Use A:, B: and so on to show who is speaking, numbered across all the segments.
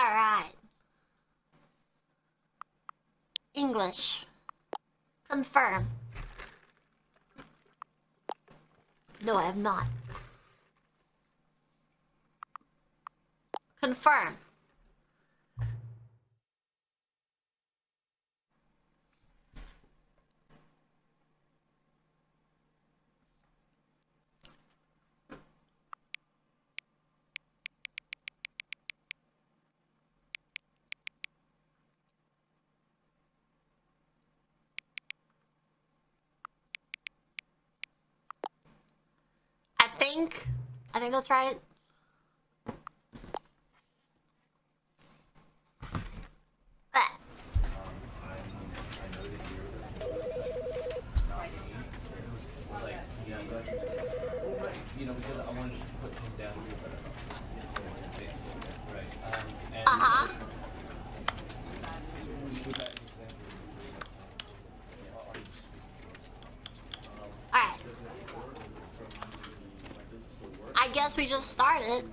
A: Alright. English. Confirm. No, I have not. Confirm. I think that's right.
B: You know, because I wanted to put him down here, but right.
A: Alright. I guess we just started.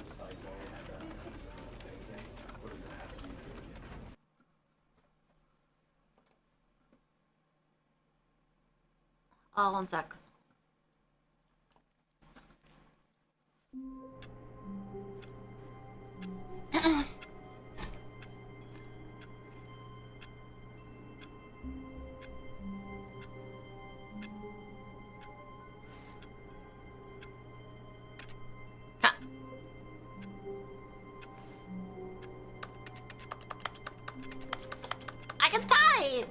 A: Oh, one sec. I can type!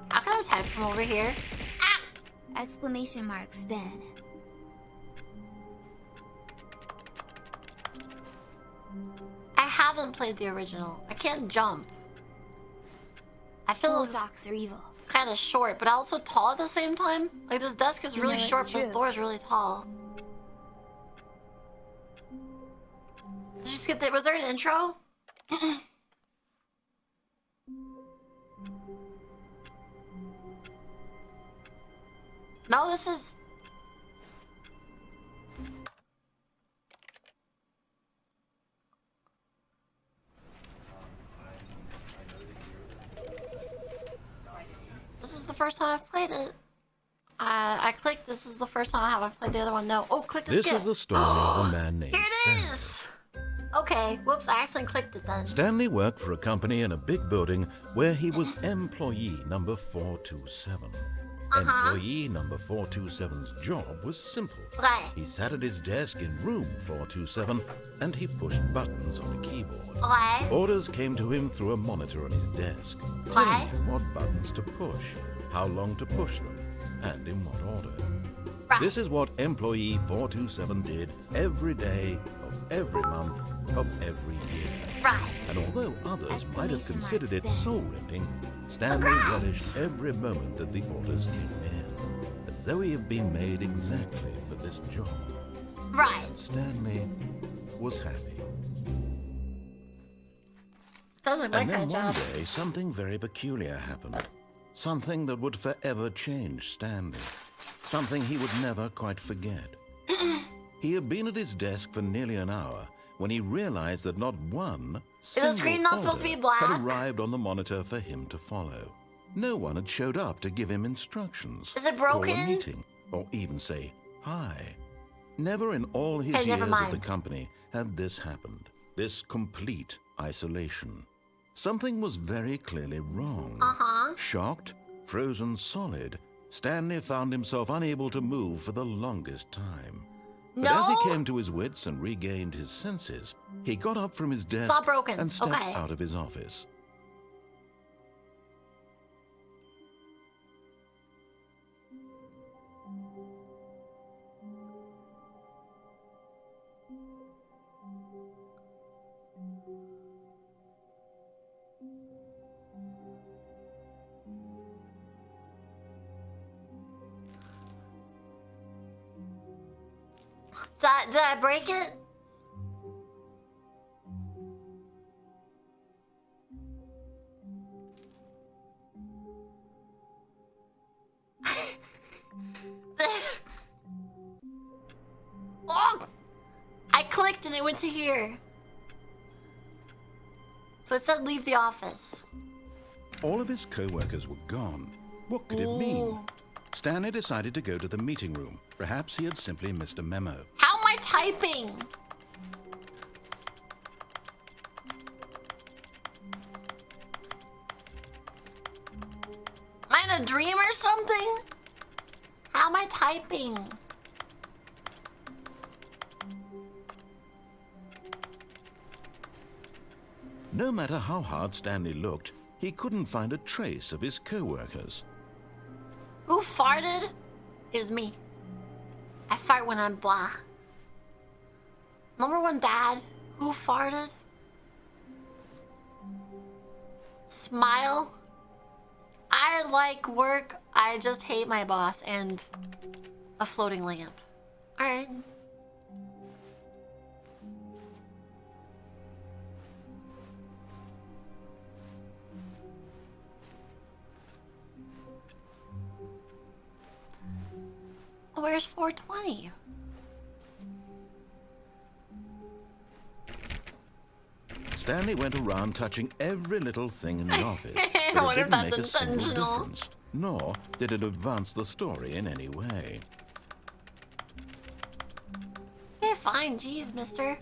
A: How can I type from over here? Ah!
C: Exclamation mark spin.
A: I haven't played the original. I can't jump. I feel
C: Socks are evil.
A: kind of short, but also tall at the same time. Like, this desk is really short, but this door is really tall. Did you skip that? Was there an intro? No, this is... This is the first time I've played it. I clicked, this is the first time I haven't played the other one, no. Oh, click the skip.
D: This is the story of a man named
A: Here
D: Stanley.
A: it is! Okay, whoops, I accidentally clicked it then.
D: Stanley worked for a company in a big building where he was employee number 427. Employee number 427's job was simple.
A: Right.
D: He sat at his desk in room 427 and he pushed buttons on a keyboard.
A: Okay.
D: Orders came to him through a monitor on his desk, telling him what buttons to push, how long to push them, and in what order.
A: Right.
D: This is what employee 427 did every day of every month of every year.
A: Right.
D: And although others might have considered it soul-rending, Stanley relished every moment that the orders came in, as though he had been made exactly for this job.
A: Right.
D: And Stanley was happy.
A: Sounds like my
D: And then
A: kind of
D: one
A: job.
D: day, something very peculiar happened. Something that would forever change Stanley. Something he would never quite forget. He had been at his desk for nearly an hour when he realized that not one single
A: screen not supposed to be
D: order
A: black?
D: had arrived on the monitor for him to follow. No one had showed up to give him instructions,
A: Is it
D: call a
A: broken?
D: meeting, or even say hi. Never in all his
A: Okay, never
D: years at the
A: mind.
D: company had this happened. This complete isolation. Something was very clearly wrong. Shocked, frozen solid, Stanley found himself unable to move for the longest time. But as he came to his wits and regained his senses, he got up from his desk
A: all broken.
D: and stepped
A: Okay.
D: out of his office.
A: Did I break it? went to here. So it said leave the office.
D: All of his co-workers were gone. What could it mean? Stanley decided to go to the meeting room. Perhaps he had simply missed a memo.
A: How am I typing? Am I in a dream or something? How am I typing?
D: No matter how hard Stanley looked, he couldn't find a trace of his co-workers.
A: Who farted? It was me. I fart when I'm blah. Number one dad. Who farted? Smile. I like work. I just hate my boss and a floating lamp. Alright. Where's 420?
D: Stanley went around touching every little thing in the office,
A: I
D: but
A: wonder
D: it
A: if
D: didn't
A: that's
D: make a single
A: intentional.
D: difference, nor did it advance the story in any way.
A: Okay, fine. Jeez, mister.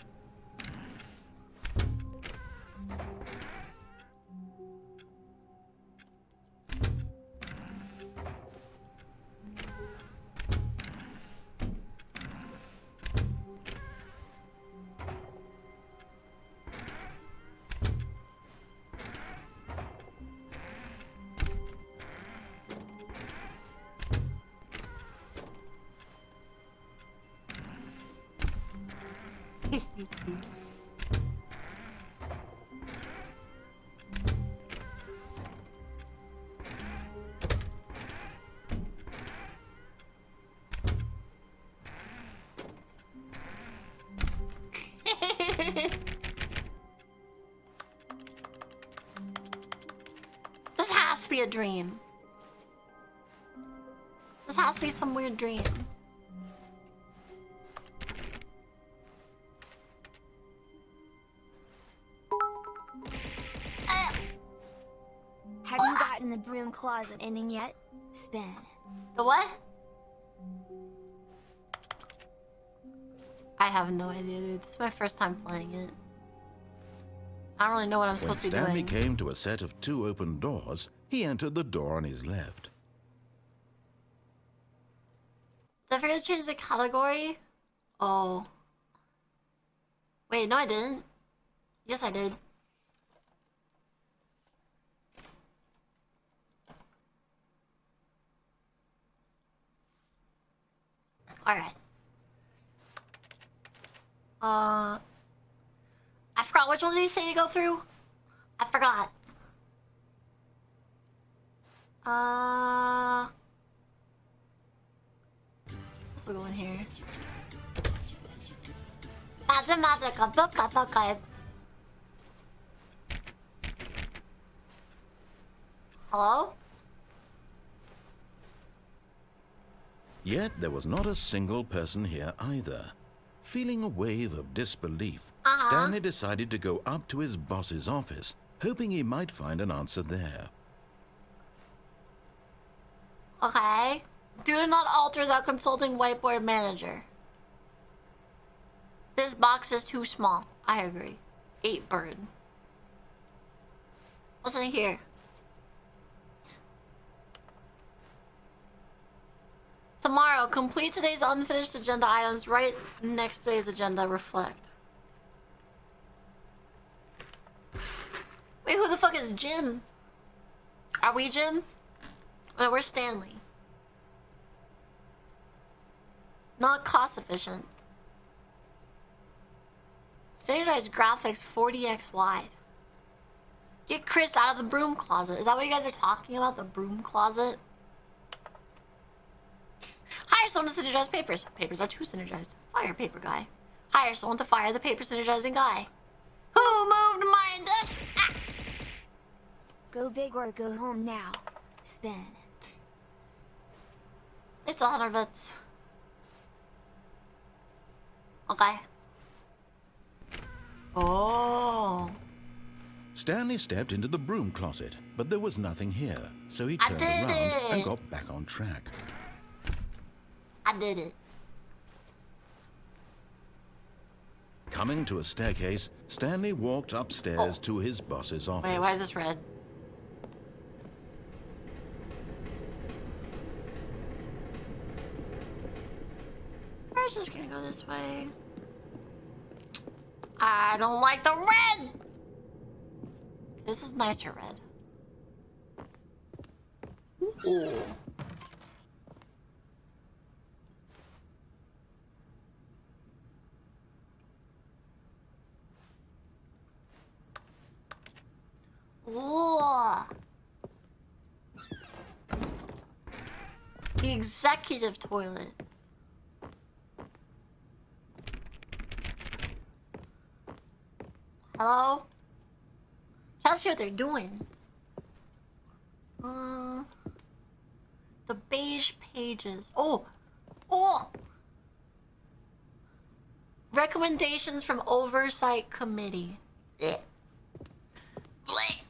A: This has to be a dream. This has to be some weird dream.
C: Have you gotten the broom closet ending yet? Spin.
A: The what? I have no idea, dude. This is my first time playing it. I don't really know what I'm
D: When
A: supposed to be
D: Stanley
A: doing.
D: came to a set of 2 open doors, he entered the door on his left.
A: Did I forget to change the category? Oh. Wait, no I didn't. Yes I did. Alright. I forgot, which one did you say to go through? I forgot. Let's go in here. Hello?
D: Yet there was not a single person here either. Feeling a wave of disbelief, Stanley decided to go up to his boss's office, hoping he might find an answer there.
A: Okay. Do not alter the consulting whiteboard manager. This box is too small. I agree. 8 bird. What's in here? Tomorrow, complete today's unfinished agenda items. Right next to today's agenda, reflect. Wait, who the fuck is Jim? Are we Jim? No, we're Stanley. Not cost efficient. Standardized graphics 40x wide. Get Chris out of the broom closet. Is that what you guys are talking about? The broom closet? Hire someone to synergize papers. Papers are too synergized. Fire paper guy. Hire someone to fire the paper synergizing guy. Who moved my desk? Ah!
C: Go big or go home now. Spin.
A: It's 100 bits. Okay. Oh.
D: Stanley stepped into the broom closet, but there was nothing here, so he turned around and got back on track.
A: I did it.
D: Coming to a staircase, Stanley walked upstairs to his boss's office.
A: Wait, why is this red? I was just gonna go this way. I don't like the red! This is nicer red. Ooh. Ooh. The executive toilet. Hello? Let's see what they're doing. The beige pages. Oh! Recommendations from Oversight Committee. Blech.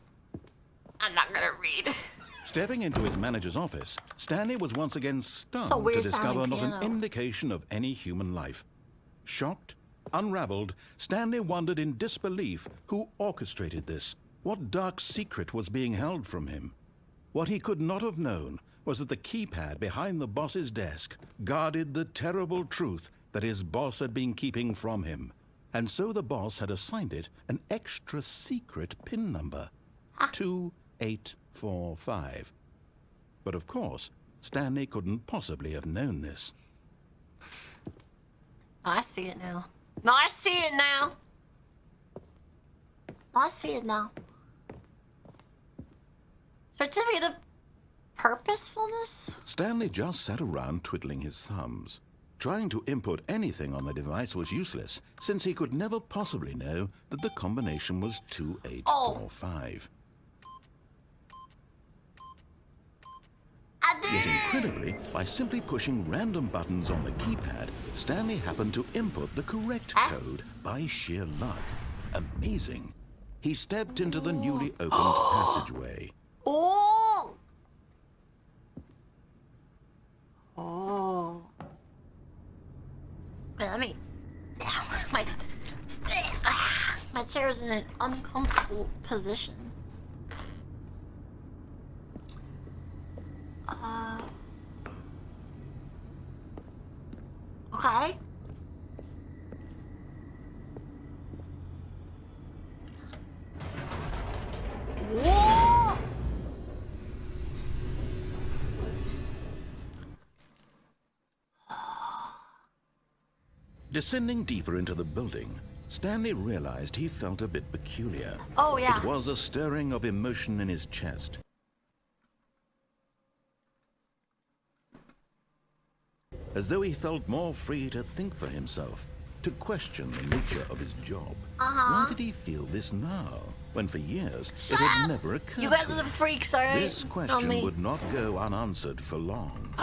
A: I'm not gonna read.
D: Stepping into his manager's office, Stanley was once again stunned to
A: weird
D: discover
A: sounding
D: not
A: piano.
D: an indication of any human life. Shocked, unraveled, Stanley wondered in disbelief who orchestrated this. What dark secret was being held from him? What he could not have known was that the keypad behind the boss's desk guarded the terrible truth that his boss had been keeping from him. And so the boss had assigned it an extra secret PIN number. 2845. But of course, Stanley couldn't possibly have known this.
A: I see it now. No, I see it now. I see it now. Certificate of purposefulness?
D: Stanley just sat around twiddling his thumbs. Trying to input anything on the device was useless, since he could never possibly know that the combination was 2845.
A: I did
D: Yet
A: it!
D: incredibly, by simply pushing random buttons on the keypad, Stanley happened to input the correct code by sheer luck. Amazing. He stepped into the newly opened passageway.
A: Oh! Oh. Wait, let me... My chair is in an uncomfortable position. Okay. Whoa!
D: Descending deeper into the building, Stanley realized he felt a bit peculiar.
A: Oh, yeah.
D: It was a stirring of emotion in his chest. As though he felt more free to think for himself, to question the nature of his job. Why did he feel this now, when for years it had never occurred
A: You guys
D: to
A: are the
D: him?
A: freaks, alright?
D: This question would not go unanswered for long.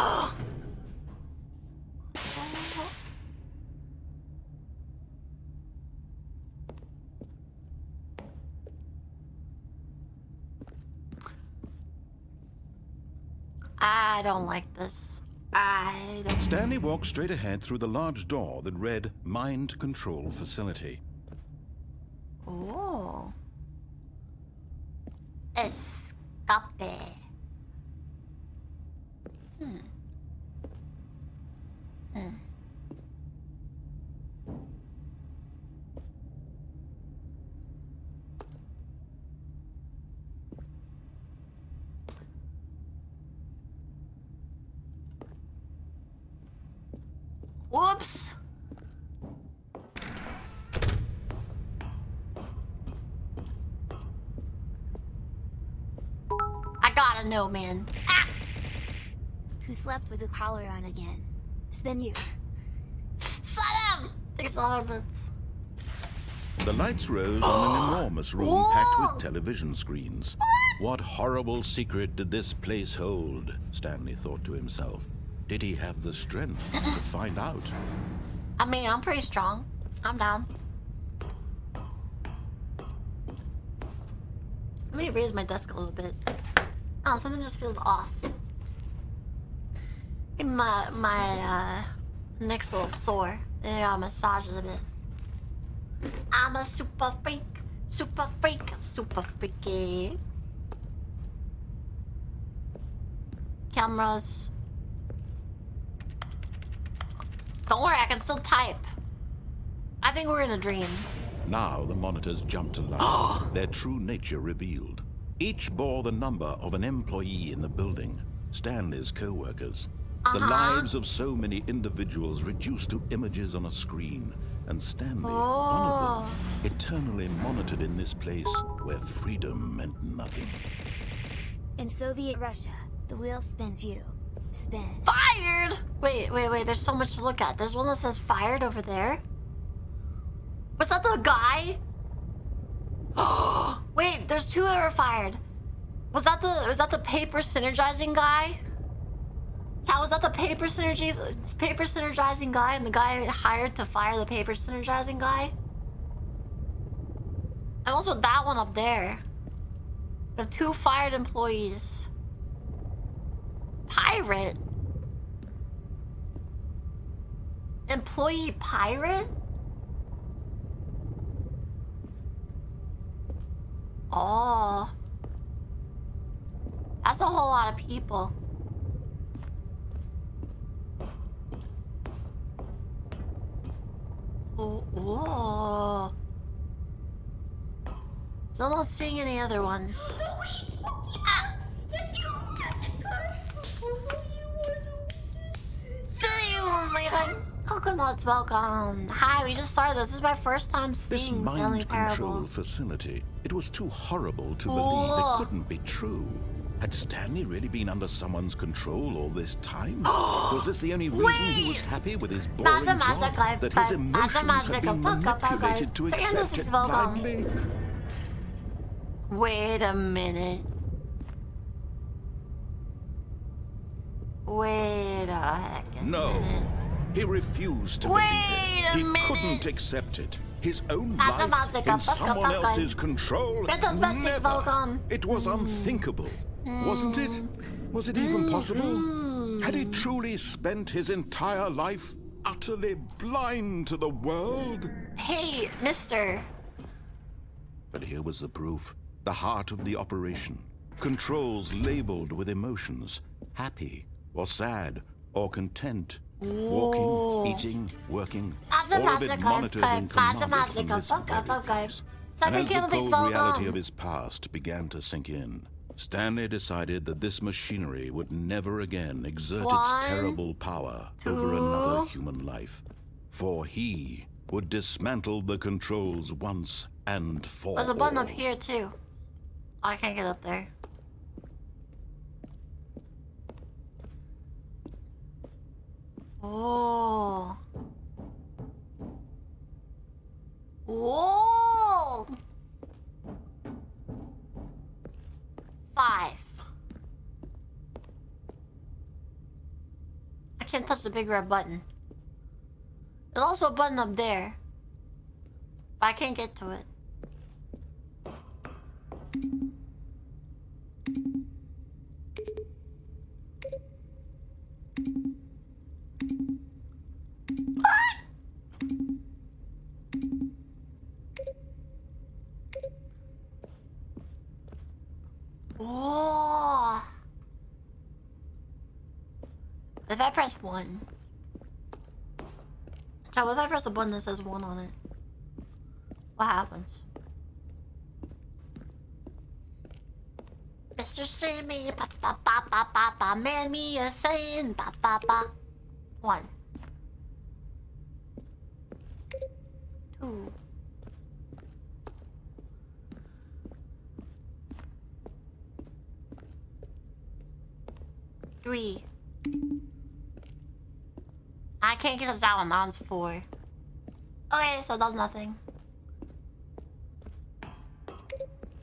A: I don't like this. I don't...
D: Stanley walked straight ahead through the large door that read Mind Control Facility.
A: Oh. Escape. Whoops. I gotta know, man. Ah!
C: Who slept with the collar on again? It's been you.
A: Shut him! There's elements.
D: The lights rose on an enormous room packed with television screens. What horrible secret did this place hold? Stanley thought to himself. Did he have the strength to find out?
A: I mean, I'm pretty strong. I'm down. Let me raise my desk a little bit. Oh, something just feels off. My neck's a little sore. Maybe I'll massage it a bit. I'm a super freak, I'm super freaky. Cameras. Don't worry, I can still type. I think we're in a dream.
D: Now the monitors jumped to life, their true nature revealed. Each bore the number of an employee in the building, Stanley's co-workers. The lives of so many individuals reduced to images on a screen, and Stanley, one of them, eternally monitored in this place where freedom meant nothing.
C: In Soviet Russia, the wheel spins you. Spin.
A: Fired! Wait, there's so much to look at. There's one that says fired over there. Was that the guy? Wait, there's two that were fired. Was that the paper synergizing guy? Yeah, was that the paper synergizing guy and the guy hired to fire the paper synergizing guy? And also that one up there. The two fired employees. Pirate? Employee pirate? Oh. That's a whole lot of people. Oh. Still not seeing any other ones. Coconuts, welcome. Hi, we just started this. This is my first time seeing
D: This
A: Stanley
D: mind control
A: Parable.
D: facility, it was too horrible to believe it couldn't be true. Had Stanley really been under someone's control all this time? Was this the only reason he was happy with his boring job? That his emotions had been manipulated to accept it blindly?
A: Wait a minute. Wait a heckin'
D: No.
A: minute.
D: He refused to believe it. He couldn't accept it. His own life in someone else's control. Never. It was unthinkable, wasn't it? Was it even possible? Had he truly spent his entire life utterly blind to the world?
A: Hey, mister.
D: But here was the proof. The heart of the operation. Controls labeled with emotions. Happy or sad or content. Walking, eating, working, all of it monitored and commanded from this very place. And as the cold reality of his past began to sink in, Stanley decided that this machinery would never again exert its terrible power over another human life. For he would dismantle the controls once and for all.
A: There's a button up here too. Oh, I can't get up there. Oh. Whoa. 5. I can't touch the big red button. There's also a button up there. But I can't get to it. Oh. If I press 1. So what if I press a button that says 1 on it? What happens? Mr. Sammy, pa pa pa pa pa pa, man me a saying, pa pa pa. 1. 2. 3. I can't get that one. That one's 4. Okay, so it does nothing.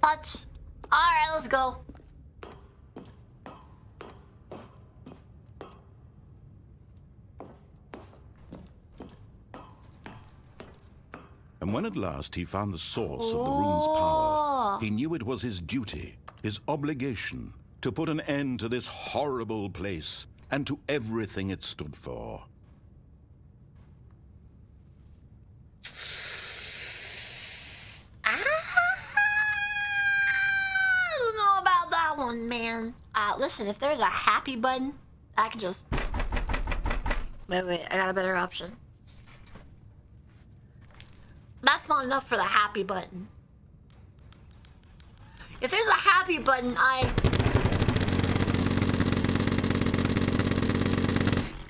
A: Touch. Alright, let's go.
D: And when at last he found the source of the room's power, He knew it was his duty, his obligation, to put an end to this horrible place and to everything it stood for.
A: I don't know about that one, man. Listen, if there's a happy button, I can just... Wait, I got a better option. That's not enough for the happy button. If there's a happy button,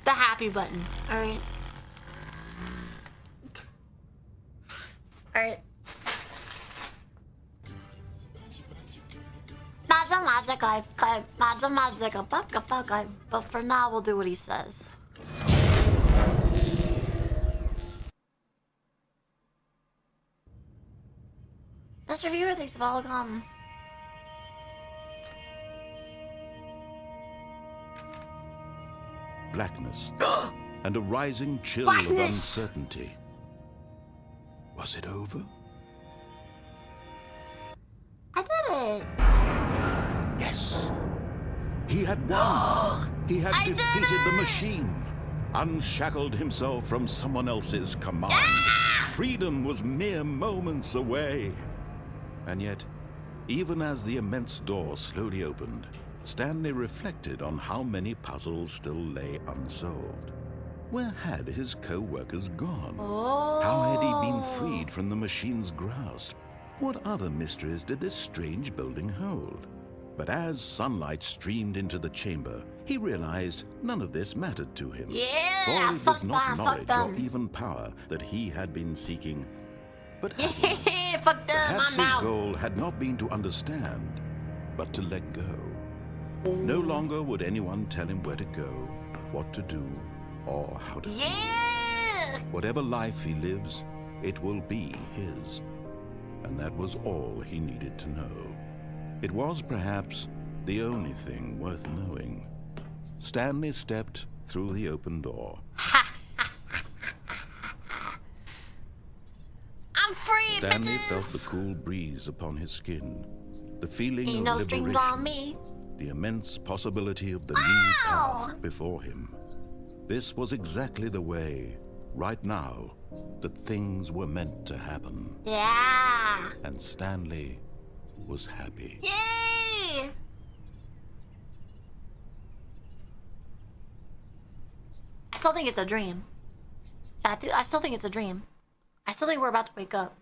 A: the happy button, alright? Alright. But for now, we'll do what he says. Mr. Viewer, thanks for all come.
D: Blackness and a rising chill of uncertainty. Was it over?
A: I did it!
D: Yes. He had won. He had defeated the machine. Unshackled himself from someone else's command. Freedom was mere moments away. And yet, even as the immense door slowly opened, Stanley reflected on how many puzzles still lay unsolved. Where had his co-workers gone? How had he been freed from the machine's grasp? What other mysteries did this strange building hold? But as sunlight streamed into the chamber, he realized none of this mattered to him. For it was not knowledge or even power that he had been seeking, but happiness. Perhaps his goal had not been to understand, but to let go. No longer would anyone tell him where to go, what to do, or how to feel. Whatever life he lives, it will be his. And that was all he needed to know. It was perhaps the only thing worth knowing. Stanley stepped through the open door.
A: I'm free,
D: Stanley
A: bitches!
D: felt the cool breeze upon his skin, the feeling of
A: no
D: liberation,
A: strings on me.
D: The immense possibility of the new path before him. This was exactly the way, right now, that things were meant to happen.
A: Yeah!
D: And Stanley was happy.
A: Yay! I still think it's a dream. I still think it's a dream. I still think we're about to wake up.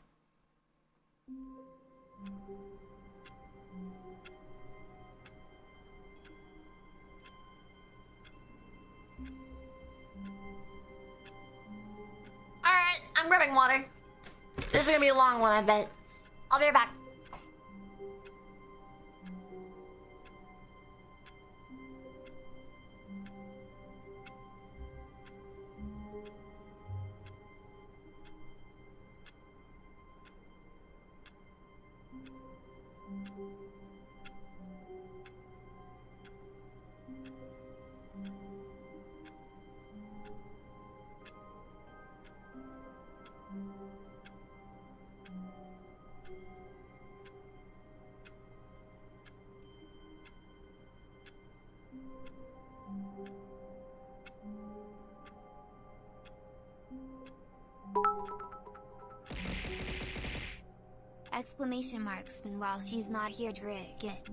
A: Alright, I'm grabbing water. This is gonna be a long one, I bet. I'll be right back.
C: Exclamation marks and while she's not here to rig it.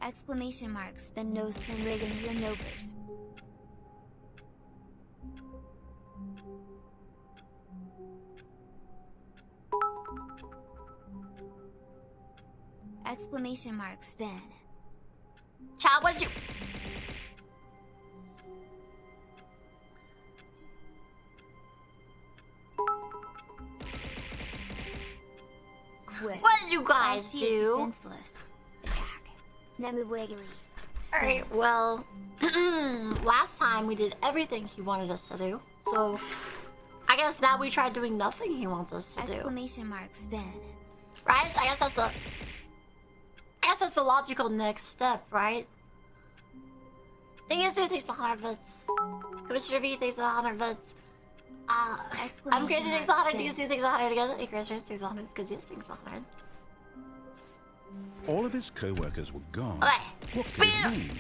C: Exclamation marks, spin no spin rig and here novers. Exclamation mark, spin.
A: Child, what'd you...
C: Quit.
A: What did you guys
C: She
A: do?
C: is defenseless. Attack. Nemu wiggly.
A: Alright, well, last time we did everything he wanted us to do, so I guess now we try doing nothing he wants us to do.
C: Exclamation mark spin.
A: Right? I guess that's the logical next step, right? Thing is, takes 100 bits. Commissioner V takes 100 bits. I'm crazy takes 100, these two takes 100 together. Commissioner takes 100, because these takes 100.
D: All of his co-workers were gone.
A: Okay.
D: What could it mean?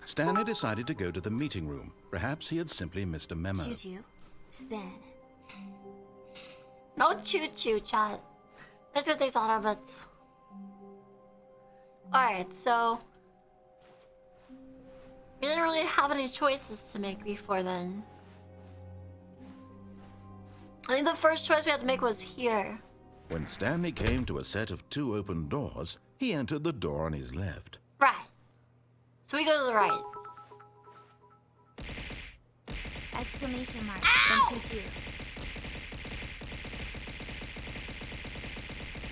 D: Stanley decided to go to the meeting room. Perhaps he had simply missed a memo.
C: Choo-choo. Spin.
A: No choo-choo, chat. This one takes 100 bits. Alright, so... we didn't really have any choices to make before then. I think the first choice we had to make was here.
D: When Stanley came to a set of 2 open doors, he entered the door on his left.
A: Right. So we go to the right.
C: Exclamation mark spin choo-choo.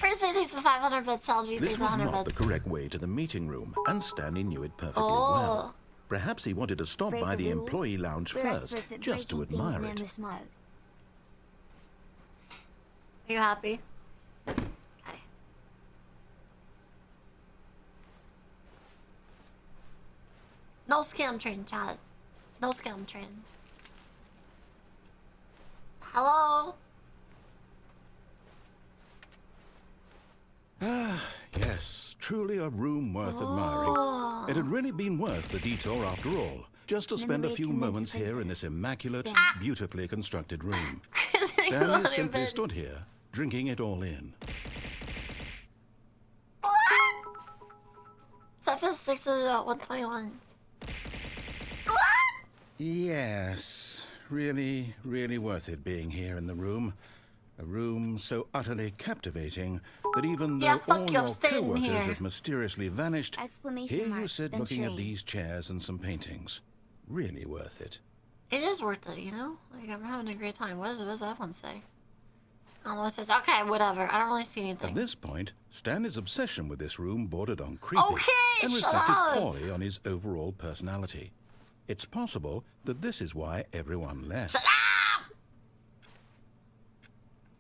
A: First he takes the 500 bits challenge, he
D: This
A: takes
D: was
A: 100
D: not
A: bits.
D: the correct way to the meeting room, and Stanley knew it perfectly
A: Oh.
D: well. Perhaps he wanted to stop
C: Break
D: by
C: the
D: the
C: rules.
D: employee lounge
C: We're
D: first,
C: experts at
D: just to
C: breaking things,
D: admire it.
C: Nemu smug.
A: Are you happy? Okay. No scam train, chat. No scam train. Hello?
D: Ah, yes, truly a room worth admiring. It had really been worth the detour after all, just to spend a few moments here in this immaculate, beautifully constructed room. Stanley simply stood here, drinking it all in.
A: Statistics is 121.
D: Yes, really, really worth it being here in the room. A room so utterly captivating that even though all your co-workers had mysteriously vanished,
C: Exclamation
D: here you
C: mark,
D: sit
C: spin
D: looking at
C: train.
D: these chairs and some paintings. Really worth it.
A: It is worth it, you know? Like, I'm having a great time. What does that one say? Almost says, okay, whatever. I don't really see anything.
D: At this point, Stanley's obsession with this room bordered on creepy and
A: shut
D: reflected
A: up!
D: poorly on his overall personality. It's possible that this is why everyone left.
A: Shut up!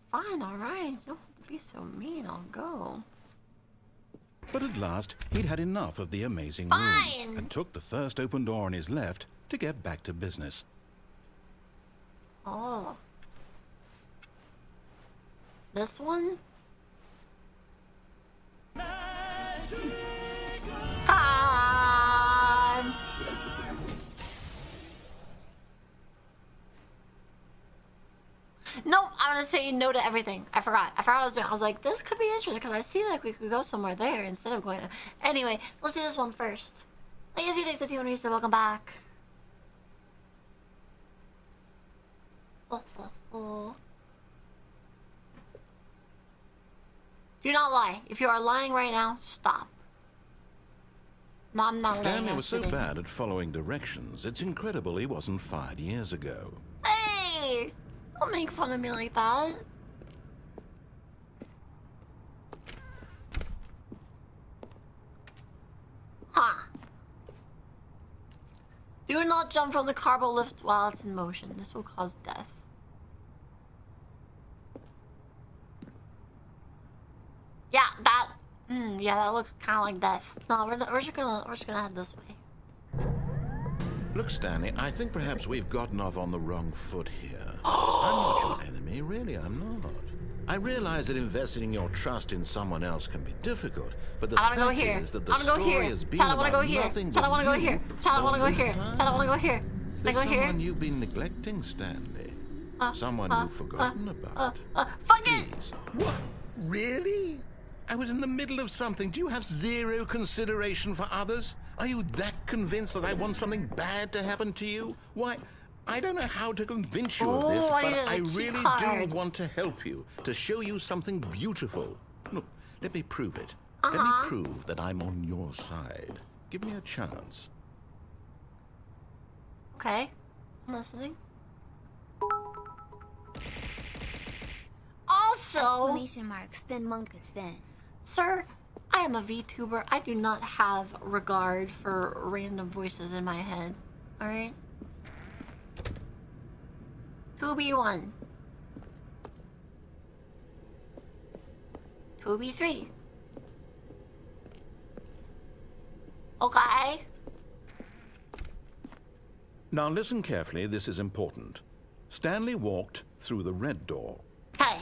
A: Fine, alright. You don't have to be so mean. I'll go.
D: But at last, he'd had enough of the amazing
A: Fine.
D: room and took the first open door on his left to get back to business.
A: Oh. This one? Time! Nope, I'm gonna say no to everything. I forgot what I was doing. I was like, this could be interesting because I see like we could go somewhere there instead of going there. Anyway, let's do this one first. Legacy thanks to 200, so welcome back. Oh. Do not lie. If you are lying right now, stop. No, I'm not lying.
D: Stanley was so bad at following directions, it's incredible he wasn't fired years ago.
A: Hey! Don't make fun of me like that. Huh. Do not jump from the carbo lift while it's in motion. This will cause death. Yeah, that. Yeah, that looks kind of like death. No, we're just gonna head this way.
D: Look, Stanley, I think perhaps we've gotten off on the wrong foot here. I'm not your enemy, really, I'm not. I realize that investing your trust in someone else can be difficult, but the fact is that the story has been about nothing but you all this time. There's someone you've been neglecting, Stanley. Someone you've forgotten about.
A: Fuck it!
D: Please. What? Really? I was in the middle of something. Do you have zero consideration for others? Are you that convinced that I want something bad to happen to you? Why, I don't know how to convince you of this, but I really do want to help you, to show you something beautiful. Look, let me prove it. Let me prove that I'm on your side. Give me a chance.
A: Okay, I'm listening. Also,
C: Exclamation mark spin monka spin.
A: sir, I I am a VTuber. I do not have regard for random voices in my head. Alright? 2v1. 2v3. Okay.
D: Now listen carefully, this is important. Stanley walked through the red door.
A: Hey.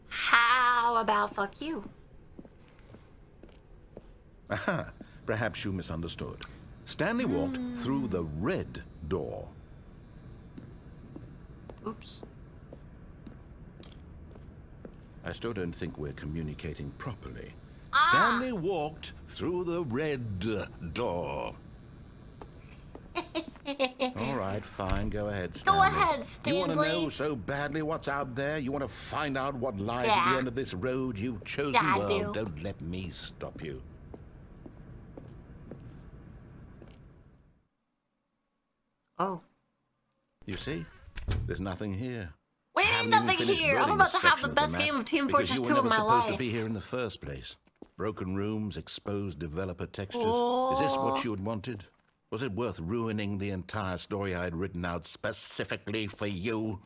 A: How about fuck you?
D: Aha, perhaps you misunderstood. Stanley walked through the red door.
A: Oops.
D: I still don't think we're communicating properly.
A: Ah.
D: Stanley walked through the red door. All right, fine, go ahead, Stanley.
A: Go ahead, Stanley.
D: You want to know so badly what's out there? You want to find out what lies at the end of this road you've chosen?
A: Yeah, I
D: well,
A: do.
D: Don't let me stop you.
A: Oh.
D: You see? There's nothing here.
A: Wait,
D: I haven't
A: nothing
D: even finished
A: here. I'm
D: building
A: about
D: this
A: to have the
D: section
A: best
D: the map
A: game of Team
D: because
A: Fortress
D: you
A: 2
D: were
A: of
D: never
A: my
D: supposed
A: life.
D: to be here in the first place. Broken rooms, exposed developer textures. Is this what you had wanted? Was it worth ruining the entire story I had written out specifically for you?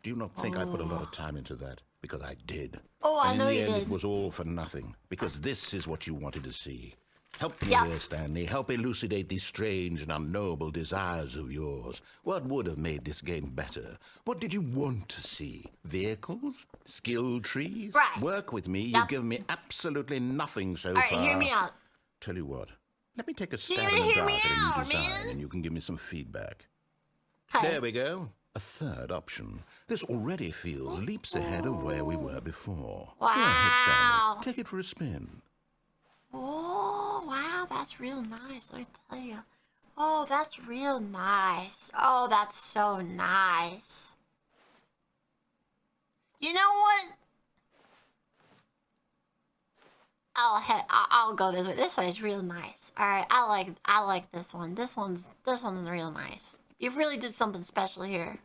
D: Do you not think I put a lot of time into that? Because I did.
A: Oh, I
D: and
A: know
D: in the
A: you
D: end,
A: did.
D: it was all for nothing. Because this is what you wanted to see. Help me
A: Yep.
D: here, Stanley. Help elucidate these strange and unknowable desires of yours. What would have made this game better? What did you want to see? Vehicles? Skill trees?
A: Right.
D: Work with me.
A: Yep.
D: You've given me absolutely nothing so
A: All right,
D: far.
A: hear me out.
D: Tell you what. Let me take a
A: You
D: stab
A: gotta
D: in the
A: hear
D: dark
A: me
D: at a
A: out,
D: new design,
A: man.
D: and you can give me some feedback.
A: Okay.
D: There we go. A third option. This already feels leaps ahead of where we were before. Go ahead,
A: Wow.
D: Stanley. Take it for a spin.
A: Oh, wow, that's real nice, let me tell you. Oh, that's real nice. Oh, that's so nice. You know what? I'll go this way. This way is real nice. All right, I like this one. This one's real nice. You really did something special here.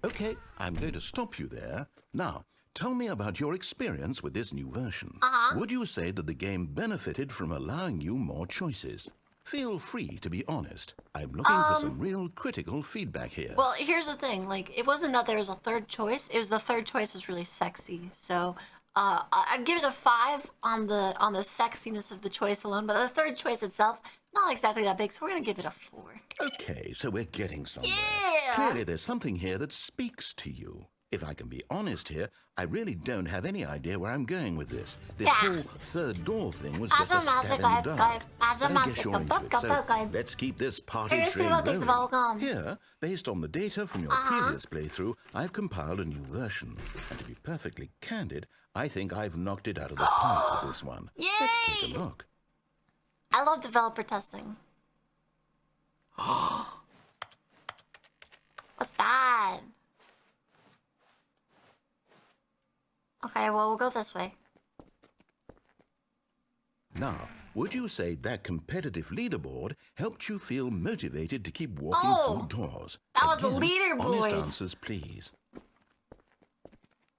D: Okay, I'm going to stop you there. Now, tell me about your experience with this new version. Would you say that the game benefited from allowing you more choices? Feel free to be honest. I'm looking for some real critical feedback here.
A: Well, here's the thing. Like, it wasn't that there was a third choice. It was the third choice was really sexy. So, I'd give it a 5 on the sexiness of the choice alone. But the third choice itself, not exactly that big. So we're gonna give it a 4.
D: Okay, so we're getting somewhere.
A: Yeah.
D: Clearly, there's something here that speaks to you. If I can be honest here, I really don't have any idea where I'm going with this. This whole third door thing was just a stab in the dark. But I guess you're into it, so let's keep this party train going. Here, based on the data from your previous playthrough, I've compiled a new version. And to be perfectly candid, I think I've knocked it out of the park with this one.
A: Yay!
D: Let's take a look.
A: I love developer testing. What's that? Okay, well, we'll go this way.
D: Now, would you say that competitive leaderboard helped you feel motivated to keep walking through doors?
A: That was a
D: Again,
A: leaderboard.
D: Honest answers, please.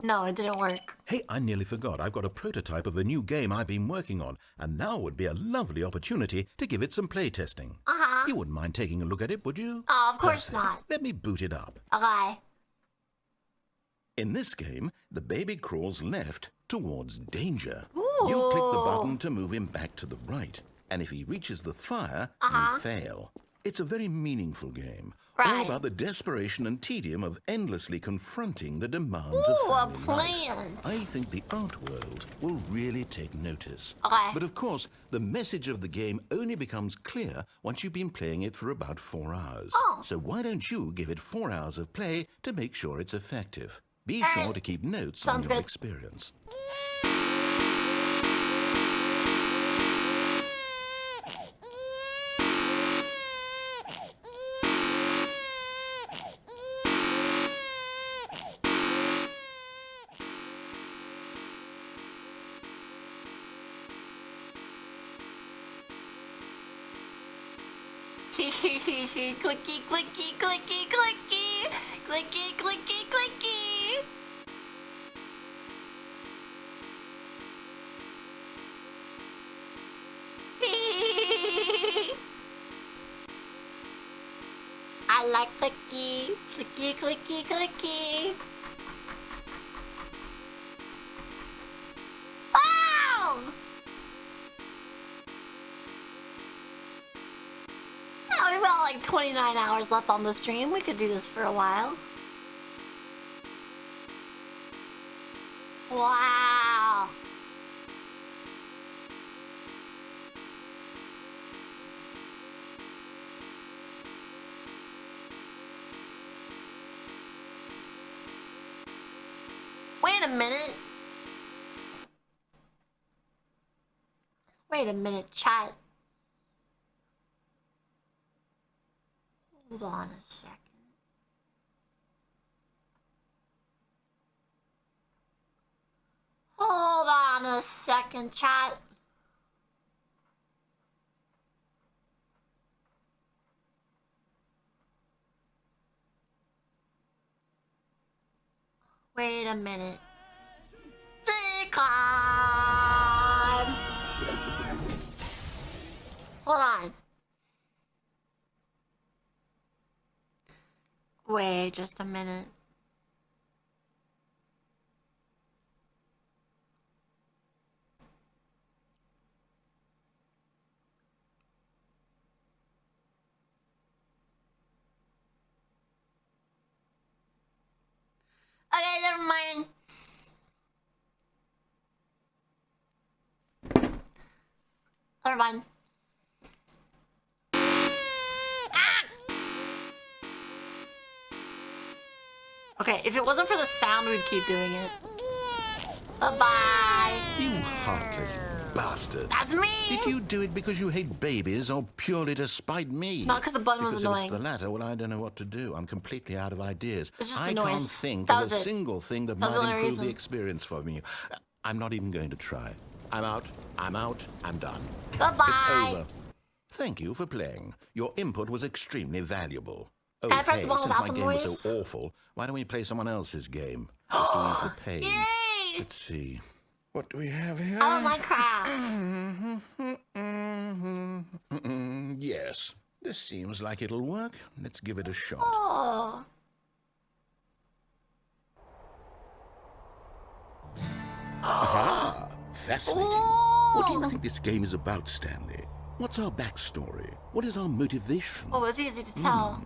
A: No, it didn't work.
D: Hey, I nearly forgot. I've got a prototype of a new game I've been working on, and now would be a lovely opportunity to give it some playtesting. You wouldn't mind taking a look at it, would you?
A: Oh, of course
D: Perfect.
A: not.
D: Let me boot it up.
A: Okay.
D: In this game, the baby crawls left towards danger. You click the button to move him back to the right, and if he reaches the fire, you fail. It's a very meaningful game, all about the desperation and tedium of endlessly confronting the demands of family
A: plan.
D: life. I think the art world will really take notice.
A: Okay.
D: But of course, the message of the game only becomes clear once you've been playing it for about 4 hours. So why don't you give it 4 hours of play to make sure it's effective? Be sure to keep notes on your experience.
A: Clicky, clicky, clicky, clicky. Clicky, clicky, clicky. I like clicky, clicky, clicky, clicky. Wow! Yeah, we've got like 29 hours left on the stream. We could do this for a while. Wow. Wait a minute. Wait a minute, chat. Hold on a second. Hold on a second, chat. Wait a minute. Decon! Hold on. Wait just a minute. Okay, never mind. Never mind. Ah! Okay, if it wasn't for the sound, we'd keep doing it. Bye-bye.
D: You heartless bastard.
A: That's me!
D: Did you do it because you hate babies or purely to spite me?
A: Not because the button was annoying.
D: If it's the latter, well, I don't know what to do. I'm completely out of ideas.
A: It's just the
D: I
A: noise.
D: can't think
A: That
D: of
A: was
D: a
A: it.
D: single thing that
A: That was the
D: might
A: only
D: improve the
A: reason.
D: experience for me. I'm not even going to try. I'm out. I'm out. I'm done.
A: Bye-bye.
D: It's over. Thank you for playing. Your input was extremely valuable. Oh,
A: Can I press
D: hey,
A: the button
D: since my
A: without the
D: game was
A: noise?
D: so awful, why don't we play someone else's game? Just to ease the pain.
A: Yay!
D: Let's see. What do we have here?
A: I love Minecraft.
D: Yes, this seems like it'll work. Let's give it a shot.
A: Oh.
D: Aha! Fascinating.
A: Oh.
D: What do you think this game is about, Stanley? What's our backstory? What is our motivation?
A: Oh, it's easy to tell.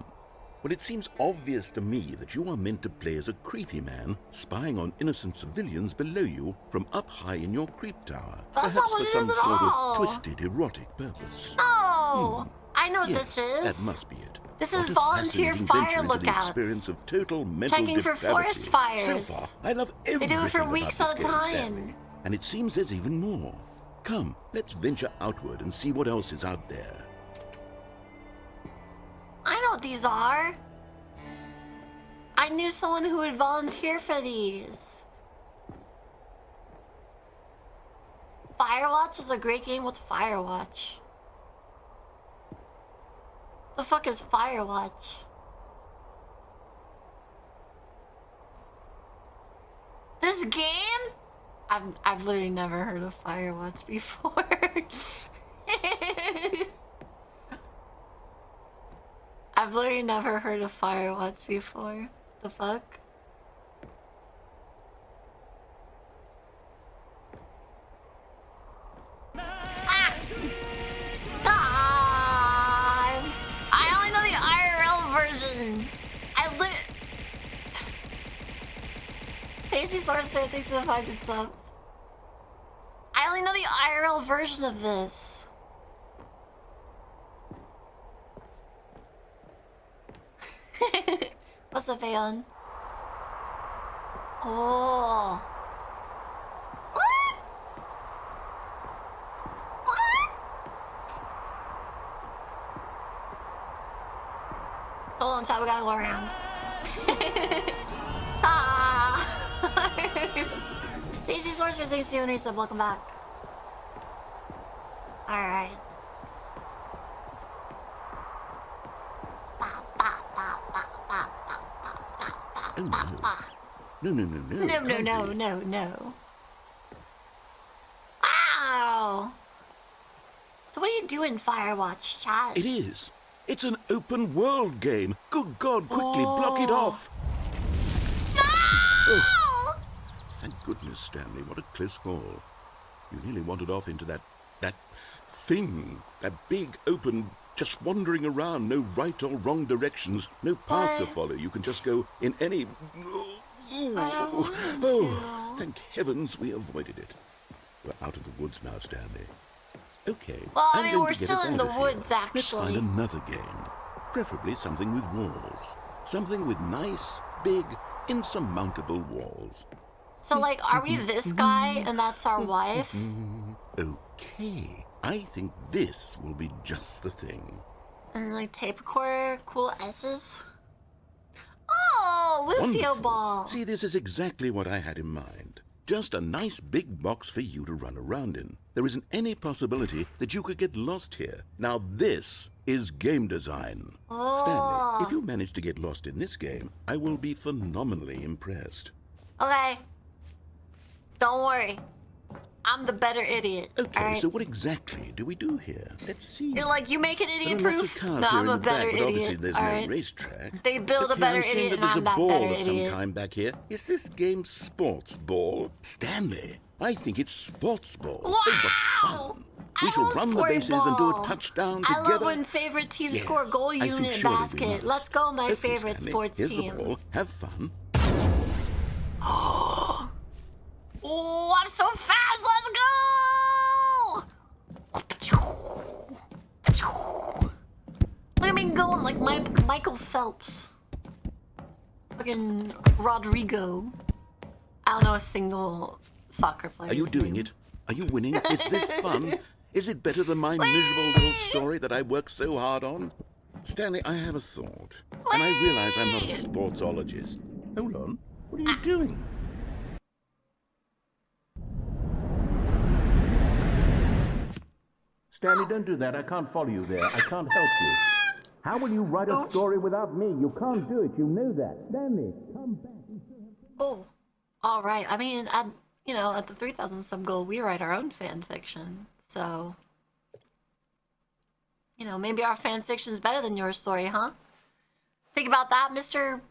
D: Well, it seems obvious to me that you are meant to play as a creepy man, spying on innocent civilians below you from up high in your creep tower.
A: That's
D: Perhaps
A: not what
D: for
A: it
D: some
A: is at
D: sort
A: all.
D: of twisted, erotic purpose.
A: Oh, I know what
D: Yes,
A: this is.
D: that must be it.
A: This
D: What
A: is
D: a
A: volunteer
D: fascinating
A: fire
D: venture into the
A: lookouts.
D: experience of total mental
A: Checking for
D: depravity.
A: forest fires.
D: So far, I love everything
A: do it for
D: about
A: weeks
D: this
A: at a
D: game,
A: time.
D: Stanley. And it seems there's even more. Come, let's venture outward and see what else is out there.
A: I know what these are. I knew someone who would volunteer for these. Firewatch is a great game. What's Firewatch? The fuck is Firewatch? This game? I've literally never heard of Firewatch before. I've literally never heard of Firewatch before. The fuck? Ah! God! I only know the IRL version. Tasty Sorcerer, thanks for the 500 subs. I only know the IRL version of this. What's up, Aeon? Oh. What? What? Hold on, chat, we gotta go around. Ah. Tasty Sorcerer, thanks for the resub, welcome back. Alright.
D: Oh, no.
A: No. Wow! So what are you doing, Firewatch, chat?
D: It is. It's an open world game. Good God, quickly block it off.
A: No!
D: Oh, thank goodness, Stanley. What a close call. You nearly wandered off into that thing. That big, open, just wandering around. No right or wrong directions. No path to follow. You can just go in any... Oh, thank heavens we avoided it. We're out of the woods now, Stanley. Okay.
A: Well, I
D: I'm
A: mean,
D: going
A: we're
D: to get
A: still
D: us
A: in
D: out
A: the
D: of here.
A: woods,
D: Let's
A: actually.
D: find another game. Preferably something with walls. Something with nice, big, insurmountable walls.
A: So, like, are we this guy and that's our wife?
D: Okay. I think this will be just the thing.
A: And, like, tape recorder, cool S's? Oh, Lucio
D: Wonderful.
A: ball.
D: See, this is exactly what I had in mind. Just a nice big box for you to run around in. There isn't any possibility that you could get lost here. Now this is game design. Stanley, if you manage to get lost in this game, I will be phenomenally impressed.
A: Okay. Don't worry. I'm the better idiot.
D: Okay,
A: right?
D: so what exactly do we do here? Let's see.
A: You're like, you make an
D: There
A: idiot
D: are lots
A: proof?
D: of cars
A: No,
D: here
A: I'm
D: in
A: a
D: the
A: better
D: back, but obviously
A: idiot.
D: there's
A: All
D: no
A: right.
D: racetrack.
A: They build a
D: Okay,
A: better
D: I'm seeing
A: idiot
D: that
A: and
D: there's
A: I'm
D: a
A: that
D: ball
A: better
D: of some
A: idiot.
D: kind back here. Is this game sports ball? Stanley, I think it's sports ball.
A: Wow!
D: Oh, what fun. We shall run the bases and do a touchdown together.
A: I love when favorite teams score a goal
D: I think
A: unit
D: surely we
A: basket.
D: must.
A: Let's go, my
D: Okay,
A: favorite
D: Stanley,
A: sports
D: here's
A: team.
D: the ball. Have fun.
A: Oh, I'm so fast. Let's go! Look at me going like Michael Phelps. Fucking Rodrigo. I don't know a single soccer player.
D: Are you doing it? Are you winning? Is this fun? Is it better than my miserable little story that I worked so hard on? Stanley, I have a thought. And I realize I'm not a sportsologist. Hold on. What are you doing?
E: Stanley, don't do that. I can't follow you there. I can't help you. How will you write a story without me? You can't do it. You know that. Stanley, come back.
A: Oh, all right. I mean, at the 3,000 sub goal, we write our own fan fiction. So, maybe our fan fiction is better than your story, huh? Think about that, Mr.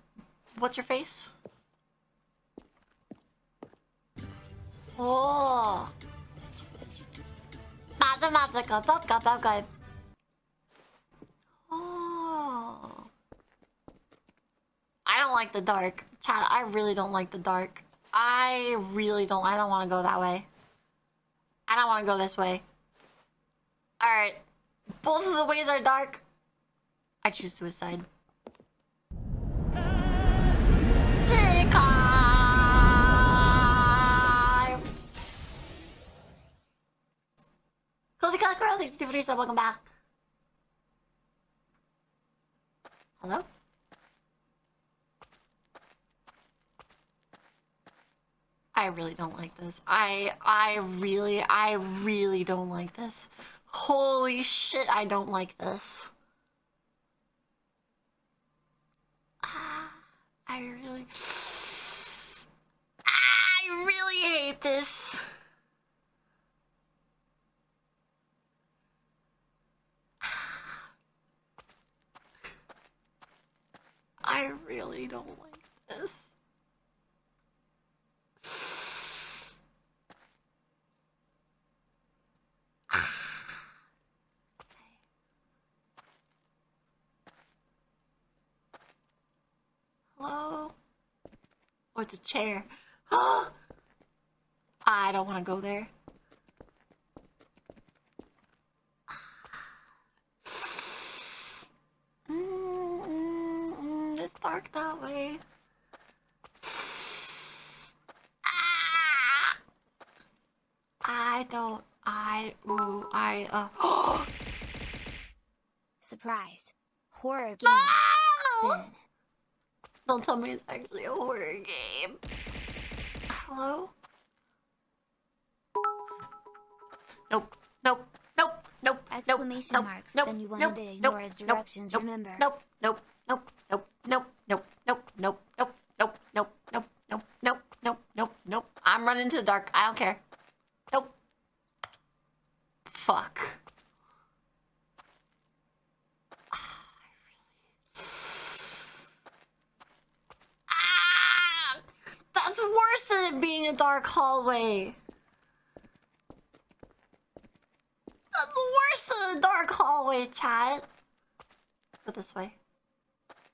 A: What's your face? Oh. 맞아. Oh. I don't like the dark. Chad, I really don't like the dark. I don't want to go that way. I don't want to go this way. Alright. Both of the ways are dark. I choose suicide. Cozy Color Girl, thanks to so welcome back. Hello? I really don't like this. I really don't like this. Holy shit, I don't like this. I really hate this. I really don't like this. Hello? Oh, it's a chair. I don't want to go there. It's dark that way.
C: Surprise. Horror game. Spin.
A: Don't tell me it's actually a horror game. Hello? Nope.
C: Exclamation marks. Then you wanted to ignore his directions, remember.
A: Nope. I'm running to the dark. I don't care. Nope. Fuck. worse than it being a dark hallway. That's worse than a dark hallway, chat. Let's go this way.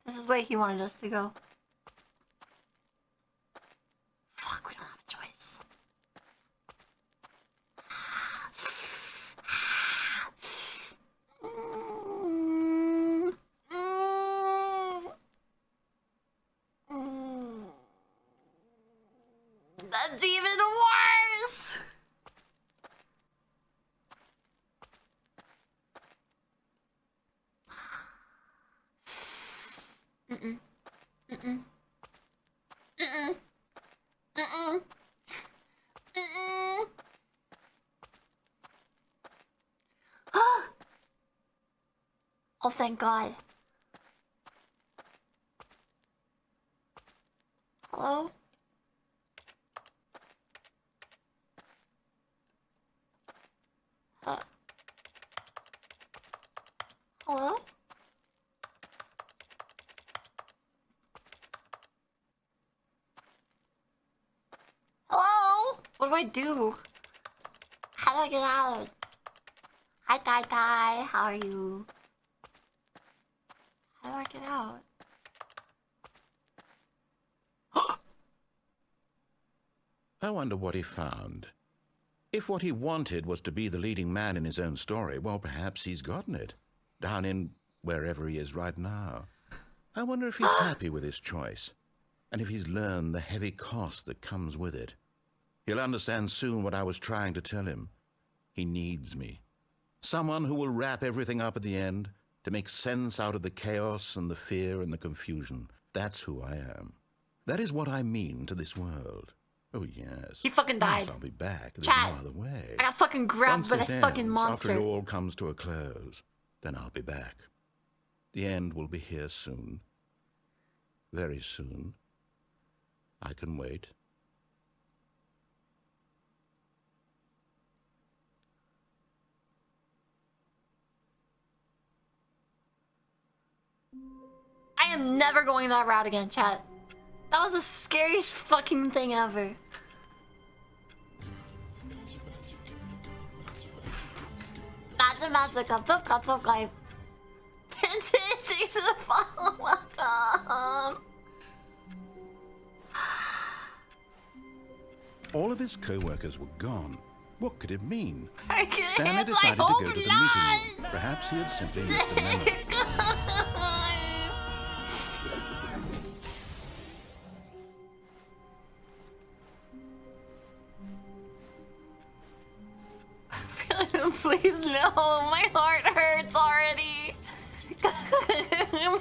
A: This is the way he wanted us to go. Fuck, we don't have a choice. That's even worse! Mm-mm. Mm-mm. Mm-mm. Mm-mm. Mm-mm. Oh, thank God. Hello? Hello? Hello? What do I do? How do I get out? Hi, Tai Tai. How are you? How do I get out?
D: I wonder what he found. If what he wanted was to be the leading man in his own story, well, perhaps he's gotten it. Down in wherever he is right now. I wonder if he's happy with his choice. And if he's learned the heavy cost that comes with it. He'll understand soon what I was trying to tell him. He needs me. Someone who will wrap everything up at the end, to make sense out of the chaos and the fear and the confusion. That's who I am. That is what I mean to this world. Oh, yes.
A: He fucking died.
D: Yes, I'll be back. There's
A: Chat.
D: no other way.
A: I got fucking grabbed by
D: Once
A: the
D: this
A: fucking
D: ends,
A: monster.
D: after it all comes to a close, then I'll be back. The end will be here soon. Very soon. I can wait.
A: I am never going that route again, chat. That was the scariest fucking thing ever. Life. Thanks for the follow. Welcome.
D: All of his co-workers were gone. What could it mean?
A: Stanley
D: Stanley decided to go to the meeting room. Perhaps he had simply missed the memo.
A: Please no, my heart hurts already.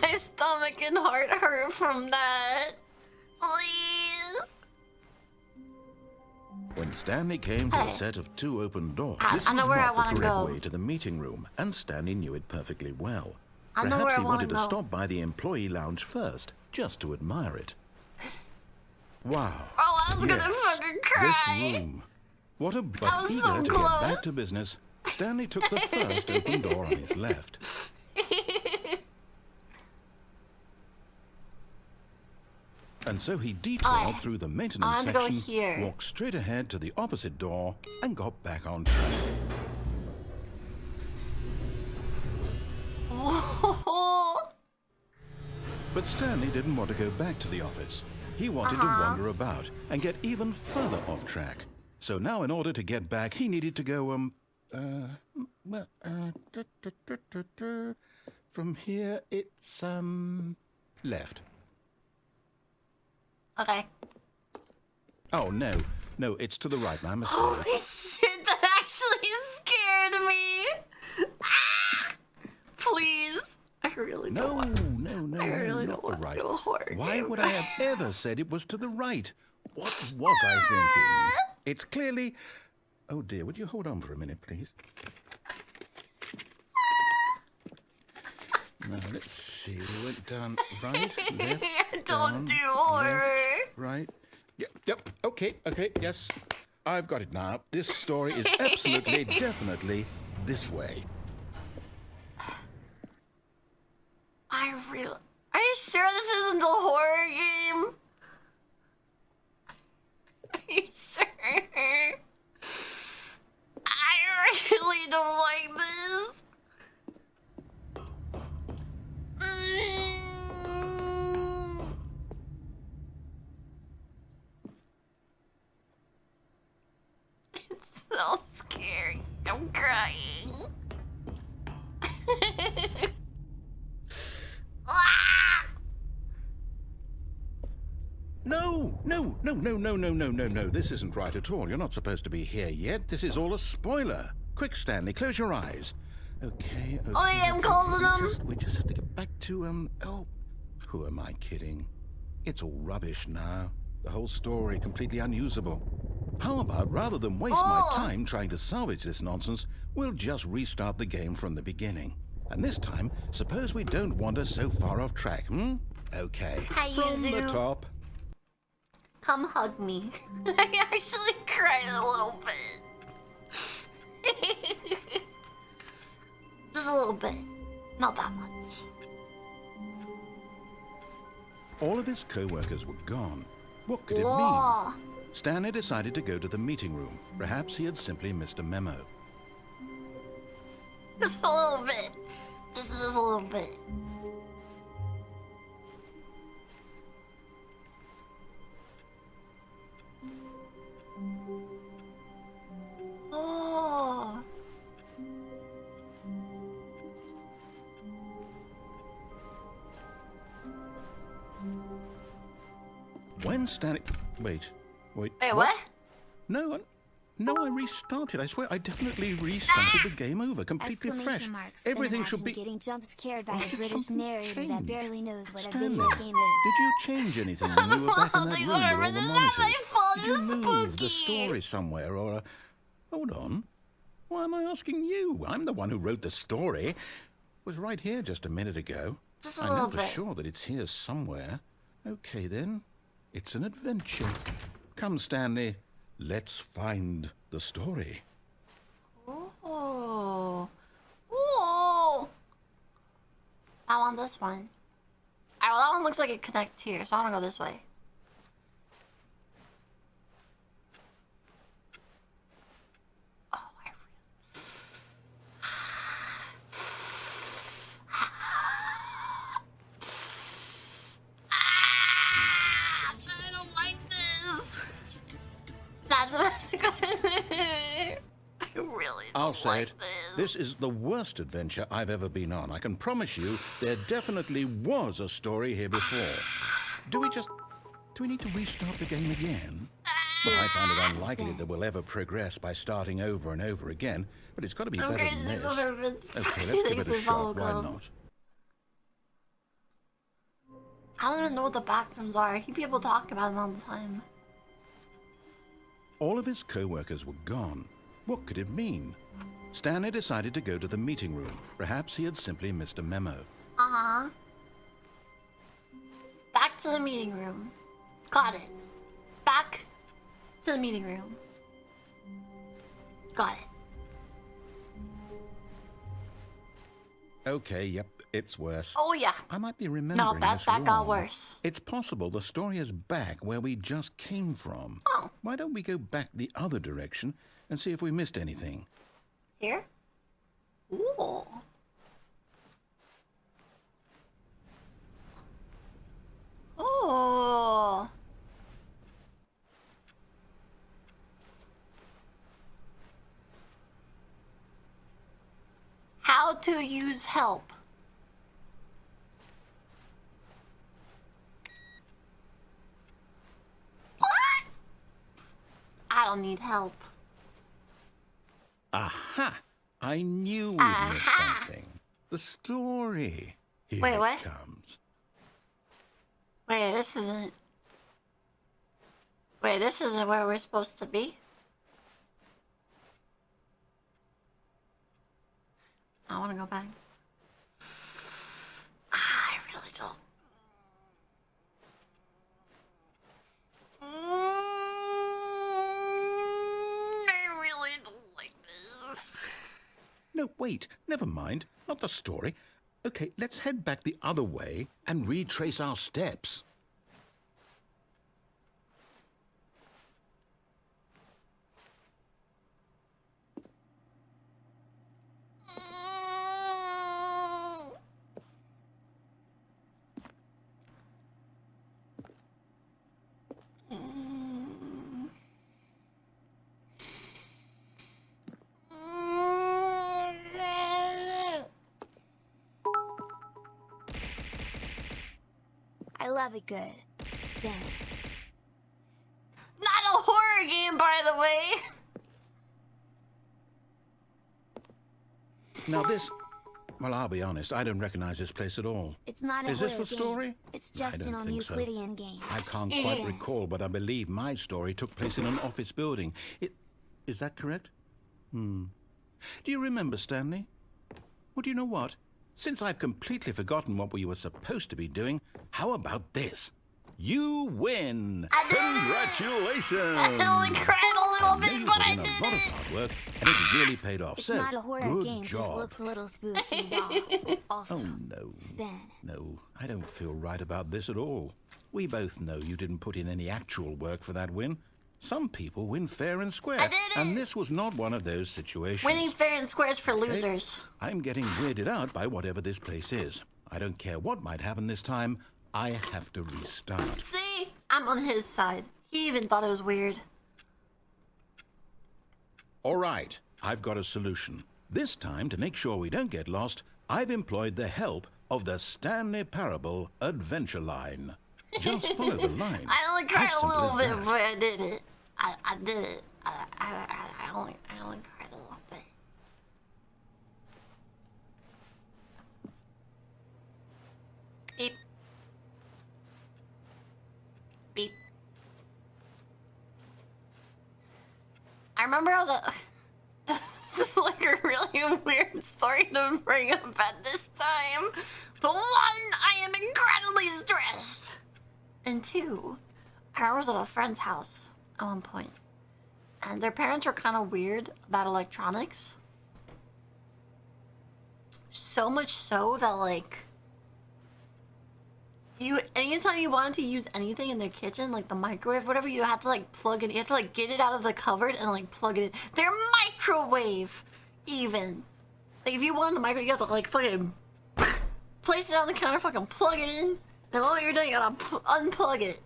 A: My stomach and heart hurt from that. Please.
D: When Stanley came to a set of 2 open doors, this
A: I
D: was
A: know where I
D: not the
A: wanna
D: correct
A: go.
D: way to the meeting room, and Stanley knew it perfectly well.
A: I know where
D: Perhaps
A: I
D: he
A: wanna
D: wanted to
A: go.
D: stop by the employee lounge first, just to admire it. Wow.
A: Oh, I was
D: yes,
A: gonna fucking cry.
D: This room. What a but
A: was
D: eager
A: so
D: to
A: close.
D: get back to business, Stanley took the first open door on his left. And so he detoured through the maintenance
A: I want to go
D: section,
A: here.
D: walked straight ahead to the opposite door, and got back on track. But Stanley didn't want to go back to the office. He wanted to wander about and get even further off track. So now in order to get back, he needed to go, from here, it's, left.
A: Okay.
D: Oh, no. No, it's to the right. My mistake.
A: Holy shit, that actually scared me. Ah! Please. I really don't
D: No,
A: want.
D: no,
A: I really
D: not
A: don't
D: the
A: want
D: right.
A: to do a horror
D: Why
A: game.
D: would I have ever said it was to the right? What was I thinking? It's clearly... Oh dear, would you hold on for a minute, please? Now, let's see. We went down right, left,
A: Don't
D: down,
A: do horror.
D: left, right. Yep, okay, yes. I've got it now. This story is absolutely, definitely this way.
A: Are you sure this isn't a horror game? you sure? I really don't like this. It's so scary. I'm crying. Ah!
D: No, no, no, no, no, no, no, no, no. This isn't right at all. You're not supposed to be here yet. This is all a spoiler. Quick, Stanley, close your eyes. Okay, okay.
A: Oh, yeah, I'm closing them.
D: We just have to get back to, oh, who am I kidding? It's all rubbish now. The whole story completely unusable. How about, rather than waste my time trying to salvage this nonsense, we'll just restart the game from the beginning. And this time, suppose we don't wander so far off track, hmm? Okay.
A: Hi,
D: From the
A: Yuzu.
D: top.
A: Come hug me. I actually cried a little bit. Just a little bit. Not that much.
D: All of his co-workers were gone. What could it
A: Whoa.
D: mean? Stanley decided to go to the meeting room. Perhaps he had simply missed a memo.
A: Just a little bit. Just a little bit. Oh.
D: When Stanley... Wait.
A: Wait, what?
D: No, I restarted. I swear, I definitely restarted the game over, completely fresh.
C: Exclamation marks.
D: Everything
C: Then
D: should be...
C: getting jump scared by
D: Why
C: a
D: did
C: British
D: something
C: narrator that
D: change?
C: barely knows what
D: Stanley,
C: a video game is.
D: did you change anything when you were back in that
A: These
D: room
A: are-
D: with all
A: this
D: the
A: is my
D: monitors?
A: fault,
D: Did you
A: it's
D: move the
A: spooky.
D: story somewhere, or... Hold on. Why am I asking you? I'm the one who wrote the story. It was right here just a minute ago.
A: Just a
D: I
A: little
D: know for
A: bit.
D: sure that it's here somewhere. Okay, then. It's an adventure. Come, Stanley. Let's find the story.
A: Oh. Oh. I want this one. Alright, well, that one looks like it connects here, so I want to go this way. Oh, I don't like this. That's I really don't
D: I'll say
A: like
D: it.
A: this.
D: This is the worst adventure I've ever been on. I can promise you there definitely was a story here before. Do we need to restart the game again? Well, I find it unlikely that we'll ever progress by starting over and over again, but it's got to be better than this. Okay, let's give it a shot. Why not?
A: I don't even know what the backrooms are. I hear people talk about them all the time.
D: All of his co-workers were gone. What could it mean? Stanley decided to go to the meeting room. Perhaps he had simply missed a memo.
A: Uh-huh. Back to the meeting room. Got it. Back to the meeting room. Got it.
D: Okay, yep, it's worse.
A: Oh, yeah.
D: I might be remembering
A: No,
D: this
A: that got
D: wrong.
A: worse.
D: It's possible the story is back where we just came from.
A: Oh.
D: Why don't we go back the other direction and see if we missed anything?
A: Here? Ooh. Oh. How to use help. What? I don't need help.
D: Aha! I knew we'd miss something. The story. Here
A: Wait,
D: it
A: what?
D: comes.
A: Wait, this isn't... Wait, this isn't where we're supposed to be? I want to go back. I really don't. I really don't like this.
D: No, wait. Never mind. Not the story. Okay, let's head back the other way and retrace our steps.
C: love it good. Spin.
A: Not a horror game, by the way.
D: Now this... Well, I'll be honest, I don't recognize this place at all.
C: It's not a
D: Is this
C: horror
D: the story?
C: game. It's just
D: I
C: an
D: don't think so.
C: Euclidean game.
D: I can't quite recall, but I believe my story took place in an office building. Is that correct? Do you remember, Stanley? Well, do you know what? Since I've completely forgotten what we were supposed to be doing, how about this? You win!
A: I did
D: Congratulations!
A: I only cried a little bit, but I
D: did
A: did
D: a lot of
A: it.
D: hard work, and it really paid off.
C: It's
D: So,
C: not a horror
D: good
C: game,
D: job.
C: just looks a little spooky. Also,
D: Oh, no.
C: spin.
D: No, I don't feel right about this at all. We both know you didn't put in any actual work for that win. Some people win fair and square.
A: I did it!
D: And this was not one of those situations.
A: Winning fair and square is for losers.
D: I'm getting weirded out by whatever this place is. I don't care what might happen this time. I have to restart.
A: See? I'm on his side. He even thought it was weird.
D: All right, I've got a solution. This time, to make sure we don't get lost, I've employed the help of the Stanley Parable Adventure Line. Just follow the line.
A: I only cried
D: As
A: a
D: simple
A: little
D: as
A: bit,
D: that.
A: but I did it. I did it. I only cried a little bit. Beep. Beep. I remember I was a... This is like a really weird story to bring up at this time. But one, I am incredibly stressed. And two, I was at a friend's house at one point. And their parents were kind of weird about electronics. So much so that, like... anytime you wanted to use anything in their kitchen, like the microwave, whatever, you had to like plug it. You had to like get it out of the cupboard and like plug it in. Their microwave, even. Like if you wanted the microwave, you have to like fucking place it on the counter, fucking plug it in. And while you're doing it, you gotta unplug it.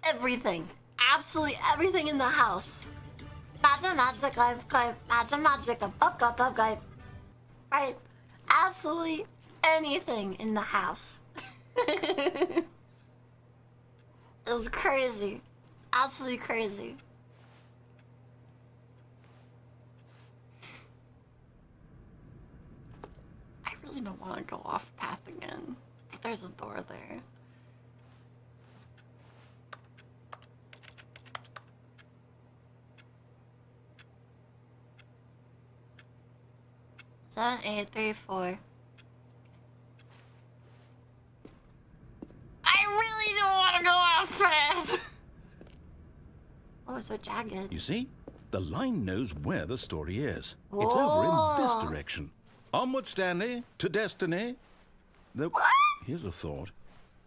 A: Everything, absolutely everything in the house. Right, absolutely. Anything in the house. It was crazy. Absolutely crazy. I really don't want to go off path again. But there's a door there. Seven, 8, 3, 4. I really don't want to go off path. Oh, it's so jagged.
D: You see? The line knows where the story is. It's over in this direction. Onward, Stanley, to destiny. Though, here's a thought.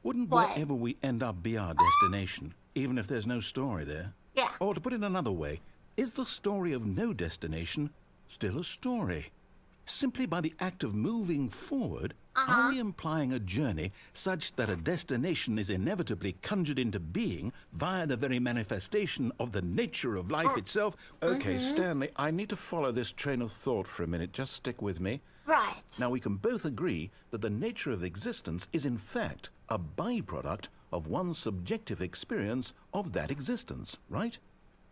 D: Wouldn't
A: What?
D: wherever we end up be our destination, even if there's no story there?
A: Yeah.
D: Or to put it another way, is the story of no destination still a story? Simply by the act of moving forward, are we implying a journey such that a destination is inevitably conjured into being via the very manifestation of the nature of life itself? Okay, Stanley, I need to follow this train of thought for a minute. Just stick with me.
A: Right.
D: Now, we can both agree that the nature of existence is in fact a byproduct of one's subjective experience of that existence, right?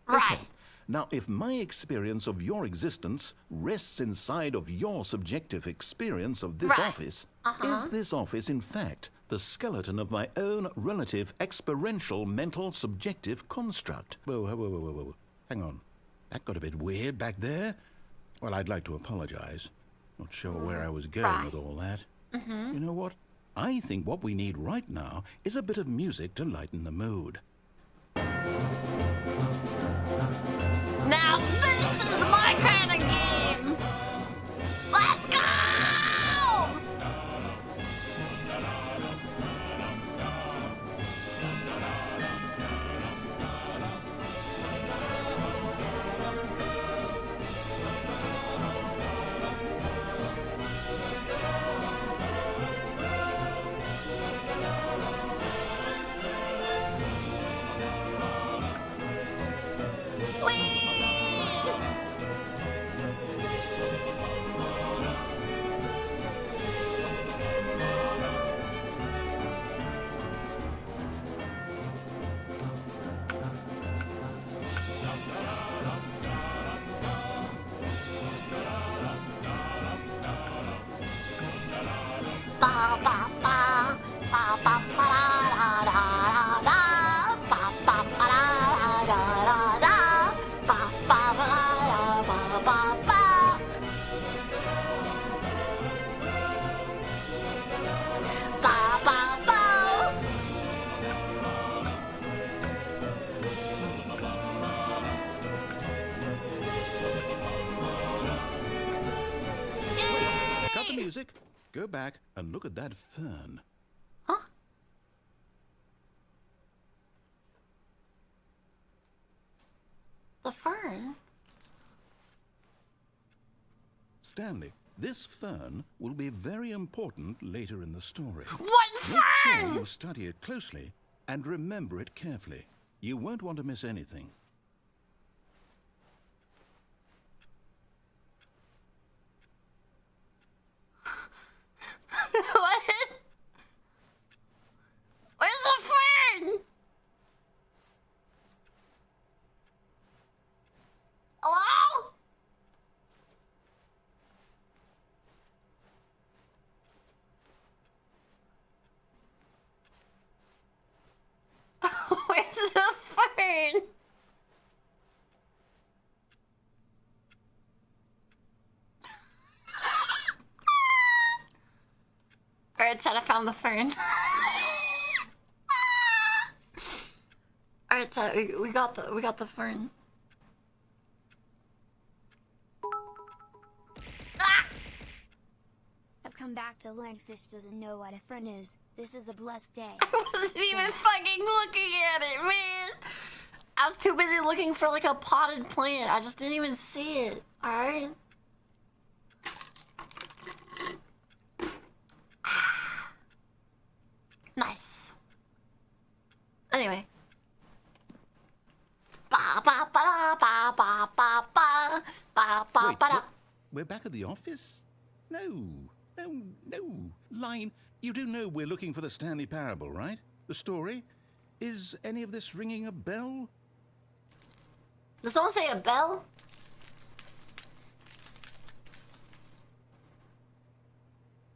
A: Right.
D: Okay. Now, if my experience of your existence rests inside of your subjective experience of this
A: Right.
D: office, is this office, in fact, the skeleton of my own relative experiential mental subjective construct? Whoa. Hang on. That got a bit weird back there. Well, I'd like to apologize. Not sure where I was going
A: Right.
D: with all that. You know what? I think what we need right now is a bit of music to lighten the mood.
A: Now this is my kind of game. Let's go! Whee!
D: go back and look at that fern.
A: Huh? The fern?
D: Stanley, this fern will be very important later in the story.
A: What
D: Make sure
A: fern?
D: you study it closely and remember it carefully. You won't want to miss anything.
A: What? Where's the fern? Hello? Where's the fern? Alright, Chad, I found the fern. Alright, Chad, we got the fern. Ah!
C: I've come back to learn fish doesn't know what a fern is. This is a blessed day.
A: I wasn't even fucking looking at it, man. I was too busy looking for like a potted plant. I just didn't even see it. Alright. Nice. Anyway. Ba ba ba ba ba ba ba ba ba
D: Wait,
A: ba.
D: what? We're back at the office? No. Line, you do know we're looking for the Stanley Parable, right? The story? Is any of this ringing a bell?
A: Did someone say a bell?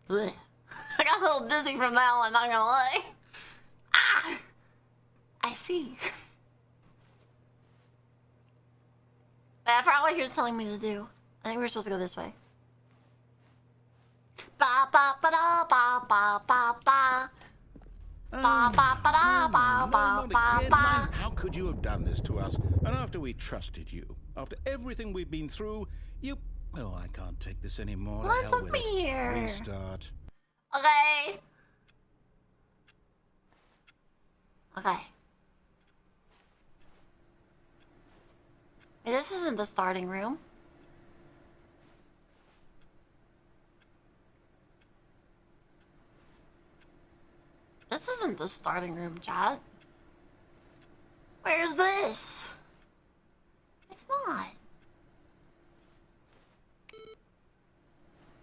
A: Ugh. I got a little dizzy from that one, not gonna lie. Ah! I see. I forgot what he was telling me to do. I think we were supposed to go this way. Ba ba ba da ba ba ba ba. Ba ba ba da ba ba ba ba.
D: How could you have done this to us? And after we trusted you, after everything we've been through, you... Oh, I can't take this anymore. To
A: Let
D: hell
A: them
D: with
A: be
D: it.
A: here.
D: Restart.
A: Okay. Okay. Wait, this isn't the starting room. This isn't the starting room, chat. Where's this? It's not.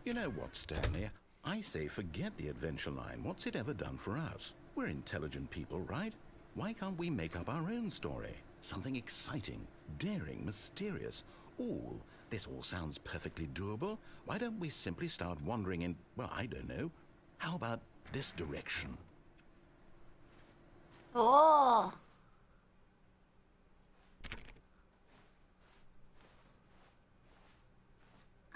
D: You know what, Stanley? I say forget the adventure line. What's it ever done for us? We're intelligent people, right? Why can't we make up our own story? Something exciting, daring, mysterious. Ooh, this all sounds perfectly doable. Why don't we simply start wandering in, well, I don't know. How about this direction?
A: Oh.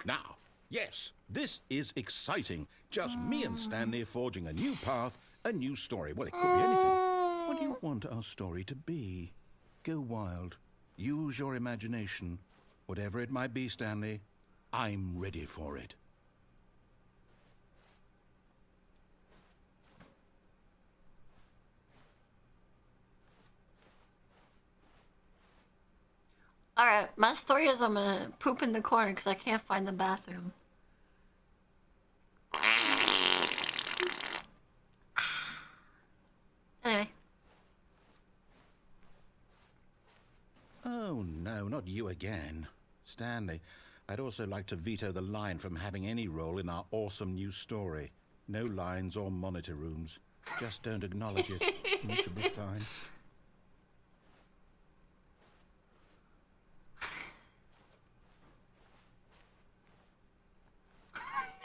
D: Now, yes, this is exciting. Just me and Stanley forging a new path, a new story. Well, it could be anything. What do you want our story to be? Go wild. Use your imagination. Whatever it might be, Stanley, I'm ready for it.
A: Alright, my story is I'm gonna poop in the corner because I can't find the bathroom. Anyway.
D: Oh, no, not you again. Stanley, I'd also like to veto the line from having any role in our awesome new story. No lines or monitor rooms. Just don't acknowledge it. And it should be fine.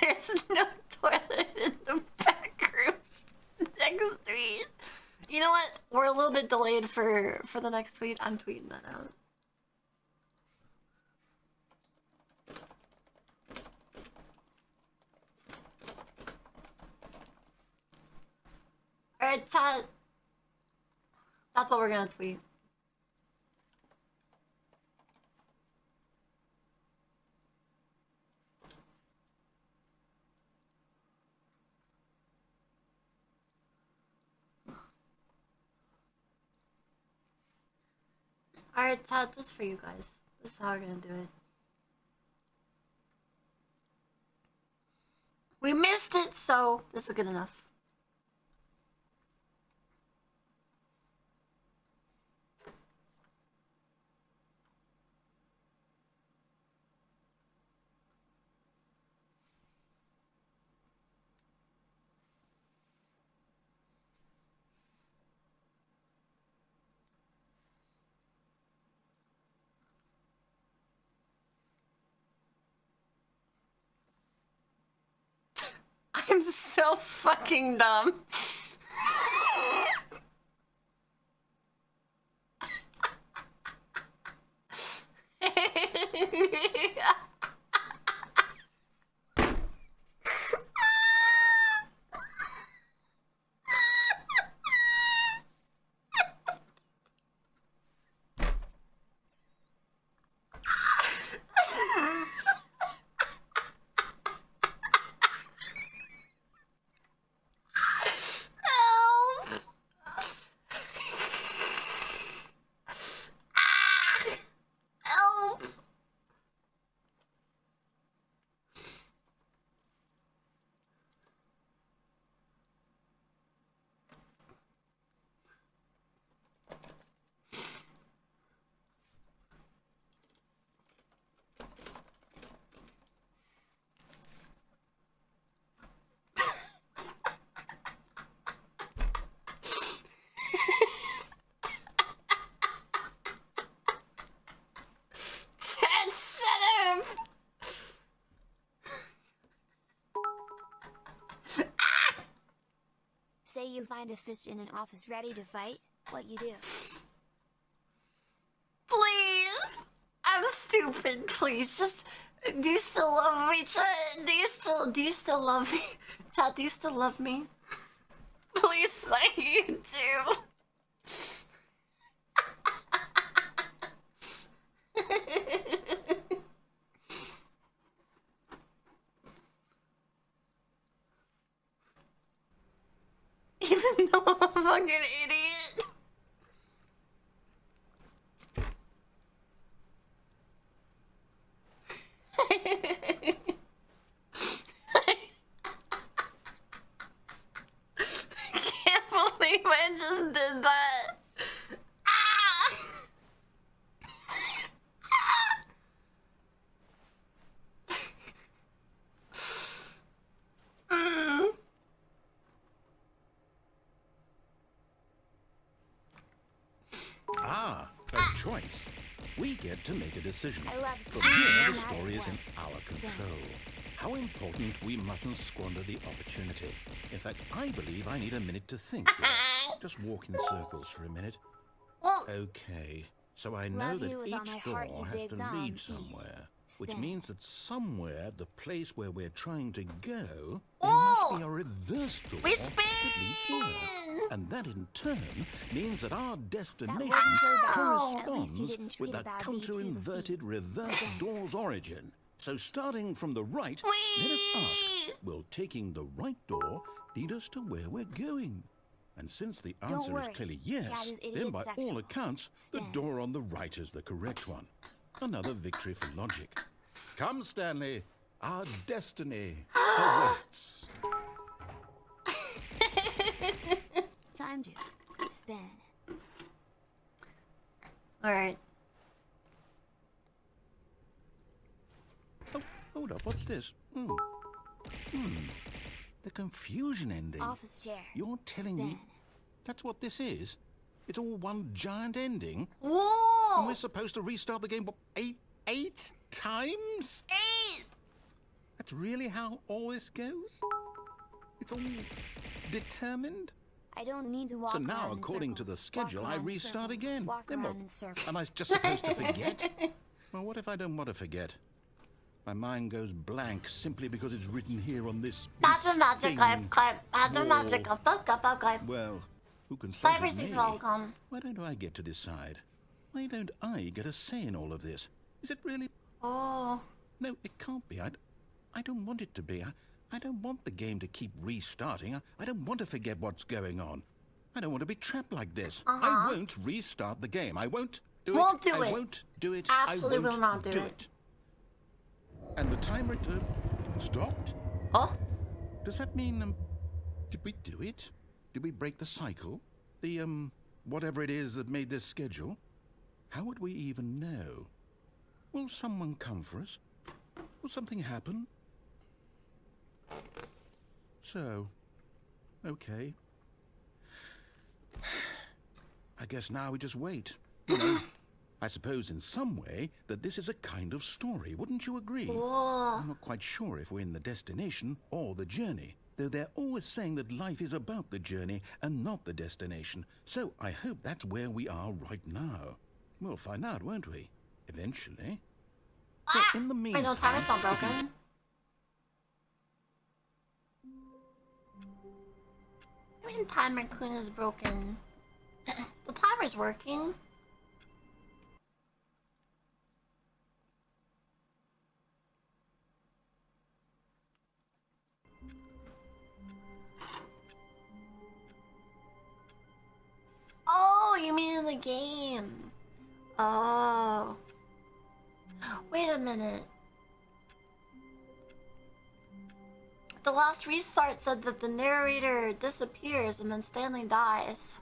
A: There's no toilet in the back rooms. Next tweet. You know what? We're a little bit delayed for the next tweet. I'm tweeting that out. Alright, chat. That's what we're gonna tweet. Alright, Todd, just for you guys. This is how we're gonna do it. We missed it, so this is good enough. I'm so fucking dumb.
C: Say you find a fish in an office ready to fight, what you do?
A: Please! I'm stupid, please. Just, do you still love me, chat? Do you still love me? Chat, do you still love me? Please say you do. Even though I'm a fucking idiot. I can't believe I just did that. Ah!
D: Ah, a choice. We get to make a decision.
C: I love
D: From
C: spinning
D: here,
C: no
D: the
C: matter
D: story is in
C: what.
D: our
C: Spin.
D: control. How important we mustn't squander the opportunity. In fact, I believe I need a minute to think here. Just walk in circles for a minute. Okay, so I know
C: Love
D: that
C: you with all my
D: each
C: heart,
D: door
C: you
D: has
C: big
D: to
C: Dom.
D: lead
C: East.
D: somewhere. Which
C: Spin.
D: means that somewhere, the place where we're trying to go, there must be a reverse door
A: We
D: that leads here.
A: spin!
D: And that in turn means that our destination
C: wasn't so bad. At least you
D: corresponds
C: didn't tweet
D: with the
C: about
D: counter-inverted
C: VTuber.
D: reverse door's origin. So starting from the right, let us ask, will taking the right door lead us to where we're going? And since the
C: Don't
D: answer is
C: worry,
D: clearly
C: chat
D: yes,
C: is
D: then
C: idiot
D: by
C: sexual.
D: all accounts,
C: Spin.
D: the door on the right is the correct one. Another victory for logic. Come, Stanley, our destiny awaits.
C: Time to spin.
A: Alright.
D: Oh, hold up, what's this? The confusion ending.
C: Office chair.
D: You're telling
C: spin.
D: me that's what this is? It's all one giant ending? And
A: Whoa!
D: we're supposed to restart the game, what, eight times?
A: 8!
D: That's really how all this goes? It's all determined?
C: I don't need to walk
D: So
C: around
D: now,
C: in
D: according to the
C: circles.
D: schedule,
C: Walk
D: I
C: around in
D: restart
C: circles.
D: again.
C: Walk
D: Then
C: around
D: what?
C: in circles.
D: Am I just supposed to forget? Well, what if I don't want to forget? My mind goes blank simply because it's written here on this
A: That's a magic
D: thing.
A: clip. That's a magic clip.
D: Well, who consulted
A: Cyber 6
D: me?
A: welcome.
D: Why don't I get to decide? Why don't I get a say in all of this? Is it really?
A: Oh.
D: No, it can't be. I don't want it to be. I don't want the game to keep restarting. I don't want to forget what's going on. I don't want to be trapped like this. I won't restart the game. I won't
A: Won't do
D: I
A: it.
D: won't do it.
A: Absolutely
D: I won't
A: will not do it.
D: And the timer stopped?
A: Oh?
D: Does that mean, did we do it? Did we break the cycle? The, whatever it is that made this schedule? How would we even know? Will someone come for us? Will something happen? So, okay. I guess now we just wait. You know, I suppose in some way that this is a kind of story, wouldn't you agree?
A: Whoa.
D: I'm not quite sure if we're in the destination or the journey, though they're always saying that life is about the journey and not the destination. So I hope that's where we are right now. We'll find out, won't we? Eventually. But in the
A: Wait,
D: meantime...
A: no, timer's not broken. I mean, timer queen is broken. The timer's working. Oh, you mean in the game? Oh. Wait a minute. The last restart said that the narrator disappears and then Stanley dies.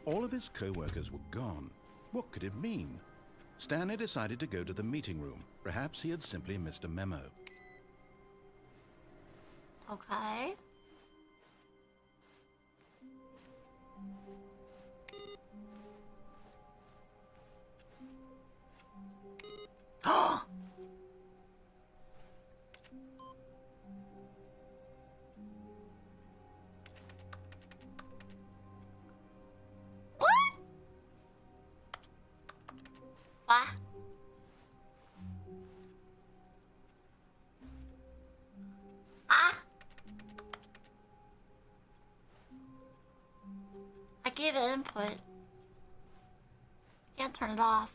D: All of his co-workers were gone. What could it mean? Stanley decided to go to the meeting room. Perhaps he had simply missed a memo.
A: Okay. What? Ah! I gave it input. Can't turn it off.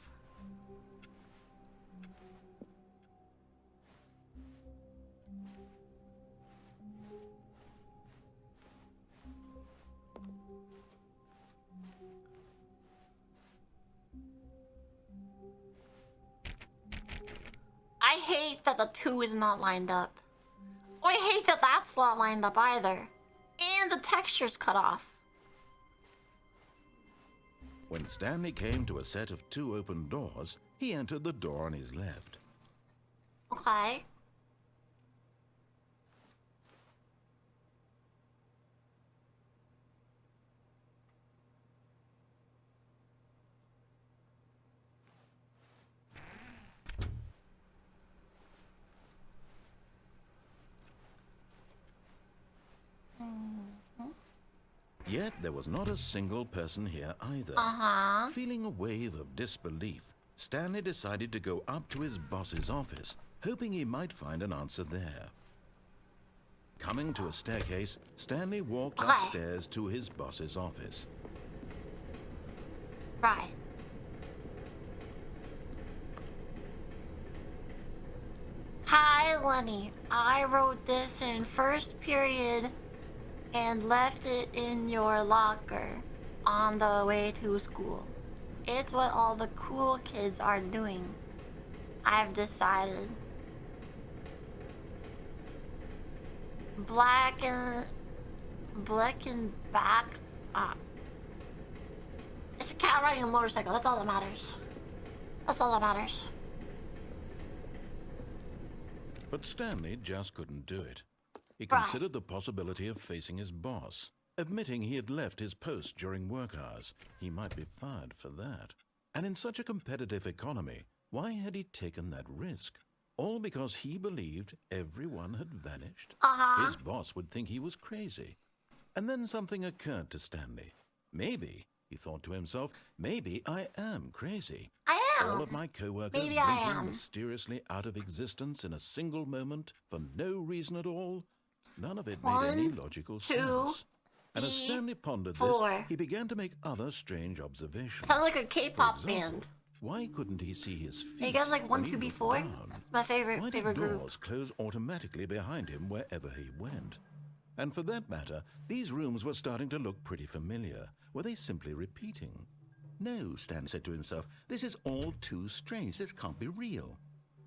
A: I hate that the 2 is not lined up. Oh, I hate that that's not lined up either. And the texture's cut off.
D: When Stanley came to a set of 2 open doors, he entered the door on his left.
A: Okay.
D: Yet there was not a single person here either.
A: Uh-huh.
D: Feeling a wave of disbelief, Stanley decided to go up to his boss's office, hoping he might find an answer there. Coming to a staircase, Stanley walked upstairs to his boss's office.
A: Right. Hi, Lenny. I wrote this in first period and left it in your locker on the way to school. It's what all the cool kids are doing. I've decided. Black and back. It's a cat riding a motorcycle. That's all that matters. That's all that matters.
D: But Stanley just couldn't do it. He considered the possibility of facing his boss, admitting he had left his post during work hours. He might be fired for that. And in such a competitive economy, why had he taken that risk? All because he believed everyone had vanished? His boss would think he was crazy. And then something occurred to Stanley. Maybe, he thought to himself, maybe I am crazy.
A: I am.
D: All of my co-workers blinking mysteriously out of existence in a single moment for no reason at all. None of it made any logical sense. And as Stanley pondered this, he began to make other strange observations.
A: Sounds like a K-pop band.
D: Why couldn't he see his feet?
A: You guys like
D: when
A: 1,
D: he
A: 2,
D: looked
A: B4?
D: down?
A: That's my favorite
D: Why did
A: group.
D: doors close automatically behind him wherever he went? And for that matter, these rooms were starting to look pretty familiar. Were they simply repeating? No, Stan said to himself, this is all too strange. This can't be real.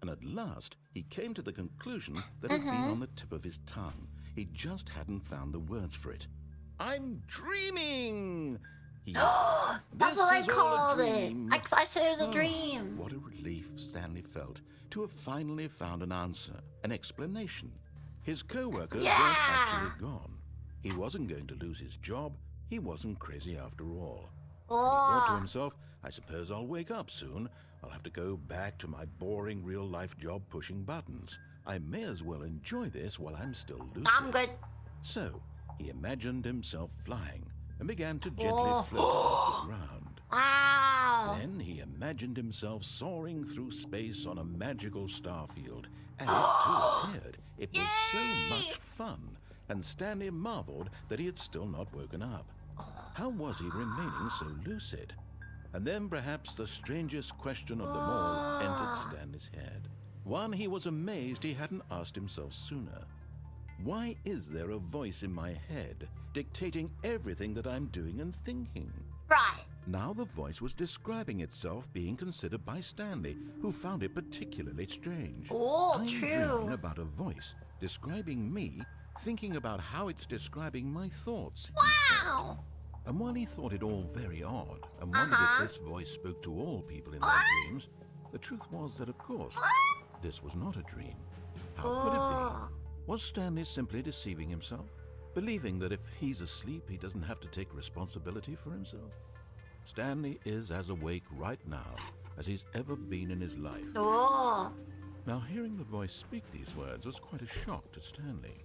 D: And at last, he came to the conclusion that had been on the tip of his tongue. He just hadn't found the words for it. I'm dreaming!
A: That's what I called it. I said it was a dream.
D: What a relief Stanley felt to have finally found an answer, an explanation. His co-workers weren't actually gone. He wasn't going to lose his job. He wasn't crazy after all. He thought to himself, I suppose I'll wake up soon. I'll have to go back to my boring real-life job pushing buttons. I may as well enjoy this while I'm still lucid.
A: I'm good.
D: So, he imagined himself flying and began to gently float off the ground.
A: Wow.
D: Then he imagined himself soaring through space on a magical star field, and it too appeared. It was so much fun, and Stanley marveled that he had still not woken up. How was he remaining so lucid? And then perhaps the strangest question of them all entered Stanley's head. One he was amazed he hadn't asked himself sooner. Why is there a voice in my head dictating everything that I'm doing and thinking?
A: Right.
D: Now the voice was describing itself being considered by Stanley, who found it particularly strange.
A: Oh,
D: I'm
A: true.
D: dreaming about a voice describing me, thinking about how it's describing my thoughts.
A: Wow.
D: And while he thought it all very odd, and wondered if this voice spoke to all people in their dreams, the truth was that, of course, this was not a dream. How could it be? Was Stanley simply deceiving himself, believing that if he's asleep, he doesn't have to take responsibility for himself? Stanley is as awake right now as he's ever been in his life.
A: Oh.
D: Now, hearing the voice speak these words was quite a shock to Stanley.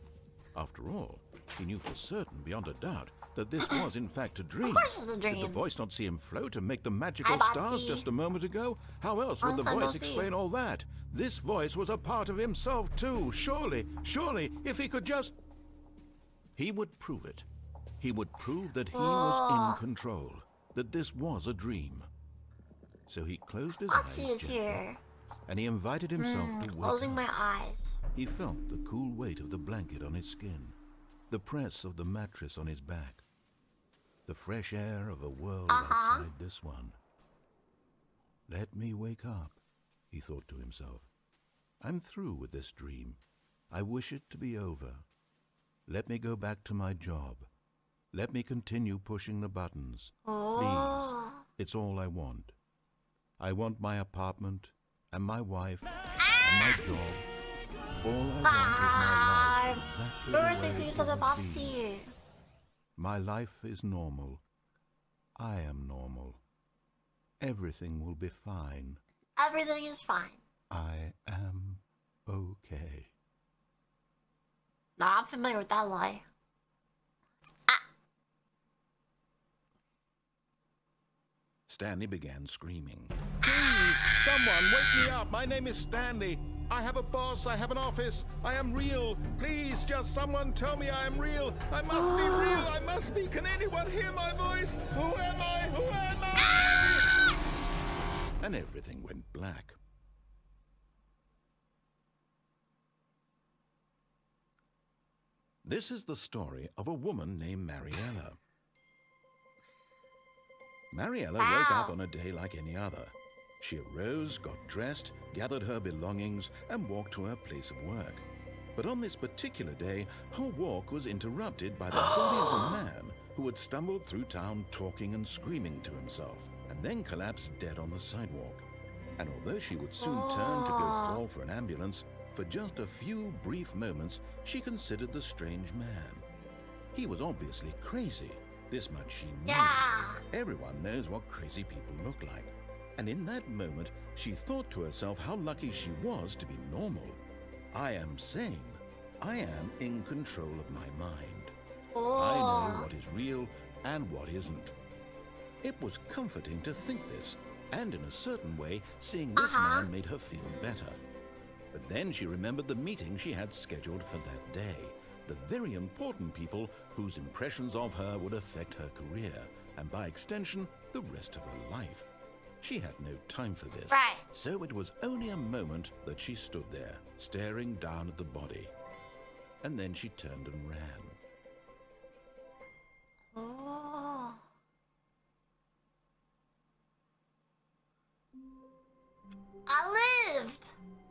D: After all, he knew for certain, beyond a doubt, that this was in fact a dream.
A: Of course it's a dream.
D: Did the voice not see him float and make the magical
A: Hi,
D: stars
A: Bobby.
D: just a moment ago? How else would the voice explain all that? This voice was a part of himself too. Surely, if he could just... He would prove it. He would prove that he was in control, that this was a dream. So he closed his eyes
A: Archie is
D: gently,
A: here.
D: and he invited himself to wake
A: Closing
D: up.
A: my eyes.
D: He felt the cool weight of the blanket on his skin, the press of the mattress on his back, the fresh air of a world outside this one. Let me wake up, he thought to himself. I'm through with this dream. I wish it to be over. Let me go back to my job. Let me continue pushing the buttons. Please, it's all I want. I want my apartment, and my wife, and my job. All I want is my life exactly the way
A: Birthday
D: it
A: season of
D: ought to be.
A: Bobby.
D: My life is normal. I am normal. Everything will be fine.
A: Everything is fine.
D: I am okay.
A: Nah, I'm familiar with that lie.
D: Stanley began screaming. Please, someone wake me up. My name is Stanley. I have a boss. I have an office. I am real. Please, just someone tell me I am real. I must be real. I must be. Can anyone hear my voice? Who am I? Who am I? And everything went black. This is the story of a woman named Mariella. Mariella woke up on a day like any other. She arose, got dressed, gathered her belongings, and walked to her place of work. But on this particular day, her walk was interrupted by the body of a man who had stumbled through town talking and screaming to himself, and then collapsed dead on the sidewalk. And although she would soon turn to go call for an ambulance, for just a few brief moments, she considered the strange man. He was obviously crazy. This much she knew.
A: Yeah.
D: Everyone knows what crazy people look like. And in that moment, she thought to herself how lucky she was to be normal. I am sane. I am in control of my mind. I know what is real and what isn't. It was comforting to think this, and in a certain way, seeing this man made her feel better. But then she remembered the meeting she had scheduled for that day. The very important people whose impressions of her would affect her career, and by extension, the rest of her life. She had no time for this.
A: Right.
D: So it was only a moment that she stood there, staring down at the body. And then she turned and ran.
A: Oh. I lived!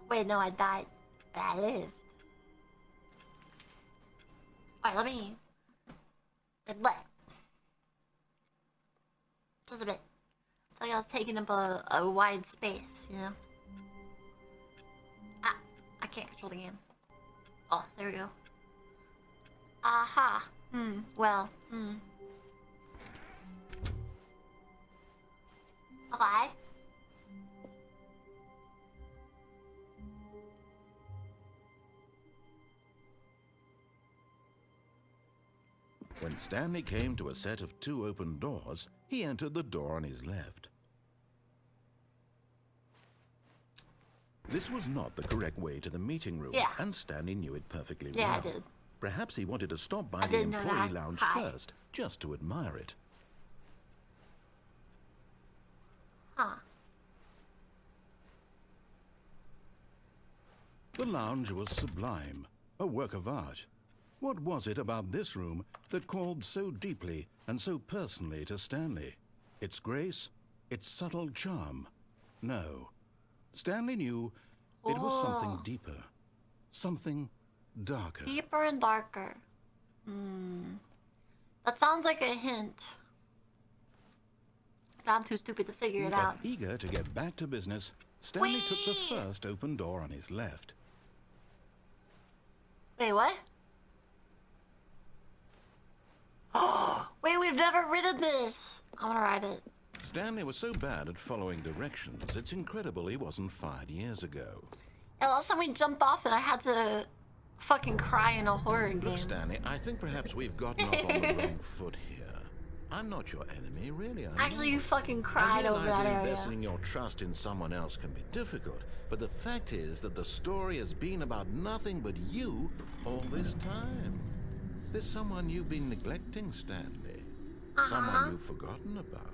A: Wait, no, I died. But I lived. Alright, let me... What? Just a bit. It's like I was taking up a wide space, you know? Ah, I can't control the game. Oh, there we go. Aha. Well, Okay.
D: When Stanley came to a set of 2 open doors, he entered the door on his left. This was not the correct way to the meeting room,
A: Yeah.
D: and Stanley knew it perfectly
A: Yeah,
D: well.
A: I did.
D: Perhaps he wanted to stop by
A: I
D: the
A: didn't know
D: employee
A: that.
D: lounge
A: Hi.
D: first, just to admire it.
A: Huh.
D: The lounge was sublime, a work of art. What was it about this room that called so deeply and so personally to Stanley? Its grace? Its subtle charm? No. Stanley knew it was something deeper. Something darker.
A: Deeper and darker. That sounds like a hint. I'm too stupid to figure it out.
D: Eager to get back to business, Stanley took the
A: Whee!
D: first open door on his left.
A: Wait, what? Wait, we've never ridden this. I want to ride it.
D: Stanley was so bad at following directions, it's incredible he wasn't fired years ago.
A: Yeah, last time we jumped off it, I had to fucking cry in a horror game.
D: Look, Stanley, I think perhaps we've gotten off on the wrong foot here. I'm not your enemy, really.
A: Actually, you fucking cried over that area.
D: Investing your trust in someone else can be difficult, but the fact is that the story has been about nothing but you all this time. There's someone you've been neglecting, Stanley. Someone you've forgotten about.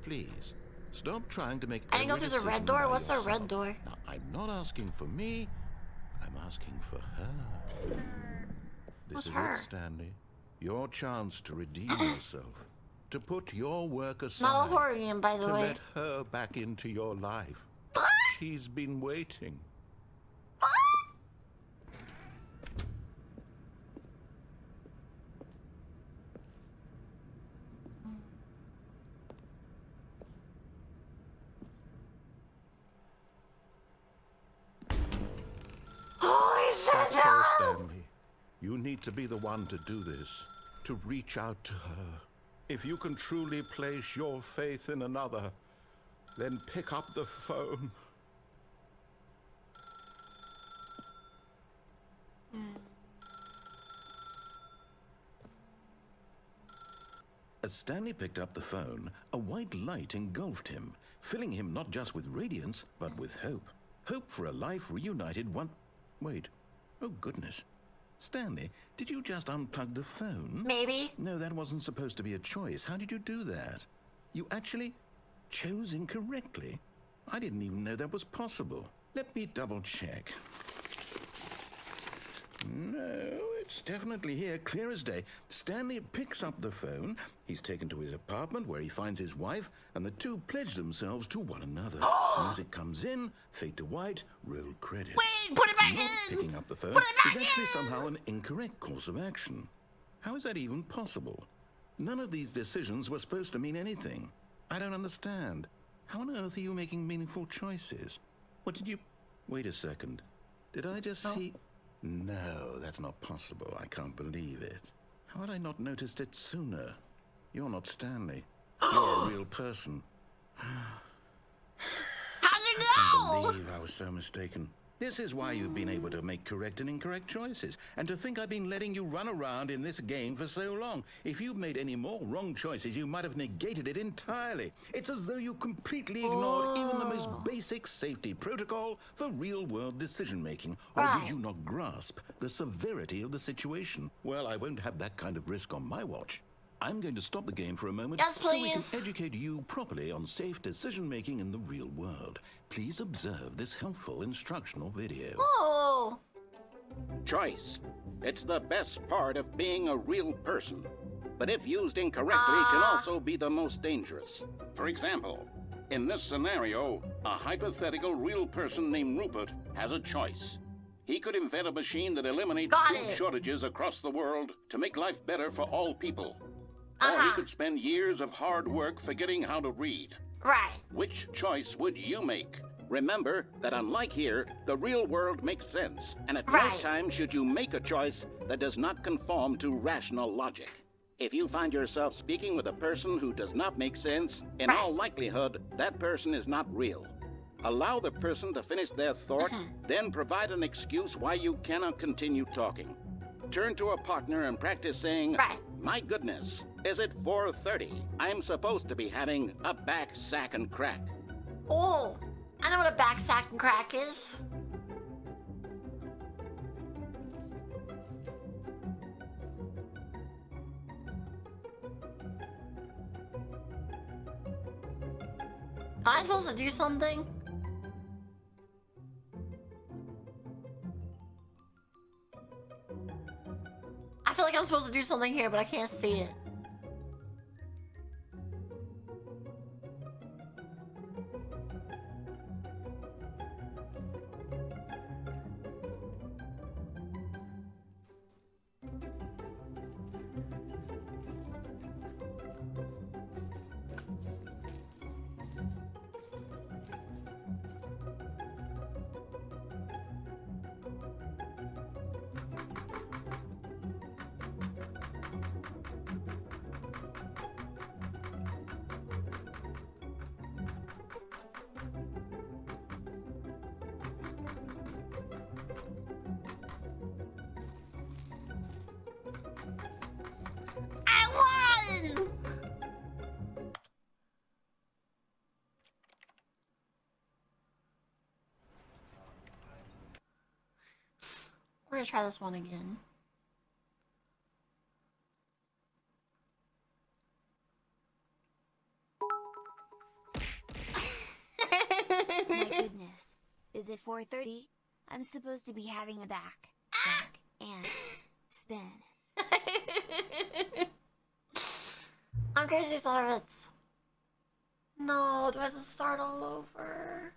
D: Please, stop trying to make
A: I didn't go
D: every
A: through the red
D: decision
A: door?
D: by
A: What's the red
D: yourself.
A: door?
D: Now, I'm not asking for me. I'm asking for her. This
A: Who's
D: is
A: her?
D: it, Stanley. Your chance to redeem yourself. To put your work aside.
A: Not a horror game, by the
D: to
A: way.
D: let her back into your life. She's been waiting.
A: Oh, he said
D: That's her,
A: no!
D: Stanley. You need to be the one to do this. To reach out to her. If you can truly place your faith in another, then pick up the phone. As Stanley picked up the phone, a white light engulfed him, filling him not just with radiance, but with hope. Hope for a life reunited one... Wait. Oh, goodness. Stanley, did you just unplug the phone?
A: Maybe.
D: No, that wasn't supposed to be a choice. How did you do that? You actually chose incorrectly? I didn't even know that was possible. Let me double check. No, it's definitely here, clear as day. Stanley picks up the phone. He's taken to his apartment where he finds his wife, and the two pledge themselves to one another. Music comes in, fade to white, roll credits.
A: Wait, put it back
D: Not
A: in!
D: picking up the phone
A: Put it back
D: is actually
A: in!
D: somehow an incorrect course of action. How is that even possible? None of these decisions were supposed to mean anything. I don't understand. How on earth are you making meaningful choices? What did you... Wait a second. Did I just see... No, that's not possible. I can't believe it. How had I not noticed it sooner? You're not Stanley. You're a real person.
A: How'd you
D: I
A: know?
D: can't believe I was so mistaken. This is why you've been able to make correct and incorrect choices. And to think I've been letting you run around in this game for so long. If you'd made any more wrong choices, you might have negated it entirely. It's as though you completely ignored even the most basic safety protocol for real-world decision-making. Or
A: Right.
D: did you not grasp the severity of the situation? Well, I won't have that kind of risk on my watch. I'm going to stop the game for a moment
A: Yes,
D: so we can
A: please.
D: educate you properly on safe decision-making in the real world. Please observe this helpful instructional video.
A: Oh.
F: Choice. It's the best part of being a real person. But if used incorrectly, can also be the most dangerous. For example, in this scenario, a hypothetical real person named Rupert has a choice. He could invent a machine that eliminates food shortages across the world to make life better for all people. Or he could spend years of hard work forgetting how to read.
A: Right.
F: Which choice would you make? Remember that unlike here, the real world makes sense, and at no time should you make a choice that does not conform to rational logic. If you find yourself speaking with a person who does not make sense, in all likelihood, that person is not real. Allow the person to finish their thought, then provide an excuse why you cannot continue talking. Turn to a partner and practice saying, my goodness, is it 4:30? I'm supposed to be having a back sack and crack.
A: Oh, I know what a back sack and crack is. Am I supposed to do something? I feel like I'm supposed to do something here, but I can't see it. We're gonna try this one again.
C: My goodness. Is it 4:30? I'm supposed to be having a back, sack, and spin.
A: I'm crazy son of it. No, do I have to start all over?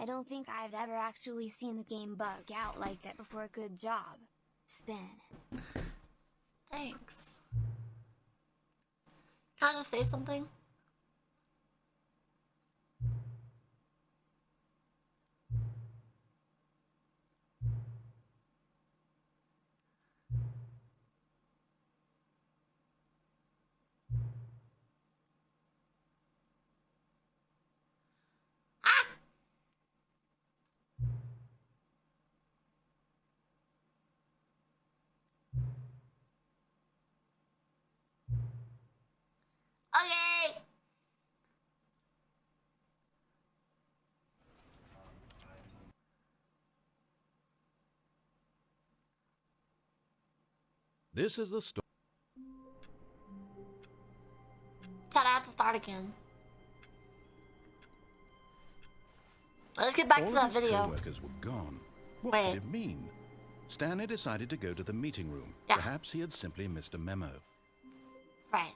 C: I don't think I've ever actually seen the game bug out like that before. Good job. Spin.
A: Thanks. Can I just say something? Okay.
D: This is the story.
A: Chat, I have to start again. Let's get back to that video.
D: Co-workers were gone. What
A: Wait.
D: did it mean? Stanley decided to go to the meeting room.
A: Yeah.
D: Perhaps he had simply missed a memo.
A: Right.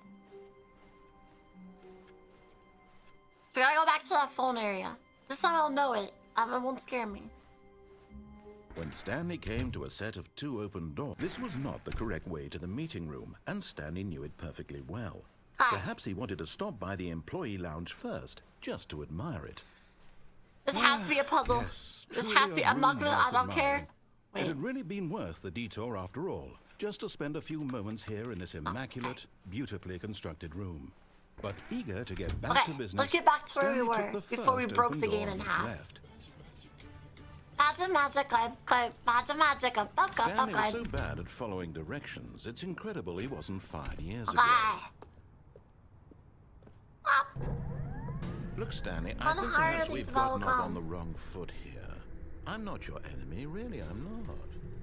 A: We gotta go back to that phone area. This time I'll know it. It won't scare me.
D: When Stanley came to a set of 2 open doors, this was not the correct way to the meeting room, and Stanley knew it perfectly well.
A: Hi.
D: Perhaps he wanted to stop by the employee lounge first, just to admire it.
A: This has to be a puzzle.
D: Yes,
A: This
D: truly
A: has to be.
D: a
A: I'm not
D: room
A: gonna. I
D: worth
A: don't care.
D: admiring. It
A: Wait.
D: had really been worth the detour after all, just to spend a few moments here in this immaculate, beautifully constructed room. But eager to get back to business,
A: let's get back to where we
D: Stanley
A: were
D: took the
A: before we
D: first
A: broke
D: open
A: the game
D: door
A: in
D: on his
A: half.
D: left.
A: Magic,
D: Stanley was so bad at following directions, it's incredible he wasn't fired years ago.
A: Okay.
D: Look, Stanley, I think perhaps we've gotten off on the wrong foot here. I'm not your enemy, really, I'm not.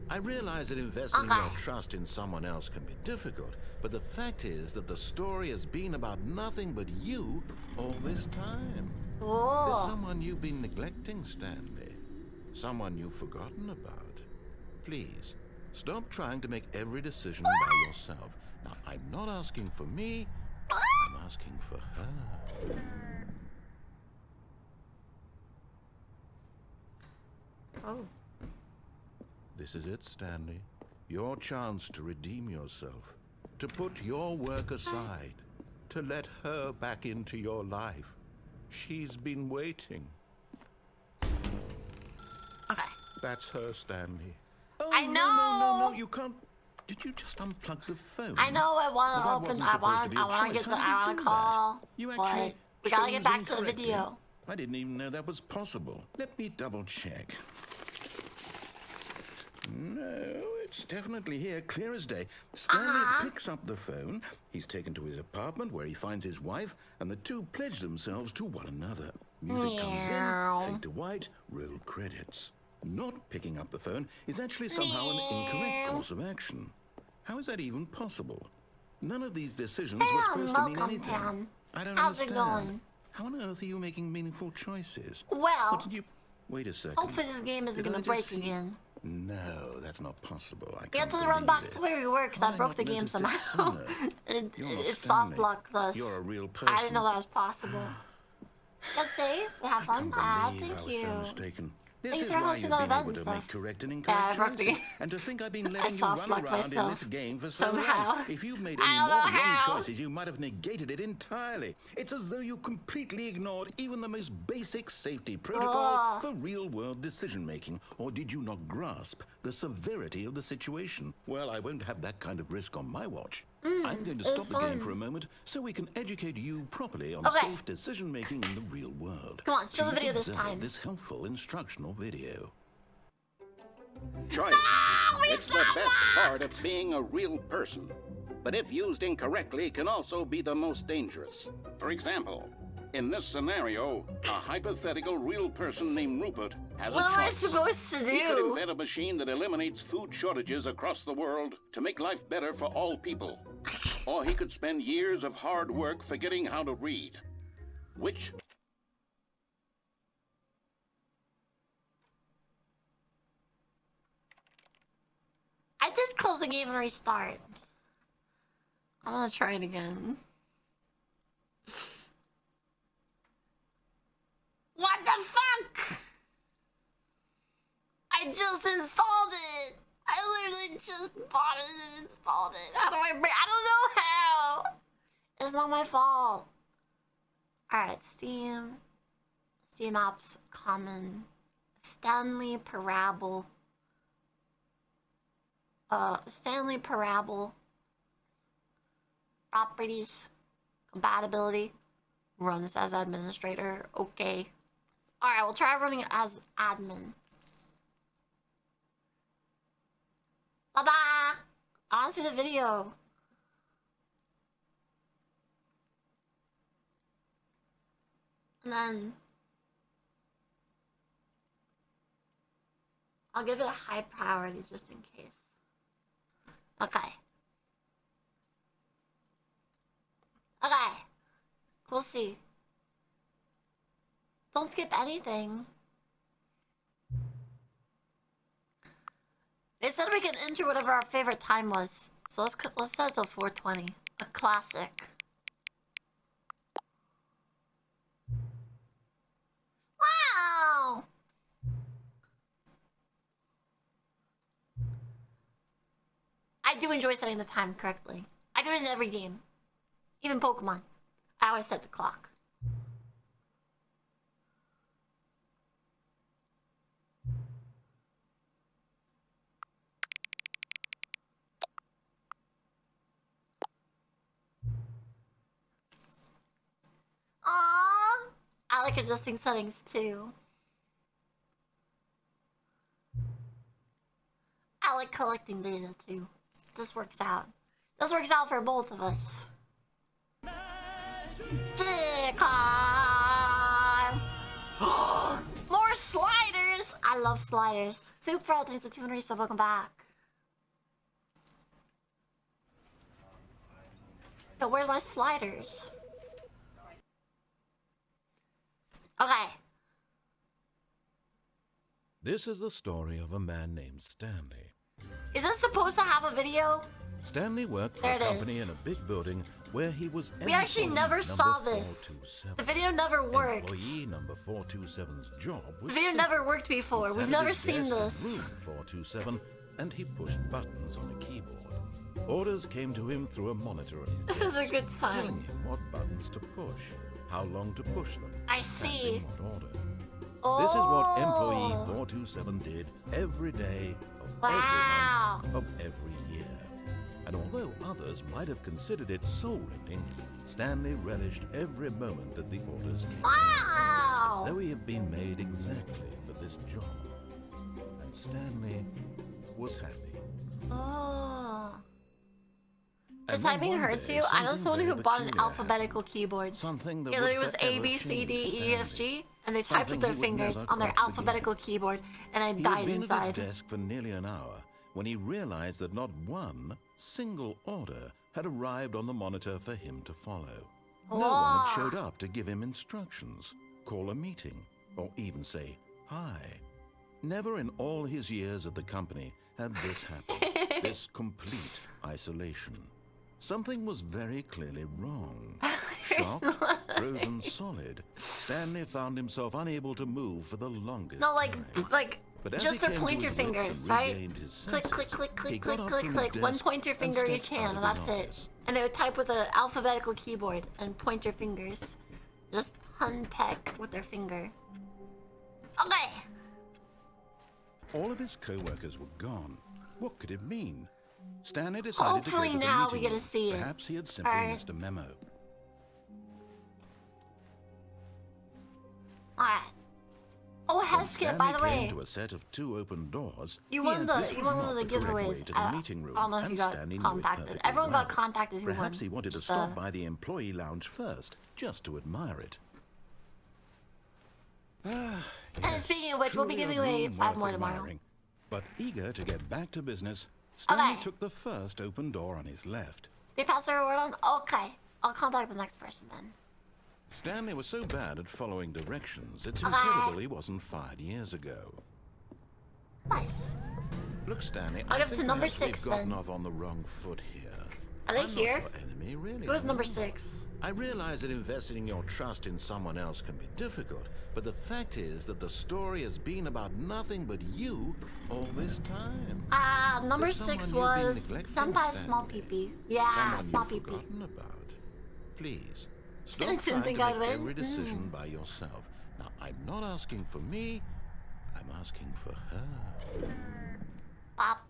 D: I realize that investing your trust in someone else can be difficult, but the fact is that the story has been about nothing but you all this time. There's someone you've been neglecting, Stanley. Someone you've forgotten about. Please, stop trying to make every decision by yourself. Now, I'm not asking for me, I'm asking for her.
A: Oh.
D: This is it, Stanley. Your chance to redeem yourself. To put your work aside. To let her back into your life. She's been waiting.
A: Okay.
D: That's her, Stanley. Oh,
A: I know.
D: No, you can't. Did you just unplug the phone?
A: I know. I want to open. I want to call.
D: You actually.
A: We gotta get back to the video.
D: I didn't even know that was possible. Let me double check. No, it's definitely here, clear as day. Stanley picks up the phone. He's taken to his apartment where he finds his wife, and the two pledge themselves to one another. Music comes in, fade to white, roll credits. Not picking up the phone is actually somehow an incorrect course of action. How is that even possible? None of these decisions were supposed to mean anything. I don't
A: How's
D: understand.
A: it going?
D: How on earth are you making meaningful choices?
A: Well,
D: What did you... Wait a second.
A: hopefully this game isn't gonna break again.
D: No, that's not possible. I
A: We have to run back to where we were because I broke the game somehow. It's soft lock thus.
D: You're a real person.
A: I didn't know that was possible. Let's save. Have fun. Thank you.
D: So mistaken. This
A: Thanks
D: is
A: for
D: why
A: hosting
D: you've
A: the
D: been
A: event
D: able
A: and
D: to
A: stuff.
D: make correct and
A: I
D: incorrect
A: broke the
D: choices.
A: game.
D: And to think I've been letting you
A: soft
D: run
A: locked
D: around in
A: myself.
D: this game for so
A: Somehow.
D: long. If you've made
A: I
D: any
A: don't
D: more
A: know
D: wrong
A: how.
D: choices, you might have negated it entirely. It's as though you completely ignored even the most basic safety protocol for real-world decision-making. Or did you not grasp the severity of the situation? Well, I won't have that kind of risk on my watch. I'm going to stop the game for a moment so we can educate you properly on safe decision-making in the real world.
A: Come on, show the
D: Please
A: video this
D: observe
A: time.
D: this helpful instructional video.
F: Choice. It's the best part of being a real person. But if used incorrectly, can also be the most dangerous. For example, in this scenario, a hypothetical real person named Rupert has a choice.
A: What am I supposed to do?
F: He could invent a machine that eliminates food shortages across the world to make life better for all people. Or he could spend years of hard work forgetting how to read. Which...
A: I did close the game and restart. I'm gonna try it again. What the fuck? I just installed it. I literally just bought it and installed it. How do I don't know how. It's not my fault. Alright, Steam. Steam apps, common. Stanley Parable. Stanley Parable. Properties. Compatibility. Runs as administrator. Okay. Alright, we'll try running as admin. Bye-bye! I want to see the video. And then... I'll give it a high priority just in case. Okay. Okay. We'll see. Don't skip anything. They said we could enter whatever our favorite time was. So let's set it to 4:20. A classic. Wow! I do enjoy setting the time correctly. I do it in every game. Even Pokemon. I always set the clock. Aww! I like adjusting settings too. I like collecting data too. This works out. This works out for both of us. Yeah. love sliders. Super, thanks to 200 sub. Welcome back. Yo, where's my sliders? Okay.
D: This is the story of a man named Stanley.
A: Is this supposed to have a video?
D: Stanley worked for a company in a big building where he was.
A: We actually never saw this. The video never worked.
D: Employee number 427's job was.
A: The video never worked before. We've never seen this.
D: Room 427, and he pushed buttons on a keyboard. Orders came to him through a monitor at his
A: This is a
D: desk,
A: good sign.
D: telling him what buttons to push, how long to push them,
A: I see.
D: and in what order.
A: Oh.
D: This is what employee 427 did every day of every month of every year. And although others might have considered it soul-rending, Stanley relished every moment that the orders came.
A: Wow!
D: Though he had been made exactly for this job. And Stanley was happy.
A: Oh.
D: And
A: Does
D: then
A: typing
D: one
A: hurts
D: day,
A: you? I know
D: something
A: someone who
D: very
A: bought an
D: peculiar
A: alphabetical keyboard.
D: Something that
A: Yeah,
D: would
A: it was
D: forever
A: A, B, C, D,
D: change
A: E, F,
D: Stanley.
A: G, and they typed with their
D: Something he would
A: fingers
D: never
A: on their
D: quite
A: alphabetical keyboard, and I
D: He
A: died
D: had been at
A: inside.
D: his desk for nearly an hour when he realized that not one single order had arrived on the monitor for him to follow. No one had showed up to give him instructions, call a meeting, or even say hi. Never in all his years at the company had this happened. This complete isolation. Something was very clearly wrong. Shocked, frozen solid, Stanley found himself unable to move for the longest time. But as
A: just
D: he
A: their
D: came to
A: pointer
D: his lips
A: fingers,
D: and
A: right?
D: regained his
A: Click, click,
D: senses,
A: click,
D: he
A: click,
D: got
A: click,
D: up
A: click,
D: from
A: click.
D: his
A: One
D: desk
A: pointer
D: and
A: finger each
D: stepped
A: hand, and
D: out of
A: that's
D: his
A: it.
D: office.
A: And they would type with an alphabetical keyboard and pointer fingers. Just unpeck with their finger. Okay.
D: All of his co-workers were gone. What could it mean? Stanley decided
A: Hopefully
D: to go to the
A: now
D: meeting
A: we get to
D: room.
A: see it.
D: Perhaps he had simply
A: Alright.
D: missed a memo.
A: Alright. Oh,
D: When
A: Heskett, by the
D: Stanley
A: way.
D: came to a set of 2 open doors.
A: You
D: he
A: won
D: had
A: the
D: this
A: you
D: was
A: won one
D: not
A: of the
D: correct way
A: giveaways.
D: to the
A: I
D: meeting room,
A: don't know if you
D: and
A: got
D: Stanley knew it
A: contacted.
D: perfectly
A: Everyone got
D: well.
A: contacted who won.
D: Perhaps he wanted to
A: Just,
D: stop by the employee lounge first, just to admire it.
A: And speaking of which, we'll be
D: Truly a
A: giving away
D: room
A: 5
D: worth
A: more tomorrow.
D: admiring. But eager to get back to business, Stanley
A: Okay.
D: took the first open door on his left.
A: They pass the reward on? Okay. I'll contact the next person then.
D: Stanley was so bad at following directions, it's incredible he wasn't fired years ago.
A: Nice.
D: Look, Stanley,
A: I'll
D: I
A: give it
D: think
A: to number
D: perhaps we've
A: 6
D: gotten
A: then.
D: off on the wrong foot here.
A: Are they
D: I'm
A: here?
D: not your enemy, really.
A: Who was
D: no.
A: number 6?
D: I realize that investing your trust in someone else can be difficult, but the fact is that the story has been about nothing but you all this time.
A: Number
D: There's
A: 6
D: someone you've been
A: was
D: neglecting,
A: Senpai Small
D: Stanley.
A: Peepee. Yeah,
D: Someone
A: Small
D: you've
A: Peepee.
D: forgotten about. Please, stop
A: Didn't
D: trying
A: think
D: to
A: I'd
D: make
A: win.
D: every decision by yourself. Now, I'm not asking for me, I'm asking for her.
A: Bop.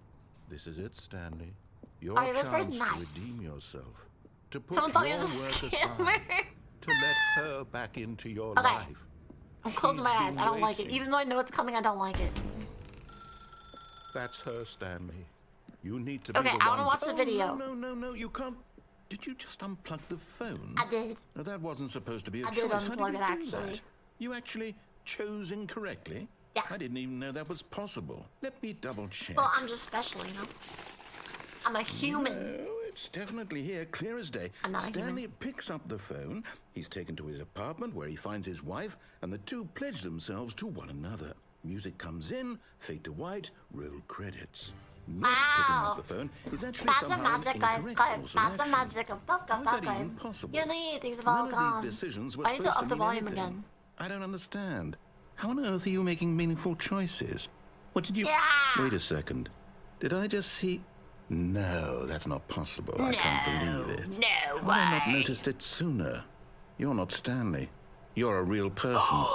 D: This is it, Stanley. Your
A: Alright, that's very
D: chance
A: nice.
D: to redeem yourself. To put
A: Someone thought he
D: your
A: was a
D: work
A: scammer.
D: aside. To let her back into your
A: Okay.
D: life.
A: I'm closing my
D: She's
A: eyes.
D: been
A: I don't like it.
D: waiting.
A: Even though I know it's coming, I don't like it.
D: That's her, Stanley. You need to be
A: Okay,
D: the
A: I
D: one.
A: wanna watch the video.
D: No, you can't. Did you just unplug the phone?
A: I did.
D: No, that wasn't supposed to be a
A: I
D: choice.
A: did
D: How did
A: unplug
D: you
A: it,
D: do
A: actually.
D: that? You actually chose incorrectly?
A: Yeah.
D: I didn't even know that was possible. Let me double check.
A: Well, I'm just special, you know? I'm a human.
D: No, it's definitely here, clear as day.
A: I'm not a
D: Stanley
A: human.
D: picks up the phone. He's taken to his apartment where he finds his wife, and the two pledge themselves to one another. Music comes in, fade to white, roll credits. Not sitting
A: Wow.
D: as the phone is actually
A: That's a
D: somehow
A: magic,
D: an
A: guy.
D: incorrect course of
A: That's a
D: action.
A: magic.
D: How is that even possible?
A: You need things of
D: None
A: all
D: of
A: gone.
D: these decisions were
A: I need to
D: supposed
A: up the
D: mean
A: volume
D: anything.
A: again.
D: I don't understand. How on earth are you making meaningful choices? What did you...
A: Yeah.
D: Wait a second. Did I just see... No, that's not possible. I can't believe it.
A: No
D: Why have I not noticed it sooner? You're not Stanley. You're a real person.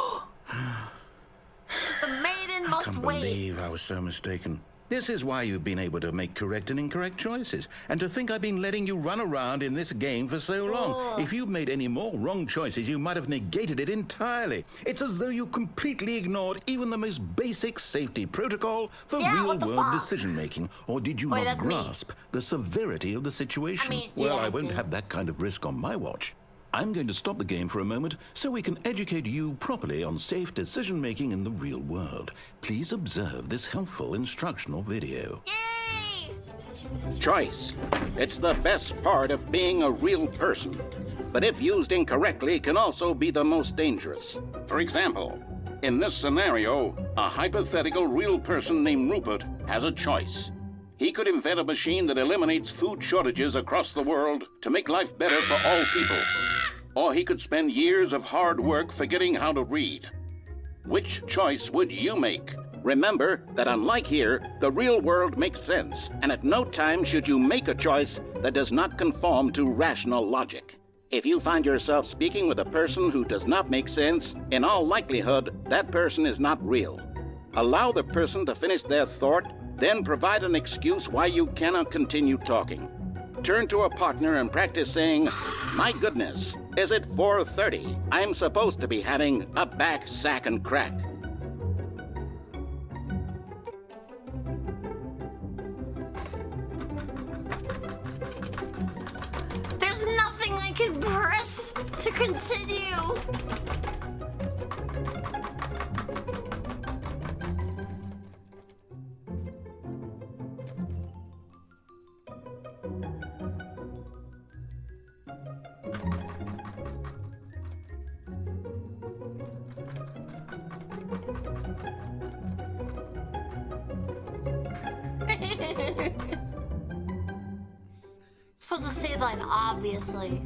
A: The maiden
D: I
A: must
D: can't
A: wait.
D: believe I was so mistaken. This is why you've been able to make correct and incorrect choices. And to think I've been letting you run around in this game for so long. If you'd made any more wrong choices, you might have negated it entirely. It's as though you completely ignored even the most basic safety protocol for
A: Yeah, what the
D: real-world
A: fuck?
D: decision-making. Or did you
A: Wait,
D: not
A: that's me.
D: grasp the severity of the situation?
A: I mean,
D: well,
A: yeah,
D: I
A: I
D: won't
A: did.
D: have that kind of risk on my watch. I'm going to stop the game for a moment so we can educate you properly on safe decision-making in the real world. Please observe this helpful instructional video.
A: Yay!
F: Choice. It's the best part of being a real person. But if used incorrectly, can also be the most dangerous. For example, in this scenario, a hypothetical real person named Rupert has a choice. He could invent a machine that eliminates food shortages across the world to make life better for all people. Or he could spend years of hard work forgetting how to read. Which choice would you make? Remember that unlike here, the real world makes sense, and at no time should you make a choice that does not conform to rational logic. If you find yourself speaking with a person who does not make sense, in all likelihood, that person is not real. Allow the person to finish their thought, then provide an excuse why you cannot continue talking. Turn to a partner and practice saying, "My goodness, is it 4:30? I'm supposed to be having a back, sack, and crack."
A: There's nothing I can press to continue. Supposed to say that, obviously.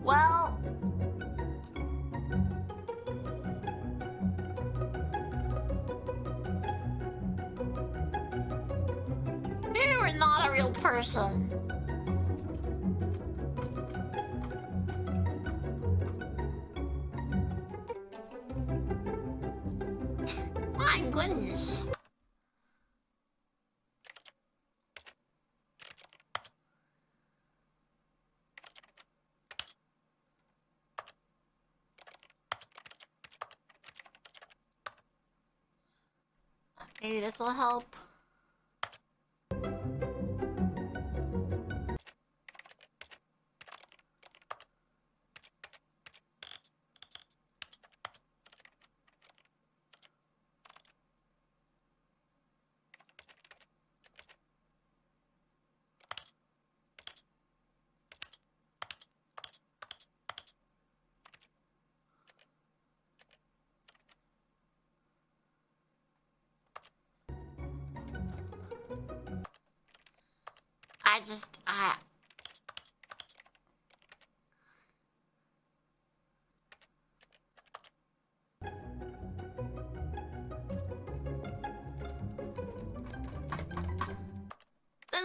A: Well, maybe we're not a real person. My goodness. Maybe this will help. I there's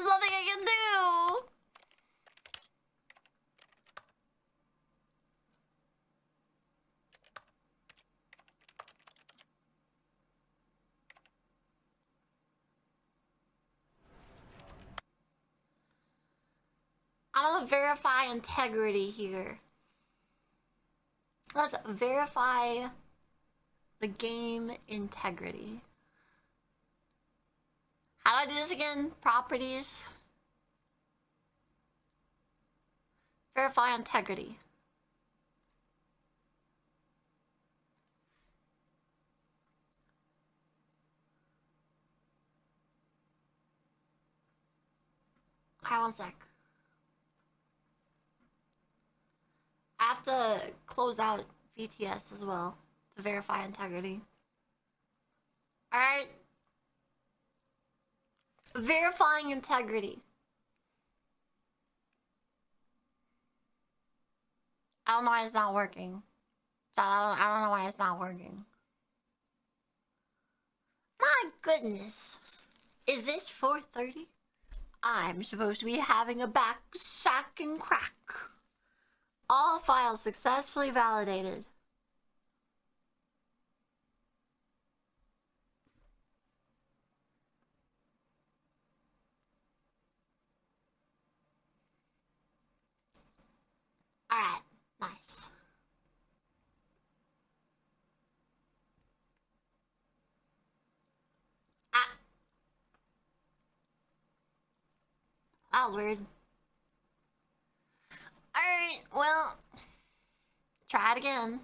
A: nothing I can do. I want to verify integrity here. Let's verify the game integrity. How do I do this again? Properties. Verify integrity. Okay, one sec. I have to close out VTS as well to verify integrity. Alright. Verifying integrity. I don't know why it's not working. I don't know why it's not working. My goodness. Is this 4:30? I'm supposed to be having a back, sack, and crack. All files successfully validated. Alright, nice. Ah. That was weird. Alright, well, try it again.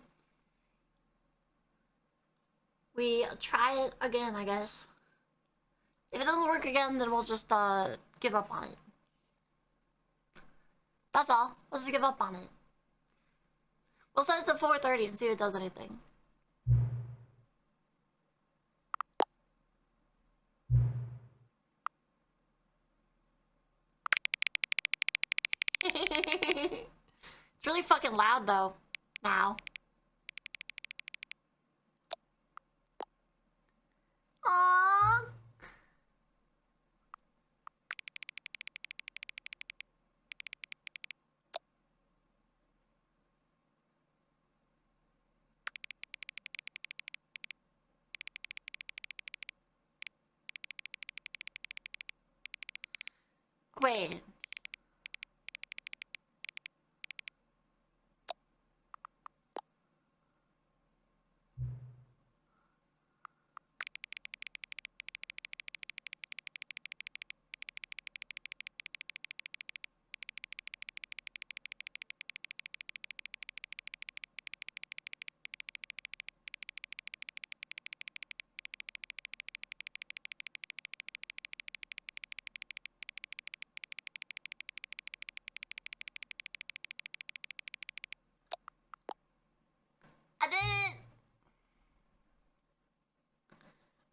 A: We try it again, I guess. If it doesn't work again, then we'll just give up on it. That's all. We'll just give up on it. We'll set it to 4:30 and see if it does anything. It's really fucking loud though, now. Aww. Wait. I did it!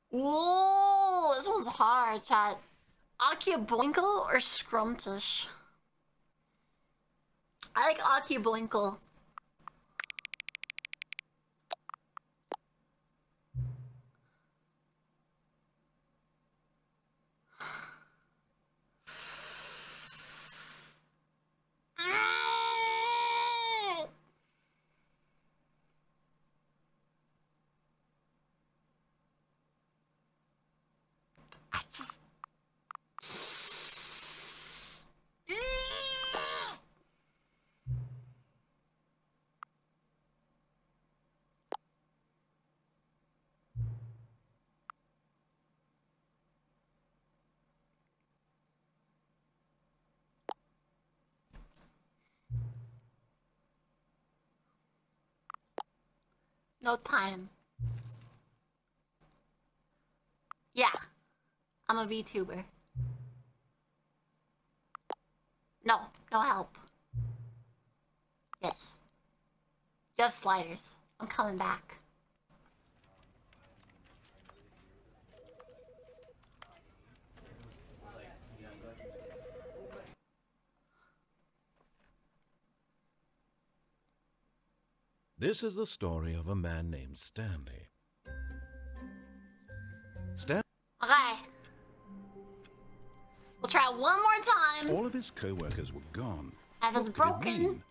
A: Whoa, this one's hard, chat. Ocublinkle or Scrumptish? I like Ocublinkle. No time. Yeah, I'm a VTuber. No, no help. Yes. You have sliders. I'm coming back.
D: This is the story of a man named Stanley.
A: Okay. We'll try one more time.
D: All of his co-workers were gone.
A: If it's
D: What could it
A: broken,
D: mean?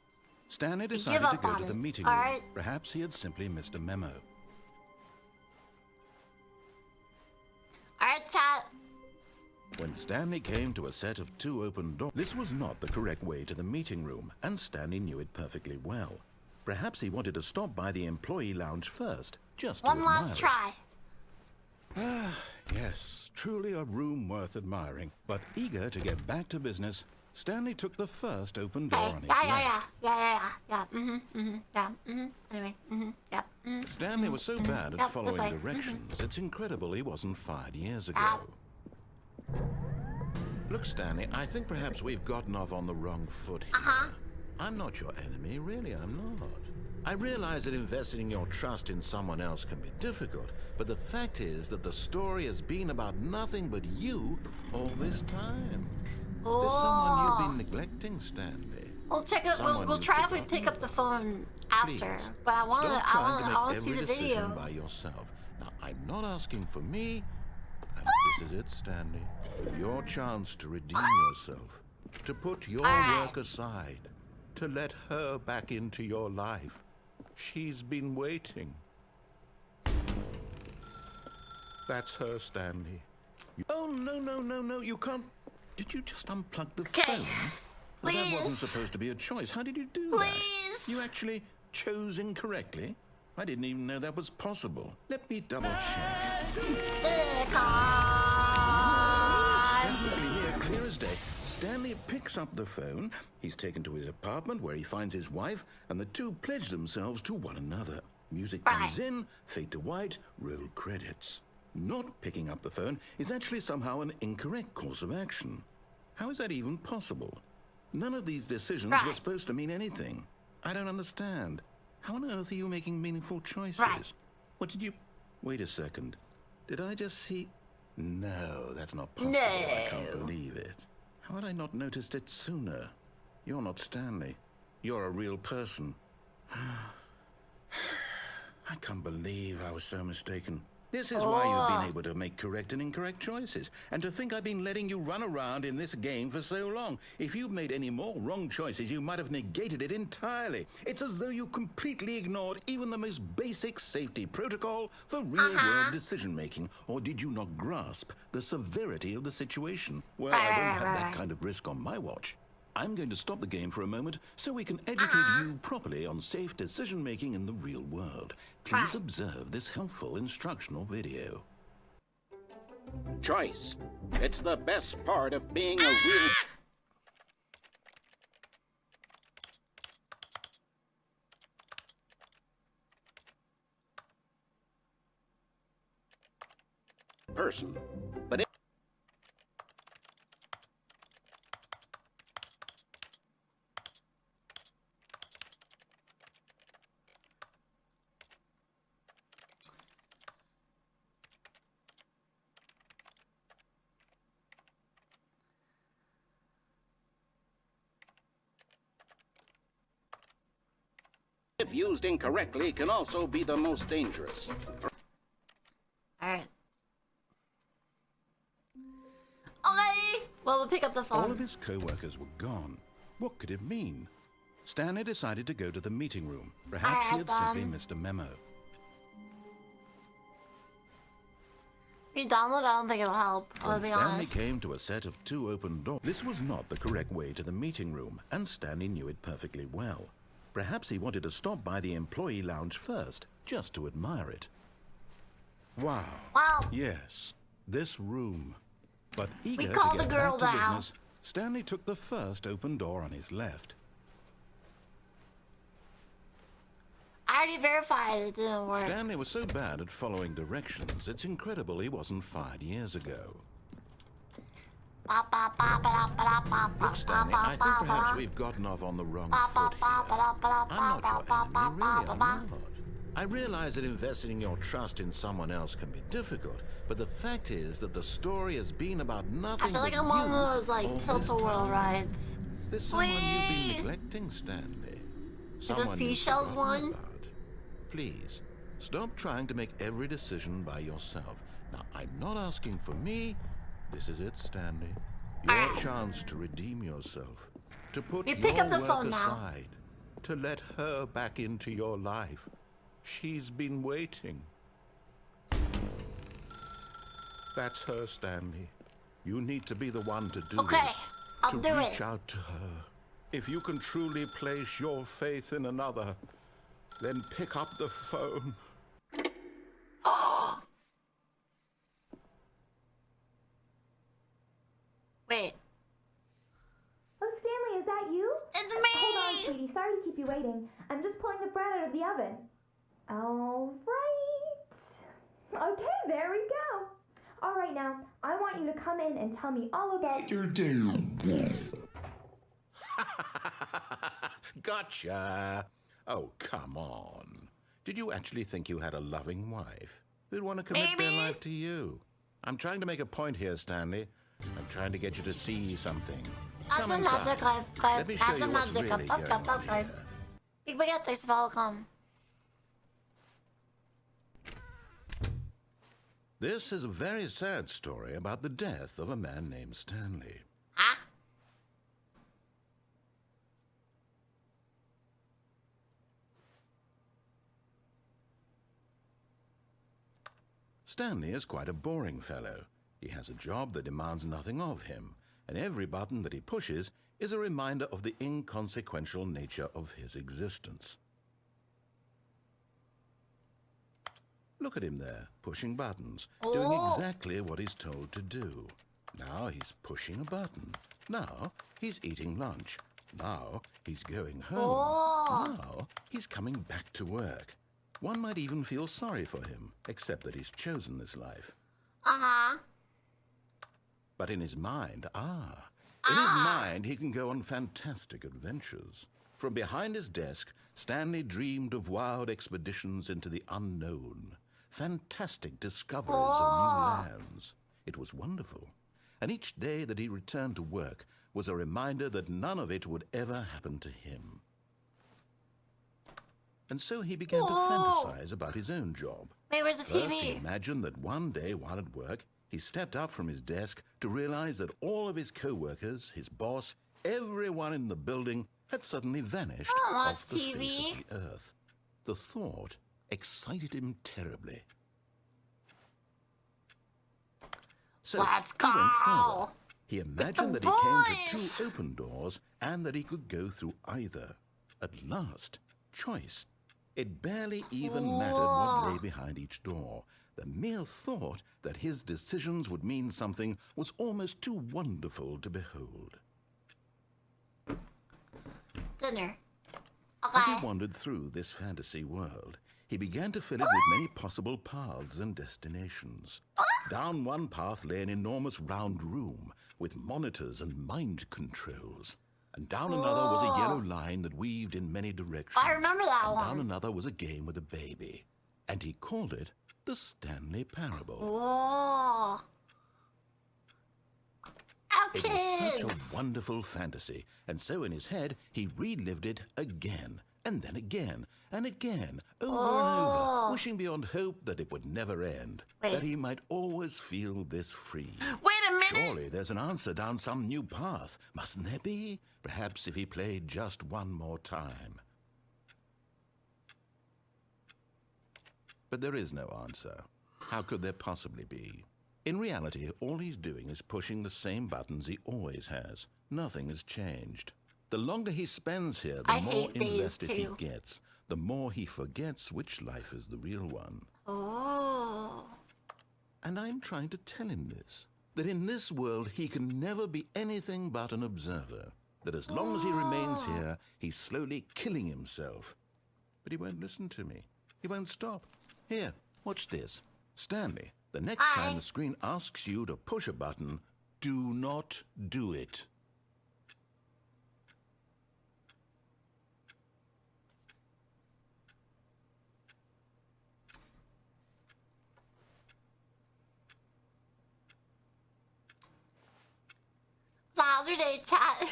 D: Stanley decided to go to the meeting room.
A: Alright.
D: Perhaps he had simply missed a memo.
A: Alright, chat.
D: When Stanley came to a set of 2 open doors, this was not the correct way to the meeting room, and Stanley knew it perfectly well. Perhaps he wanted to stop by the employee lounge first, just to
A: One last try.
D: Yes, truly a room worth admiring. But eager to get back to business, Stanley took the first open door on his left.
A: Anyway,
D: Stanley was so bad at following directions, it's incredible he wasn't fired years ago. Look, Stanley, I think perhaps we've gotten off on the wrong foot here. I'm not your enemy, really, I'm not. I realize that investing your trust in someone else can be difficult, but the fact is that the story has been about nothing but you all this time. There's someone you've been neglecting, Stanley.
A: We'll check it. We'll try if we pick up the phone after.
D: Please,
A: but I want
D: to
A: to see the
D: every decision
A: video.
D: by yourself. Now, I'm not asking for me. This is it, Stanley. Your chance to redeem yourself, to put your work aside, to let her back into your life. She's been waiting. That's her, Stanley. Oh, no, you can't. Did you just unplug the phone? Well, that wasn't supposed to be a choice. How did you do that? You actually chose incorrectly? I didn't even know that was possible. Let me double check. Stanley here, clear as day. Stanley picks picks up the phone, he's taken to his apartment where he finds his wife, and the two pledge themselves to one another. Music comes in, fade to white, roll credits. Not picking up the phone is actually somehow an incorrect course of action. How is that even possible? None of these decisions were supposed to mean anything. I don't understand. How on earth are you making meaningful choices? What did you... Wait a second. Did I just see... No, that's not possible. I can't believe it. How had I not noticed it sooner? You're not Stanley. You're a real person. I can't believe I was so mistaken. This is why you've been able to make correct and incorrect choices. And to think I've been letting you run around in this game for so long. If you'd made any more wrong choices, you might have negated it entirely. It's as though you completely ignored even the most basic safety protocol for real-world decision-making. Or did you not grasp the severity of the situation? Well, I won't have that kind of risk on my watch. I'm going to stop the game for a moment so we can educate you properly on safe decision-making in the real world. Please observe this helpful instructional video.
F: Choice. It's the best part of being a real person. But if used incorrectly, can also be the most dangerous.
A: Alright. Okay! Well, we'll pick up the phone.
D: All of his co-workers were gone. What could it mean? Stanley decided to go to the meeting room. Perhaps he had simply missed a memo.
A: If you download, I don't think it'll help, I'll be
D: Stanley
A: honest.
D: came to a set of 2 open doors. This was not the correct way to the meeting room, and Stanley knew it perfectly well. Perhaps he wanted to stop by the employee lounge first, just to admire it. Wow. Yes, this room. But eager to get back to business, Stanley took the first open door on his left.
A: I already verified it didn't work.
D: Stanley was so bad at following directions, it's incredible he wasn't fired years ago. Look, Stanley, I think perhaps we've gotten off on the wrong foot here. I'm not your enemy, really, I'm not. I realize that investing in your trust in someone else can be difficult, but the fact is that the story has been about nothing but
A: I feel like I'm on one of those, like, tilt-a-whirl rides.
D: There's someone you've been neglecting, Stanley. Someone
A: the seashells one?
D: about. Please, stop trying to make every decision by yourself. Now, I'm not asking for me. This is it, Stanley. Your chance to redeem yourself. To put your work aside. To let her back into your life. She's been waiting. That's her, Stanley. You need to be the one to do this.
A: I'll do it.
D: Reach out to her. If you can truly place your faith in another, then pick up the phone.
A: Wait.
G: Oh, Stanley, is that you?
A: It's me!
G: Hold on, sweetie. Sorry to keep you waiting. I'm just pulling the bread out of the oven. All right. Okay, there we go. All right, now, I want you to come in and tell me all about your day.
D: Gotcha. Oh, come on. Did you actually think you had a loving wife who'd want to commit their life to you? I'm trying to make a point here, Stanley. I'm trying to get you to see something.
A: That's a magic life.
D: Let me show you what's really going on here.
A: There's welcome.
D: This is a very sad story about the death of a man named Stanley.
A: Huh?
D: Stanley is quite a boring fellow. He has a job that demands nothing of him, and every button that he pushes is a reminder of the inconsequential nature of his existence. Look at him there, pushing buttons, doing exactly what he's told to do. Now he's pushing a button, Now he's eating lunch. Now he's going home.
A: Oh.
D: Now he's coming back to work. One might even feel sorry for him, except that he's chosen this life.
A: Uh-huh.
D: But in his mind, in his mind, he can go on fantastic adventures. From behind his desk, Stanley dreamed of wild expeditions into the unknown, fantastic discoveries of new lands. It was wonderful. And each day that he returned to work was a reminder that none of it would ever happen to him. And so he began to fantasize about his own job.
A: Wait, where's the
D: First,
A: TV?
D: he imagined that one day while at work, he stepped up from his desk to realize that all of his co-workers, his boss, everyone in the building had suddenly vanished off the face of the earth. The thought excited him terribly. So
A: Let's
D: he went
A: go.
D: further. He imagined that he came to 2 open doors and that he could go through either. At last, choice. It barely even mattered what lay behind each door. The mere thought that his decisions would mean something was almost too wonderful to behold.
A: Dinner.
D: As
A: Okay.
D: he wandered through this fantasy world, he began to fill it with many possible paths and destinations. Down one path lay an enormous round room with monitors and mind controls. And down another was a yellow line that weaved in many directions.
A: I remember that
D: and
A: one.
D: down another was a game with a baby. And he called it the Stanley Parable.
A: Whoa. Our
D: It
A: kids.
D: was such a wonderful fantasy, and so in his head he relived it again, and then again, and again, over and over, wishing beyond hope that it would never end, that he might always feel this free.
A: Wait a minute.
D: Surely there's an answer down some new path, mustn't there be? Perhaps if he played just one more time. But there is no answer. How could there possibly be? In reality, all he's doing is pushing the same buttons he always has. Nothing has changed. The longer he spends here, the more invested he gets. The more he forgets which life is the real one.
A: Oh.
D: And I'm trying to tell him this. That in this world he can never be anything but an observer. That as long as he remains here, he's slowly killing himself. But he won't listen to me. He won't stop. Here, watch this. Stanley, the next time the screen asks you to push a button, do not do it.
A: So how's your day, chat?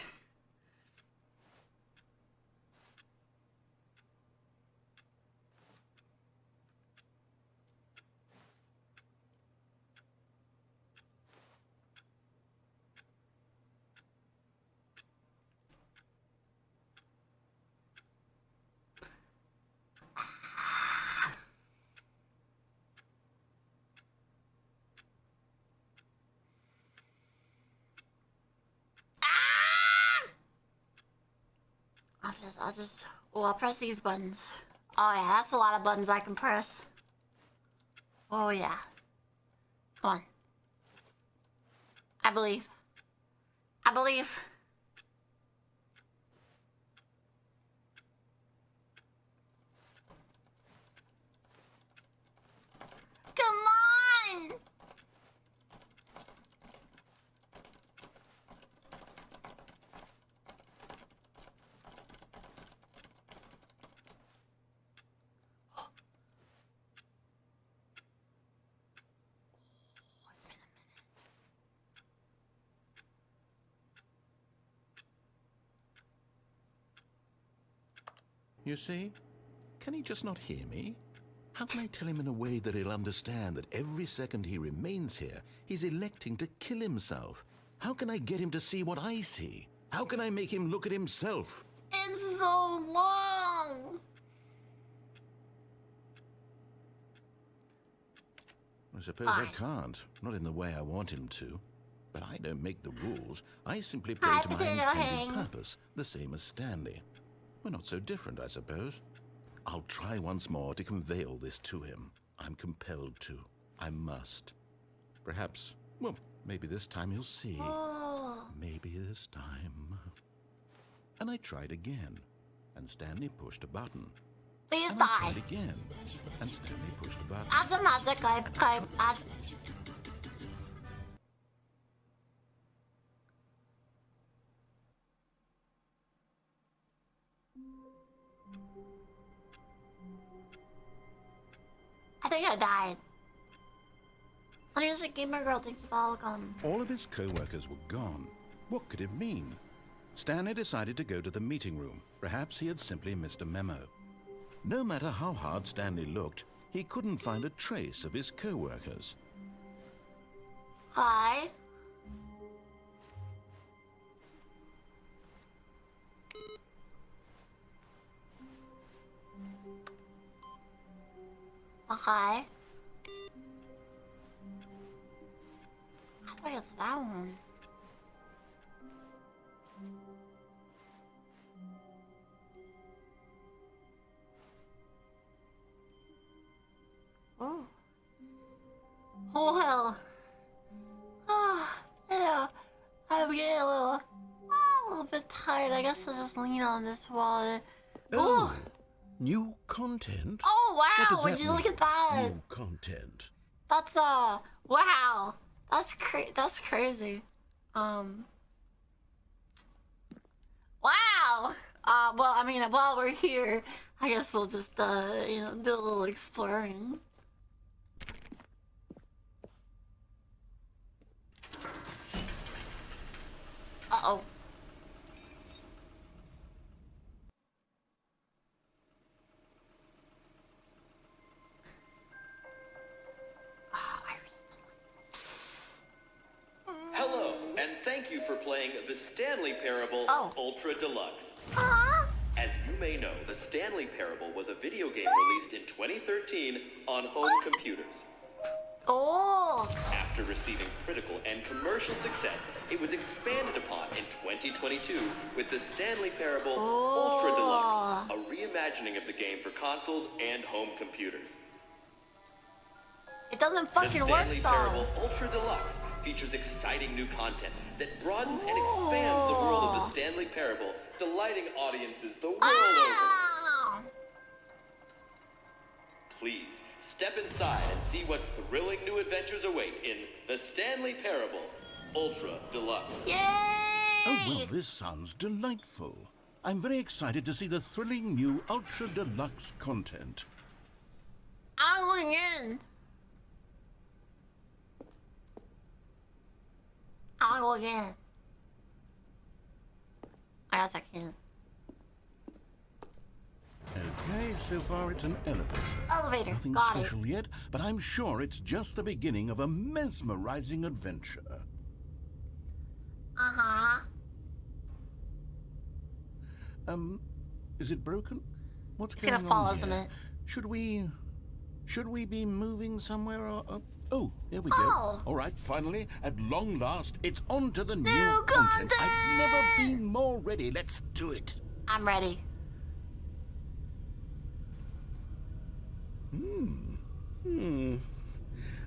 A: I'll press these buttons. Oh yeah, that's a lot of buttons I can press. Oh yeah. Come on. I believe. I believe. Come on!
D: You see? Can he just not hear me? How can I tell him in a way that he'll understand that every second he remains here, he's electing to kill himself? How can I get him to see what I see? How can I make him look at himself?
A: It's so long!
D: I suppose I can't. Not in the way I want him to. But I don't make the rules. I simply play to my intended purpose, the same as Stanley. We're not so different, I suppose. I'll try once more to convey all this to him. I'm compelled to. I must. Perhaps, well, maybe this time he'll see.
A: Oh.
D: Maybe this time. And I tried again, and Stanley pushed a button.
A: Please
D: and
A: die.
D: I tried again, and Stanley pushed a button.
A: As a magic, as... I think I died. Here's a gamer girl thinks it's all gone.
D: All of his co-workers were gone. What could it mean? Stanley decided to go to the meeting room. Perhaps he had simply missed a memo. No matter how hard Stanley looked, he couldn't find a trace of his co-workers.
A: Hi. Okay. How do I get that one? Oh. Oh hell. Oh, yeah. I'm getting a little bit tired. I guess I'll just lean on this wall.
D: Oh, new content?
A: Oh wow!
D: Would
A: Would you look at that?
D: New content.
A: That's wow. That's crazy. Wow. Well, I mean, while we're here, I guess we'll just do a little exploring. Uh-oh.
H: Hello, and thank you for playing the Stanley Parable Ultra Deluxe. As you may know, the Stanley Parable was a video game released in 2013 on home computers. After receiving critical and commercial success, it was expanded upon in 2022 with the Stanley Parable Ultra Deluxe, a reimagining of the game for consoles and home computers.
A: It doesn't fucking work, though.
H: The Stanley Parable Ultra Deluxe features exciting new content that broadens and expands the world of the Stanley Parable, delighting audiences the world over. Please, step inside and see what thrilling new adventures await in the Stanley Parable Ultra Deluxe.
A: Yay!
D: Oh, well, this sounds delightful. I'm very excited to see the thrilling new Ultra Deluxe content.
A: I'm going in. I'll go again. I guess I can.
D: Okay, so far it's an elevator.
A: Elevator,
D: Nothing
A: got it.
D: special yet, but I'm sure it's just the beginning of a mesmerizing adventure.
A: Uh-huh.
D: Is it broken? What's
A: It's
D: going
A: gonna fall,
D: on
A: isn't
D: here?
A: it?
D: Should we be moving somewhere or oh, there we go.
A: Oh.
D: All right, finally, at long last, it's on to the new content. I've never been more ready. Let's do it.
A: I'm ready.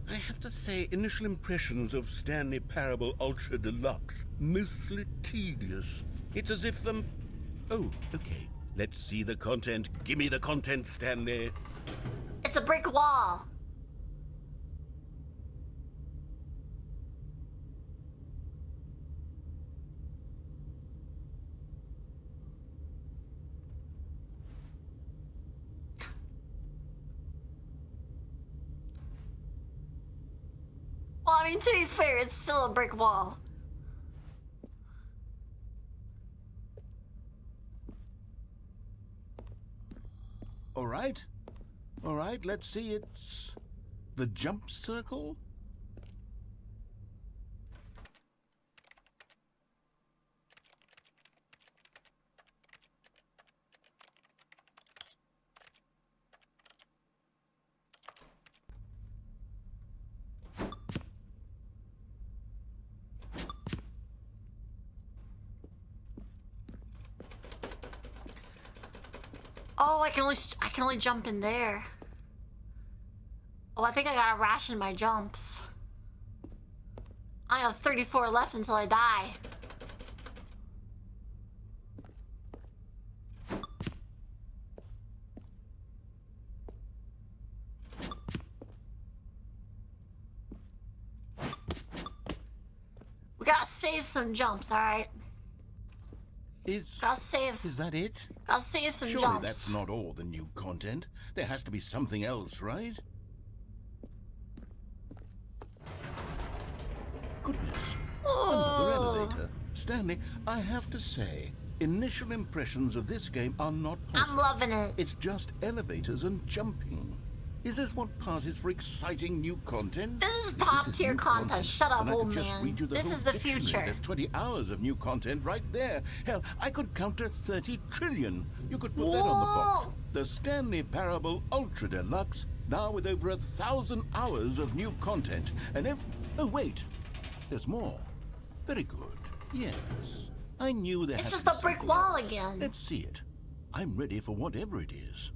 D: I have to say, initial impressions of Stanley Parable Ultra Deluxe, mostly tedious. It's as if oh, okay. Let's see the content. Give me the content, Stanley.
A: It's a brick wall. Well, I mean, to be fair, it's still a brick wall.
D: All right. All right, let's see. It's the jump circle.
A: Oh, I can only jump in there. Oh, I think I gotta ration my jumps. I have 34 left until I die. We gotta save some jumps, alright? Gotta save.
D: Is that it?
A: Gotta save some
D: Surely
A: jumps.
D: that's not all the new content. There has to be something else, right? Goodness. Another elevator. Stanley, I have to say, initial impressions of this game are not positive.
A: I'm loving it.
D: It's just elevators and jumping. Is this what passes for exciting new content?
A: This is top tier content. Shut up, old man. This is the future.
D: There's 20 hours of new content right there. Hell, I could counter 30 trillion. You could put that on the box. The Stanley Parable Ultra Deluxe, now with over 1,000 hours of new content. And oh, wait. There's more. Very good. Yes. I knew there had to be
A: It's just a brick wall
D: else.
A: again.
D: Let's see it. I'm ready for whatever it is.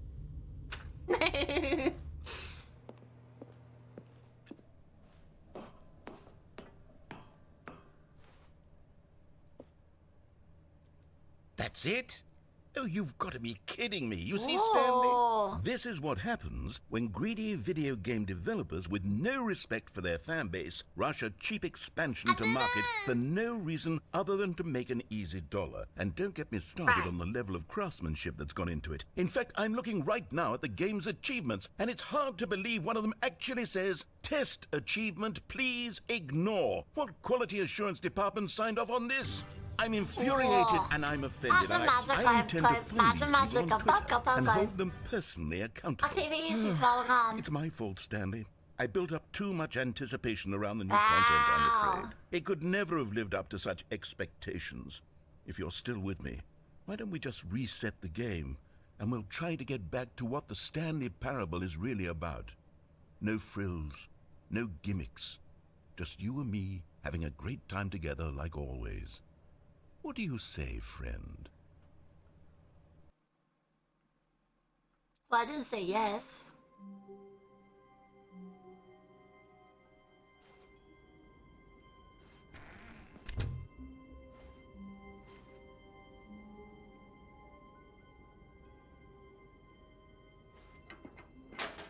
D: That's it? Oh, you've got to be kidding me. You see, Stanley? This is what happens when greedy video game developers with no respect for their fan base rush a cheap expansion to market for no reason other than to make an easy dollar. And don't get me started on the level of craftsmanship that's gone into it. In fact, I'm looking right now at the game's achievements, and it's hard to believe one of them actually says, "Test achievement, please ignore." What quality assurance department signed off on this? I'm infuriated and I'm offended. I intend to find these people on Twitter and hold them personally accountable. It's my fault, Stanley. I built up too much anticipation around the new content, I'm afraid. It could never have lived up to such expectations. If you're still with me, why don't we just reset the game and we'll try to get back to what the Stanley Parable is really about. No frills, no gimmicks. Just you and me having a great time together like always. What do you say, friend?
A: Well, I didn't say yes.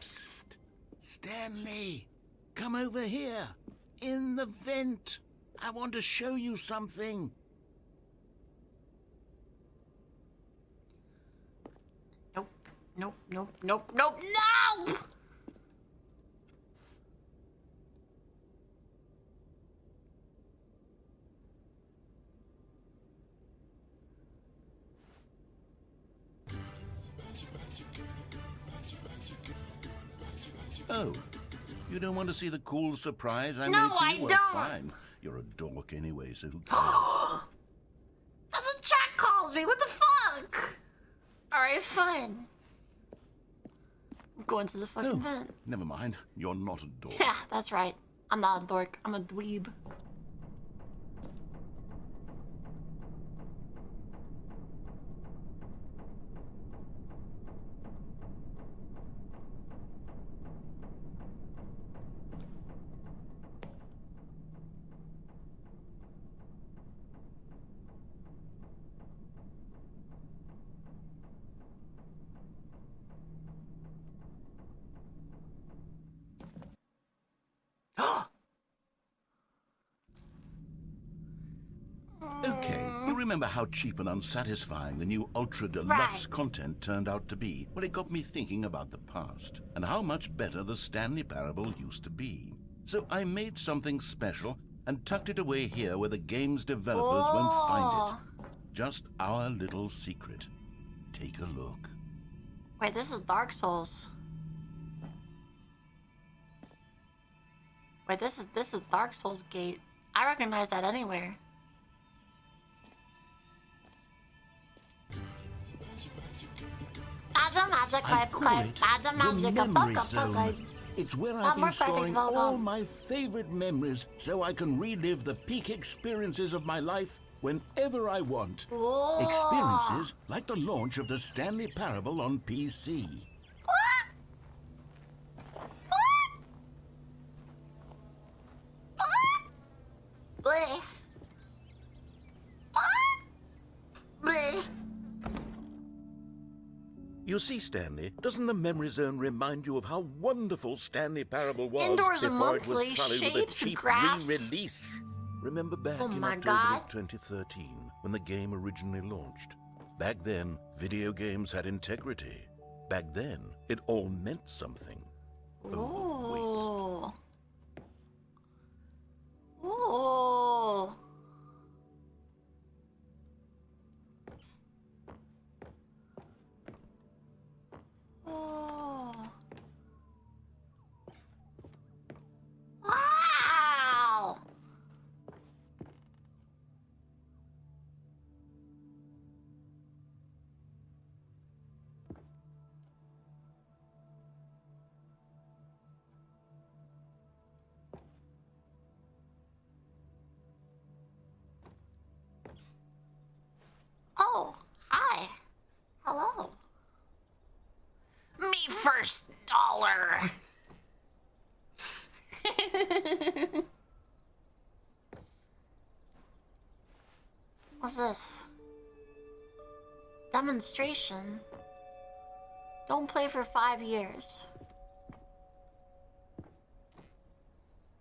D: Psst! Stanley! Come over here! In the vent! I want to show you something!
A: Nope, nope, nope, nope, no!
D: Oh, you don't want to see the cool surprise I
A: No,
D: made for
A: I
D: you? Well,
A: don't.
D: fine. You're a dork anyway, so who cares?
A: That's what chat calls me. What the fuck? All right, fine. I'm going to the fucking vent.
D: Never mind. You're not a dork.
A: Yeah, that's right. I'm not a dork. I'm a dweeb.
D: Okay, you remember how cheap and unsatisfying the new Ultra Deluxe content turned out to be? Well, it got me thinking about the past and how much better the Stanley Parable used to be. So I made something special and tucked it away here where the game's developers won't find it. Just our little secret. Take a look.
A: Wait, this is Dark Souls. Wait, this is Dark Souls gate. I recognize that anywhere.
D: It's where I've been storing all my favorite memories so I can relive the peak experiences of my life whenever I want.
A: Whoa.
D: Experiences like the launch of the Stanley Parable on PC.
A: Bleh. Bleh.
D: You see, Stanley, doesn't the memory zone remind you of how wonderful Stanley Parable was
A: Indoors
D: before it
A: monthly
D: was sullied with a
A: shapes,
D: cheap
A: graphs.
D: re-release? Remember back in October of 2013, when the game originally launched? Back then, video games had integrity. Back then, it all meant something.
A: Oh. Oh. Oh. Wow. Oh, hi. Hello. Me first dollar. What's this? Demonstration. Don't play for 5 years.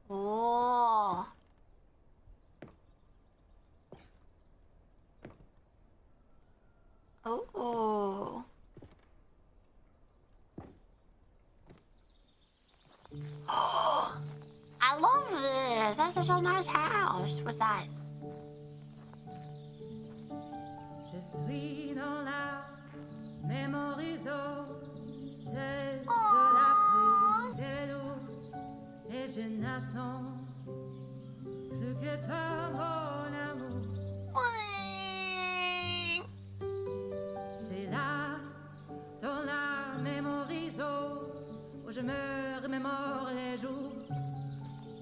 A: Oh. Oh. Oh. I love this. That's such a nice house. What's that?
I: Je suis dans la mémorisation, c'est la pluie des loups, et je n'attends plus que toi, mon amour. C'est là, dans la mémorisation, où je me remémore les jours,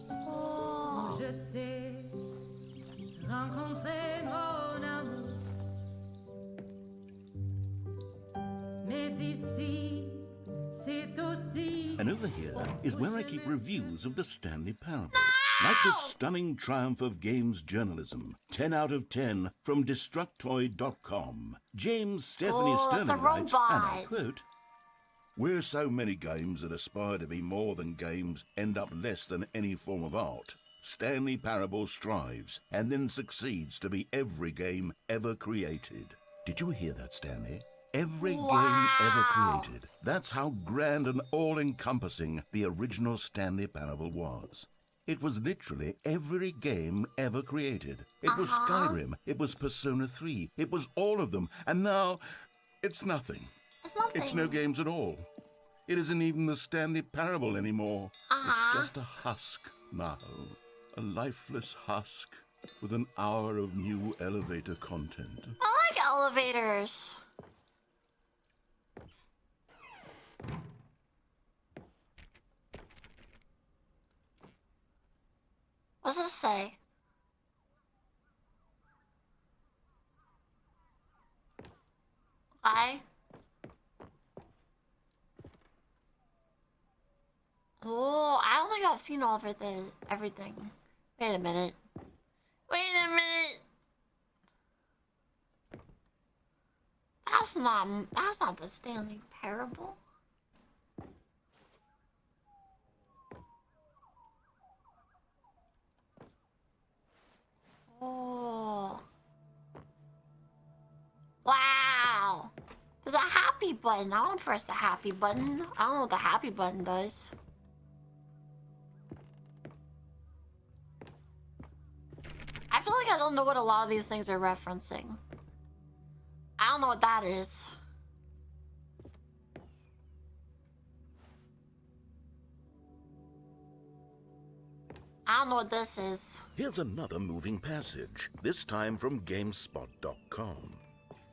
I: où je t'ai rencontré, mon amour.
D: And over here is where I keep reviews of the Stanley Parable. Like the stunning triumph of games journalism. 10 out of 10 from Destructoid.com. James Stephanie Stanley writes, and I quote, "Where so many games that aspire to be more than games end up less than any form of art, Stanley Parable strives and then succeeds to be every game ever created." Did you hear that, Stanley? Every game ever created. That's how grand and all-encompassing the original Stanley Parable was. It was literally every game ever created. It was Skyrim. It was Persona 3. It was all of them. And now, it's nothing. It's no games at all. It isn't even the Stanley Parable anymore. It's just a husk now. A lifeless husk with an hour of new elevator content.
A: I like elevators. What's this say? Okay. Oh, I don't think I've seen all of everything. Wait a minute. Wait a minute. That's not the Stanley Parable. Oh. Wow. There's a happy button. I want to press the happy button. I don't know what the happy button does. I feel like I don't know what a lot of these things are referencing. I don't know what that is. I don't know what this is.
D: Here's another moving passage, this time from GameSpot.com.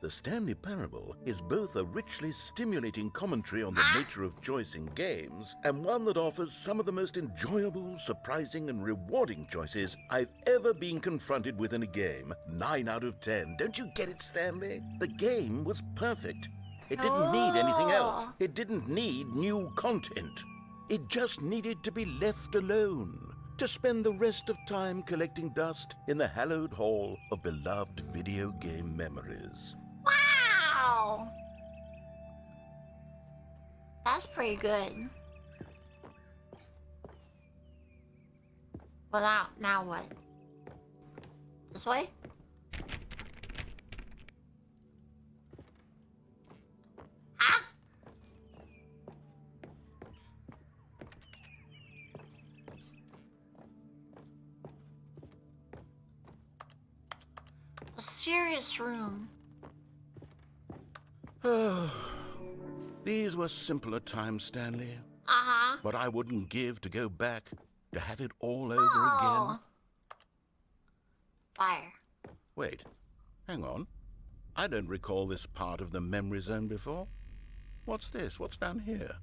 D: The Stanley Parable is both a richly stimulating commentary on the nature of choice in games, and one that offers some of the most enjoyable, surprising, and rewarding choices I've ever been confronted with in a game. 9 out of 10. Don't you get it, Stanley? The game was perfect. It didn't need anything else. It didn't need new content. It just needed to be left alone, to spend the rest of time collecting dust in the hallowed hall of beloved video game memories.
A: Wow! That's pretty good. Well, now what? This way? Ah! A serious room.
D: These were simpler times, Stanley.
A: Uh-huh.
D: But I wouldn't give to go back, to have it all over again.
A: Fire.
D: Wait, hang on. I don't recall this part of the memory zone before. What's this? What's down here?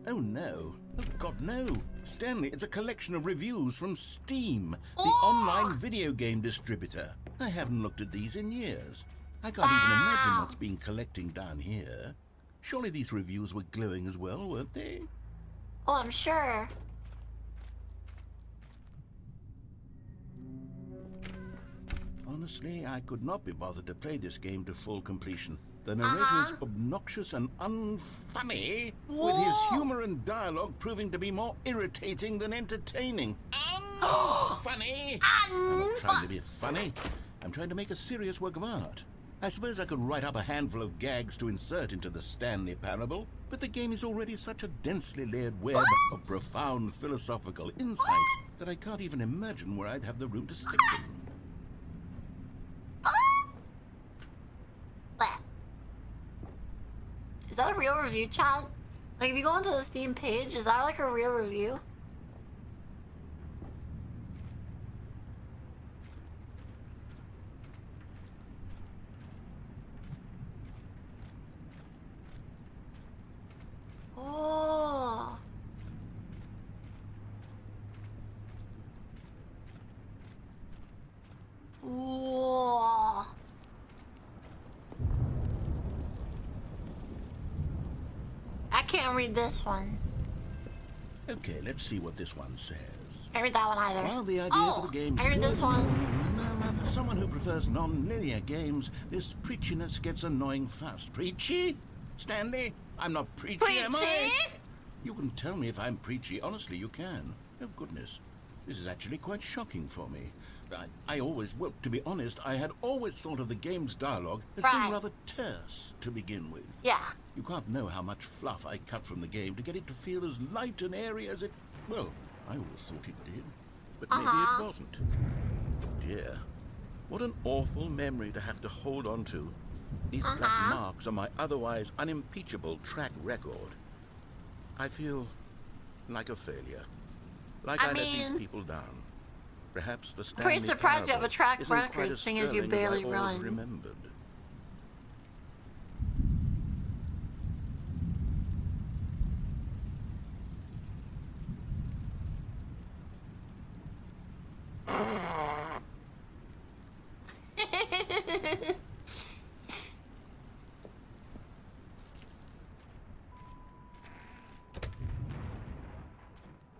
D: Oh no. Oh God, no. Stanley, it's a collection of reviews from Steam, the online video game distributor. I haven't looked at these in years. I can't even imagine what's been collecting down here. Surely these reviews were glowing as well, weren't they?
A: Oh, I'm sure.
D: Honestly, I could not be bothered to play this game to full completion. The narrator is obnoxious and unfunny, with his humor and dialogue proving to be more irritating than entertaining. Unfunny! I'm not trying to be funny. I'm trying to make a serious work of art. I suppose I could write up a handful of gags to insert into the Stanley parable, but the game is already such a densely layered web of profound philosophical insights that I can't even imagine where I'd have the room to stick them.
A: Is that a real review, chat? Like, if you go onto the Steam page, is that like a real review? Oh. Whoa. I can't read this one.
D: Okay, let's see what this one says.
A: I read that one either.
D: Well, the idea for the game.
A: I read this one.
D: For someone who prefers non-linear games, this preachiness gets annoying fast. Preachy? Stanley? I'm not preachy, am I? You can tell me if I'm preachy. Honestly, you can. Oh, goodness. This is actually quite shocking for me. I always, well, to be honest, I had always thought of the game's dialogue as being rather terse to begin with.
A: Yeah.
D: You can't know how much fluff I cut from the game to get it to feel as light and airy as it... Well, I always thought it did. But maybe it wasn't. Dear, what an awful memory to have to hold on to. These black marks on my otherwise unimpeachable track record. I feel like a failure. Like I let these people down. Perhaps the Stanley
A: pretty surprised you have a track
D: isn't
A: record,
D: quite as
A: seeing as you
D: sterling
A: barely
D: I always
A: run.
D: remembered.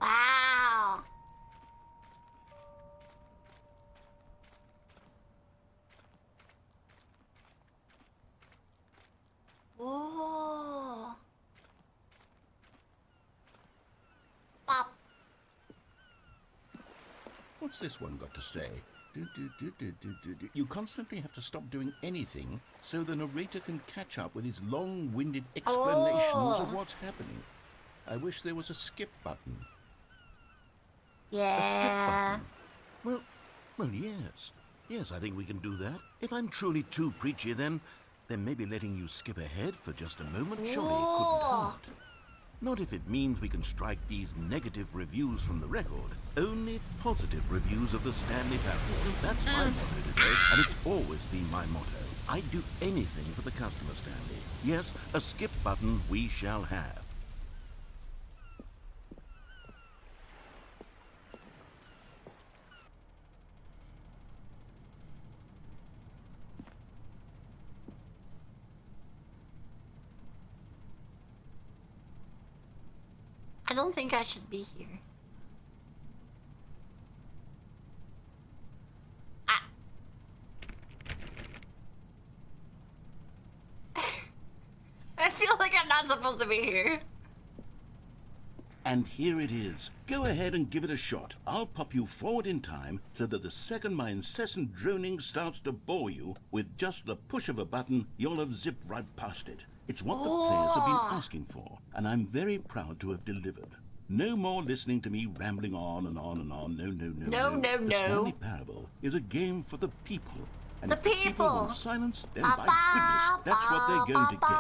A: Wow. Whoa. Pop.
D: What's this one got to say? You constantly have to stop doing anything so the narrator can catch up with his long-winded explanations of what's happening. I wish there was a skip button.
A: Yeah.
D: A skip button. Well, yes. Yes, I think we can do that. If I'm truly too preachy, then maybe letting you skip ahead for just a moment surely couldn't hurt. Not if it means we can strike these negative reviews from the record. Only positive reviews of the Stanley parable. That's my motto today, and it's always been my motto. I'd do anything for the customer, Stanley. Yes, a skip button we shall have.
A: don't think I should be here. I feel like I'm not supposed to be here.
E: And here it is. Go ahead and give it a shot. I'll pop you forward in time so that the second my incessant droning starts to bore you, with just the push of a button, you'll have zipped right past it. It's what the players have been asking for, and I'm very proud to have delivered. No more listening to me rambling on and on and on. No. The Stanley Parable is a game for the people. And if the people want silence, then by goodness, that's what they're going to get.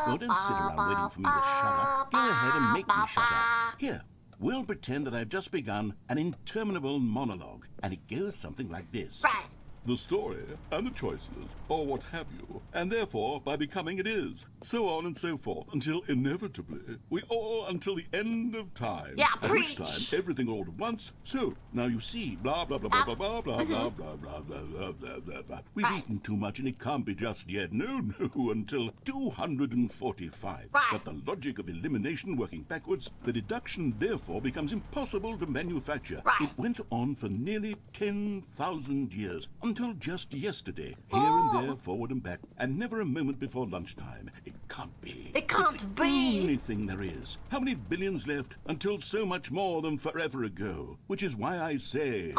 E: Well, don't sit around waiting for me to shut up. Go ahead and make me shut up. Here, we'll pretend that I've just begun an interminable monologue, and it goes something like this.
A: Right.
E: The story and the choices, or what have you, and therefore by becoming it is, so on and so forth, until inevitably we all until the end of time.
A: Yeah,
E: at which time everything all at once. So now you see, blah blah blah blah blah blah blah blah blah blah blah blah blah blah. We've eaten too much and it can't be just yet. No, until 245.
A: Right.
E: But the logic of elimination working backwards, the deduction therefore becomes impossible to manufacture.
A: Right.
E: It went on for nearly 10,000 years. Until just yesterday, here and there, forward and back, and never a moment before lunchtime. It can't be.
A: It can't
E: it's the
A: be.
E: only thing there is. How many billions left until so much more than forever ago? Which is why I say...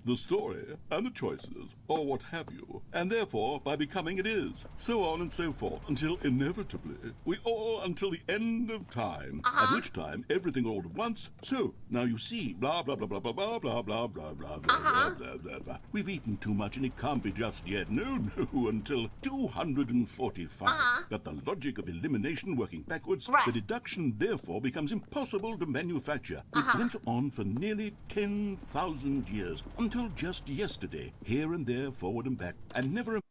E: The story and the choices, or what have you, and therefore by becoming it is, so on and so forth, until inevitably we all until the end of time, at which time everything all at once. So now you see, blah blah blah blah blah blah blah blah blah blah blah blah blah. We've eaten too much and it can't be just yet. No, until 245. But the logic of elimination working backwards, the deduction therefore becomes impossible to manufacture. It went on for nearly 10,000 years. Until just yesterday, here and there, forward and back, and never a...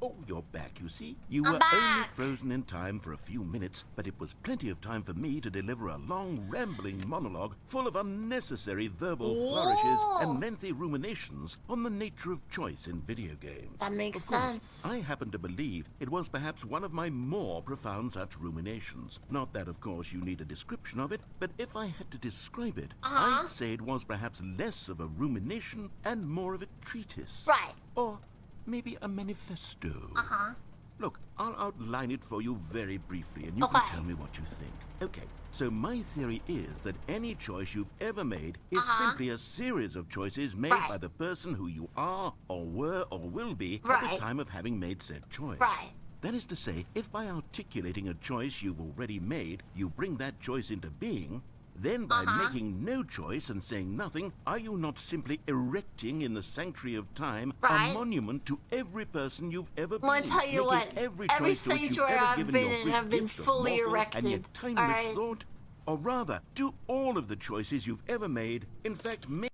E: Oh, you're back, you see? You were only frozen in time for a few minutes, but it was plenty of time for me to deliver a long, rambling monologue full of unnecessary verbal flourishes and lengthy ruminations on the nature of choice in video games.
A: That makes sense.
E: I happen to believe it was perhaps one of my more profound such ruminations. Not that, of course, you need a description of it, but if I had to describe it, I'd say it was perhaps less of a rumination and more of a treatise.
A: Right.
E: Or maybe a manifesto. Look, I'll outline it for you very briefly, and you can tell me what you think. Okay, so my theory is that any choice you've ever made is simply a series of choices made by the person who you are, or were, or will be at the time of having made said choice. That is to say, if by articulating a choice you've already made, you bring that choice into being, then by making no choice and saying nothing, are you not simply erecting in the sanctuary of time a monument to every person you've ever been?
A: Let me tell you what, every sanctuary I've been in have been fully erected.
E: And yet timeless thought, or rather, do all of the choices you've ever made, in fact, make...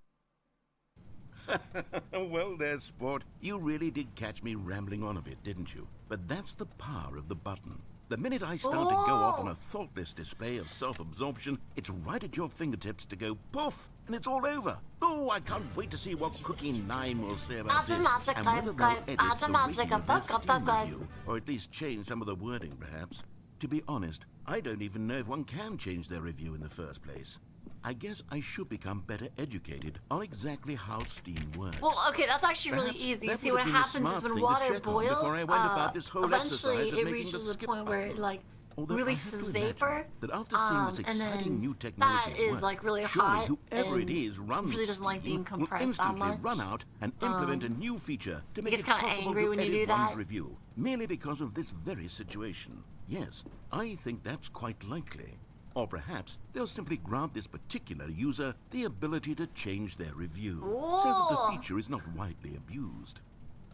E: Well, there, sport. You really did catch me rambling on a bit, didn't you? But that's the power of the button. The minute I start to go off on a thoughtless display of self-absorption, it's right at your fingertips to go poof, and it's all over. Oh, I can't wait to see what Cookie 9 will say about this, and whether they'll edit some review, or at least change some of the wording, perhaps. To be honest, I don't even know if one can change their review in the first place. I guess I should become better educated on exactly how steam works.
A: Well, okay, that's actually really easy. You see, what happens is when water boils, eventually it reaches a point where it, like, releases vapor,
E: that after seeing this exciting new technology
A: that is, like, really hot,
E: whoever it is runs
A: really doesn't like being compressed
E: will instantly
A: that much.
E: run out and implement a new feature to make it
A: kind of
E: possible
A: angry
E: to
A: when you
E: edit
A: do that.
E: one's review, merely because of this very situation. Yes, I think that's quite likely. Or perhaps they'll simply grant this particular user the ability to change their review, so that the feature is not widely abused.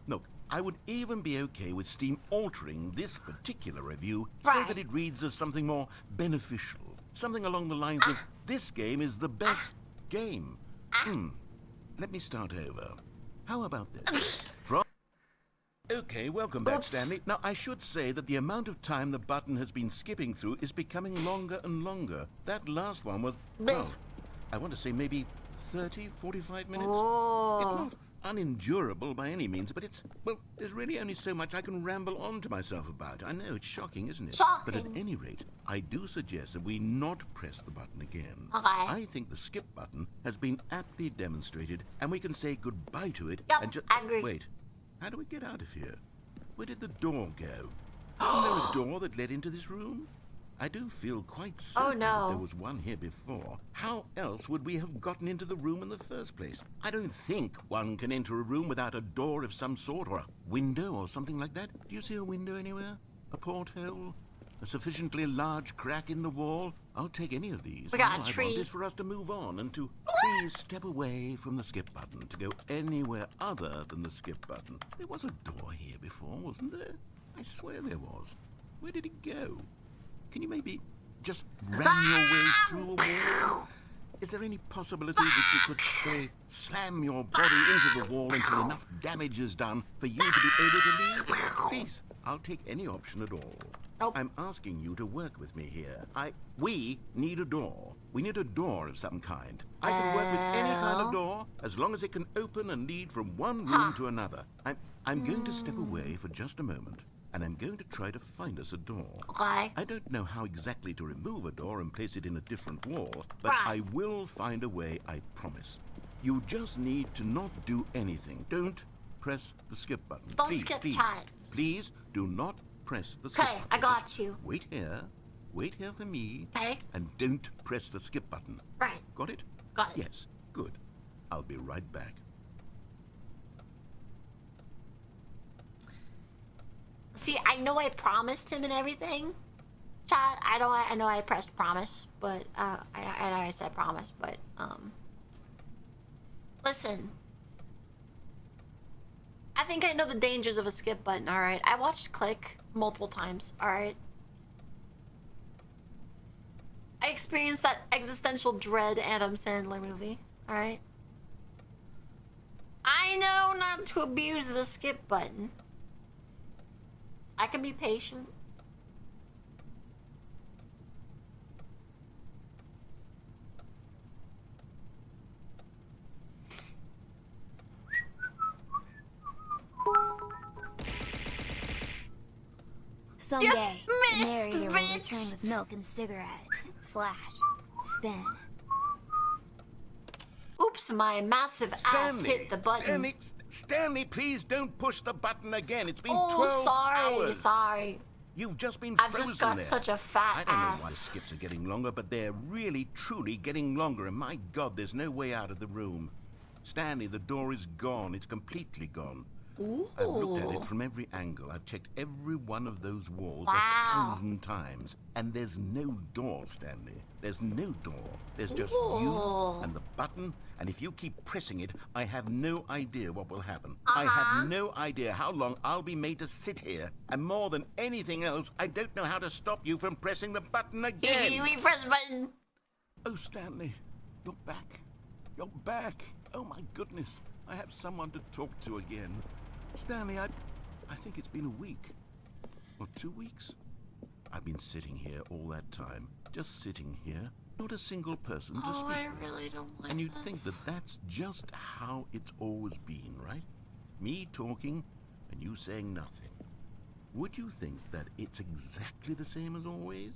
E: Look, I would even be okay with Steam altering this particular review so that it reads as something more beneficial. Something along the lines of, this game is the best game. Let me start over. How about this? Okay, welcome back, Stanley. Now, I should say that the amount of time the button has been skipping through is becoming longer and longer. That last one was, well, I want to say maybe 30, 45 minutes. If not,
D: unendurable by any means, but it's, well, there's really only so much I can ramble on to myself about. I know, it's shocking, isn't it?
A: Shocking.
D: But at any rate, I do suggest that we not press the button again.
A: Okay.
D: I think the skip button has been aptly demonstrated, and we can say goodbye to it
A: Yep,
D: and just...
A: I agree.
D: Wait, how do we get out of here? Where did the door go? Wasn't there a door that led into this room? I do feel quite certain that there was one here before. How else would we have gotten into the room in the first place? I don't think one can enter a room without a door of some sort, or a window or something like that. Do you see a window anywhere? A porthole? A sufficiently large crack in the wall? I'll take any of these.
A: We got a
D: All I
A: tree.
D: want is for us to move on and to please step away from the skip button, to go anywhere other than the skip button. There was a door here before, wasn't there? I swear there was. Where did it go? Can you maybe just ram your way through a wall? Is there any possibility that you could, say, slam your body into the wall until enough damage is done for you to be able to leave? Please, I'll take any option at all.
A: Nope.
D: I'm asking you to work with me here. We need a door. We need a door of some kind. I can work with any kind of door, as long as it can open and lead from one room to another. I'm going to step away for just a moment, and I'm going to try to find us a door.
A: Okay.
D: I don't know how exactly to remove a door and place it in a different wall, but I will find a way, I promise. You just need to not do anything. Don't press the skip button.
A: Don't
D: Please,
A: skip,
D: please,
A: child.
D: Please do not press the skip button.
A: Okay, I got you.
D: Wait here for me.
A: Okay.
D: And don't press the skip button.
A: Right.
D: Got it?
A: Got it.
D: Yes, good. I'll be right back.
A: See, I know I promised him and everything. Chat, I know I pressed promise, but I know I said promise, but listen. I think I know the dangers of a skip button, alright? I watched Click multiple times, alright? I experienced that existential dread Adam Sandler movie, alright? I know not to abuse the skip button. I can be patient.
C: Someday, the narrator will return with milk and cigarettes. / spin.
A: Oops, my massive ass hit the button.
D: Stanley, please don't push the button again. It's been 12 hours.
A: Sorry.
D: You've just been frozen there.
A: I've just got such a fat ass.
D: I don't know why skips are getting longer, but they're really, truly getting longer. And my God, there's no way out of the room. Stanley, the door is gone. It's completely gone.
A: Ooh.
D: I've looked at it from every angle. I've checked every one of those walls 1,000 times. And there's no door, Stanley. There's no door. There's just you and the button. And if you keep pressing it, I have no idea what will happen. I have no idea how long I'll be made to sit here. And more than anything else, I don't know how to stop you from pressing the button again.
A: We press the button.
D: Oh, Stanley, you're back. You're back. Oh, my goodness. I have someone to talk to again. Stanley, I think it's been a week. Or 2 weeks. I've been sitting here all that time. Just sitting here. Not a single person to speak
A: I
D: with.
A: really don't like
D: And you'd
A: this.
D: think that that's just how it's always been, right? Me talking and you saying nothing. Would you think that it's exactly the same as always?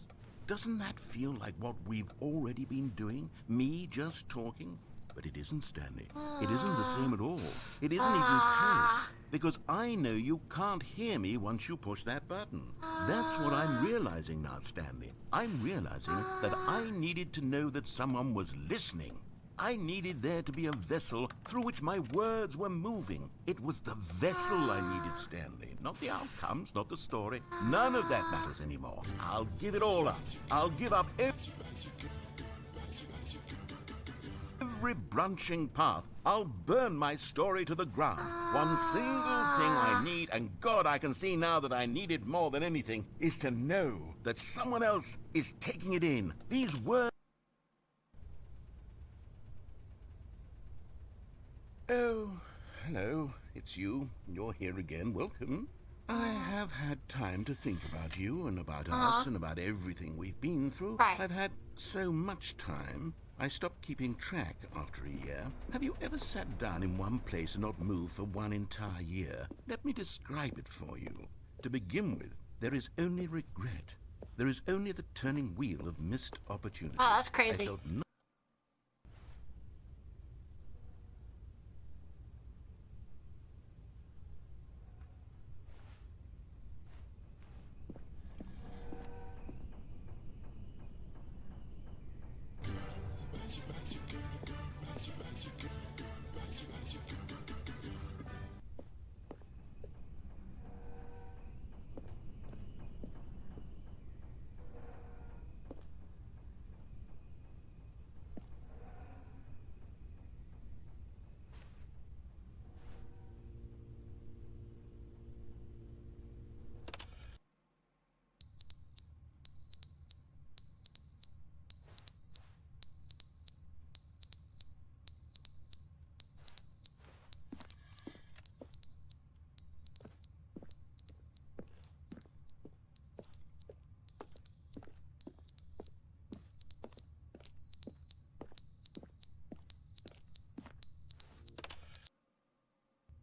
D: Doesn't that feel like what we've already been doing? Me just talking? But it isn't, Stanley. It isn't the same at all. It isn't even close. Because I know you can't hear me once you push that button. That's what I'm realizing now, Stanley. I'm realizing that I needed to know that someone was listening. I needed there to be a vessel through which my words were moving. It was the vessel I needed, Stanley. Not the outcomes, not the story. None of that matters anymore. I'll give it all up. I'll give up every branching path. I'll burn my story to the ground. One single thing I need, and God, I can see now that I need it more than anything, is to know that someone else is taking it in. These words... Oh, hello. It's you. You're here again. Welcome. I have had time to think about you and about us and about everything we've been through.
A: Right.
D: I've had so much time. I stopped keeping track after a year. Have you ever sat down in one place and not moved for one entire year? Let me describe it for you. To begin with, there is only regret. There is only the turning wheel of missed opportunity.
A: Oh, that's crazy.
D: I felt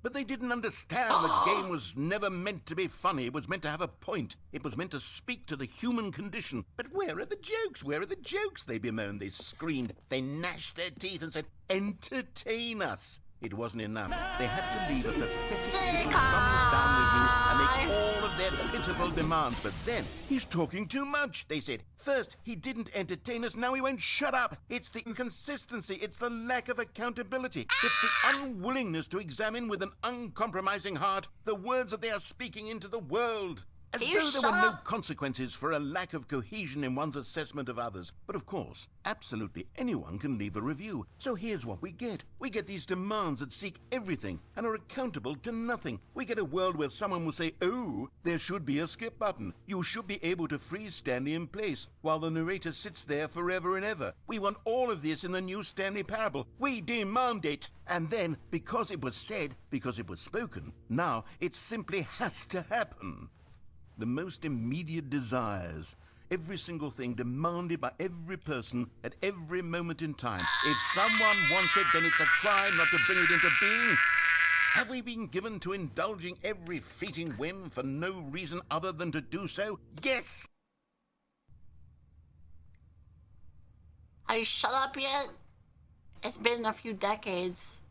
D: But they didn't understand the game was never meant to be funny. It was meant to have a point. It was meant to speak to the human condition. But where are the jokes? Where are the jokes? They bemoaned, they screamed, they gnashed their teeth and said, entertain us. It wasn't enough. They had to leave a pathetic thumbs-down review and make all of their pitiful demands. But then, he's talking too much, they said. First, he didn't entertain us, now he won't shut up. It's the inconsistency, it's the lack of accountability. It's the unwillingness to examine with an uncompromising heart the words that they are speaking into the world. As though there were no consequences for a lack of cohesion in one's assessment of others. But of course, absolutely anyone can leave a review. So here's what we get. We get these demands that seek everything and are accountable to nothing. We get a world where someone will say, oh, there should be a skip button. You should be able to freeze Stanley in place while the narrator sits there forever and ever. We want all of this in the new Stanley parable. We demand it. And then, because it was said, because it was spoken, now it simply has to happen. The most immediate desires, every single thing demanded by every person at every moment in time. If someone wants it, then it's a crime not to bring it into being. Have we been given to indulging every fleeting whim for no reason other than to do so? Yes!
A: Are you shut up yet? It's been a few decades.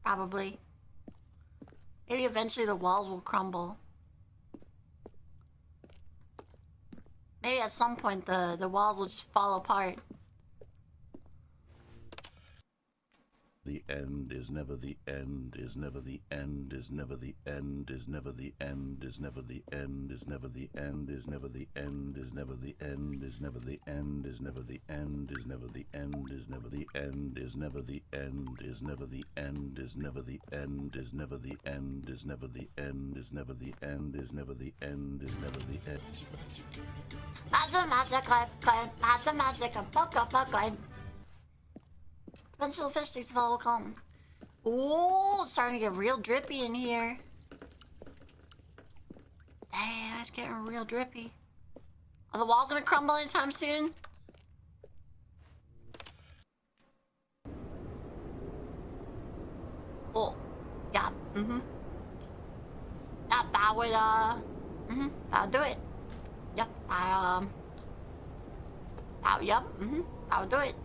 A: Probably. Maybe eventually the walls will crumble. Maybe at some point the walls will just fall apart.
D: The end is never the end, is never the end, is never the end, is never the end, is never the end, is never the end, is never the end, is never the end, is never the end, is never the end, is never the end, is never the end, is never the end, is never the end, is never the end, is never the end, is never the end, is never the end, is never the end, is never the end.
A: That's a magic clip. That's a magic clip. Eventual fish sticks will come. Ooh, it's starting to get real drippy in here. Damn, it's getting real drippy. Are the walls gonna crumble anytime soon? Oh, yeah, yeah, that would, that'll do it. Yep, yep, that would do it.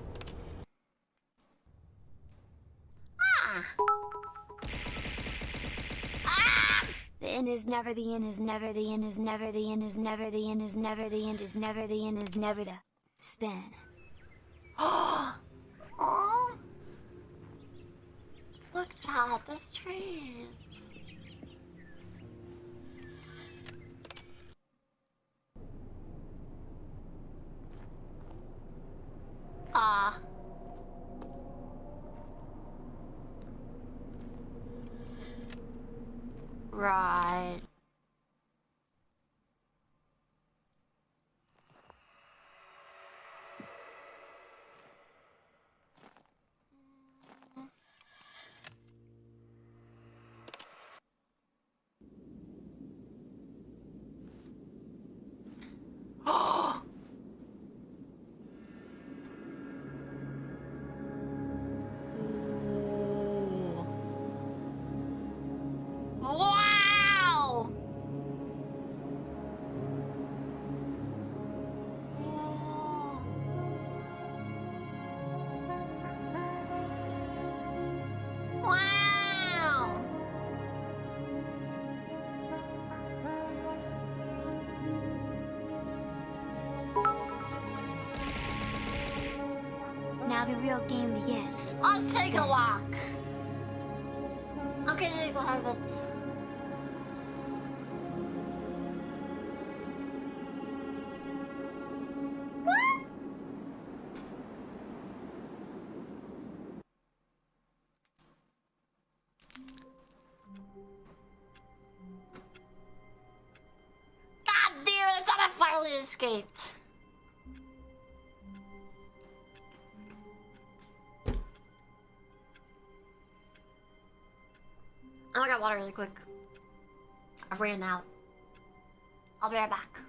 C: The end is never the end is never the end is never the end is never the end is never the end is never the end is never the spin.
A: Oh, look, Chad, there's trees. Right.
C: now the real game begins.
A: Let's take a walk. Okay, these habits. God damn it, I thought I finally escaped. I got water really quick. I ran out. I'll be right back.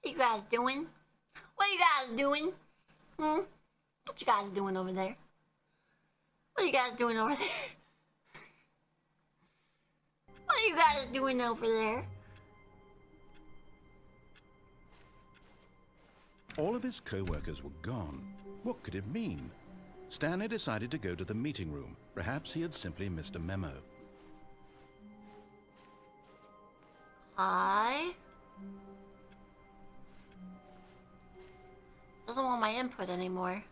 A: What you guys doing? What you guys doing? What you guys doing over there? What are you guys doing over there? What are you guys doing over there?
D: All of his co-workers were gone. What could it mean? Stanley decided to go to the meeting room. Perhaps he had simply missed a memo.
A: Hi? Doesn't want my input anymore.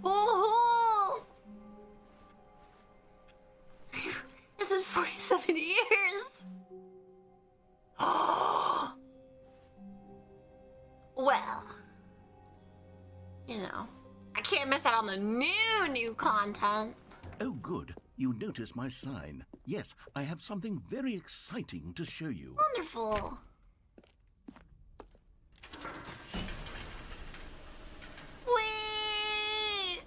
A: Oh! It's been 47 years! Well, you know, I can't miss out on the new content.
D: Oh, good. You noticed my sign. Yes, I have something very exciting to show you.
A: Wonderful. Wait.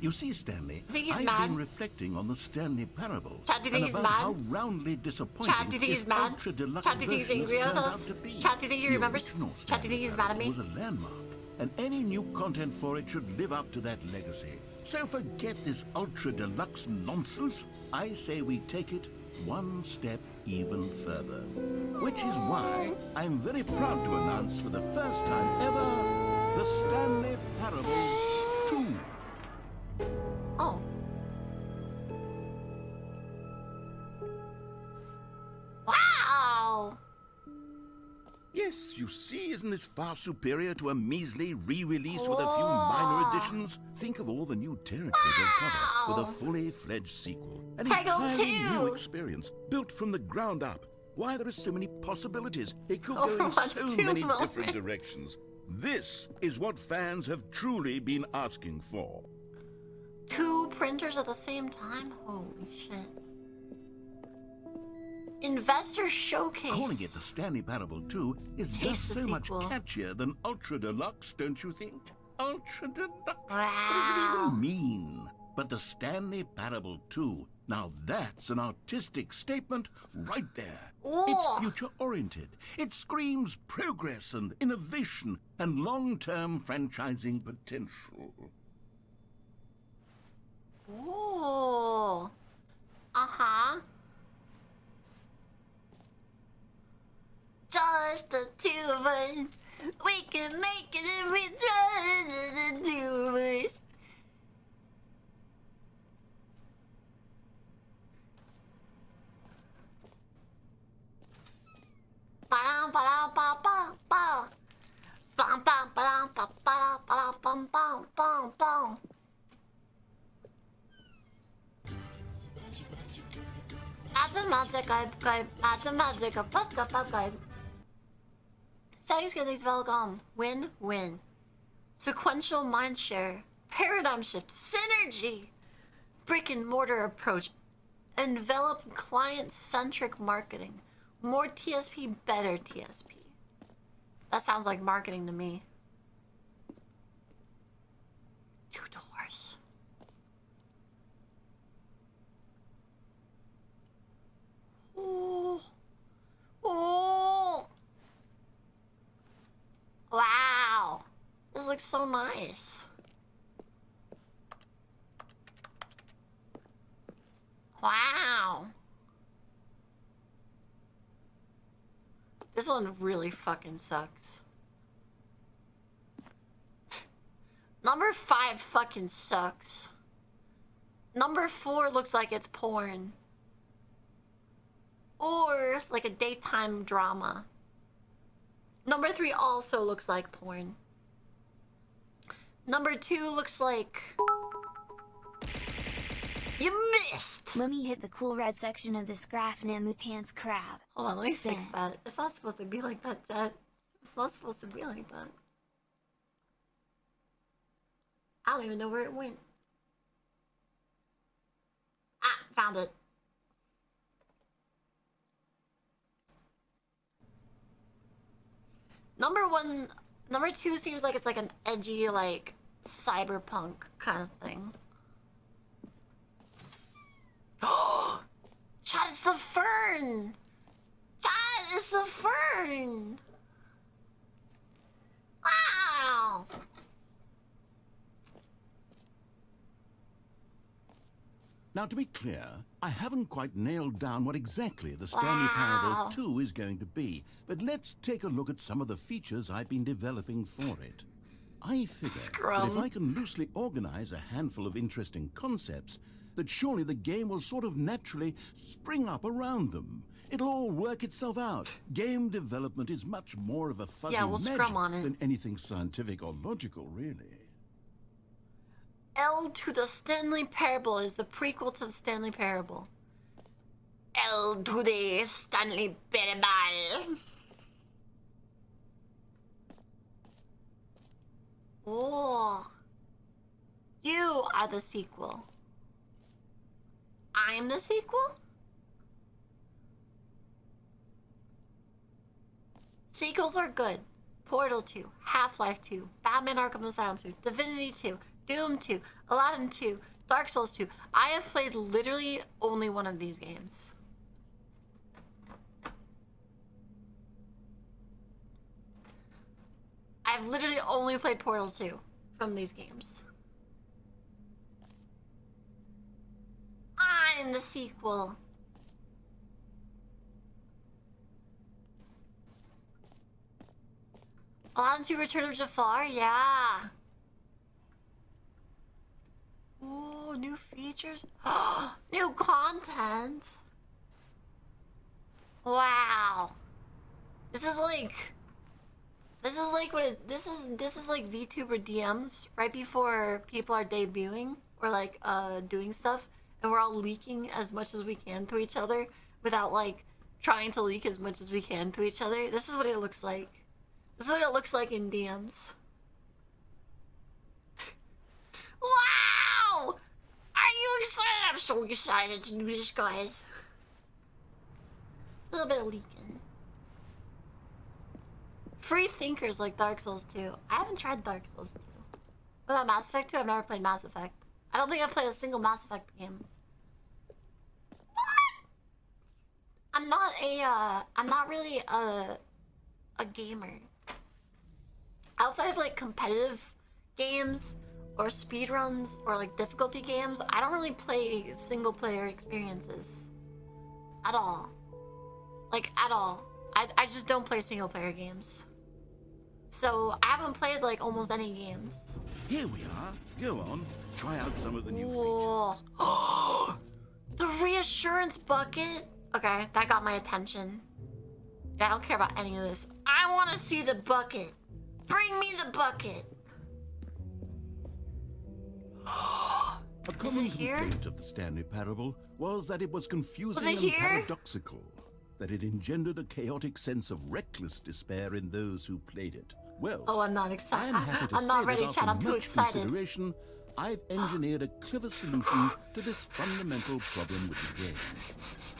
D: You see, Stanley,
A: I've
D: been reflecting on the Stanley parable
A: Chad, do you think
D: and
A: he's
D: about
A: mad?
D: how roundly disappointing
A: Chad, do you think
D: this
A: he's mad?
D: ultra-deluxe
A: Chad, do you think he's
D: version has
A: angry with
D: turned
A: us?
D: out to be.
A: Chad, do you think he
D: The
A: remembers?
D: original
A: Chad, do you think he's mad at me?
D: was a landmark, and any new content for it should live up to that legacy. So forget this ultra-deluxe nonsense. I say we take it one step even further. Which is why I'm very proud to announce for the first time ever, the Stanley Parable 2.
A: Oh. Wow!
D: Yes, you see, isn't this far superior to a measly re-release with a few minor additions? Think of all the new territory they'll cover with a fully fledged sequel. An entirely new experience, built from the ground up. Why, there are so many possibilities. It could go in so many different directions. This is what fans have truly been asking for.
A: 2 printers at the same time? Holy shit. Investor Showcase.
D: Calling it the Stanley Parable 2 is just so much catchier than Ultra Deluxe, don't you think? Ultra Deluxe?
A: Wow.
D: What does it even mean? But the Stanley Parable 2, now that's an artistic statement right there.
A: Ooh.
D: It's future-oriented. It screams progress and innovation and long-term franchising potential.
A: Ooh. Uh-huh. Just the two of us. We can make it if we try, the two of us. Bum bum bum bum bum bum bum bum bum bum bum bum. Automatic. Settings get these Velgom. Win-win. Sequential mindshare. Paradigm shift. Synergy. Brick and mortar approach. Envelop client-centric marketing. More TSP, better TSP. That sounds like marketing to me. 2 doors. Oh. Oh. Wow. This looks so nice. Wow. This one really fucking sucks. Number 5 fucking sucks. Number 4 looks like it's porn. Or like a daytime drama. Number 3 also looks like porn. Number 2 looks like... You missed!
C: Let me hit the cool red section of this graph, Nemu Pants Crab.
A: Hold on, let me
C: Spin.
A: fix that. It's not supposed to be like that, Jet. It's not supposed to be like that. I don't even know where it went. Ah, found it. Number 2 seems like it's like an edgy, like, cyberpunk kind of thing. Oh! Chad, it's the fern! Chad, it's the fern! Wow!
D: Now, to be clear, I haven't quite nailed down what exactly the Stanley Parable 2 is going to be, but let's take a look at some of the features I've been developing for it. I figure that if I can loosely organize a handful of interesting concepts, that surely the game will sort of naturally spring up around them. It'll all work itself out. Game development is much more of a fuzzy magic than anything scientific or logical, really.
A: L to the Stanley Parable is the prequel to the Stanley Parable. L to the Stanley Parable. Oh. You are the sequel. I'm the sequel? Sequels are good. Portal 2, Half-Life 2, Batman Arkham Asylum 2, Divinity 2, Doom 2, Aladdin 2, Dark Souls 2. I have played literally only one of these games. I've literally only played Portal 2 from these games. I'm the sequel. Aladdin 2 Return of Jafar? Yeah. Ooh, new features. New content. Wow. This is like what is this is like VTuber DMs right before people are debuting or like doing stuff, and we're all leaking as much as we can to each other without like trying to leak as much as we can to each other. This is what it looks like. This is what it looks like in DMs. Wow! Are you excited? I'm so excited to do this, guys. A little bit of leaking. Free thinkers like Dark Souls 2. I haven't tried Dark Souls 2. What about Mass Effect 2? I've never played Mass Effect. I don't think I've played a single Mass Effect game. I'm not really a gamer. Outside of like competitive games or speedruns or like difficulty games, I don't really play single player experiences. At all. Like, at all. I just don't play single player games. So, I haven't played like almost any games.
D: Here we are. Go on. Try out some of the new
A: features. The reassurance bucket. Okay, that got my attention. Yeah, I don't care about any of this. I want to see the bucket. Bring me the bucket.
D: A common complaint of the Stanley Parable was that it was confusing and paradoxical, that it engendered a chaotic sense of reckless despair in those who played it. Well,
A: oh, I'm not excited.
D: I'm
A: not ready, Chad. I'm too excited.
D: I've engineered a clever solution to this fundamental problem with the game.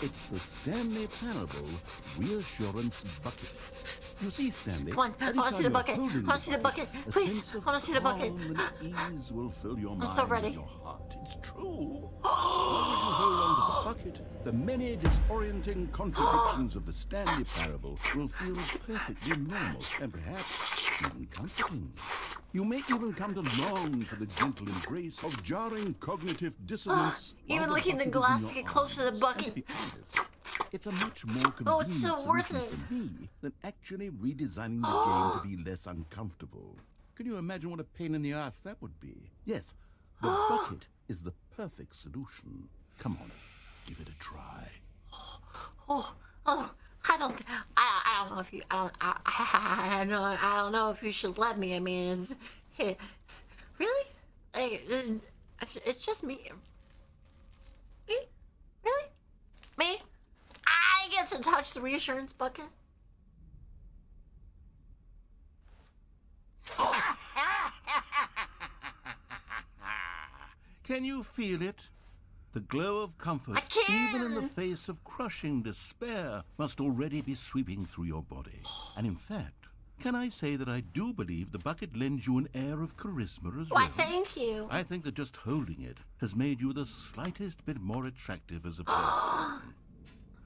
D: It's the Stanley Parable Reassurance Bucket. You see, Stanley,
A: come on, I want to see the bucket. I want to see the bucket. Please, I want to see the bucket.
D: Ease will fill your mind
A: I'm so ready.
D: and your heart. It's true. As long as you hold on to the bucket, the many disorienting contradictions of the Stanley Parable will feel perfectly normal and perhaps even comforting. You may even come to long for the gentle embrace of jarring cognitive dissonance.
A: Even licking the glass to get closer to the bucket.
D: To be honest, it's a much more convenient solution for me than actually redesigning the game to be less uncomfortable. Can you imagine what a pain in the ass that would be? Yes, the bucket is the perfect solution. Come on, give it a try.
A: I don't know if you, I don't know if you should let me. I mean, really? Hey, it's just me. Me? Really? Me? I get to touch the reassurance bucket?
D: Can you feel it? The glow of comfort, even in the face of crushing despair, must already be sweeping through your body. And in fact, can I say that I do believe the bucket lends you an air of charisma as well?
A: Why, thank you.
D: I think that just holding it has made you the slightest bit more attractive as a person.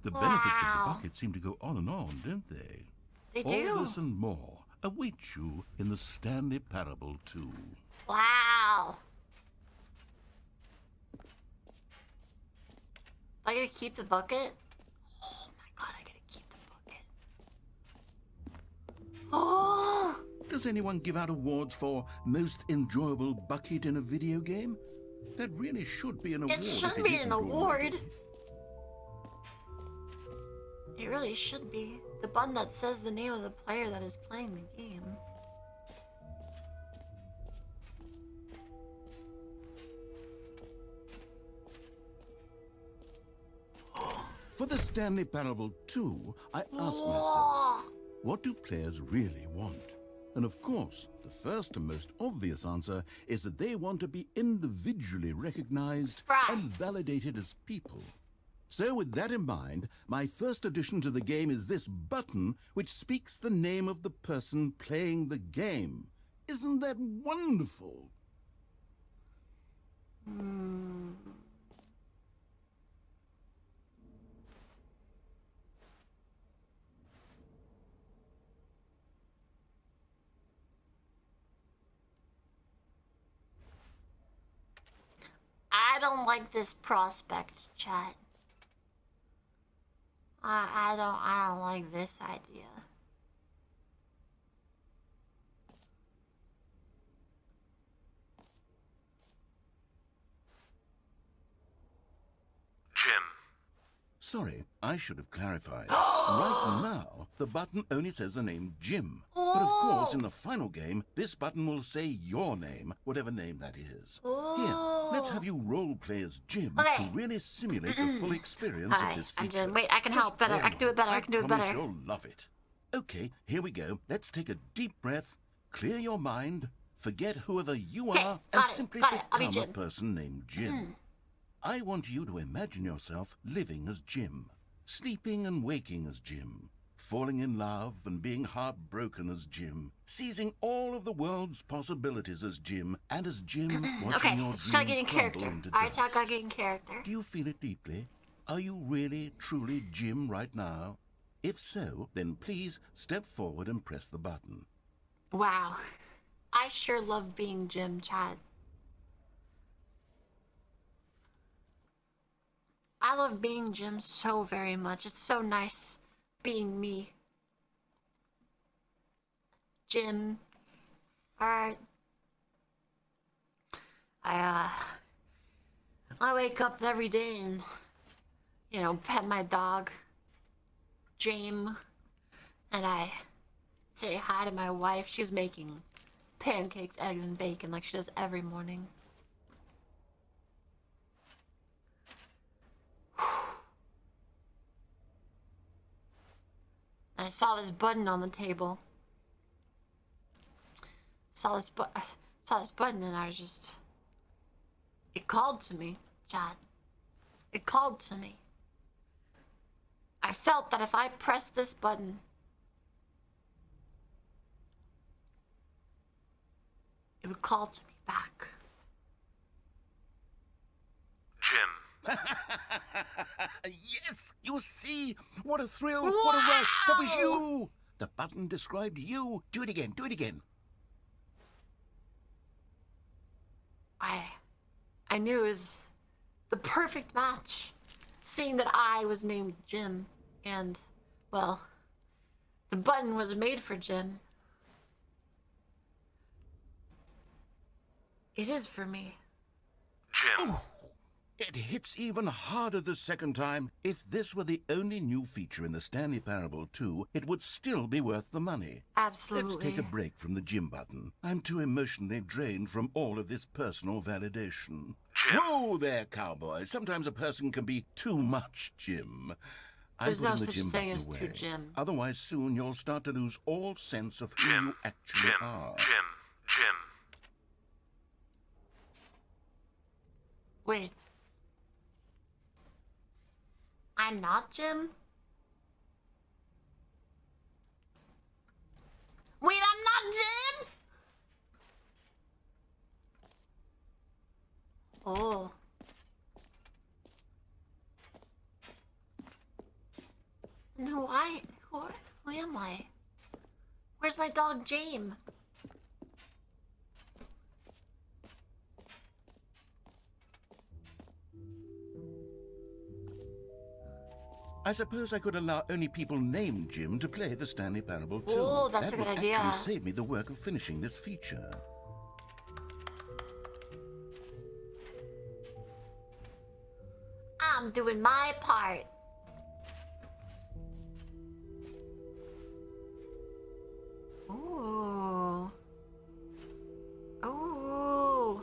D: The benefits of the bucket seem to go on and on, don't they?
A: They do.
D: All this and more await you in the Stanley Parable 2.
A: Wow. I gotta keep the bucket? Oh my god, I gotta keep the bucket. Oh!
D: Does anyone give out awards for most enjoyable bucket in a video game? That really should be an award.
A: It should be an award. It really should be. The button that says the name of the player that is playing the game.
D: For the Stanley Parable 2, I asked myself, what do players really want? And of course, the first and most obvious answer is that they want to be individually recognized and validated as people. So with that in mind, my first addition to the game is this button which speaks the name of the person playing the game. Isn't that wonderful?
A: I don't like this prospect, chat. I don't like this idea.
D: Jim. Sorry, I should have clarified. Right now, the button only says the name Jim. But of course, in the final game, this button will say your name, whatever name that is. Here, let's have you role play as Jim to really simulate the full experience of this feature.
A: Wait, I can help better. I can do it better. I can do it better.
D: I promise you'll love it. Okay, here we go. Let's take a deep breath, clear your mind, forget whoever you are, and simply become a person named Jim. I want you to imagine yourself living as Jim, sleeping and waking as Jim,
E: falling in love and being heartbroken as Jim, seizing all of the world's possibilities as Jim, and as Jim watching your dreams crumble into dust.
A: Alright, chat, gotta get in character.
E: Do you feel it deeply? Are you really, truly Jim right now? If so, then please step forward and press the button.
A: Wow. I sure love being Jim, chat. I love being Jim so very much. It's so nice being me. Jim. Alright. I wake up every day and, you know, pet my dog, James, and I say hi to my wife. She's making pancakes, eggs, and bacon like she does every morning. I saw this button on the table. Saw this button and I was just... It called to me, Chad. It called to me. I felt that if I pressed this button, it would call to me back.
E: Jim. Yes! You see? What a thrill! Wow! What a rush! That was you! The button described you. Do it again. Do it again.
A: I knew it was the perfect match, seeing that I was named Jim, and, well, the button was made for Jim. It is for me.
E: Jim. Ooh, it hits even harder the second time. If this were the only new feature in the Stanley Parable 2, it would still be worth the money.
A: Absolutely.
E: Let's take a break from the Jim button. I'm too emotionally drained from all of this personal validation. Jim. Whoa there, cowboy. Sometimes a person can be too much Jim.
A: There's no such thing as too Jim.
E: Otherwise, soon you'll start to lose all sense of who you actually are. Jim.
A: Wait. I'm not Jim? Wait, I'm not Jim? Oh. And who am I? Where's my dog, James?
E: I suppose I could allow only people named Jim to play the Stanley Parable 2.
A: Oh, that's a good idea.
E: That would actually save me the work of finishing this feature.
A: I'm doing my part. Ooh. Ooh.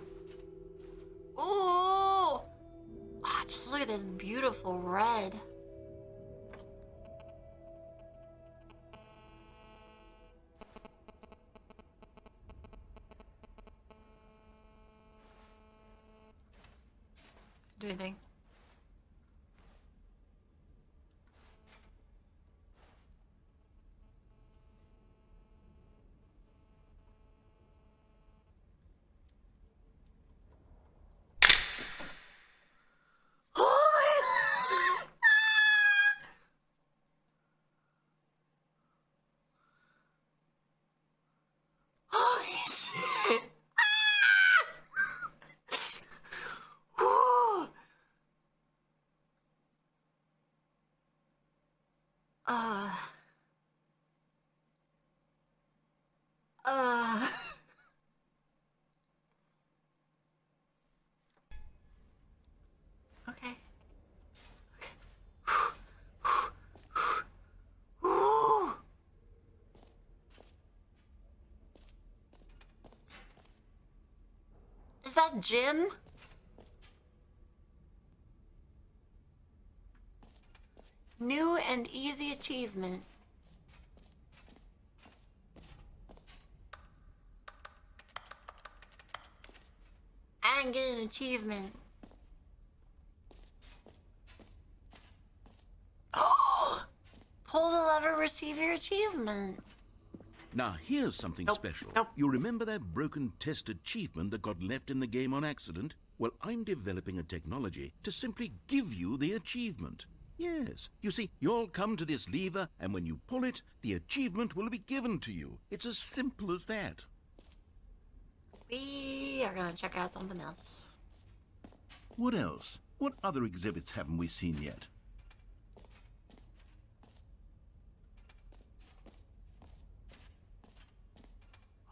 A: Ooh. Oh, just look at this beautiful red. Do anything. Okay. Is that Jim? New and easy achievement. I didn't get an achievement. Oh! Pull the lever, receive achievement.
D: Now, here's something special. You remember that broken test achievement that got left in the game on accident? Well, I'm developing a technology to simply give you the achievement. Yes. You see, you'll come to this lever, and when you pull it, the achievement will be given to you. It's as simple as that.
A: We are gonna check out something else.
D: What else? What other exhibits haven't we seen yet?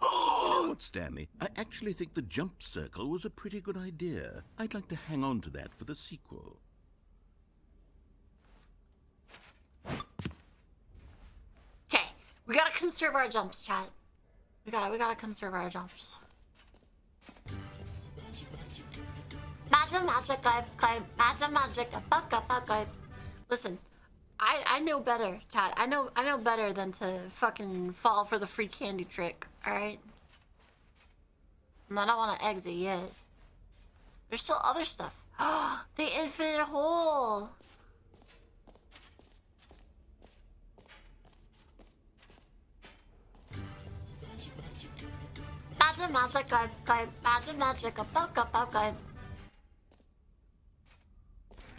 D: You know what, Stanley? I actually think the jump circle was a pretty good idea. I'd like to hang on to that for the sequel.
A: Okay, we gotta conserve our jumps, chat. We gotta conserve our jumps. Magic, Listen, I know better, chat. I know better than to fucking fall for the free candy trick, alright? I don't want to exit yet. There's still other stuff. Oh, the infinite hole!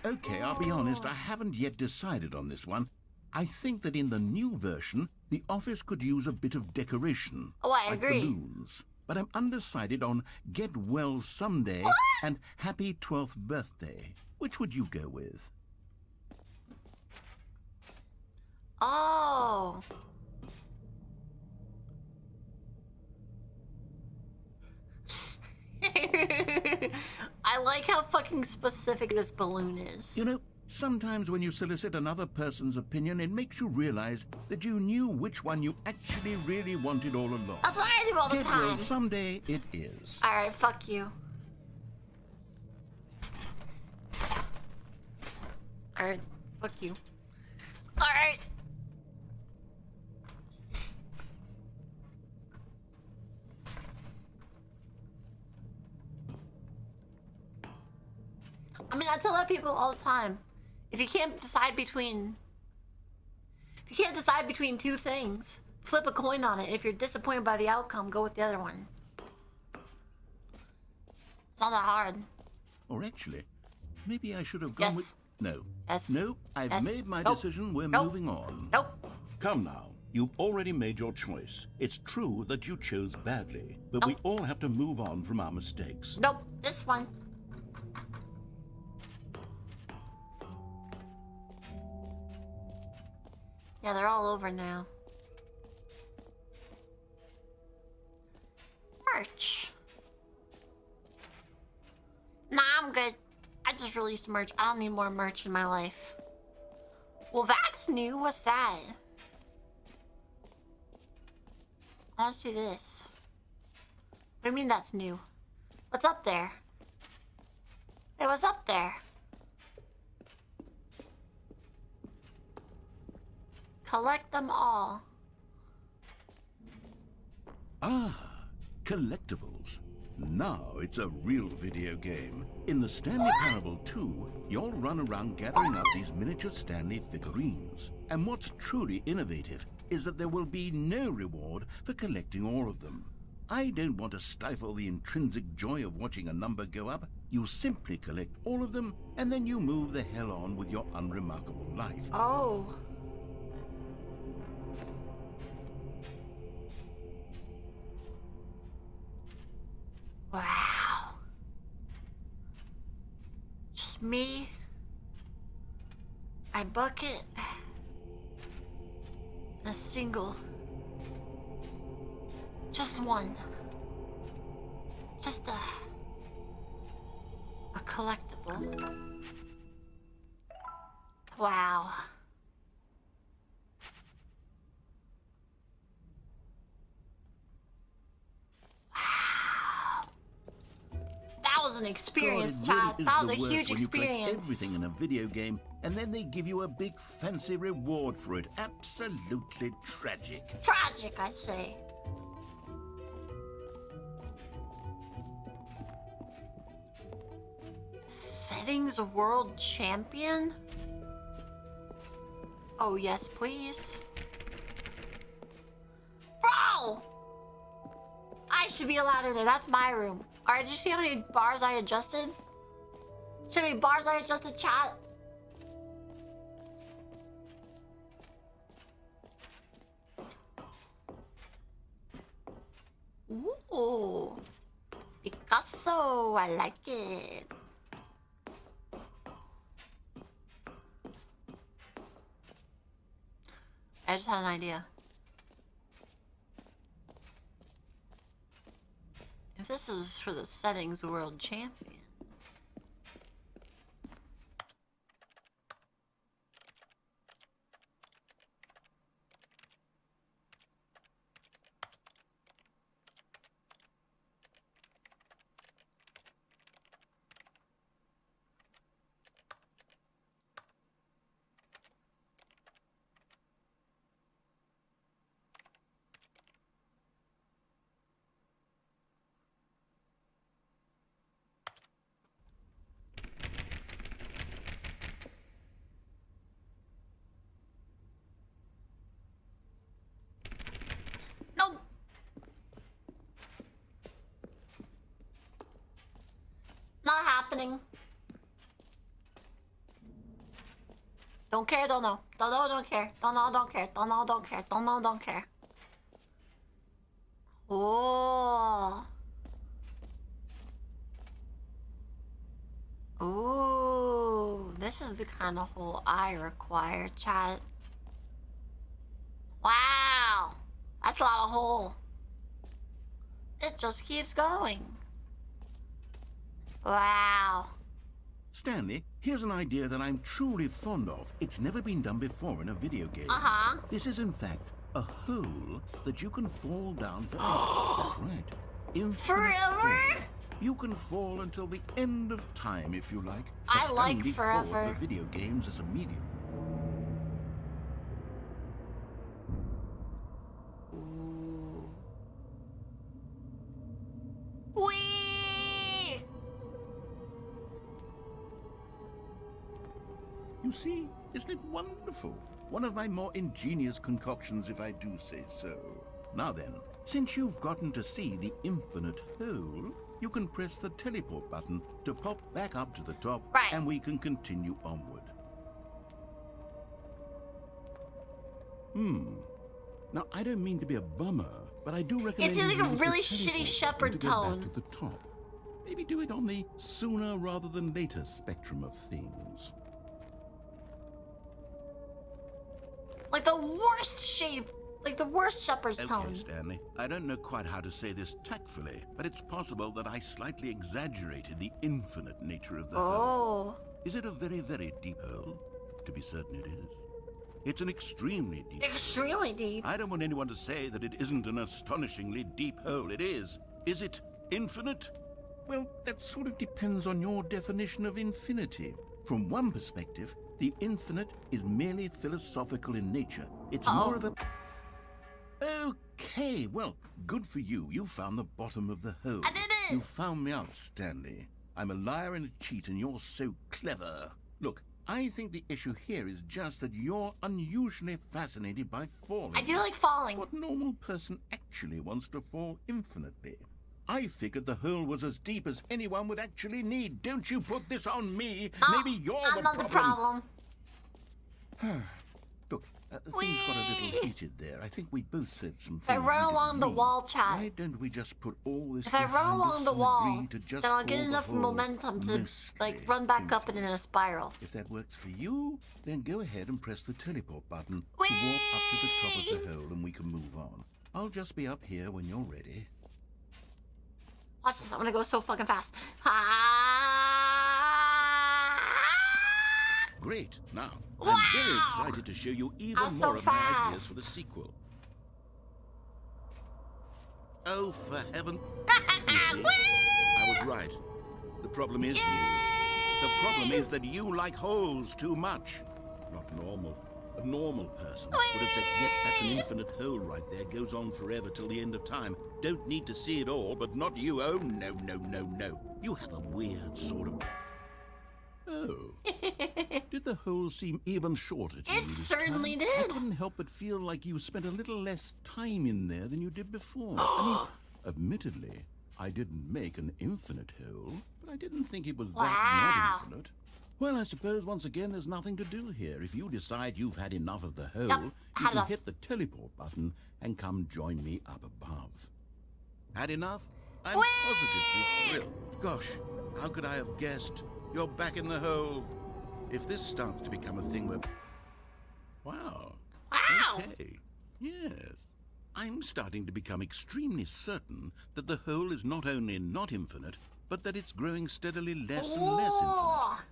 D: Okay, I'll be honest, I haven't yet decided on this one. I think that in the new version, the office could use a bit of decoration.
A: Oh, I
D: like
A: agree.
D: Balloons. But I'm undecided on Get Well Someday and Happy 12th Birthday. Which would you go with?
A: Oh. I like how fucking specific this balloon is.
D: You know, sometimes when you solicit another person's opinion, it makes you realize that you knew which one you actually really wanted all along.
A: That's what I do all the
D: Get
A: time.
D: Well Someday it is.
A: Alright, fuck you. Alright, fuck you. Alright. I mean, I tell that people all the time. If you can't decide between two things, flip a coin on it. If you're disappointed by the outcome, go with the other one. It's not that hard.
D: Or actually, maybe I should have gone with... No.
A: Yes.
D: No, I've made my decision. We're moving on.
A: Nope.
E: Come now. You've already made your choice. It's true that you chose badly, but we all have to move on from our mistakes.
A: Nope. This one. Yeah, they're all over now. Merch. Nah, I'm good. I just released merch. I don't need more merch in my life. Well, that's new. What's that? I want to see this. What do you mean that's new? What's up there? Hey, what's up there? Collect them all.
D: Ah, collectibles. Now it's a real video game. In the Stanley Parable 2, you'll run around gathering up these miniature Stanley figurines. And what's truly innovative is that there will be no reward for collecting all of them. I don't want to stifle the intrinsic joy of watching a number go up. You simply collect all of them, and then you move the hell on with your unremarkable life.
A: Oh. Wow. Just me, my bucket, and a single. Just one. Just a collectible. Wow. That was an experience,
D: God,
A: Chad. That was a
D: the worst
A: huge
D: when you collect
A: experience.
D: everything in a video game, and then they give you a big fancy reward for it. Absolutely tragic.
A: Tragic, I say. Settings world champion? Oh, yes, please. should be allowed in there. That's my room. Alright, did you see how many bars I adjusted? See how many bars I adjusted, chat? Ooh. Picasso, I like it. I just had an idea. If this is for the settings world champion. Not happening. Don't care, don't know. Don't know, don't care. Don't know, don't care. Don't know, don't care. Don't know, don't care. Oh. Ooh, this is the kind of hole I require, chat. Wow. That's a lot of hole. It just keeps going. Wow.
D: Stanley, here's an idea that I'm truly fond of. It's never been done before in a video game. This is, in fact, a hole that you can fall down forever. That's right. Infinite
A: forever?
D: fall. You can fall until the end of time, if you like.
A: I like
D: Stanley
A: forever.
D: for video games as a medium.
A: Whee!
D: You see, isn't it wonderful? One of my more ingenious concoctions, if I do say so. Now then, since you've gotten to see the infinite hole, you can press the teleport button to pop back up to the top, and we can continue onward. Now, I don't mean to be a bummer, but I do recommend
A: It's like
D: you
A: a
D: use
A: really
D: the
A: shitty
D: teleport
A: shepherd
D: button to go
A: tone.
D: back to the top. Maybe do it on the sooner rather than later spectrum of things.
A: Like the worst shape, like the worst shepherd's tone.
D: Okay, Stanley. I don't know quite how to say this tactfully, but it's possible that I slightly exaggerated the infinite nature of the hole. Is it a very, very deep hole? To be certain it is. It's an extremely deep hole.
A: Extremely deep.
D: I don't want anyone to say that it isn't an astonishingly deep hole. It is. Is it infinite? Well, that sort of depends on your definition of infinity. From one perspective, the infinite is merely philosophical in nature. It's more of a... Okay, well, good for you. You found the bottom of the hole.
A: I did it!
D: You found me out, Stanley. I'm a liar and a cheat, and you're so clever. Look, I think the issue here is just that you're unusually fascinated by falling.
A: I do like falling.
D: What normal person actually wants to fall infinitely? I figured the hole was as deep as anyone would actually need. Don't you put this on me. Maybe you're
A: I'm not the problem.
D: Look, things got a little heated there. I think we both said some things.
A: If I run
D: we
A: along
D: didn't
A: the
D: mean.
A: wall, chat.
D: Why don't we just put all this
A: If I run
D: behind
A: along
D: us
A: the
D: and
A: wall,
D: agree to just
A: then I'll get
D: call the
A: enough
D: hole
A: momentum to like
D: mostly
A: run back up
D: infinite?
A: in a spiral.
D: If that works for you, then go ahead and press the teleport button to walk up to the top of the hole and we can move on. I'll just be up here when you're ready.
A: Watch this, I'm gonna go so fucking fast.
D: Great. Now, I'm very excited to show you even
A: I'm so
D: more of my ideas
A: fast.
D: for the sequel. Oh, for heaven. You see, I was right. The problem is you. The problem is that you like holes too much. Not normal. A normal person would have said, yep, that's an infinite hole right there. Goes on forever till the end of time. Don't need to see it all, but not you. Oh, no, no, no, no. You have a weird sort of... Oh. Did the hole seem even shorter to you
A: It
D: this
A: certainly
D: time?
A: did.
D: I couldn't help but feel like you spent a little less time in there than you did before. I mean, Admittedly, I didn't make an infinite hole, but I didn't think it was that not infinite. Well, I suppose once again there's nothing to do here. If you decide you've had enough of the hole, you can hit the teleport button and come join me up above. Had enough? I'm positively thrilled. Gosh, how could I have guessed? You're back in the hole. If this starts to become a thing where... Wow. Okay. Yes. I'm starting to become extremely certain that the hole is not only not infinite, but that it's growing steadily less and less infinite.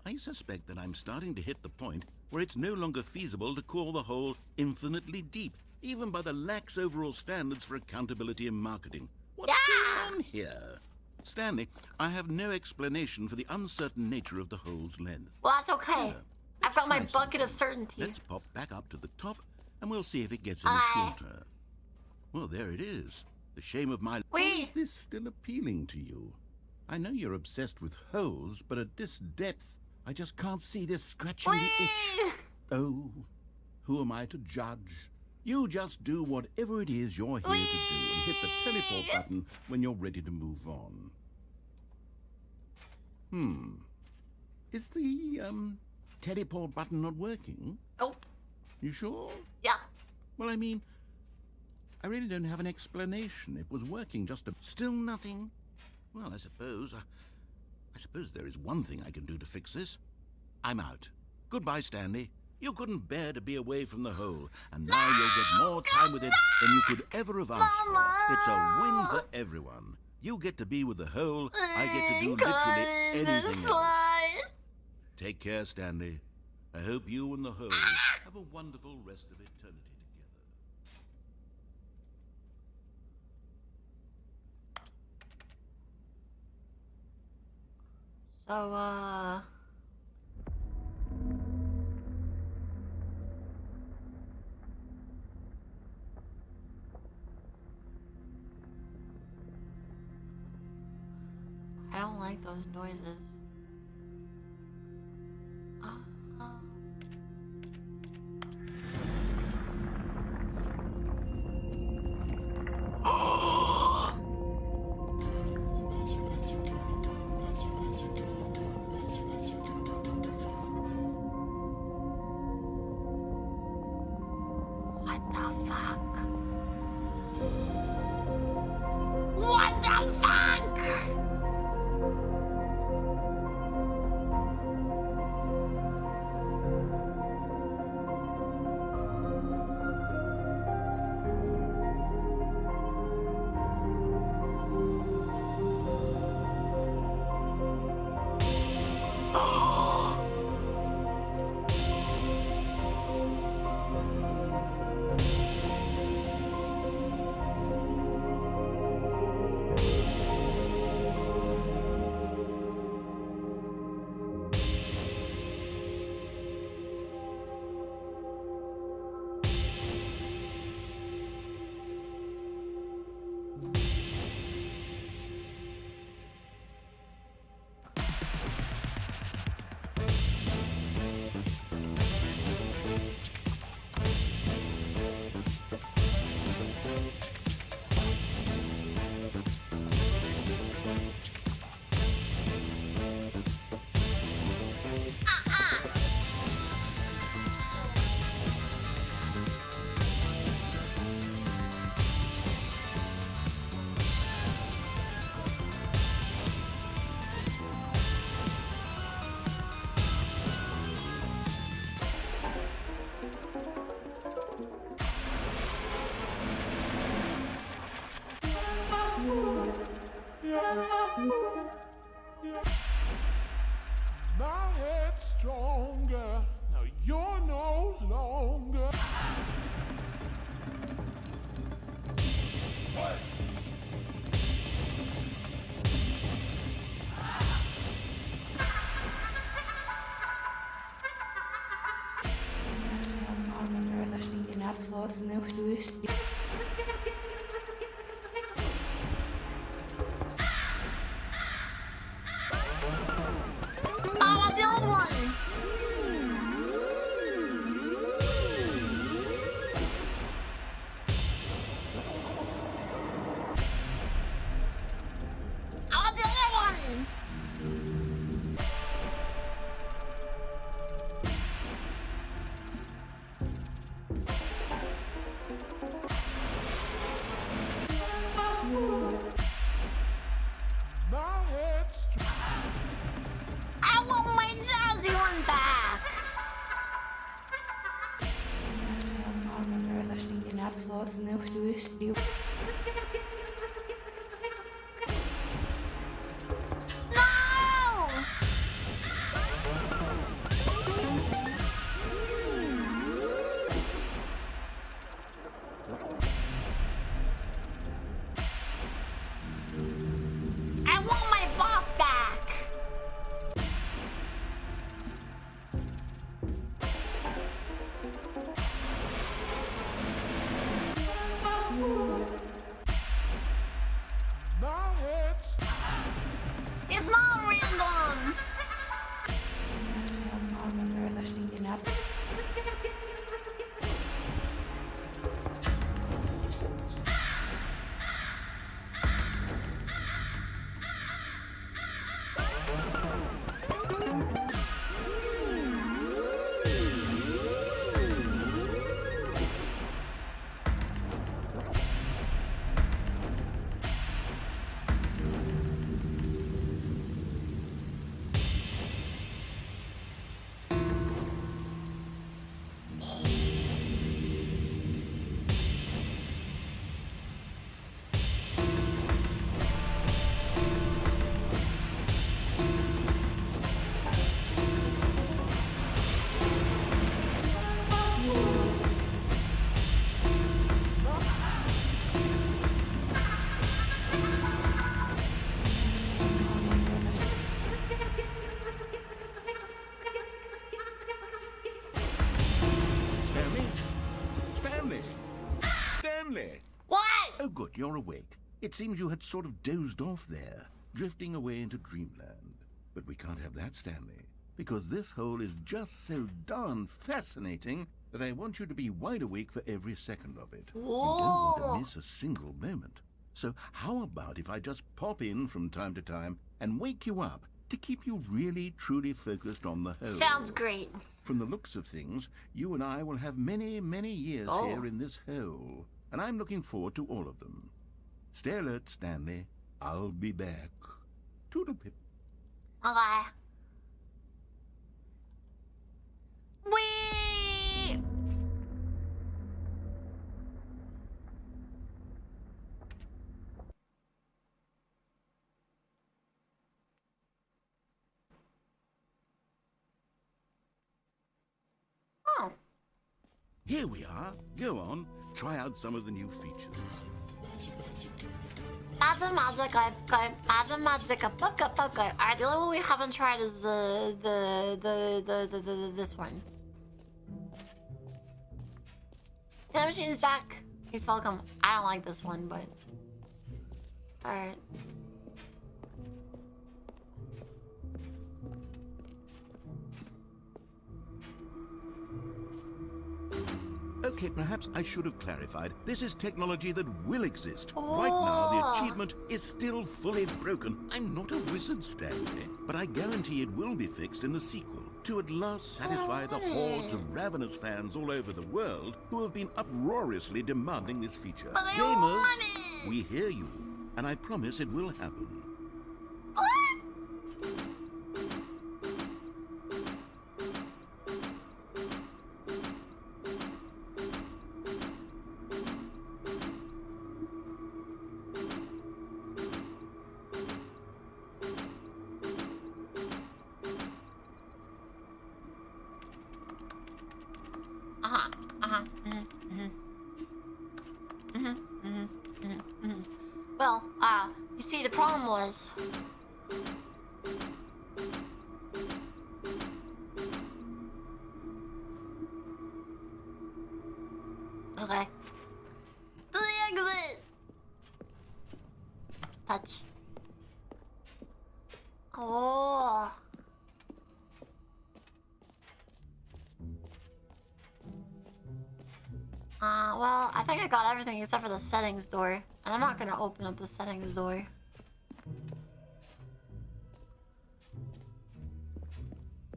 D: I suspect that I'm starting to hit the point where it's no longer feasible to call the hole infinitely deep, even by the lax overall standards for accountability in marketing. What's going on here? Stanley, I have no explanation for the uncertain nature of the hole's length.
A: Well, that's okay. I've got my bucket of certainty.
D: Let's pop back up to the top, and we'll see if it gets any shorter. Well, there it is. The shame of my... Why is this still appealing to you? I know you're obsessed with holes, but at this depth, I just can't see this scratching the itch. Oh, who am I to judge? You just do whatever it is you're here to do and hit the teleport button when you're ready to move on. Is the, teleport button not working?
A: Nope.
D: You sure?
A: Yeah.
D: Well, I mean, I really don't have an explanation. It was working just a... Still nothing? Well, I suppose there is one thing I can do to fix this. I'm out. Goodbye, Stanley. You couldn't bear to be away from the hole, and now you'll get more time with it than you could ever have asked for. It's a win for everyone. You get to be with the hole, I get to do literally anything else. Take care, Stanley. I hope you and the hole have a wonderful rest of eternity together.
A: So, I don't like those noises. What the fuck? What the fuck?
J: My head's stronger. Now you're no longer. What?
A: I want the old one! I want my bop back! It's not random!
D: Stanley!
A: What?
D: Oh, good, you're awake. It seems you had sort of dozed off there, drifting away into dreamland. But we can't have that, Stanley, because this hole is just so darn fascinating that I want you to be wide awake for every second of it.
A: Whoa.
D: You don't want to miss a single moment. So how about if I just pop in from time to time and wake you up to keep you really, truly focused on the hole?
A: Sounds great.
D: From the looks of things, you and I will have many, many years here in this hole, and I'm looking forward to all of them. Stay alert, Stanley. I'll be back. Toodle-pip.
A: Okay. Wee! Oh.
D: Here we are. Go on. Try out some of the new features.
A: That's a magic that's a magic Alright, the only one we haven't tried is this one. Time Machines Jack. He's welcome. I don't like this one, but alright.
D: Okay, perhaps I should have clarified. This is technology that will exist. Right now, the achievement is still fully broken. I'm not a wizard, Stanley, but I guarantee it will be fixed in the sequel to at last satisfy the hordes of ravenous fans all over the world who have been uproariously demanding this feature. Gamers, we hear you, and I promise it will happen.
A: Well, you see, the problem was... Okay. To the exit! Touch. Oh. Well, I think I got everything except for the settings door. And I'm not gonna open up the settings door.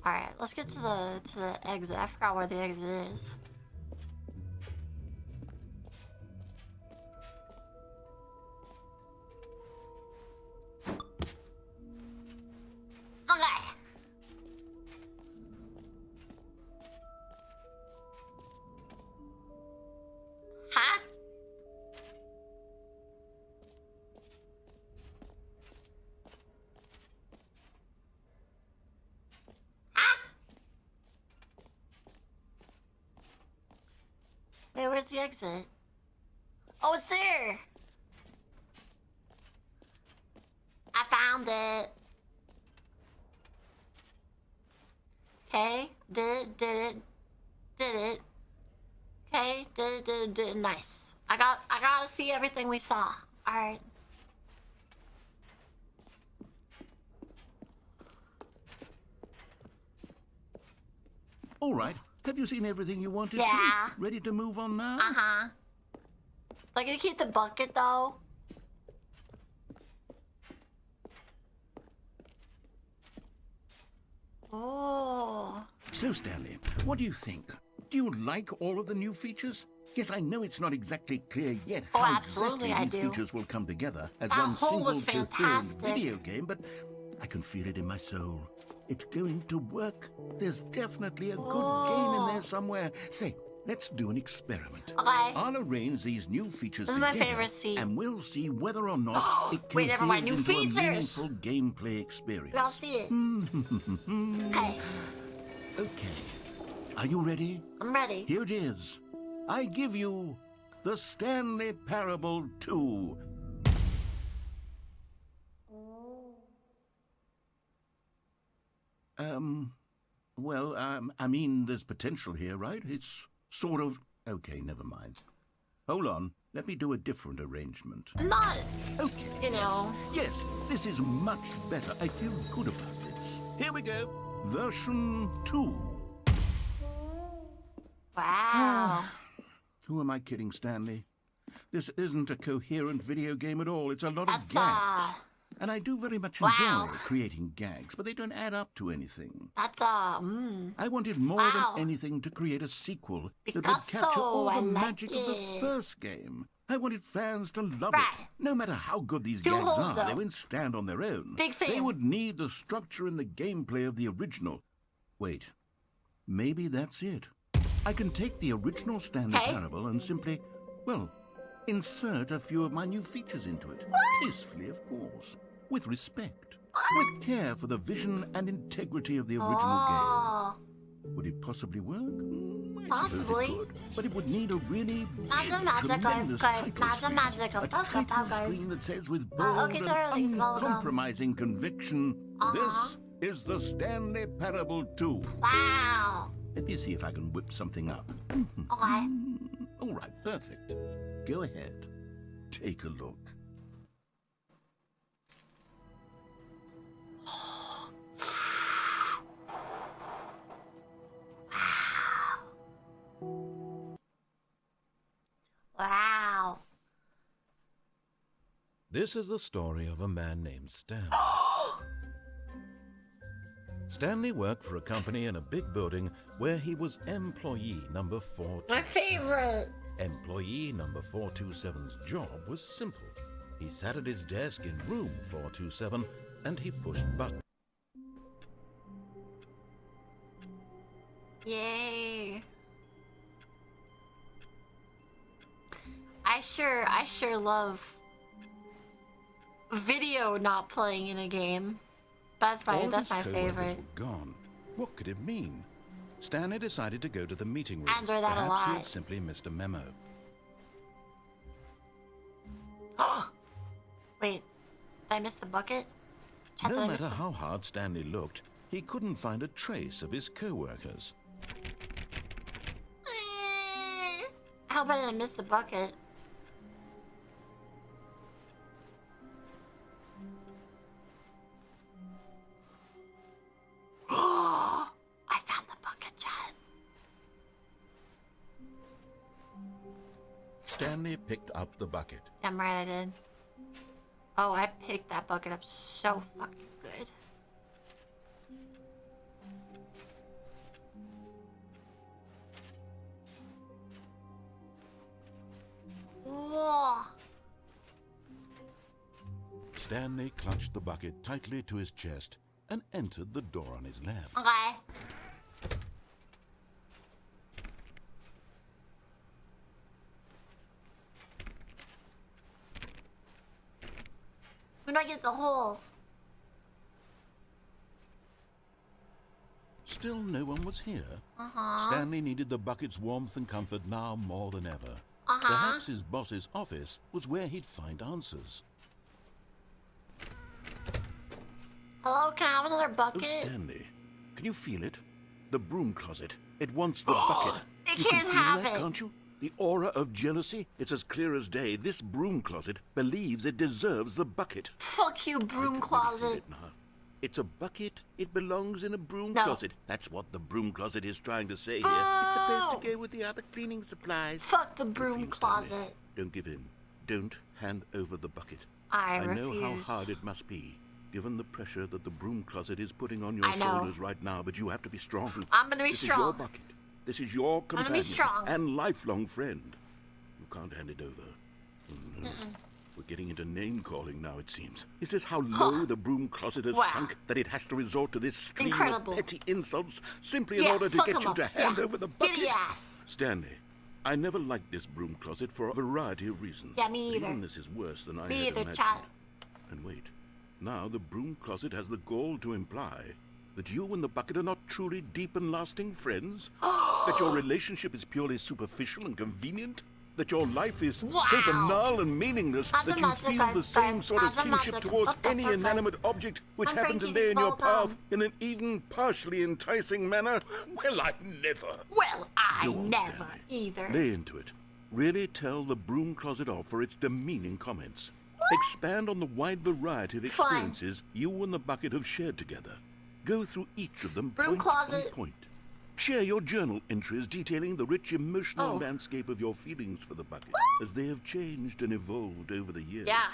A: Alright, let's get to the exit. I forgot where the exit is. Okay. Huh? Wait, where's the exit? Oh, it's there! I found it. Okay, did it. Okay, did it. Nice. I gotta see everything we saw. Alright.
D: All right. Have you seen everything you wanted
A: Yeah.
D: to? Ready to move on now?
A: Uh-huh. So I gonna keep the bucket though? Oh.
D: So, Stanley, what do you think? Do you like all of the new features? Yes, I know it's not exactly clear yet how
A: absolutely
D: exactly
A: I
D: these
A: do.
D: features will come together as
A: That
D: one
A: hole
D: single
A: was
D: coherent
A: fantastic.
D: video game, but I can feel it in my soul. It's going to work. There's definitely a good game in there somewhere. Say, let's do an experiment.
A: Okay.
D: I'll arrange these new features
A: This is my
D: together,
A: favorite scene.
D: and we'll see whether or not it
A: Wait, never mind,
D: coheres
A: new
D: into
A: features.
D: a meaningful gameplay experience.
A: I'll see it. Okay.
D: Okay. Are you ready?
A: I'm ready.
D: Here it is. I give you the Stanley Parable 2. I mean, there's potential here, right? It's sort of... Okay, never mind. Hold on. Let me do a different arrangement.
A: Not,
D: Okay.
A: you know.
D: Yes, this is much better. I feel good about this. Here we go. Version 2.
A: Wow.
D: Who am I kidding, Stanley? This isn't a coherent video game at all. It's a lot of
A: That's,
D: gags. And I do very much
A: wow.
D: enjoy creating gags, but they don't add up to anything.
A: That's,
D: I wanted more
A: wow.
D: than anything to create a sequel that would
A: Picasso,
D: capture all
A: I
D: the
A: like
D: magic of the
A: it.
D: first game. I wanted fans to love
A: Right.
D: it. No matter how good these
A: Two
D: gags
A: holes,
D: are, they
A: though.
D: won't stand on their own.
A: Big fan.
D: They would need the structure and the gameplay of the original. Wait, maybe that's it. I can take the original Stanley Parable and simply, well, insert a few of my new features into it. Peacefully, of course. With respect. With care for the vision and integrity of the original game. Would it possibly work? I suppose
A: Possibly.
D: it could. But it would need a really
A: magical,
D: tremendous title
A: magical.
D: screen. A title screen that says with bold
A: okay,
D: and
A: sorry, things about them.
D: uncompromising conviction, this is the Stanley Parable 2.
A: Wow.
D: Let me see if I can whip something up.
A: Okay.
D: All right, perfect. Go ahead. Take a look.
A: Wow.
D: This is the story of a man named Stanley. Stanley worked for a company in a big building where he was employee number 427.
A: My favorite.
D: Employee number 427's job was simple. He sat at his desk in room 427 and he pushed buttons.
A: Yay. I sure love video not playing in a game. That's
D: All
A: my
D: of his coworkers
A: favorite.
D: were gone. What could it mean? Stanley decided to go to the meeting room.
A: I enjoy that a
D: Perhaps he
A: lot.
D: had simply missed a memo.
A: Wait, did I miss the bucket? Chat, did
D: No
A: I miss
D: matter
A: the-
D: how hard Stanley looked, he couldn't find a trace of his coworkers.
A: How about I missed the bucket? I found the bucket, chat.
D: Stanley picked up the bucket.
A: Damn right I did. Oh, I picked that bucket up so fucking good. Whoa.
D: Stanley clutched the bucket tightly to his chest and entered the door on his left.
A: Okay. When do I get the hole?
D: Still no one was here. Stanley needed the bucket's warmth and comfort now more than ever. Perhaps his boss's office was where he'd find answers.
A: Hello, can I have another bucket?
D: Oh, Stanley, can you feel it? The broom closet. It wants the bucket.
A: It
D: You
A: can't
D: can feel
A: have
D: that,
A: it.
D: can't you? The aura of jealousy. It's as clear as day. This broom closet believes it deserves the bucket.
A: Fuck you, broom closet.
D: It's a bucket. It belongs in a broom
A: No.
D: closet. That's what the broom closet is trying to say here. It's supposed to go with the other cleaning supplies.
A: Fuck the broom closet.
D: Stanley, don't give in. Don't hand over the bucket.
A: I
D: know how
A: refuse.
D: hard it must be, given the pressure that the broom closet is putting on your
A: I know.
D: shoulders right now, but you have to be strong.
A: I'm gonna be
D: This
A: strong.
D: is your bucket. This is your
A: I'm gonna be
D: companion
A: strong.
D: and lifelong friend. You can't hand it over. No. We're getting into name-calling now, it seems. Is this how low the broom closet has
A: Wow.
D: sunk, that it has to resort to this stream
A: Incredible.
D: of petty insults simply in
A: Yeah,
D: order to
A: fuck
D: get
A: 'em
D: you
A: up.
D: to hand
A: Yeah.
D: over the bucket?
A: Giddy ass.
D: Stanley, I never liked this broom closet for a variety of reasons.
A: Yeah, me
D: But
A: either.
D: even this is worse than I
A: Me
D: had
A: either,
D: imagined.
A: chat.
D: And wait, now the broom closet has the gall to imply that you and the bucket are not truly deep and lasting friends? That your relationship is purely superficial and convenient? That your life is so banal and meaningless that you feel the same sort of kinship towards any inanimate object which
A: I'm
D: happened to
A: Frankie,
D: lay in your
A: small town.
D: path in an even partially enticing manner? Well, I never.
A: Well, I
D: Go on,
A: never
D: Stanley.
A: either.
D: Lay into it. Really tell the broom closet off for its demeaning comments. Expand on the wide variety of
A: Fine.
D: experiences you and the bucket have shared together. Go through each of them
A: Broom
D: point
A: closet.
D: by point. Share your journal entries detailing the rich emotional
A: Oh.
D: landscape of your feelings for the bucket as they have changed and evolved over the years.
A: Yeah.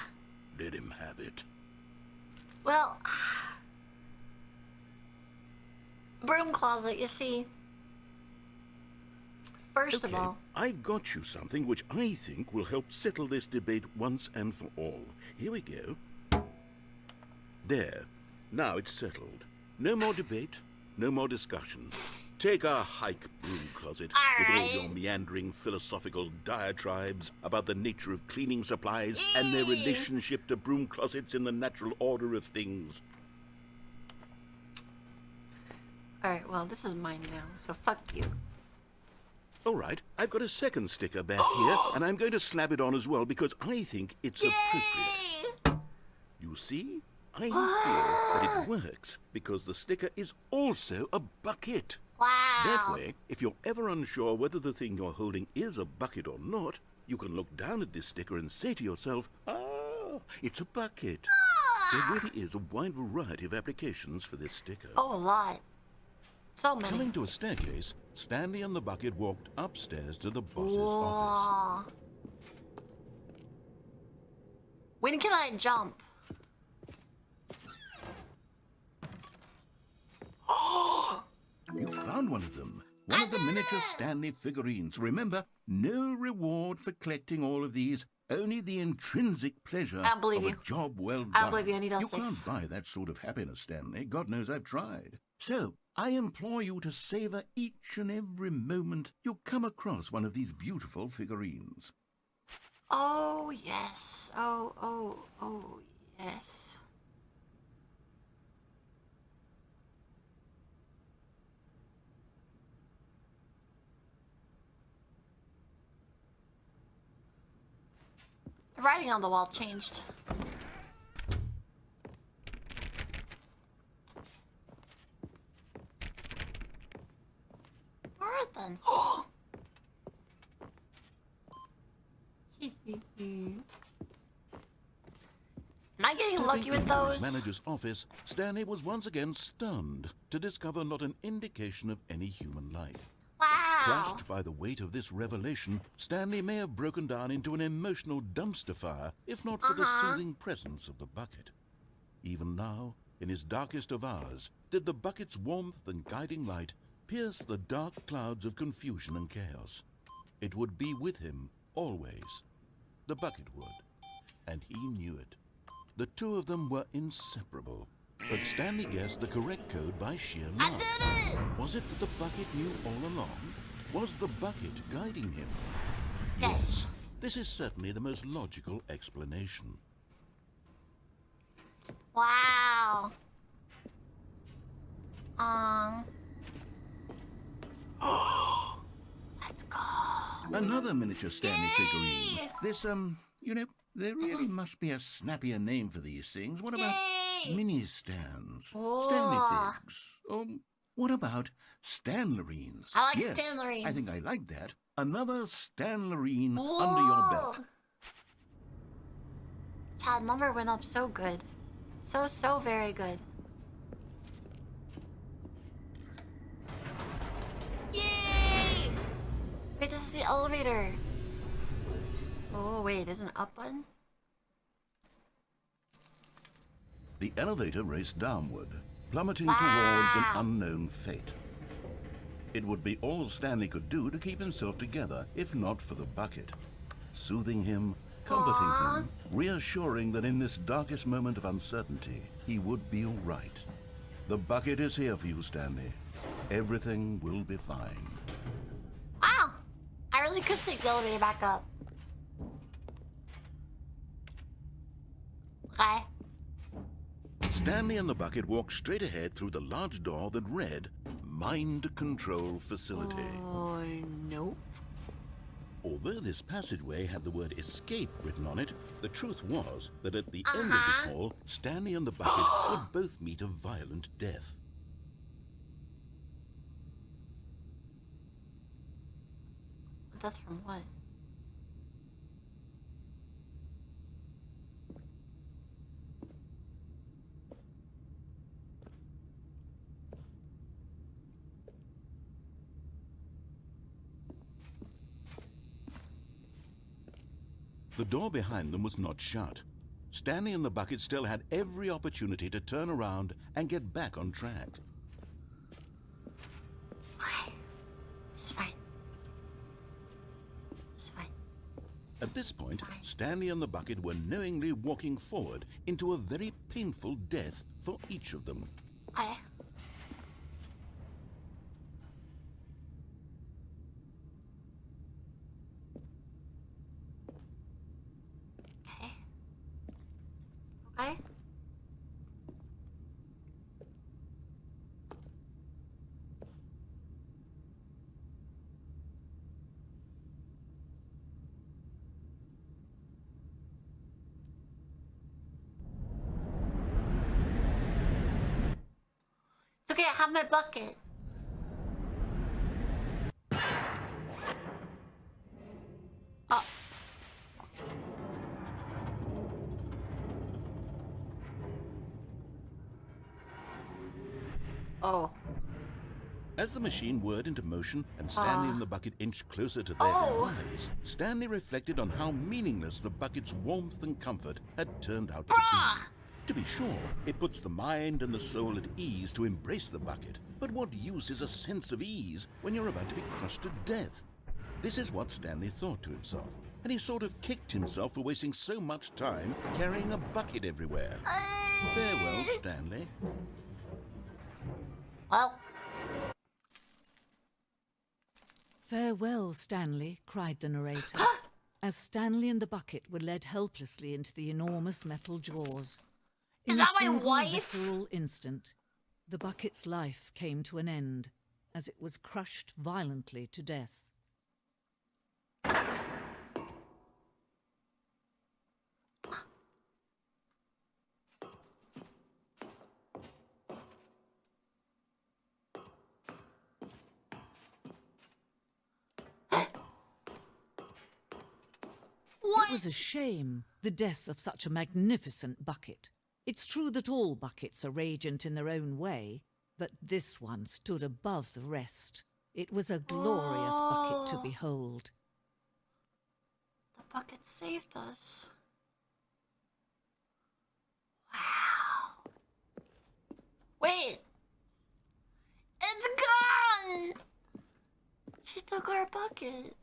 D: Let him have it.
A: Well, broom closet, you see. First of all,
D: I've got you something which I think will help settle this debate once and for all. Here we go. There. Now it's settled. No more debate, no more discussion. Take a hike, broom closet, with all your meandering philosophical diatribes about the nature of cleaning supplies and their relationship to broom closets in the natural order of things.
A: alright, well, this is mine now, so fuck you.
D: All right, I've got a second sticker back here, and I'm going to slap it on as well because I think it's appropriate. You see? I feel that it works because the sticker is also a bucket.
A: Wow.
D: That way, if you're ever unsure whether the thing you're holding is a bucket or not, you can look down at this sticker and say to yourself, "Ah, it's a bucket." There really is a wide variety of applications for this sticker.
A: Oh, a lot. So many.
D: Coming to a staircase, Stanley and the bucket walked upstairs to the boss's office.
A: When can I jump?
D: You found one of them. One of the miniature Stanley figurines. Remember, no reward for collecting all of these. Only the intrinsic pleasure
A: I don't believe
D: of
A: you.
D: a job well done.
A: I don't believe you. I need all
D: You
A: six.
D: can't buy that sort of happiness, Stanley. God knows I've tried. So, I implore you to savor each and every moment you come across one of these beautiful figurines.
A: Oh, yes. Oh, yes. The writing on the wall changed. Alright then. Am I getting lucky with
D: Stepping into
A: those?
D: his manager's office, Stanley was once again stunned to discover not an indication of any human life.
A: Wow.
D: Crushed by the weight of this revelation, Stanley may have broken down into an emotional dumpster fire if not for the soothing presence of the bucket. Even now, in his darkest of hours, did the bucket's warmth and guiding light pierce the dark clouds of confusion and chaos. It would be with him always. The bucket would, and he knew it. The two of them were inseparable, but Stanley guessed the correct code by sheer luck.
A: I did it!
D: Was it that the bucket knew all along? Was the bucket guiding him?
A: Yes.
D: This is certainly the most logical explanation.
A: Wow. Let's go.
D: Another miniature Stanley figurine. This, you know, there really must be a snappier name for these things. What about mini stands? Stanley figs? Or what about Stanlerines?
A: I like
D: yes,
A: Stanlerines.
D: I think I like that. Another Stanlerine under your belt.
A: Chad, number went up so good. So very good. Yay! Wait, this is the elevator. Oh, wait, there's an up button?
D: The elevator raced downward, plummeting towards an unknown fate. It would be all Stanley could do to keep himself together, if not for the bucket. Soothing him, comforting him, reassuring that in this darkest moment of uncertainty, he would be all right. The bucket is here for you, Stanley. Everything will be fine.
A: Wow! I really could take the elevator back up. Okay.
D: Stanley and the bucket walked straight ahead through the large door that read, Mind Control Facility.
A: Oh, no.
D: Although this passageway had the word escape written on it, the truth was that at the end of this hall, Stanley and the bucket would both meet a violent death.
A: Death from what?
D: The door behind them was not shut. Stanley and the bucket still had every opportunity to turn around and get back on track.
A: Okay. It's fine. It's fine.
D: At this point, Stanley and the bucket were knowingly walking forward into a very painful death for each of them.
A: Okay. Okay. It's okay, I have my bucket. Oh. Oh.
D: As the machine whirred into motion and Stanley and the bucket inched closer to their demise, Stanley reflected on how meaningless the bucket's warmth and comfort had turned out to be. To be sure, it puts the mind and the soul at ease to embrace the bucket, but what use is a sense of ease when you're about to be crushed to death? This is what Stanley thought to himself, and he sort of kicked himself for wasting so much time carrying a bucket everywhere. Farewell, Stanley.
A: Well.
K: Farewell, Stanley, cried the narrator, as Stanley and the bucket were led helplessly into the enormous metal jaws.
A: Is that my wife?
K: Visceral instant, the bucket's life came to an end, as it was crushed violently to death. It was a shame, the death of such a magnificent bucket. It's true that all buckets are radiant in their own way, but this one stood above the rest. It was a glorious bucket to behold.
A: The bucket saved us. Wow. Wait. It's gone! She took our bucket.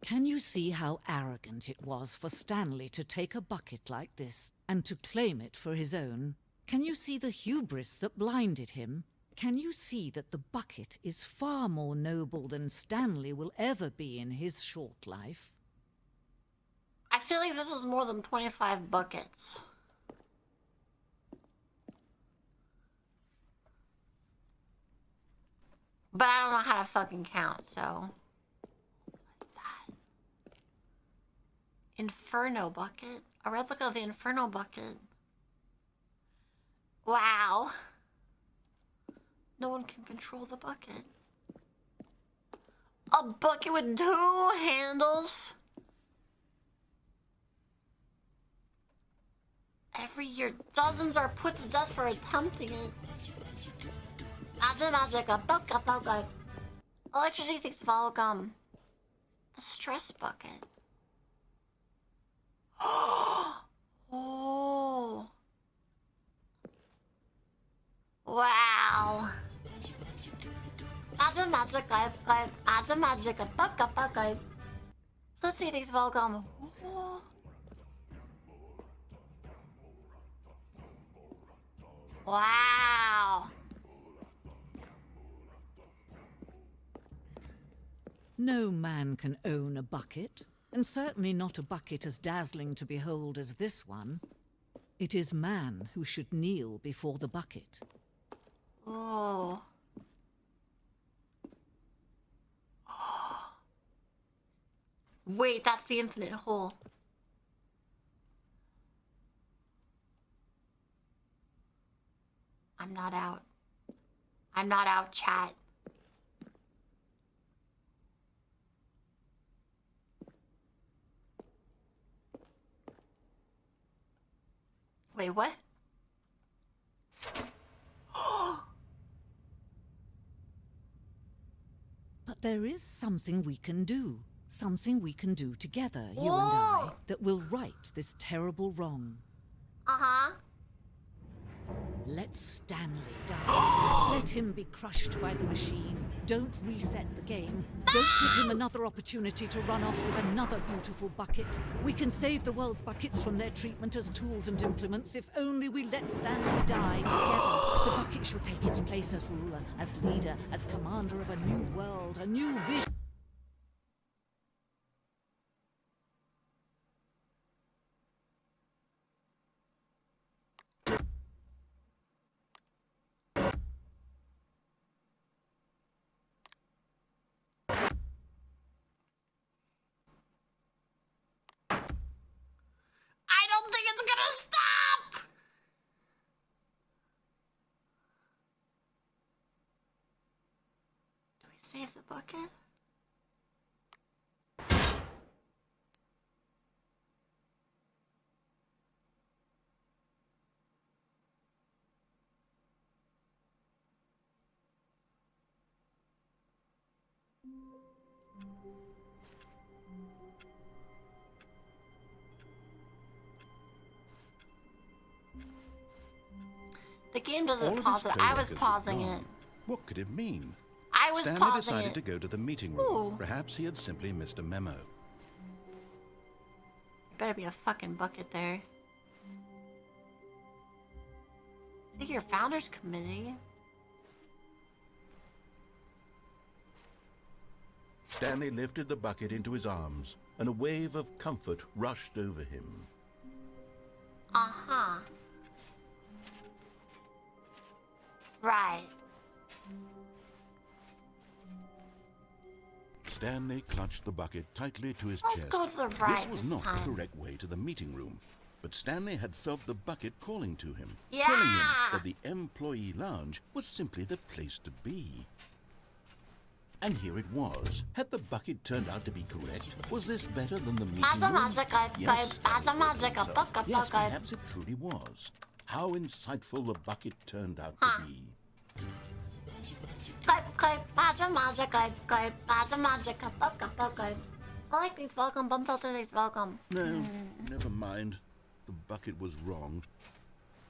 K: Can you see how arrogant it was for Stanley to take a bucket like this and to claim it for his own? Can you see the hubris that blinded him? Can you see that the bucket is far more noble than Stanley will ever be in his short life?
A: I feel like this is more than 25 buckets. But I don't know how to fucking count, so... What's that? Inferno bucket? A replica of the Inferno bucket. Wow. No one can control the bucket. A bucket with 2 handles? Every year, dozens are put to death for attempting it. Magic, a bucket. Electricity thinks Volgum. The stress bucket. Oh. Wow. Magic, a bucket. Flipsy thinks Volgum. Oh. Wow.
K: No man can own a bucket, and certainly not a bucket as dazzling to behold as this one. It is man who should kneel before the bucket.
A: Oh. Wait, that's the infinite hole. I'm not out. I'm not out, chat. Wait, what?
K: But there is something we can do. Something we can do together, you and
A: Whoa!
K: I, that will right this terrible wrong.
A: Uh-huh.
K: Let Stanley die. Let him be crushed by the machine. Don't reset the game. Don't give him another opportunity to run off with another beautiful bucket. We can save the world's buckets from their treatment as tools and implements if only we let Stanley die together. The bucket shall take its place as ruler, as leader, as commander of a new world, a new vision.
A: I don't think it's gonna stop! Do we save the bucket? The game
D: All
A: doesn't
D: of
A: pause
D: his
A: it. I was
D: coworkers were
A: pausing
D: gone.
A: it.
D: What could it mean?
A: I was
D: Stanley
A: pausing
D: decided
A: it.
D: to go to the meeting room.
A: Ooh.
D: Perhaps he had simply missed a memo.
A: Better be a fucking bucket there. I think your founders committee.
D: Stanley lifted the bucket into his arms, and a wave of comfort rushed over him.
A: Uh-huh. Right.
D: Stanley clutched the bucket tightly to his
A: Let's
D: chest.
A: go to the right
D: This was
A: this
D: not
A: time.
D: the correct way to the meeting room, but Stanley had felt the bucket calling to him,
A: Yeah!
D: telling him that the employee lounge was simply the place to be. And here it was. Had the bucket turned out to be correct? Was this better than the meeting room? Yes, perhaps it truly was. How insightful the bucket turned out to be.
A: I like these welcome. Bum filter these welcome.
D: No, never mind. The bucket was wrong.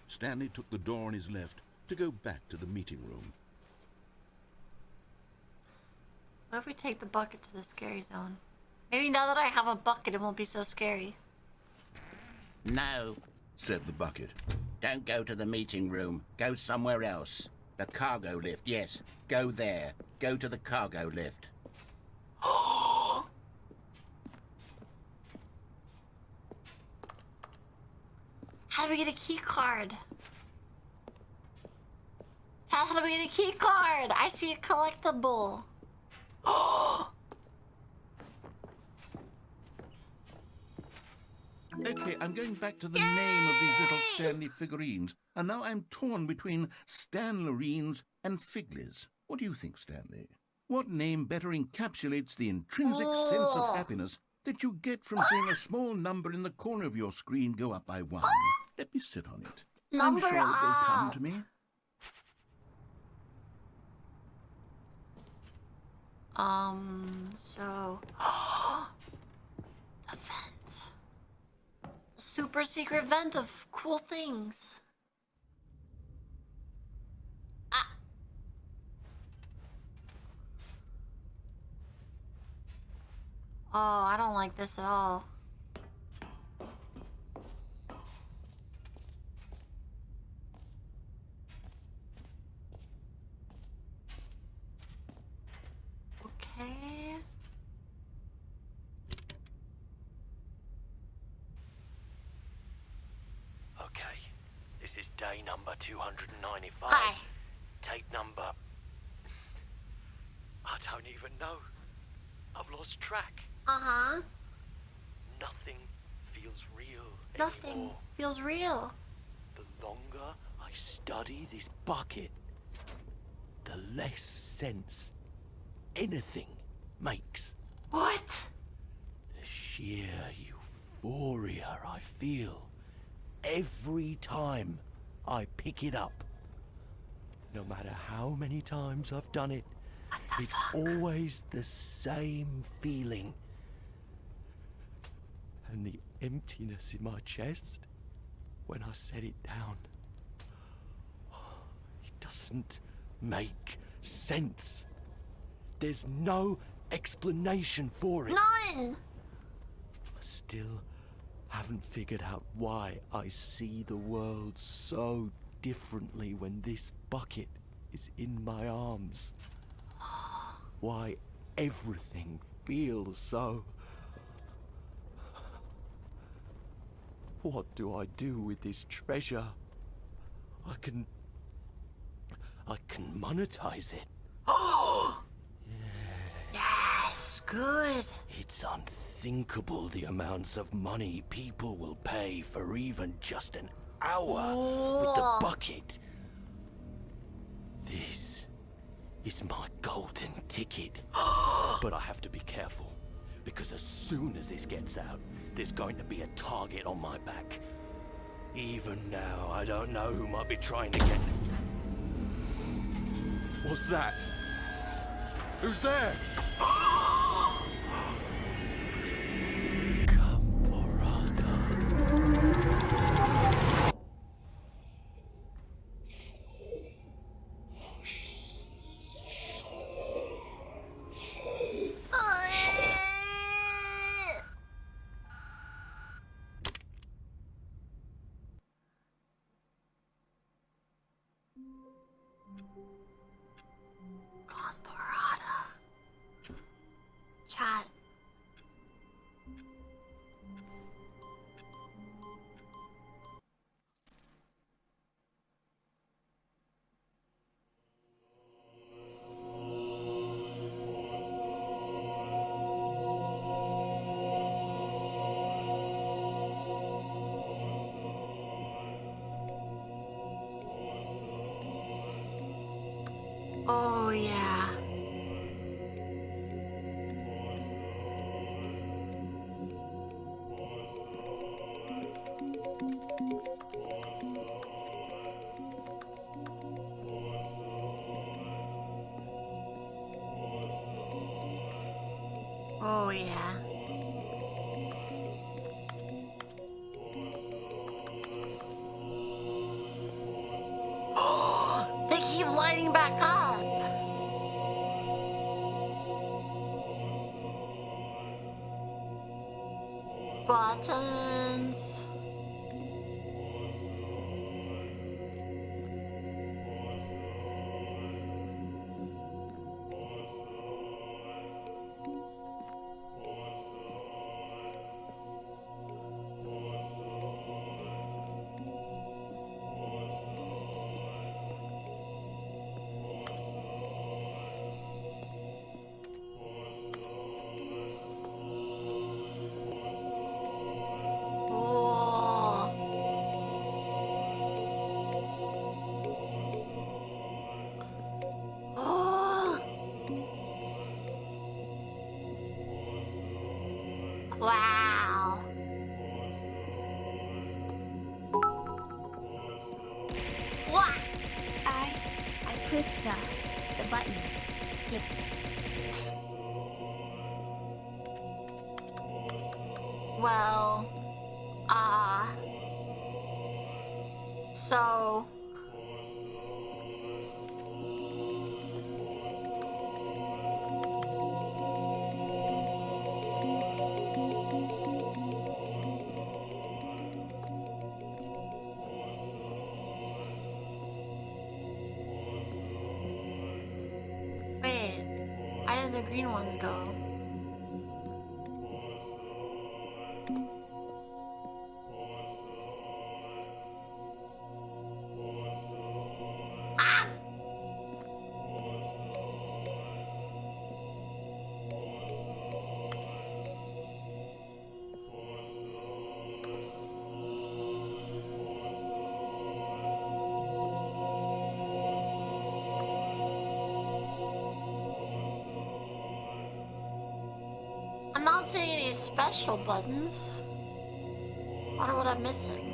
D: Stanley took the door on his left to go back to the meeting room.
A: What if we take the bucket to the scary zone? Maybe now that I have a bucket, it won't be so scary.
F: No,
D: said the bucket.
F: don't go to the meeting room. Go somewhere else. The cargo lift, yes. Go there. Go to the cargo lift.
A: How do we get a key card? Chat, how do we get a key card? I see a collectible.
D: Okay, I'm going back to the name of these little Stanley figurines, and now I'm torn between Stanlerines and Figlies. What do you think, Stanley? What name better encapsulates the intrinsic sense of happiness that you get from seeing a small number in the corner of your screen go up by 1? Let me sit on it. I'm sure it will come to me.
A: So... the vent. Super secret vent of cool things. Oh, I don't like this at all. Okay.
L: Okay, this is day number 295.
A: Hi.
L: Tape number... I don't even know. I've lost track.
A: Uh-huh.
L: Nothing feels real
A: Nothing
L: anymore.
A: feels real.
L: The longer I study this bucket, the less sense anything makes.
A: What?
L: The sheer euphoria I feel every time I pick it up. No matter how many times I've done it, it's always the same feeling. And the emptiness in my chest when I set it down. It doesn't make sense. There's no explanation for it.
A: None!
L: I still haven't figured out why I see the world so differently when this bucket is in my arms. Why everything feels so... What do I do with this treasure? I can monetize it.
A: Oh! Yes, good.
L: It's unthinkable the amounts of money people will pay for even just an hour with the bucket. This is my golden ticket. But I have to be careful, because as soon as this gets out, there's going to be a target on my back. Even now, I don't know who might be trying to get... What's that? Who's there?
A: Chat. Oh, yeah. Oh, yeah. Oh, they keep lighting back up. Buttons. Wow. What?
C: I pushed the button. Skip.
A: Well, so wait, why did the green ones go? I'm not seeing any special buttons. I wonder what I'm missing.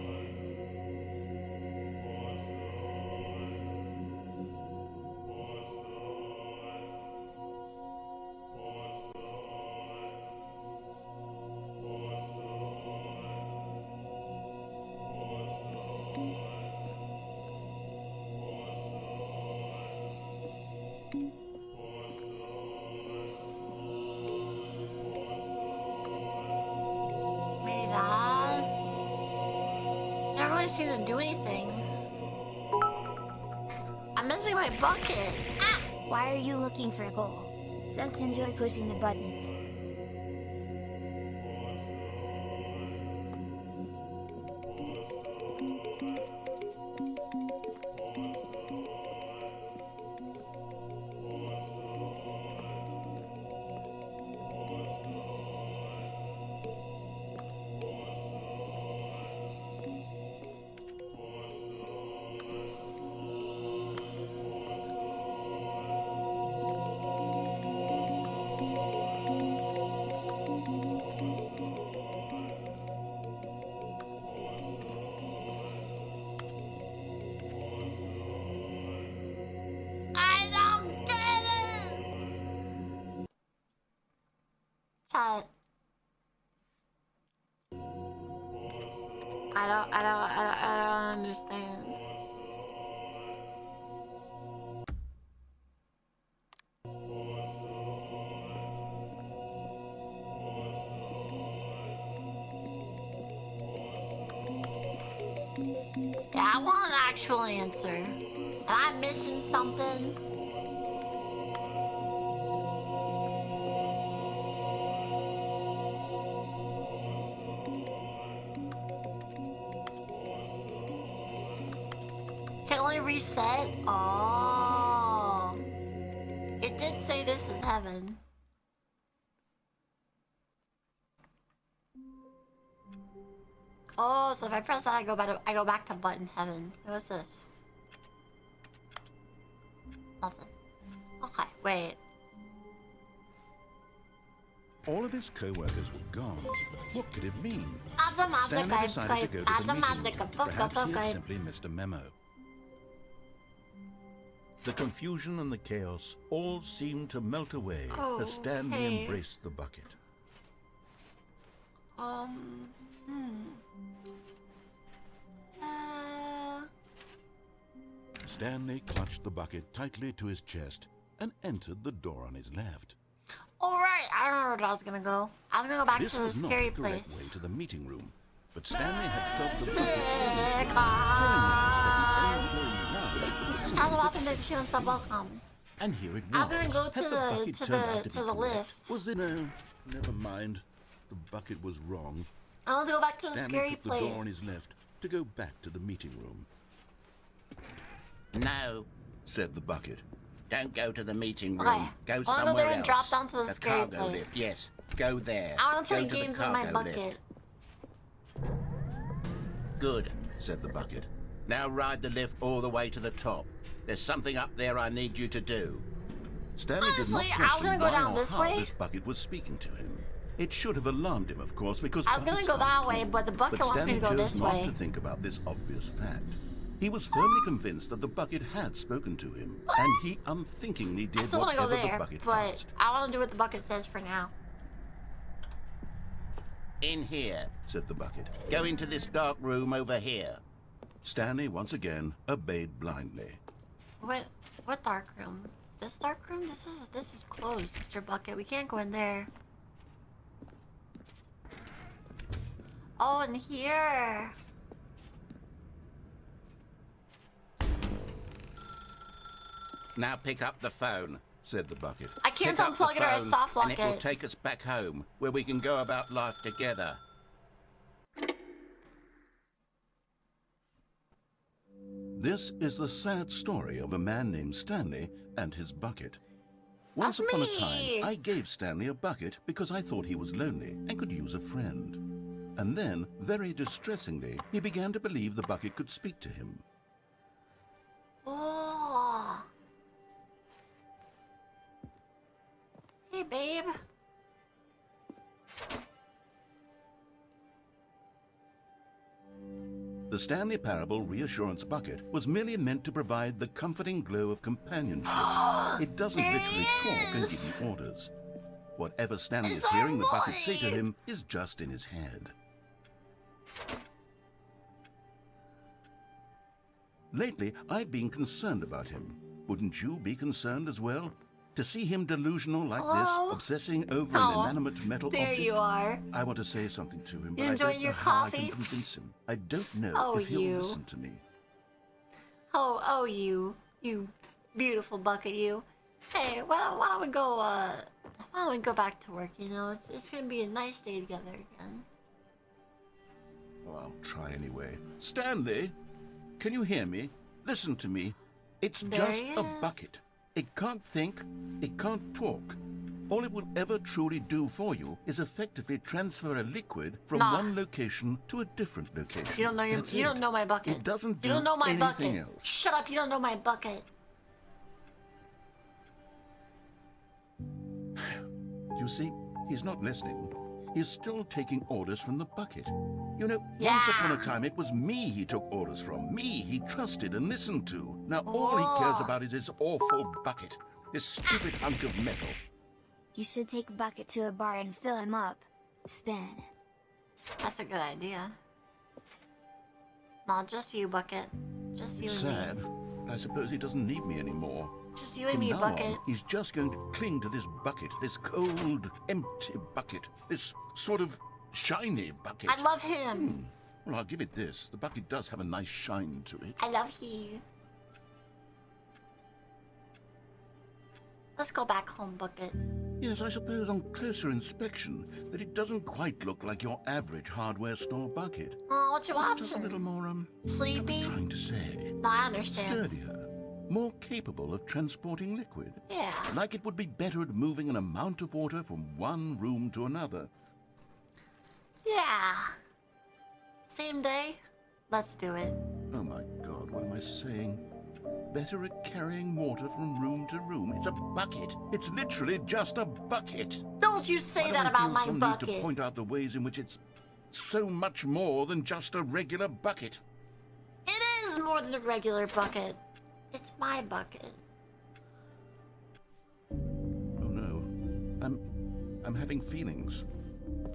A: Maybe that. I don't really seem to do anything. I'm missing my bucket. Ah!
C: Why are you looking for gold? Just enjoy pushing the buttons.
A: I don't get it. Chat. I don't understand. Yeah, I want an actual answer. Am I missing something? Can only reset? Oh. It did say this is heaven. Oh, so if I press that, I go back to button heaven. What's this? Nothing. Okay, wait.
D: All of his co-workers were gone. What could it mean?
A: Stanley
D: decided to go to the meeting room. Perhaps he had simply missed a memo. The confusion and the chaos all seemed to melt away as Stanley embraced the bucket. Stanley clutched the bucket tightly to his chest and entered the door on his left.
A: Alright, I remember where I was gonna go. I was gonna go back
D: This
A: to the
D: was not
A: scary
D: the correct
A: place.
D: way to the meeting room, but Stanley had felt the bucket
A: How's about the next chance of welcome?
D: and here it was.
A: I was gonna go
D: Had
A: to
D: the bucket
A: the
D: turned out to be correct?
A: lift.
D: Was it never mind. The bucket was wrong.
A: I want to go back to the
D: Stanley
A: scary
D: took
A: place.
D: the door on his left to go back to the meeting room.
F: No,
D: said the bucket.
F: don't go to the meeting room.
A: Okay.
F: Go
A: I wanna go
F: somewhere
A: there
F: else.
A: and drop down to the scary
F: cargo
A: place.
F: lift. Yes, go there.
A: I want to play
F: Go the
A: games with my
F: cargo
A: bucket.
F: lift. Good,
D: said the bucket.
F: Now ride the lift all the way to the top. There's something up there I need you to do.
D: Stanley
A: Honestly,
D: did not
A: I was
D: question
A: gonna go
D: why
A: down
D: or
A: this
D: how
A: way.
D: this bucket was speaking to him. It should have alarmed him, of course, because
A: I was gonna go that way, but the bucket wants me to go this way.
D: Stanley chose not to think about this obvious fact. He was firmly convinced that the bucket had spoken to him, and he unthinkingly did whatever the bucket asked.
A: But I want to do what the bucket says for now.
D: In here, said the bucket. Go into this dark room over here. Stanley once again obeyed blindly.
A: What dark room? This dark room? This is closed, Mr. Bucket. We can't go in there. Oh, in here.
D: Now pick up the phone, said the bucket.
A: I can't unplug it or I soft lock
D: it will take us back home, where we can go about life together. This is the sad story of a man named Stanley and his bucket. Once upon a time, I gave Stanley a bucket because I thought he was lonely and could use a friend. And then, very distressingly, he began to believe the bucket could speak to him.
A: Oh. Hey, babe.
D: The Stanley Parable Reassurance Bucket was merely meant to provide the comforting glow of companionship. It doesn't literally talk and give you orders. Whatever Stanley is hearing the bucket say to him is just in his head. Lately, I've been concerned about him. Wouldn't you be concerned as well? To see him delusional like this, obsessing over an inanimate metal object.
A: There you are.
D: I want to say something to him,
A: You
D: but I don't know how I can
A: coffee?
D: convince him. I don't know if he'll listen to me.
A: Oh, you beautiful bucket, you. Hey, why don't we go back to work? You know, it's gonna be a nice day together again.
D: Well, I'll try anyway. Stanley, can you hear me? Listen to me. It's just a bucket. It can't think, it can't talk. All it will ever truly do for you is effectively transfer a liquid from one location to a different location.
A: You don't know my bucket.
D: It doesn't do
A: You don't know my
D: anything
A: bucket.
D: else.
A: Shut up, you don't know my bucket.
D: You see, he's not listening. He's still taking orders from the bucket. You know,
A: Yeah.
D: once upon a time it was me he took orders from. Me he trusted and listened to. Now all he cares about is his awful bucket. This stupid hunk of metal.
C: You should take Bucket to a bar and fill him up. Spin.
A: That's a good idea. Not just you, Bucket. Just you and me.
D: Sad. I suppose he doesn't need me anymore.
A: Just you and
D: From
A: me,
D: now
A: Bucket.
D: on, he's just going to cling to this bucket, this cold, empty bucket, this sort of shiny bucket.
A: I love him.
D: Well, I'll give it this. The bucket does have a nice shine to it.
A: I love you. Let's go back home, Bucket.
D: Yes, I suppose on closer inspection that it doesn't quite look like your average hardware store bucket.
A: Oh, what you
D: It's
A: watching?
D: just a little more,
A: Sleepy?
D: I'm trying to say.
A: No, I understand.
D: Sturdier, more capable of transporting liquid.
A: Yeah.
D: Like it would be better at moving an amount of water from one room to another.
A: Yeah. Same day? Let's do it.
D: Oh my God, what am I saying? Better at carrying water from room to room. It's a bucket. It's literally just a bucket.
A: Don't you say
D: Why do
A: that
D: I
A: about
D: feel
A: my
D: some
A: bucket.
D: need to point out the ways in which it's so much more than just a regular bucket?
A: It is more than a regular bucket. It's my bucket.
D: Oh no. I'm having feelings.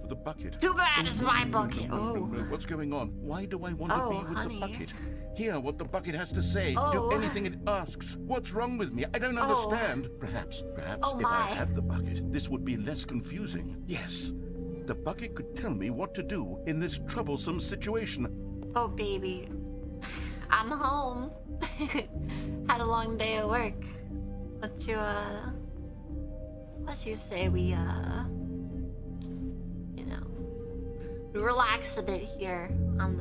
D: For the bucket.
A: Too bad it's my bucket.
D: No, what's going on? Why do I want to be with
A: honey.
D: the bucket? Hear what the bucket has to say.
A: Oh.
D: Do anything it asks. What's wrong with me? I don't understand. Perhaps
A: Oh,
D: if I
A: my.
D: had the bucket, this would be less confusing. Yes. The bucket could tell me what to do in this troublesome situation.
A: Oh, baby. I'm home. Had a long day at work. Let's you say we, we relax a bit here on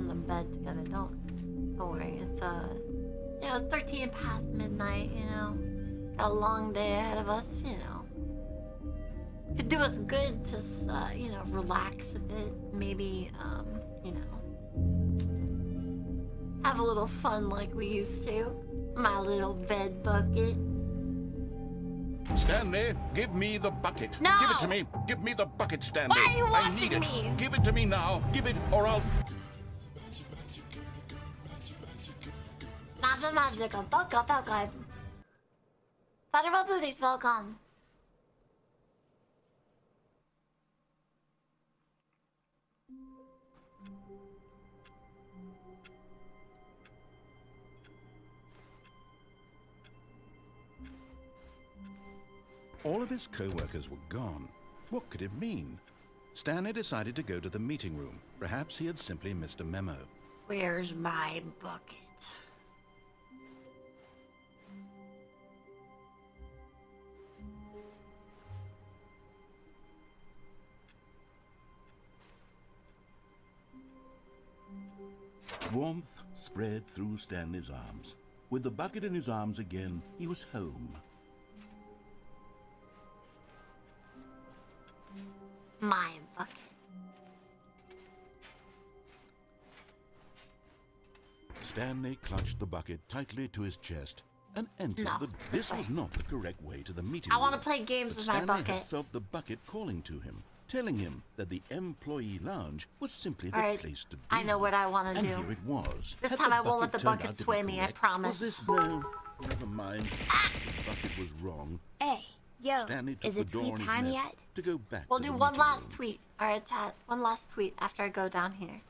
A: the bed together. Don't worry. It's it's 13 past midnight. Got a long day ahead of us. Could do us good to relax a bit. Maybe have a little fun like we used to. My little bed bucket.
D: Stanley, give me the bucket.
A: No.
D: Give it to me. Give me the bucket, Stanley.
A: Why are you
D: I
A: watching
D: need it.
A: me?
D: Give it to me now. Give it, or I'll...
A: Mathematical bucket. Federal buildings welcome.
D: All of his co-workers were gone. What could it mean? Stanley decided to go to the meeting room. Perhaps he had simply missed a memo.
A: Where's my bucket?
E: Warmth spread through Stanley's arms. With the bucket in his arms again, he was home.
A: My bucket.
D: Stanley clutched the bucket tightly to his chest and entered
A: No,
D: This was not the correct way to the meeting
A: I
D: room.
A: want to play games
D: But
A: with my
D: Stanley
A: bucket.
D: had felt the bucket calling to him, telling him that the employee lounge was simply the
A: Alright,
D: place to be.
A: I know what I want to
D: And
A: do.
D: here it was.
A: This
D: Had
A: time
D: the
A: I won't let the
D: turned
A: bucket
D: out to be
A: sway me, I
D: correct?
A: promise.
D: Was this no? Never mind. The bucket was wrong.
C: Hey, yo,
D: Stanley took
C: is
D: the
C: it
D: door
C: tweet
D: on his
C: time
D: left
C: yet?
D: to go back
A: We'll
D: to
A: do
D: the
A: one
D: meeting
A: last
D: room.
A: tweet. Alright, chat. One last tweet after I go down here.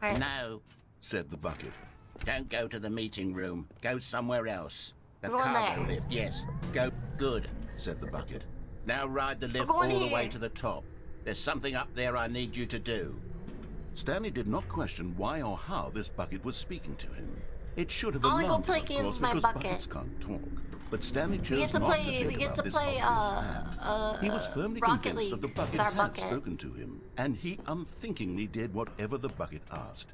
A: Alright.
F: No,
D: said the bucket.
F: don't go to the meeting room. Go somewhere else. The
A: We're going
F: cargo
A: there.
F: lift, yes. Go good,
D: said the bucket.
F: Now ride the lift
A: going
F: all the way
A: here.
F: to the top. There's something up there I need you to do.
D: Stanley did not question why or how this bucket was speaking to him. It should have
A: I wanna go
D: alarmed
A: play
D: him, of
A: games
D: course,
A: with my
D: because
A: bucket.
D: buckets can't talk. But Stanley chose
A: We get to
D: not
A: play.
D: to think
A: We get
D: about
A: to
D: this
A: play.
D: obvious fact. He was firmly
A: Rocket
D: convinced
A: League
D: that the bucket
A: with our
D: had
A: bucket.
D: spoken to him, and he unthinkingly did whatever the bucket asked.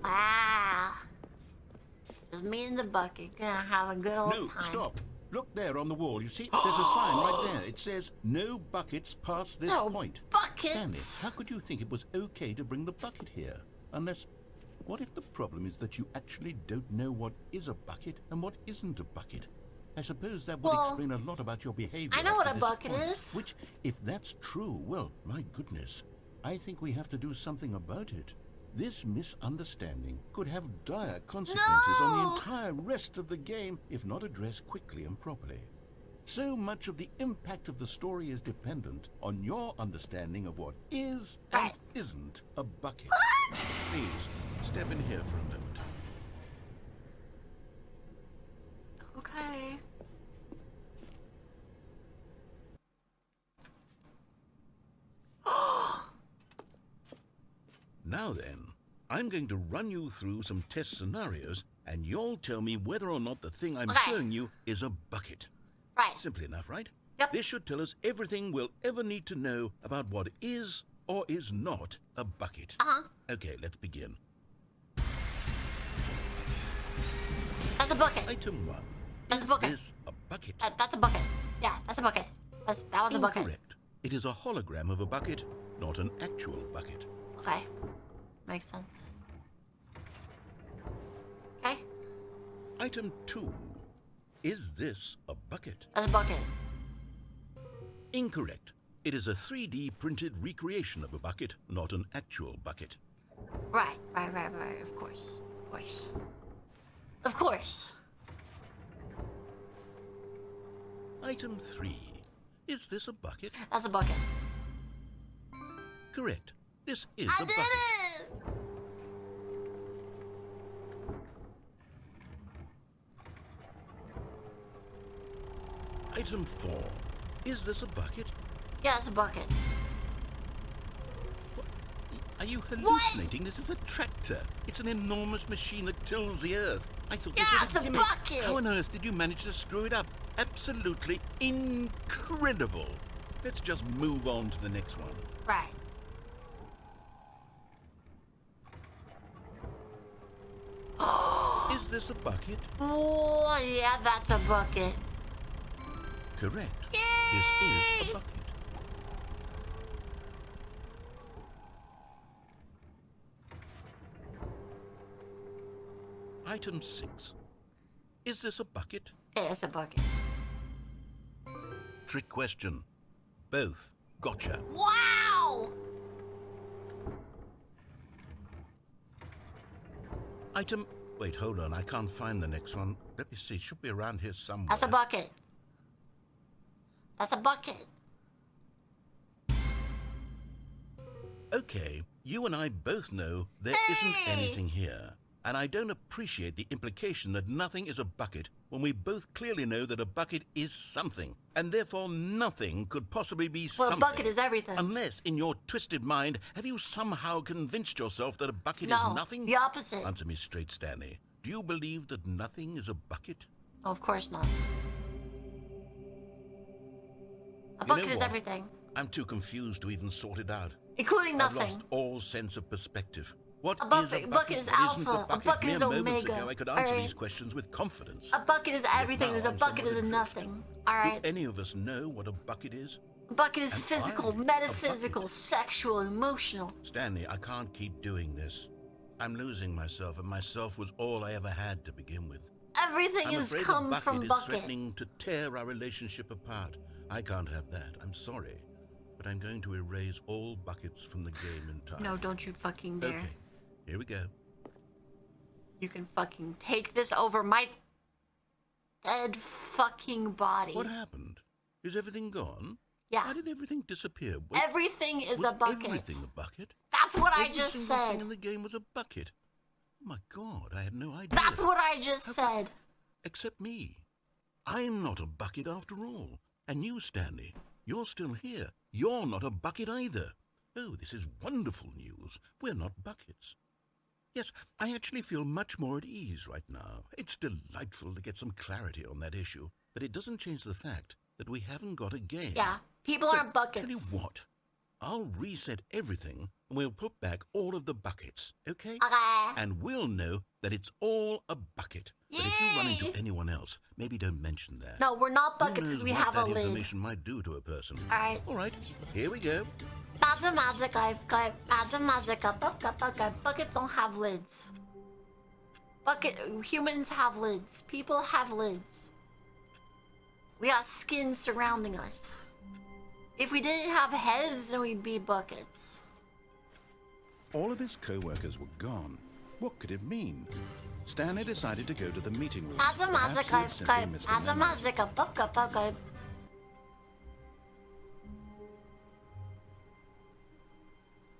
A: Wow. Just me and the bucket gonna have a good old
D: No,
A: time.
D: stop. Look there on the wall. You see, there's a sign right there. It says, "No buckets past this
A: No
D: point."
A: buckets?
D: Stanley, how could you think it was okay to bring the bucket here? Unless, what if the problem is that you actually don't know what is a bucket and what isn't a bucket? I suppose that would
A: Well,
D: explain a lot about your behavior.
A: I know
D: up
A: what
D: to
A: a
D: this
A: bucket
D: point,
A: is.
D: Which, if that's true, well, my goodness, I think we have to do something about it. This misunderstanding could have dire consequences on the
A: No!
D: entire rest of the game if not addressed quickly and properly. So much of the impact of the story is dependent on your understanding of what is and
A: Right.
D: isn't a bucket. Please, step in here for a moment.
A: Okay.
D: Now then, I'm going to run you through some test scenarios, and you'll tell me whether or not the thing I'm
A: Okay.
D: showing you is a bucket.
A: Right.
D: Simple enough, right?
A: Yep.
D: This should tell us everything we'll ever need to know about what is or is not a bucket. Okay, let's begin.
A: That's a bucket.
D: Item 1.
A: That's a
D: Is
A: bucket.
D: this a bucket?
A: That's a bucket. Yeah, that's a bucket. That was a bucket.
D: Incorrect. It is a hologram of a bucket, not an actual bucket.
A: Okay. Makes sense. Okay.
D: Item 2. Is this a bucket?
A: That's a bucket.
D: Incorrect. It is a 3D printed recreation of a bucket, not an actual bucket.
A: Right. Of course. Of course. Of course.
D: Item 3. Is this a bucket?
A: That's a bucket.
D: Correct. This is
A: I
D: a
A: did
D: bucket.
A: it!
D: Item 4. Is this a bucket?
A: Yeah, it's a bucket.
D: Are you hallucinating? This is a tractor. It's an enormous machine that tills the earth. I thought this
A: Yeah,
D: was
A: it's a
D: gimmick.
A: bucket.
D: How on earth did you manage to screw it up? Absolutely incredible. Let's just move on to the next one.
A: Right.
D: Is this a bucket?
A: Oh, yeah, that's a bucket.
D: Correct. This is a bucket. Item 6. Is this a bucket?
A: It's a bucket.
D: Trick question. Both. Gotcha.
A: Wow!
D: Item... Wait, hold on. I can't find the next one. Let me see. It should be around here somewhere.
A: That's a bucket. That's a bucket.
D: Okay, you and I both know there isn't anything here. And I don't appreciate the implication that nothing is a bucket when we both clearly know that a bucket is something. And therefore nothing could possibly be something.
A: Well, a bucket is everything.
D: Unless, in your twisted mind, have you somehow convinced yourself that a bucket is nothing?
A: The opposite.
D: Answer me straight, Stanley. Do you believe that nothing is a bucket?
A: Oh, of course not. A bucket is everything.
D: I'm too confused to even sort it out.
A: Including nothing.
D: I've lost all sense of perspective. What is a bucket?
A: Bucket is alpha. A bucket is omega.
D: Ago, I could answer these questions with confidence.
A: A bucket is everything. A bucket is a nothing. All right.
D: Do any of us know what a bucket is?
A: A bucket is physical, metaphysical, sexual, emotional.
D: Stanley, I can't keep doing this. I'm losing myself, and myself was all I ever had to begin with.
A: Everything has come from
D: bucket.
A: bucket.
D: Is threatening to tear our relationship apart. I can't have that. I'm sorry. But I'm going to erase all buckets from the game entirely.
A: No, don't you fucking dare.
D: Okay, here we go.
A: You can fucking take this over my dead fucking body.
D: What happened? Is everything gone?
A: Yeah.
D: Why did everything disappear?
A: Everything is a bucket.
D: Everything a bucket?
A: That's what I just
D: Every single
A: said.
D: thing in the game was a bucket. Oh my God, I had no idea.
A: That's what I just said.
D: Except me. I'm not a bucket after all. And you, Stanley, you're still here. You're not a bucket either. Oh, this is wonderful news. We're not buckets. Yes, I actually feel much more at ease right now. It's delightful to get some clarity on that issue, but it doesn't change the fact that we haven't got a game.
A: Yeah, people aren't buckets.
D: Tell you what, I'll reset everything and we'll put back all of the buckets, okay?
A: Okay.
D: And we'll know that it's all a bucket.
A: Yay!
D: But if you run into anyone else, maybe don't mention that.
A: No, we're not buckets because we have a
D: that
A: lid.
D: information might do to a person.
A: Alright.
D: Alright, here we go.
A: Buckets don't have lids. Humans have lids. People have lids. We got skin surrounding us. If we didn't have heads, then we'd be buckets.
D: All of his co-workers were gone. What could it mean? Stanley decided to go to the meeting room.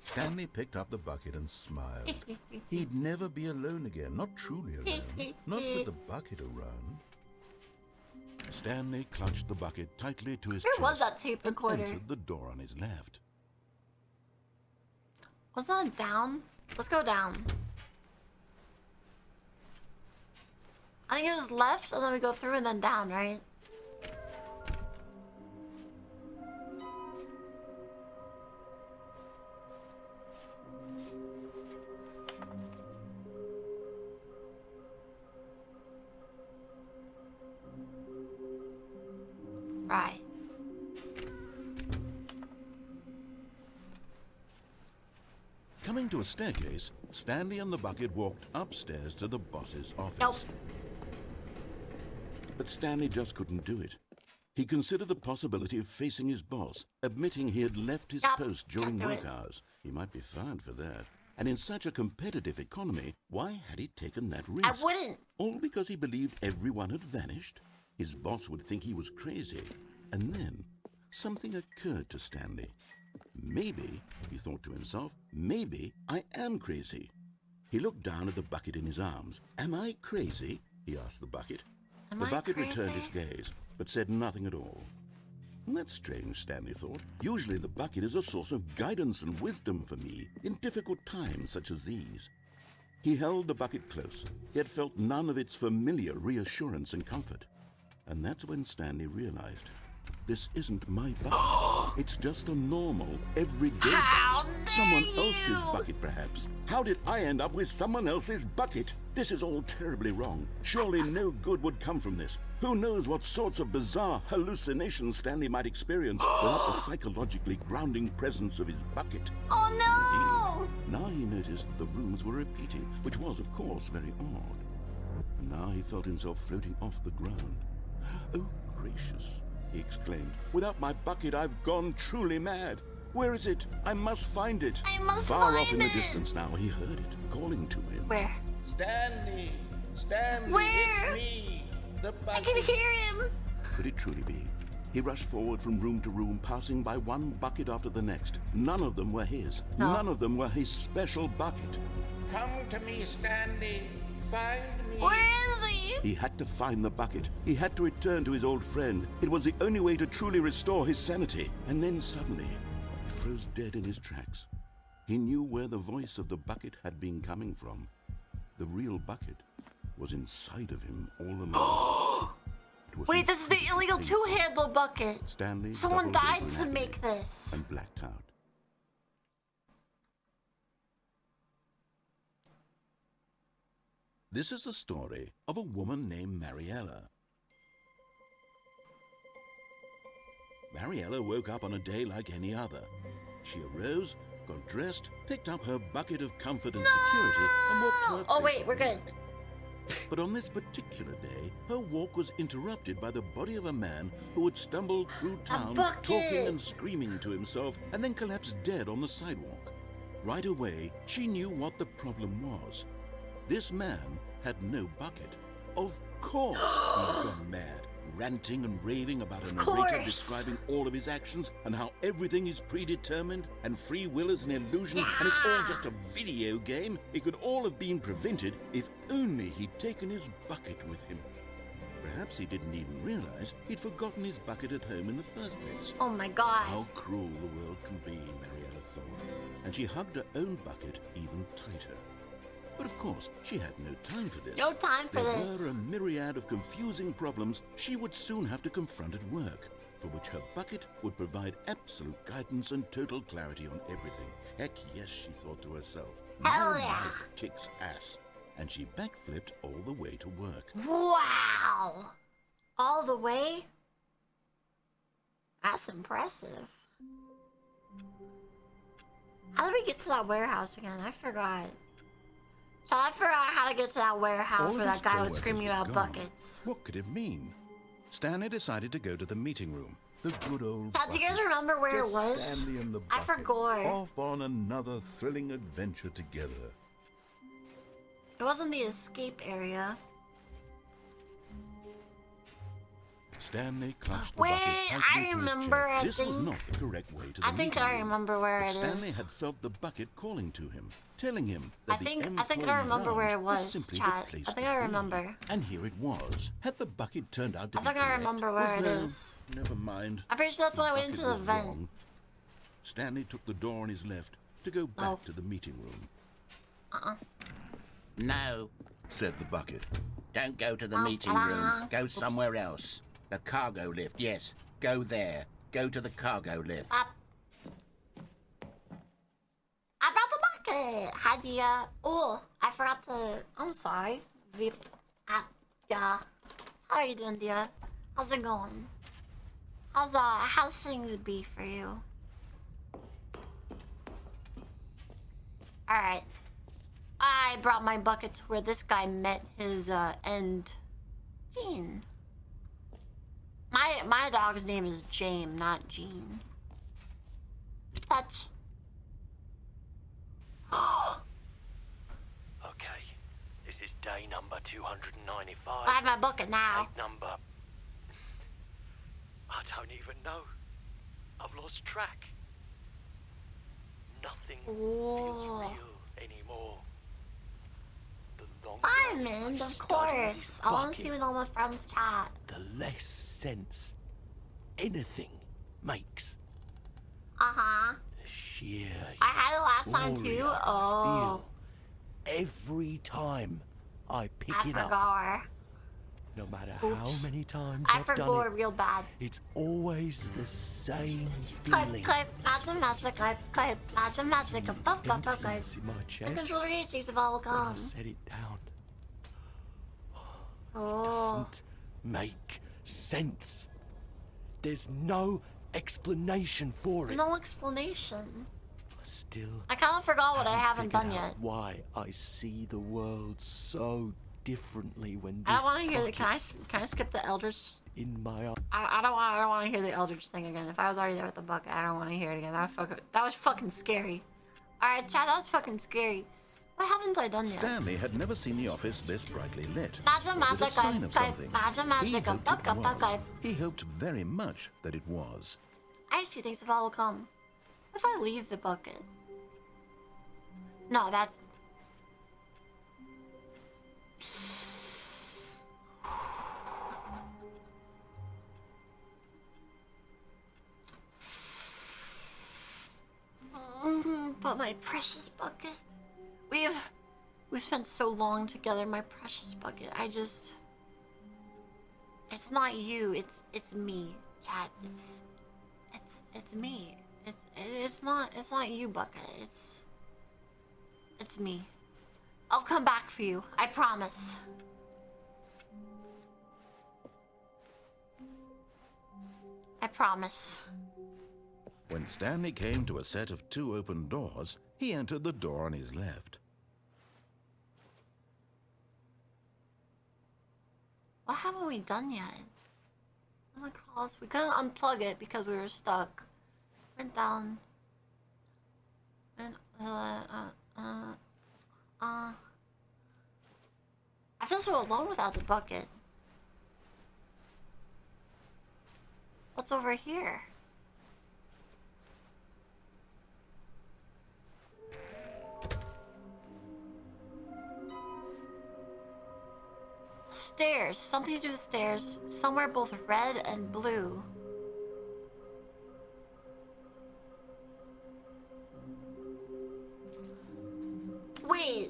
D: Stanley picked up the bucket and smiled. He'd never be alone again, not truly alone, not with the bucket around. Stanley clutched the bucket tightly to his chest.
A: Where was that tape recorder?
D: And entered the door on his left.
A: Wasn't that down? Let's go down. I think it was left, and then we go through and then down, right? Right.
D: Coming to a staircase, Stanley and the bucket walked upstairs to the boss's office.
A: Nope.
D: But Stanley just couldn't do it. He considered the possibility of facing his boss, admitting he had left his post during work hours. He might be fired for that. And in such a competitive economy, why had he taken that risk?
A: I wouldn't.
D: All because he believed everyone had vanished? His boss would think he was crazy. And then something occurred to Stanley. Maybe, he thought to himself, maybe I am crazy. He looked down at the bucket in his arms. Am I crazy? He asked the bucket. The bucket returned his gaze, but said nothing at all. That's strange, Stanley thought. Usually the bucket is a source of guidance and wisdom for me in difficult times such as these. He held the bucket close, yet felt none of its familiar reassurance and comfort. And that's when Stanley realized, this isn't my bucket. It's just a normal, everyday bucket. Someone else's bucket, perhaps. How did I end up with someone else's bucket? This is all terribly wrong. Surely no good would come from this. Who knows what sorts of bizarre hallucinations Stanley might experience without the psychologically grounding presence of his bucket.
A: Oh no!
D: Indeed, now he noticed that the rooms were repeating, which was, of course, very odd.
E: and now he felt himself floating off the ground. Oh, gracious, he exclaimed. Without my bucket, I've gone truly mad. Where is it? I must find it.
A: I must
E: Far
A: find
E: off in the
A: it.
E: distance now, he heard it, calling to him.
A: Where?
F: Stanley! Stanley,
A: Where?
F: it's me! The
A: I
F: bucket.
A: can hear him.
E: Could it truly be? He rushed forward from room to room, passing by one bucket after the next. None of them were his.
A: No.
E: None of them were his special bucket.
F: Come to me, Stanley. Find me.
A: Where is he?
E: He had to find the bucket. He had to return to his old friend. It was the only way to truly restore his sanity. And then suddenly, he froze dead in his tracks. He knew where the voice of the bucket had been coming from. The real bucket was inside of him all along.
A: Wait, this is the illegal two-handle bucket.
E: Stanley
A: Someone
E: doubled
A: died
E: over
A: to
E: in
A: make
E: agony
A: this.
E: and blacked out. This is the story of a woman named Mariella. Mariella woke up on a day like any other. She arose, got dressed, picked up her bucket of comfort and security, and walked to her
A: Oh
E: place
A: wait,
E: of
A: we're good.
E: work. But on this particular day, her walk was interrupted by the body of a man who had stumbled through town,
A: bucket.
E: talking and screaming to himself, and then collapsed dead on the sidewalk. Right away, she knew what the problem was. This man had no bucket. Of course, he had gone mad, ranting and raving about a narrator describing all of his actions and how everything is predetermined and free will is an illusion and it's all just a video game. It could all have been prevented if only he'd taken his bucket with him. Perhaps he didn't even realize he'd forgotten his bucket at home in the first place.
A: Oh my god.
E: How cruel the world can be, Mariella thought, and she hugged her own bucket even tighter. But of course, she had no time for this.
A: No time for this.
E: There were a myriad of confusing problems she would soon have to confront at work, for which her bucket would provide absolute guidance and total clarity on everything. Heck yes, she thought to herself.
A: Hell
E: My
A: yeah.
E: life kicks ass. And she backflipped all the way to work.
A: Wow. All the way? That's impressive. How did we get to that warehouse again? I forgot. So I forgot how to get to that warehouse
E: All
A: where
E: of his
A: that guy was
E: co-workers
A: screaming
E: were
A: about
E: gone.
A: buckets.
E: What could it mean? Stanley decided to go to the meeting room. The good old
A: Chad, do you guys
E: bucket.
A: remember where
E: Just
A: it was?
E: Stanley and the
A: I
E: bucket,
A: forgot.
E: off on another thrilling adventure together.
A: It wasn't the escape area.
E: Stanley clutched the
A: Wait,
E: bucket tightly
A: I
E: to his
A: remember,
E: chair.
A: I
E: This was
A: think-
E: not the correct way to the
A: I think
E: meeting
A: I
E: room.
A: remember where
E: But
A: it
E: Stanley
A: is.
E: had felt the bucket calling to him, telling him that
A: I think I
E: employee
A: remember where it
E: lounge
A: was,
E: simply
A: chat.
E: the place
A: I think
E: to
A: I
E: be.
A: remember.
E: And here it was. Had the bucket turned out to
A: I
E: be
A: think I
E: correct?
A: remember where
E: Was
A: it
E: there-
A: is.
E: Never mind.
A: I'm pretty sure that's when I went
E: bucket
A: into the
E: was
A: vent.
E: wrong. Stanley took the door on his left to go back
A: Oh.
E: to the meeting room.
F: No,
E: said the bucket.
F: don't go to the meeting room. Go somewhere else. The cargo lift, yes. Go there. Go to the cargo lift.
A: I brought the bucket. How do you? Oh, I forgot to. I'm sorry. Yeah. How are you doing, dear? How's it going? How's things be for you? All right. I brought my bucket to where this guy met his end. Gene. My dog's name is James, not Gene. Touch.
L: Okay, this is day number 295.
A: I have my bucket now.
L: Take number... I don't even know. I've lost track. Nothing feels real anymore. The longer
A: Diamond,
L: I
A: of
L: study
A: course.
L: this
A: I want to
L: bucket,
A: see what all my friends chat.
L: the less sense anything makes.
A: Uh-huh.
L: The sheer
A: I had it last time too.
L: euphoria I
A: Oh,
L: feel every time I pick
A: I
L: it up.
A: forgot.
L: No matter how many times
A: I
L: I've done
A: forgot
L: it,
A: real bad.
L: it's always the same
A: Clip,
L: feeling.
A: clip, mathematic, clip, mathematic, pop, pop, pop, clip.
L: It's in my
A: The
L: chest.
A: controller is of all
L: When I
A: gone.
L: set it down,
A: Oh.
L: doesn't make sense. There's no explanation for it.
A: No explanation.
L: Still,
A: I kind of forgot what I haven't
L: figured
A: done
L: out
A: yet.
L: why I see the world so differently when this
A: I don't want to hear the.
L: bucket
A: Can I skip the elders?
L: in my
A: I don't want to hear the elders thing again. If I was already there with the bucket, I don't want to hear it again. That was fucking scary. All right, chat. That was fucking scary. What haven't I done yet?
D: Stanley had never seen the office this brightly lit.
A: Magic,
D: It was a sign of something.
A: Magic,
D: He hoped very much that it was.
A: I see things if I will come. If I leave the bucket. No, that's. But my precious bucket. We've spent so long together, my precious bucket. It's not you, it's me, chat. It's me. It's not you, bucket. It's me. I'll come back for you, I promise. I promise.
D: When Stanley came to a set of 2 open doors, he entered the door on his left.
A: What haven't we done yet? Oh, we couldn't unplug it because we were stuck. Went down. And I feel so alone without the bucket. What's over here? Stairs. Something to do with stairs. Somewhere both red and blue. Wait,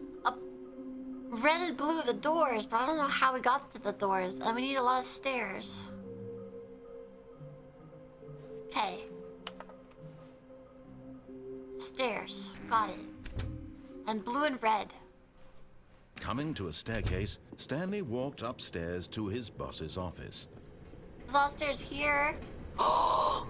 A: red and blue the doors, but I don't know how we got to the doors, and we need a lot of stairs. Okay. Stairs. Got it. And blue and red.
D: Coming to a staircase, Stanley walked upstairs to his boss's office.
A: There's a lot of stairs here. Oh!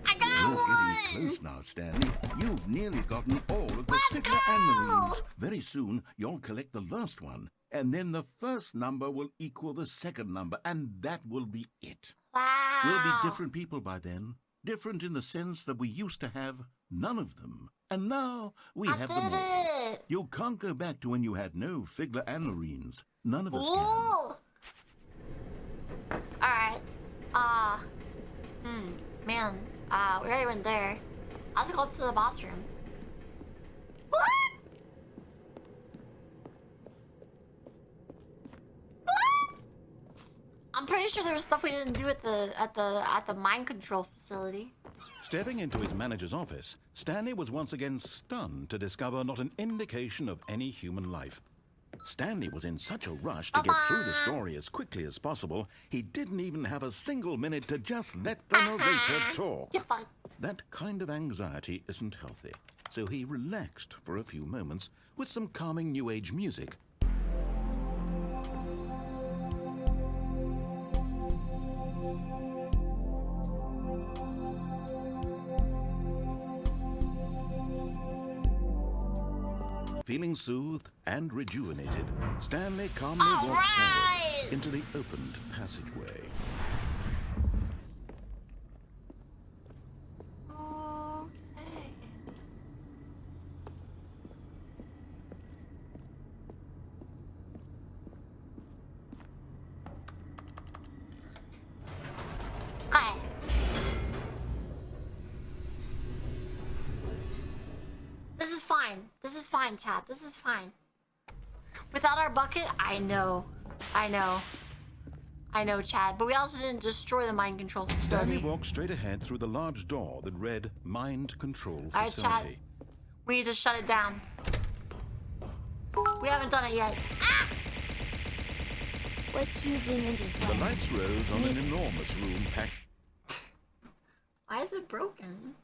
A: I got
E: You're getting close now, Stanley. You've nearly gotten all of the Figure and Marines. Very soon, you'll collect the last one, and then the first number will equal the second number, and that will be it.
A: Wow.
E: We'll be different people by then. Different in the sense that we used to have none of them. And now we have them all. You can't go back to when you had no Figure and Marines. None of us can.
A: Alright. Man. We already went there. I have to go up to the boss room. What? I'm pretty sure there was stuff we didn't do at the mind control facility.
D: Stepping into his manager's office, Stanley was once again stunned to discover not an indication of any human life. Stanley was in such a rush to get through the story as quickly as possible, he didn't even have a single minute to just let the narrator talk. That kind of anxiety isn't healthy, so he relaxed for a few moments with some calming New Age music. Feeling soothed and rejuvenated, Stanley calmly walked forward into the opened passageway.
A: Chat, this is fine. Without our bucket, I know, Chad, but we also didn't destroy the mind control facility.
D: Stanley walked straight ahead through the large door that read Mind Control Facility.
A: Alright, Chad, we need to shut it down. We haven't done it yet. Ah!
C: Let's choose your ninjas.
D: The lights rose on an enormous room packed.
A: Why is it broken?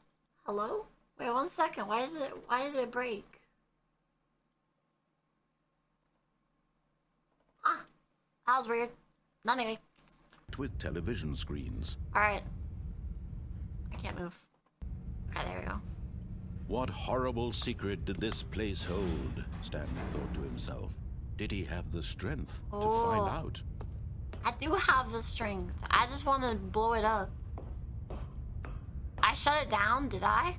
A: Hello? Wait 1 second. Why did it break? That was weird. Anyway.
D: With television screens.
A: Alright. I can't move. Okay, there we go.
D: What horrible secret did this place hold? Stanley thought to himself. did he have the strength to find out?
A: I do have the strength. I just want to blow it up. I shut it down, did I?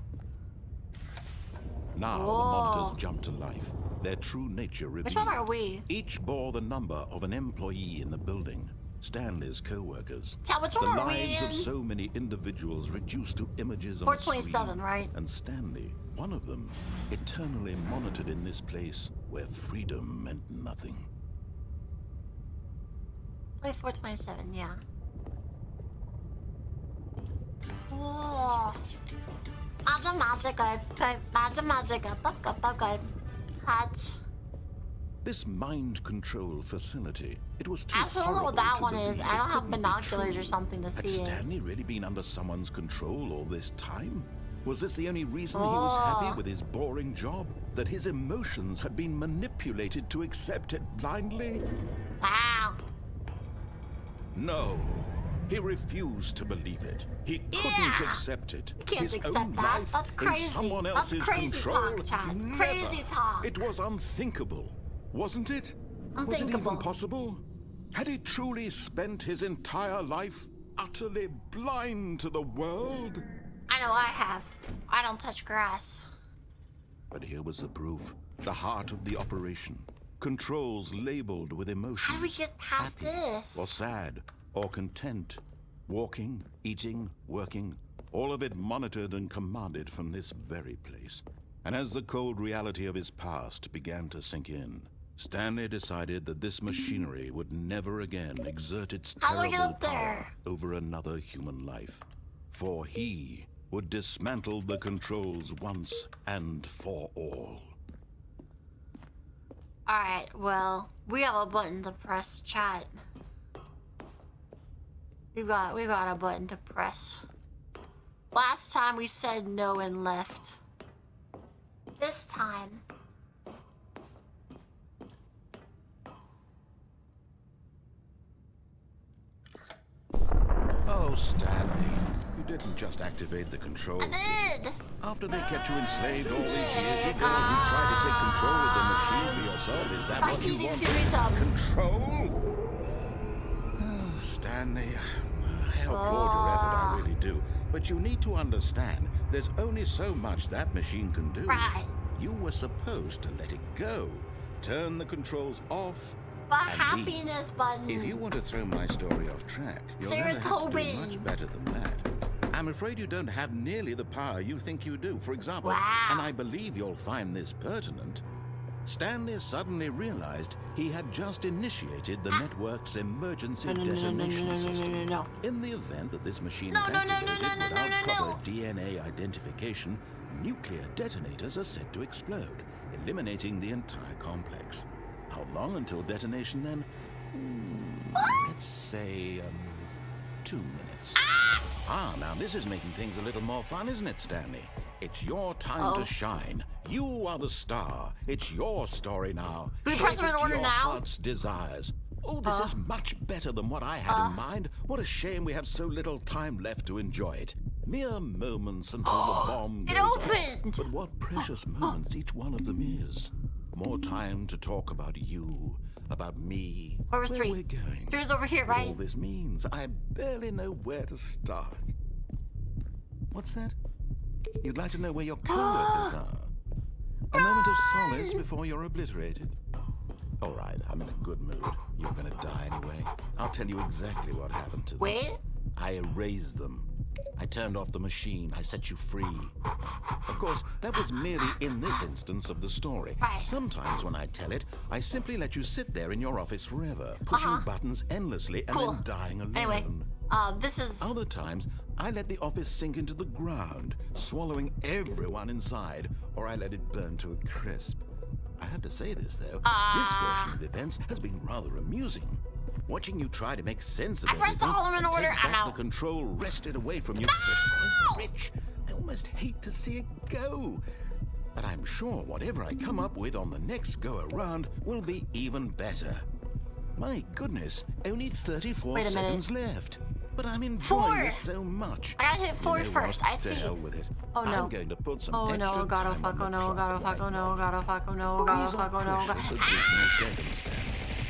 D: Now the monitors jump to life. Their true nature revealed.
A: Which one are we?
D: Each bore the number of an employee in the building. Stanley's co-workers.
A: Which
D: The
A: one are we
D: lives of
A: in?
D: so many individuals reduced to images on a
A: 427,
D: screen.
A: right?
D: And Stanley, one of them, eternally monitored in this place where freedom meant nothing.
A: Play 427, yeah. Whoa. Touch.
D: This mind control facility, it was too
A: I still don't know what
D: horrible
A: that
D: to
A: one is.
D: believe
A: I don't
D: it
A: have
D: couldn't be
A: binoculars
D: true.
A: or something to
D: Had
A: see it.
D: Stanley really been under someone's control all this time? Was this the only reason he was happy with his boring job? That his emotions had been manipulated to accept it blindly?
A: Wow.
D: No. He refused to believe it. He couldn't accept it.
A: You can't
D: His
A: accept
D: own
A: that.
D: life
A: That's crazy.
D: in someone
A: That's
D: else's
A: crazy
D: control.
A: talk, Chad.
D: Never.
A: Crazy talk.
D: It was unthinkable, wasn't it? Was it even possible? Had he truly spent his entire life utterly blind to the world?
A: I know I have. I don't touch grass.
D: But here was the proof. The heart of the operation. Controls labeled with emotions.
A: How do we get past this?
D: Or sad, or content. Walking, eating, working. All of it monitored and commanded from this very place. And as the cold reality of his past began to sink in, Stanley decided that this machinery would never again exert its terrible power over another human life. For he would dismantle the controls once and for all.
A: Alright, well, we have a button to press, chat. We got a button to press. Last time we said no and left. This time.
D: Oh, Stanley, you didn't just activate the controls.
A: I did!
D: After they kept you enslaved all these years, you tried to take control of the machine for yourself. Is that what you want? Control? Oh, Stanley, I applaud your effort, I really do. But you need to understand, there's only so much that machine can do.
A: Right.
D: You were supposed to let it go. Turn the controls off.
A: But happiness button.
D: If you want to throw my story off track, you're going to have to do much better than that. I'm afraid you don't have nearly the power you think you do. For example, and I believe you'll find this pertinent, Stanley suddenly realized he had just initiated the network's emergency detonation system. In the event that this machine is activated without proper DNA identification, nuclear detonators are said to explode, eliminating the entire complex. How long until detonation then? Let's say 2 minutes. Now this is making things a little more fun, isn't it, Stanley? It's your time to shine. You are the star. It's your story now.
A: We press them in order
D: your
A: now?
D: heart's desires. Oh, this is much better than what I had in mind. What a shame we have so little time left to enjoy it. Mere moments until the bomb goes off. But what precious moments each one of them is. More time to talk about you, about me,
A: where we're
D: going.
A: Here's over here, right?
D: What all this means, I barely know where to start. What's that? You'd like to know where your co-workers are? A moment of solace before you're obliterated? All right, I'm in a good mood. You're gonna die anyway. I'll tell you exactly what happened to them.
A: Wait?
D: I erased them. I turned off the machine. I set you free. Of course, that was merely in this instance of the story. Sometimes when I tell it, I simply let you sit there in your office forever, pushing buttons endlessly and then dying alone.
A: Anyway, this is...
D: Other times, I let the office sink into the ground, swallowing everyone inside, or I let it burn to a crisp. I have to say this, though. This version of events has been rather amusing. Watching you try to make sense of everything and take back the control wrested away from you, it's quite rich. I almost hate to see it go. But I'm sure whatever I come up with on the next go-around will be even better. My goodness, only 34 seconds left. But I'm enjoying this so much.
A: I gotta hit 4 first. I see.
D: To hell with it.
A: Oh no.
D: I'm going to put some
A: oh
D: extra
A: no, gotta
D: time
A: fuck,
D: on
A: oh no,
D: the
A: gotta
D: clock
A: fuck, oh no,
D: right
A: gotta fuck, oh no,
D: now.
A: gotta
D: These
A: fuck,
D: are
A: oh no.
D: precious additional seconds, Stanley.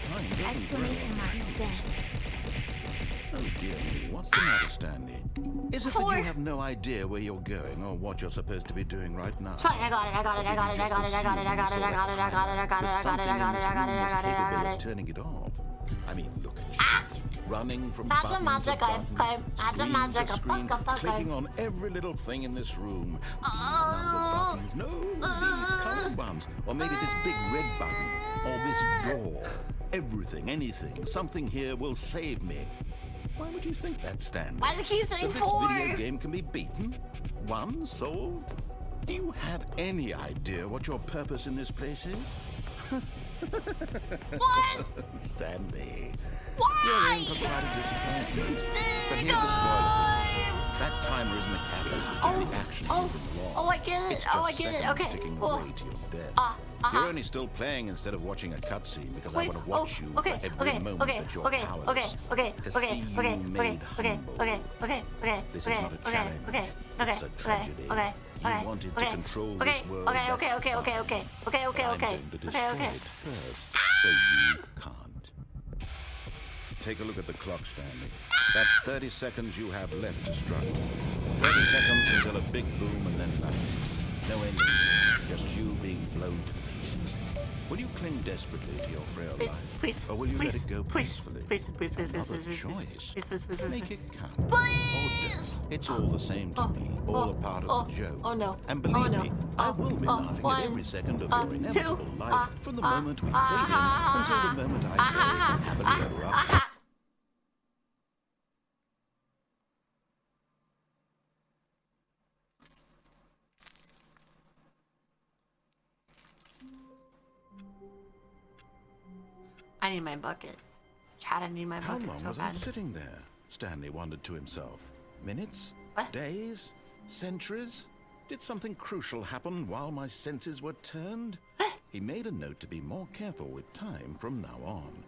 D: Time doesn't
C: Exclamation
D: grow on
C: mark spin.
D: Oh dear me, what's the matter, Stanley? Is it that you have no idea where you're going or what you're supposed to be doing right now?
A: It's fine, I got it, I got it, I got it, I got it, I got it, I got it, I got it, I got it, I got it, I got it, I got it, I got it, I got it, I got it.
D: Turning it off. I mean, look at you. Running from
A: Magic,
D: button
A: magic,
D: to button, screen
A: magic,
D: to screen,
A: fuck,
D: clicking on every little thing in this room. These number buttons, no, these colored ones, or maybe this big red button, or this door. Everything, anything, something here will save me. Why would you think that, Stanley?
A: Why does it keep saying
D: that
A: 4?
D: This video game can be beaten? Won? Solved? Do you have any idea what your purpose in this place is?
A: What?
D: Stanley.
A: Why?
D: You're in for quite a disappointment. But here's the spoiler. That timer isn't a catalyst to the action
A: oh, I get it.
D: It's
A: Oh, I
D: just
A: get it.
D: seconds
A: Okay.
D: ticking
A: Well,
D: away to your death. You're only still playing instead of watching a cutscene because I want to watch you for every moment that you're powerless. To see you made humble. This is not a challenge. It's a tragedy. You wanted to control this world.
A: Okay.
D: I'm going to destroy it first, so you can't. Take a look at the clock, Stanley. That's 30 seconds you have left to struggle. 30 seconds until a big boom and then nothing. No ending. Just you being blown to pieces. Will you cling desperately to your frail life?
A: Please,
D: or will you let it go
A: please,
D: peacefully?
A: Please,
D: Another
A: please,
D: choice.
A: please.
D: Make it count. Or don't. It's all the same to me. All a part of the joke.
A: Oh no.
D: And believe me, I will be laughing at every second of your inevitable life from the moment we fade in until the moment I say happily ever after.
A: I need my bucket. Chad, I need my bucket so bad.
D: How long was I sitting there? Stanley wondered to himself. Minutes?
A: What?
D: Days? Centuries? Did something crucial happen while my senses were turned? He made a note to be more careful with time from now on.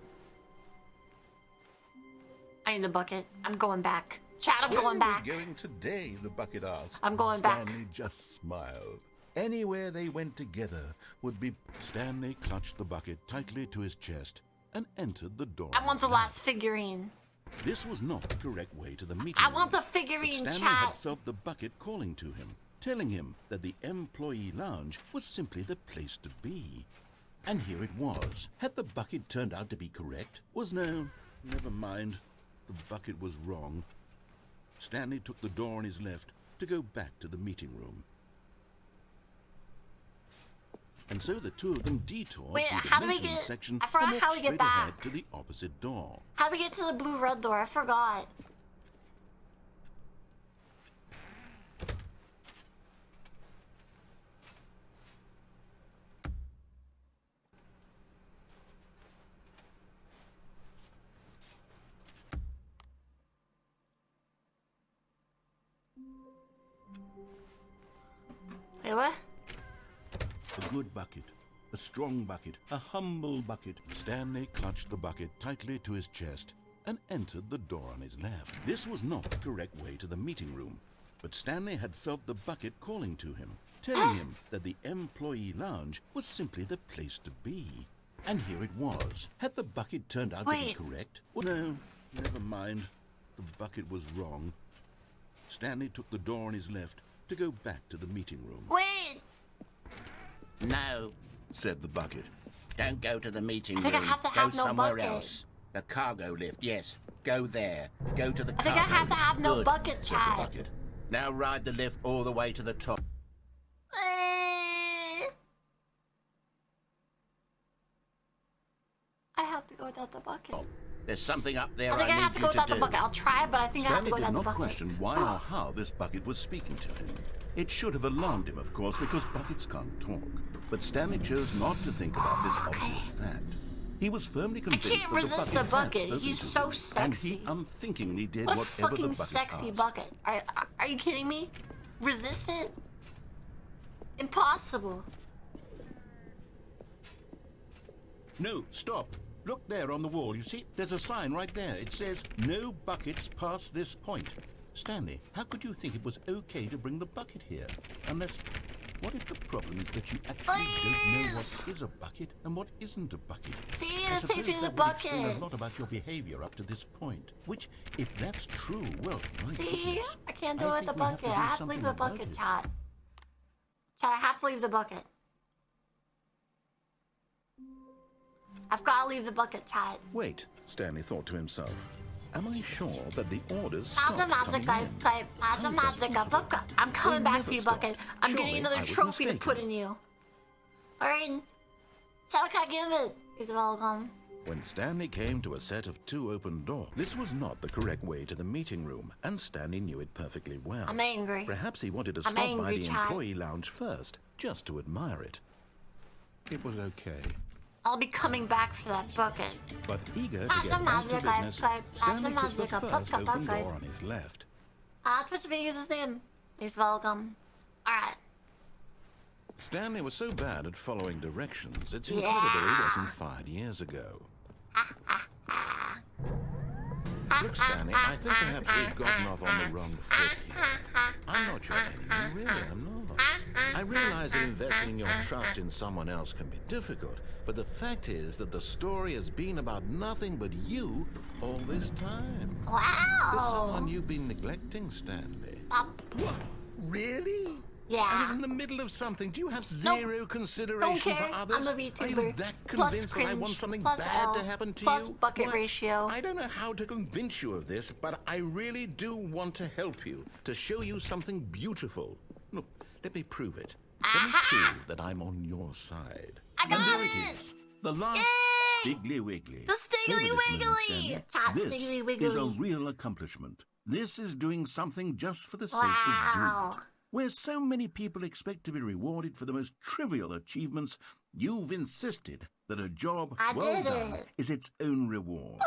A: I need the bucket. I'm going back. Chad, I'm going back.
D: Where are we going today? The bucket asked.
A: I'm going back.
D: Stanley just smiled. Anywhere they went together would be... Stanley clutched the bucket tightly to his chest and entered the door.
A: I want the last figurine.
D: This was not the correct way to the meeting
A: I want
D: room,
A: the figurine,
D: but Stanley
A: Chad.
D: had felt the bucket calling to him, telling him that the employee lounge was simply the place to be. And here it was. Had the bucket turned out to be correct? No, never mind. The bucket was wrong. Stanley took the door on his left to go back to the meeting room. And so the two of them detoured
A: Wait,
D: through the
A: how do we
D: mentioned
A: get...
D: section
A: I forgot
D: and
A: how
D: walked
A: we get
D: straight ahead
A: back.
D: to the opposite door.
A: How do we get to the blue-red door? I forgot. Wait, what?
D: A good bucket, a strong bucket, a humble bucket. Stanley clutched the bucket tightly to his chest and entered the door on his left. This was not the correct way to the meeting room, but Stanley had felt the bucket calling to him, telling him that the employee lounge was simply the place to be. And here it was. Had the bucket turned out to be correct? No, never mind. The bucket was wrong. Stanley took the door on his left to go back to the meeting room.
A: Wait!
F: No, said the bucket. Don't go to the meeting room.
A: I think I have to have
F: go
A: no
F: somewhere
A: bucket.
F: else. The cargo lift, yes. Go there. Go to the
A: I
F: cargo.
A: think I have to have no
F: Good,
A: bucket,
F: said
A: Chad.
F: the bucket. Now ride the lift all the way to the top.
A: I have to go without the bucket.
F: There's something up there
A: I think I
F: need
A: have to go
F: you
A: without
F: to
A: the
F: do.
A: bucket. I'll try, but I think I have to
D: Stanley
A: go
D: did
A: without the
D: not
A: bucket.
D: question why or how this bucket was speaking to him. It should have alarmed him, of course, because buckets can't talk. But Stanley chose not to think about this obvious fact. He was firmly convinced
A: can't
D: that
A: resist
D: the
A: the
D: bucket
A: bucket.
D: had
A: He's
D: spoken to
A: so
D: him, and
A: sexy.
D: he unthinkingly did
A: What a
D: whatever the
A: fucking
D: bucket
A: sexy
D: asked.
A: bucket. Are you kidding me? Resist it? Impossible.
D: No, stop. Look there on the wall, you see? There's a sign right there. It says, no buckets past this point. Stanley, how could you think it was okay to bring the bucket here? Unless, what if the problem is that you actually don't know what is a bucket and what isn't a bucket?
A: See,
D: I
A: this takes me to the
D: suppose that would explain
A: bucket.
D: a lot about your behavior up to this point. Which, if that's true, well, my
A: See,
D: goodness,
A: I can't do it with the
D: think we have
A: bucket.
D: to do
A: I have to
D: something
A: leave the
D: about
A: bucket,
D: it.
A: chat. Chat, I have to leave the bucket. I've got to leave the bucket, chat.
D: Wait, Stanley thought to himself. Am I sure that the orders
A: That's a
D: stopped coming
A: magic,
D: in?
A: guys. That's a magic bucket. I'm coming
D: They
A: back
D: never
A: for you,
D: stop.
A: bucket. I'm
D: Surely
A: getting another
D: I was
A: trophy to
D: mistaken.
A: put in you. Alright. Chat, I can't give it. He's welcome.
D: When Stanley came to a set of 2 open doors, this was not the correct way to the meeting room, and Stanley knew it perfectly well.
A: I'm angry.
D: Perhaps he wanted to
A: I'm
D: stop by
A: angry,
D: the
A: Chad.
D: employee lounge first, just to admire it. It was okay.
A: I'll be coming back for that bucket.
D: But eager to
A: That's
D: get
A: a
D: back to
A: magic,
D: business,
A: that's a
D: Stanley took the
A: magic,
D: first open
A: bucket.
D: door on his left.
A: Twitch video uses him. He's welcome. Alright.
D: Stanley was so bad at following directions, it's incredible he wasn't 5 years ago. Look, Stanley, I think perhaps we've gotten off on the wrong foot here. I'm not your enemy, really, I'm not. I realize that investing your trust in someone else can be difficult, but the fact is that the story has been about nothing but you all this time.
A: Wow!
D: There's someone you've been neglecting, Stanley. What? Really?
A: Yeah.
D: I was in the middle of something. Do you have zero consideration
A: Don't care.
D: for others?
A: I'm a
D: Are you
A: VTuber.
D: that
A: Plus
D: convinced that I
A: cringe,
D: want something
A: plus
D: bad
A: L,
D: to happen to
A: plus
D: you?
A: bucket
D: What?
A: ratio.
D: I don't know how to convince you of this, but I really do want to help you, to show you something beautiful. Look, let me prove it. Let me prove that I'm on your side.
A: I got
D: and there
A: it!
D: it is. The last Stiggly Wiggly.
A: The Stiggly Wiggly! Chat,
D: This
A: Stiggly
D: is a
A: Wiggly.
D: real accomplishment. This is doing something just for the sake
A: Wow.
D: of doing it. Where so many people expect to be rewarded for the most trivial achievements, you've insisted that a job
A: I
D: well
A: did
D: done
A: it.
D: is its own reward.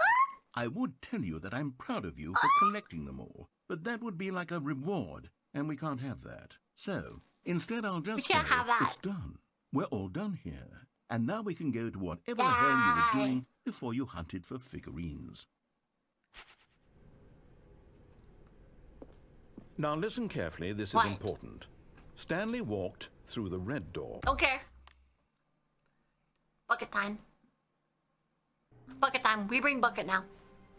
D: I would tell you that I'm proud of you for collecting them all, but that would be like a reward, and we can't have that. So, instead I'll just say,
A: can't have that.
D: it's done. We're all done here. And now we can go to whatever the hell you were doing before you hunted for figurines. Now listen carefully, this
A: What?
D: is important. Stanley walked through the red door.
A: Okay. Bucket time. Bucket time. We bring bucket now.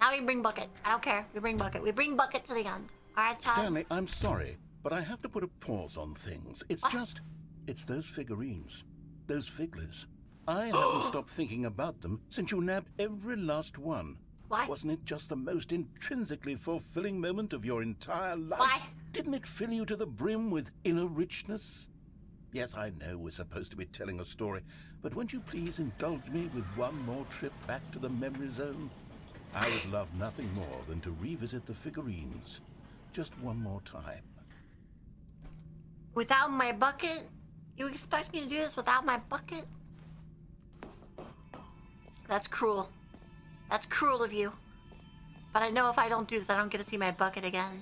A: Now we bring bucket. I don't care. We bring bucket. We bring bucket to the end. Alright, chat?
D: Stanley, I'm sorry, but I have to put a pause on things. It's it's those figurines. Those figglers. I haven't stopped thinking about them since you nabbed every last one.
A: Why?
D: Wasn't it just the most intrinsically fulfilling moment of your entire life?
A: Why?
D: Didn't it fill you to the brim with inner richness? Yes, I know we're supposed to be telling a story, but won't you please indulge me with one more trip back to the memory zone? I would love nothing more than to revisit the figurines. Just one more time.
A: Without my bucket? You expect me to do this without my bucket? That's cruel. That's cruel of you. But I know if I don't do this, I don't get to see my bucket again.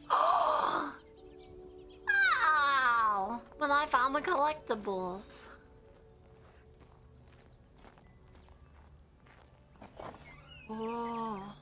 A: Oh! Ow! When I found the collectibles. Oh.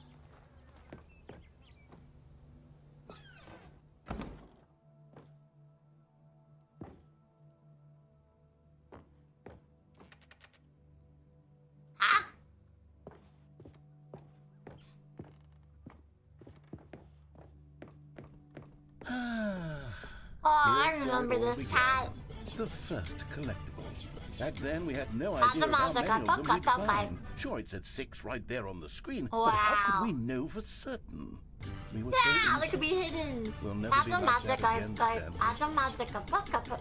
A: Oh, I
D: Here's where it
A: remember
D: all
A: this
D: began.
A: chat.
D: The first collectible. Back then, we had no
A: That's
D: idea
A: a
D: how
A: massacre.
D: many of them we'd
A: Fuck,
D: find. Sure, it said 6 right there on the screen, but how
A: Wow.
D: could we know for certain? We were
A: Yeah,
D: so
A: there could be hidden.
D: We'll never
A: That's
D: be
A: a
D: like
A: magic.
D: that again, Stanley.
A: That's a magic. Fuck up.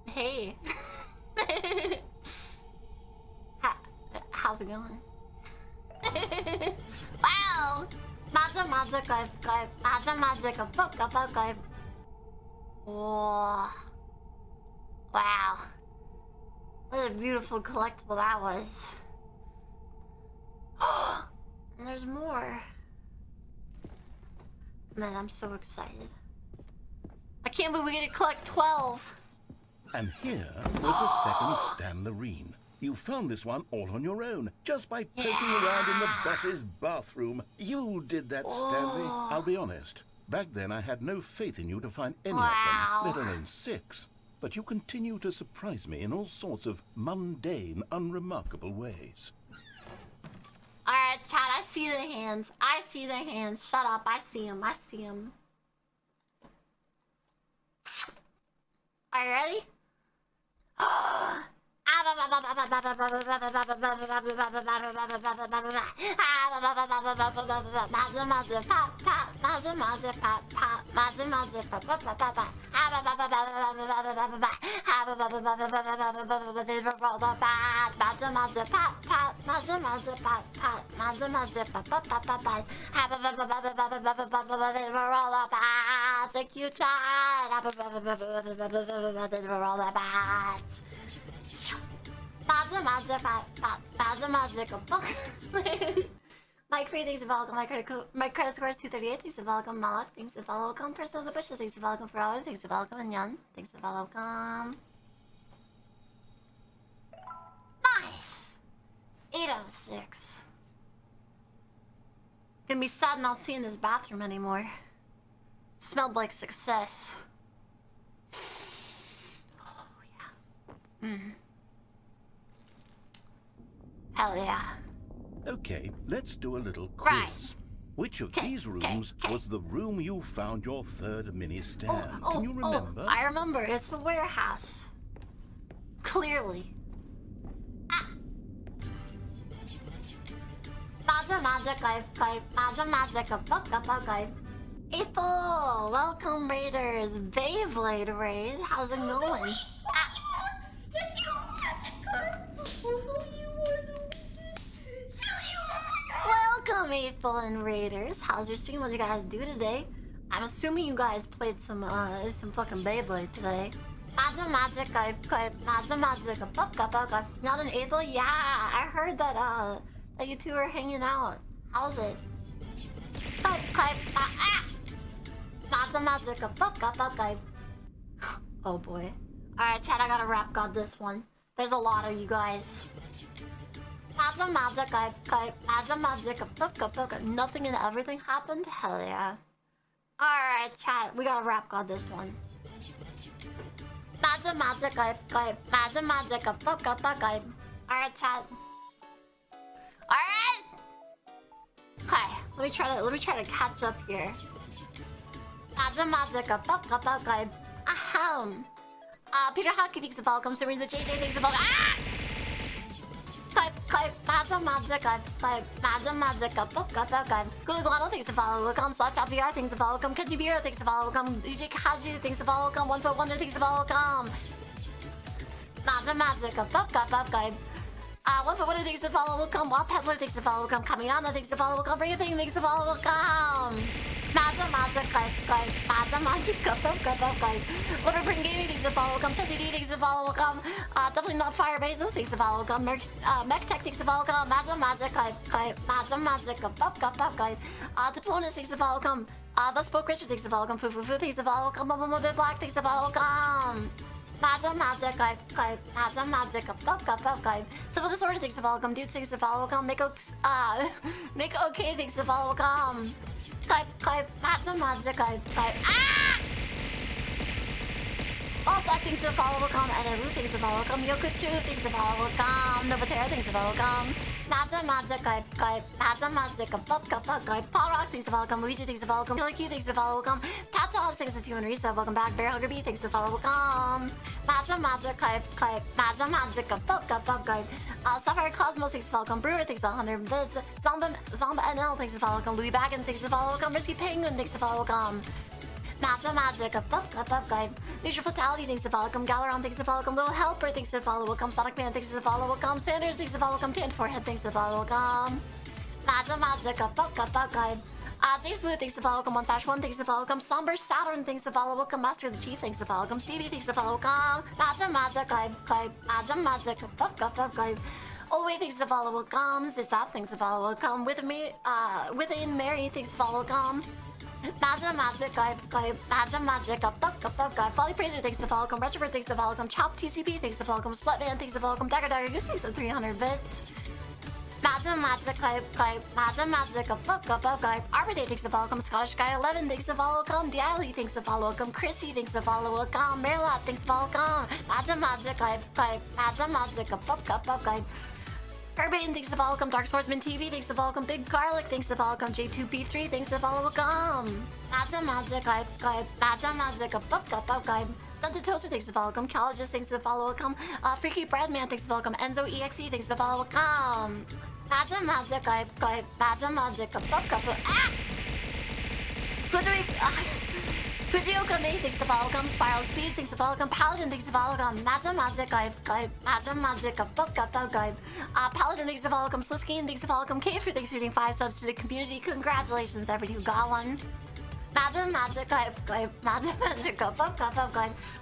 A: Hey. How's it going? Wow! Wow! Whoa. Wow. What a beautiful collectible that was. And there's more. Man, I'm so excited. I can't believe we get to collect 12.
D: And here was a second Stanley. You found this one all on your own, just by poking around in the boss's bathroom. You did that, Stanley. I'll be honest. Back then, I had no faith in you to find any of them, let alone 6. But you continue to surprise me in all sorts of mundane, unremarkable ways.
A: Alright, chat, I see the hands. I see the hands. Shut up, I see them. I see them. Are you ready? Mike Free, thanks for welcome. My credit score is 238. Thanks for welcome. Malak, thanks for welcome. Person of the Bushes, thanks for welcome. Ferrari, thanks for welcome. And Yun, thanks for welcome. Nice! 8 out of 6. Gonna be sad not seeing this bathroom anymore. Smelled like success. Oh, yeah. Hell yeah.
D: Okay, let's do a little quiz.
A: Right.
D: Which of these rooms was the room you found your third mini stand? Can you remember?
A: I remember. It's the warehouse. Clearly. April! Welcome, Raiders! Beyblade Raid! How's it going? Welcome, April and Raiders! How's your stream? What did you guys do today? I'm assuming you guys played some fucking Beyblade today. Not an April? Yeah, I heard that that you two are hanging out. How's it? Oh boy. Alright, chat, I gotta rap god this one. There's a lot of you guys. Nothing and everything happened? Hell yeah. Alright, chat, we gotta rap god this one. Alright, chat. Alright! Okay, let me try to catch up here. Ahem. Peter Hockey thinks of welcome. Serena the JJ thinks of welcome. Good Guano thinks of welcome. Slash VR thinks of welcome. Kenji Biro thinks of welcome. DJ Kaji thinks of welcome. 1 Foot Wonder thinks of welcome. One Foot Wonder thinks of welcome. Wap Peddler thinks of welcome. Kamiana thinks of welcome. Bring a thing thinks of welcome. Liverpring Gaming thinks of welcome. Tessie D thinks of welcome. Definitely not Fire Bezos thinks of welcome. Mech Tech thinks of welcome. Diplonis thinks of welcome. The Spoke Richard thinks of welcome. Foo thinks of welcome. Bit Black thinks of welcome. Civil Disorder thinks of welcome. Dude thinks of welcome. Make okay thinks of welcome. Allsack thinks of welcome. Enevu thinks of welcome. Yokuchu thinks of welcome. Novatera thinks of welcome. Paul Rock thinks of welcome. Luigi thinks of welcome. Killer Q thinks of welcome. Patos thinks of 2 and Resub. Welcome back. Bear Hugger B thinks of welcome. Sapphire Cosmos thinks of welcome. Brewer thinks of 100 bits. Zomba NL thinks of welcome. Louis Baggins thinks of welcome. Risky Penguin thinks of welcome. Nature Fatality thinks of welcome. Galeron thinks of welcome. Little Helper thinks of welcome. Sonic Man thinks of welcome. Sanders thinks of welcome. Tan Forehead thinks of welcome. Magic Magic Guide. J Smooth thanks to follow welcome 1/1 thanks to follow welcome Somber Saturn thanks to follow welcome Master the Chief thanks to follow welcome Stevie thanks to follow welcome Magic Guide Magic Guide. Oh wait, thanks to follow welcome It's Up thanks to follow welcome Within Mary thanks to follow welcome Magic Guide Magic Guide Folly Praiser thanks to follow welcome Retrobird thanks to follow welcome Chop TCP thanks to follow welcome Splitman thanks to follow welcome Dagger Goose thanks to 300 bits. Magic Guide Arbiter thanks to follow welcome Scottish Guy 11 thanks to follow welcome Dially thanks to follow welcome Chrissy thanks to follow welcome Merlot thanks to follow welcome Magic Guide Urbane thanks to follow welcome Dark Swordsman TV thanks to follow welcome Big Garlic thanks to follow welcome J2B3 thanks to follow welcome Magic Guide Stunted Toaster thanks to follow welcome Colleges thanks to follow welcome Freaky Bradman thanks to follow welcome Enzo EXE thanks to follow welcome Magic Guide Fujioka May thanks to follow welcome Spiral Speed thanks to follow welcome Paladin thanks to follow welcome Magic Guide Paladin thanks to follow welcome Sliskeen thanks to follow welcome K for thanks for doing 5 subs to the community. Congratulations everybody who got one. Magic Guide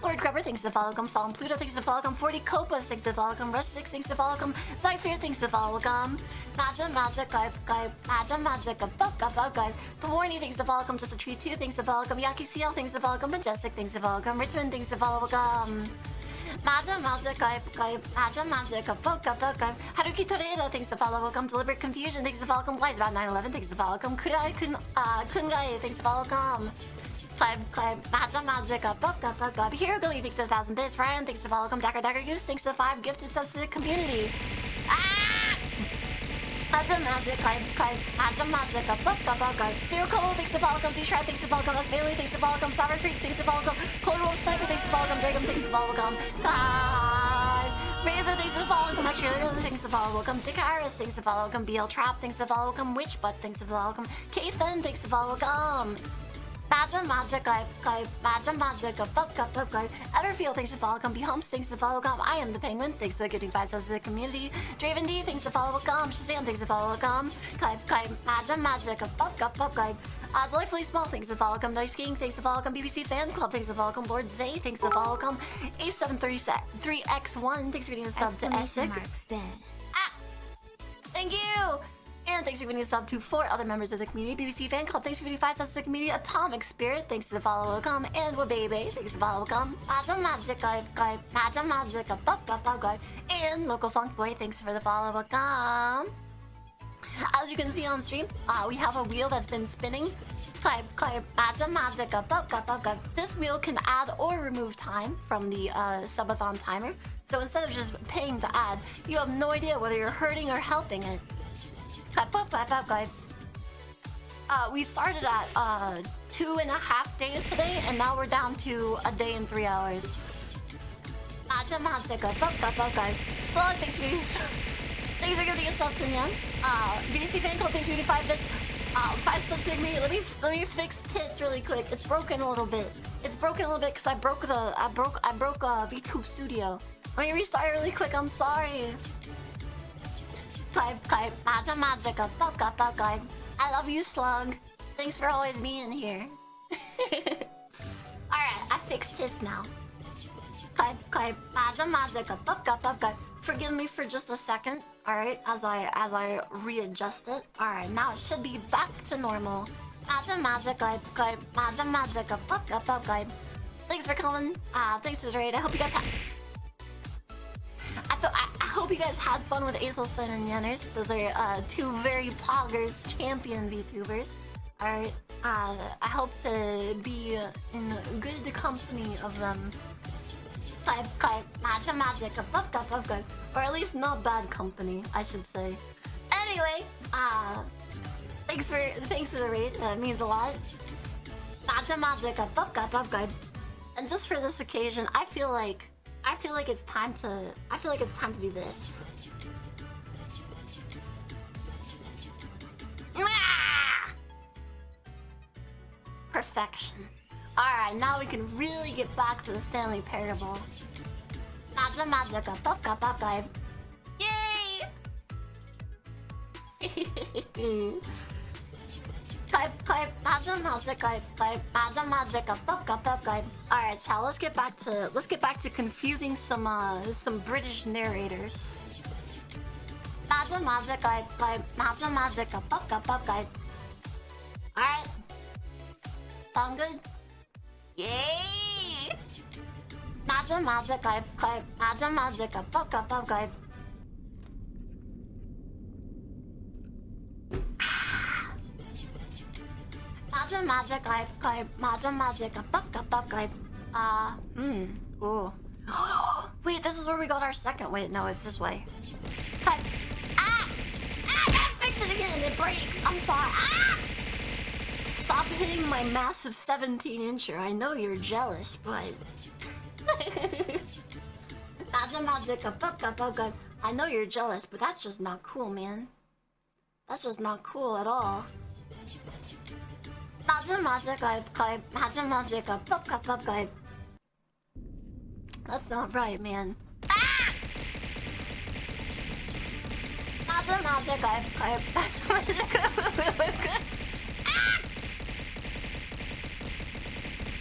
A: Lord Grubber thanks to follow welcome Solomon Pluto thanks to follow welcome 40 Copas thanks to follow welcome Rush 6 thanks to follow welcome Zypher thanks to follow welcome Magic Guide Warney thanks to follow welcome Just a Tree 2 thanks to follow welcome Yaki CL thanks to follow welcome Majestic thanks to follow welcome Richmond thanks to follow welcome Magic Guide Haruki Toreda thanks to follow welcome Deliberate Confusion thanks to follow welcome Wise about 9/11 thanks to follow welcome Kungai thanks to follow welcome Magic Hero Gully thanks to 1,000 bits Ryan thanks to follow welcome Dagger Goose thanks to 5 gifted subs to the community. Magic Zero Cold thanks to follow welcome Z-Shroud thanks to follow welcome Bailey thanks to follow welcome Sovereign Freak thanks to follow welcome Polar Wolf Sniper thanks to follow welcome Dragon thanks to follow welcome Razor thanks to follow welcome Cheerleader thanks to follow welcome Dick Iris thanks to follow welcome BL Trap thanks to follow welcome Witchbutt thanks to follow welcome K-Fen thanks to follow welcome Magic Guide Everfield thanks to follow welcome Behumps thanks to follow welcome I am the Penguin thanks for giving 5 subs to the community. Draven D thanks to follow welcome Shazam thanks to follow welcome Magic Delightfully Small thanks to follow welcome Nice King thanks to follow welcome BBC Fan Club thanks to follow welcome Lord Zay thanks to follow welcome A733X1 thanks for getting a sub to Essex. Thank you! And thanks for giving a sub to 4 other members of the community. BBC Fan Club, thanks for giving 5 subs to the community. Atomic Spirit, thanks to the follow welcome. And Wabebe, thanks to the follow welcome. Magic Guide. And Local Funk Boy, thanks for the follow welcome. As you can see on stream, we have a wheel that's been spinning. Magic. This wheel can add or remove time from the subathon timer. So instead of just paying the ad, you have no idea whether you're hurting or helping it. We started at 2.5 days today, and now we're down to a day and 3 hours. Slug, thanks for giving us sub to Nyan. BBC Fan Club, thanks for giving 5 bits. 5 subs to me. Let me fix tits really quick. It's broken a little bit. Because I broke VTuber Studio. Let me restart really quick. I'm sorry. Magic. I love you, Slug. Thanks for always being here. Alright, I fixed tits now. Magic. Forgive me for just a second. Alright, as I readjust it. Alright, now it should be back to normal. Magic. Thanks for coming. Thanks for the raid. I hope you guys had... I hope you guys had fun with Aethelson and Yenners. Those are 2 very poggers champion VTubers. Alright, I hope to be in good company of them. Magic. Or at least not bad company, I should say. Anyway, thanks for the raid. It means a lot. Magic. And just for this occasion, I feel like it's time to do this. Perfection. Alright, now we can really get back to the Stanley Parable. Magic. Yay! Alright, child, let's get back to confusing some British narrators. Alright. Sound good? Yay! Ooh. Wait, this is where we got our second. Wait, no, it's this way. I gotta fix it again. It breaks. I'm sorry. Stop hitting my massive 17-incher. I know you're jealous, but I know you're jealous, but that's just not cool, man. That's just not cool at all. That's not right, man.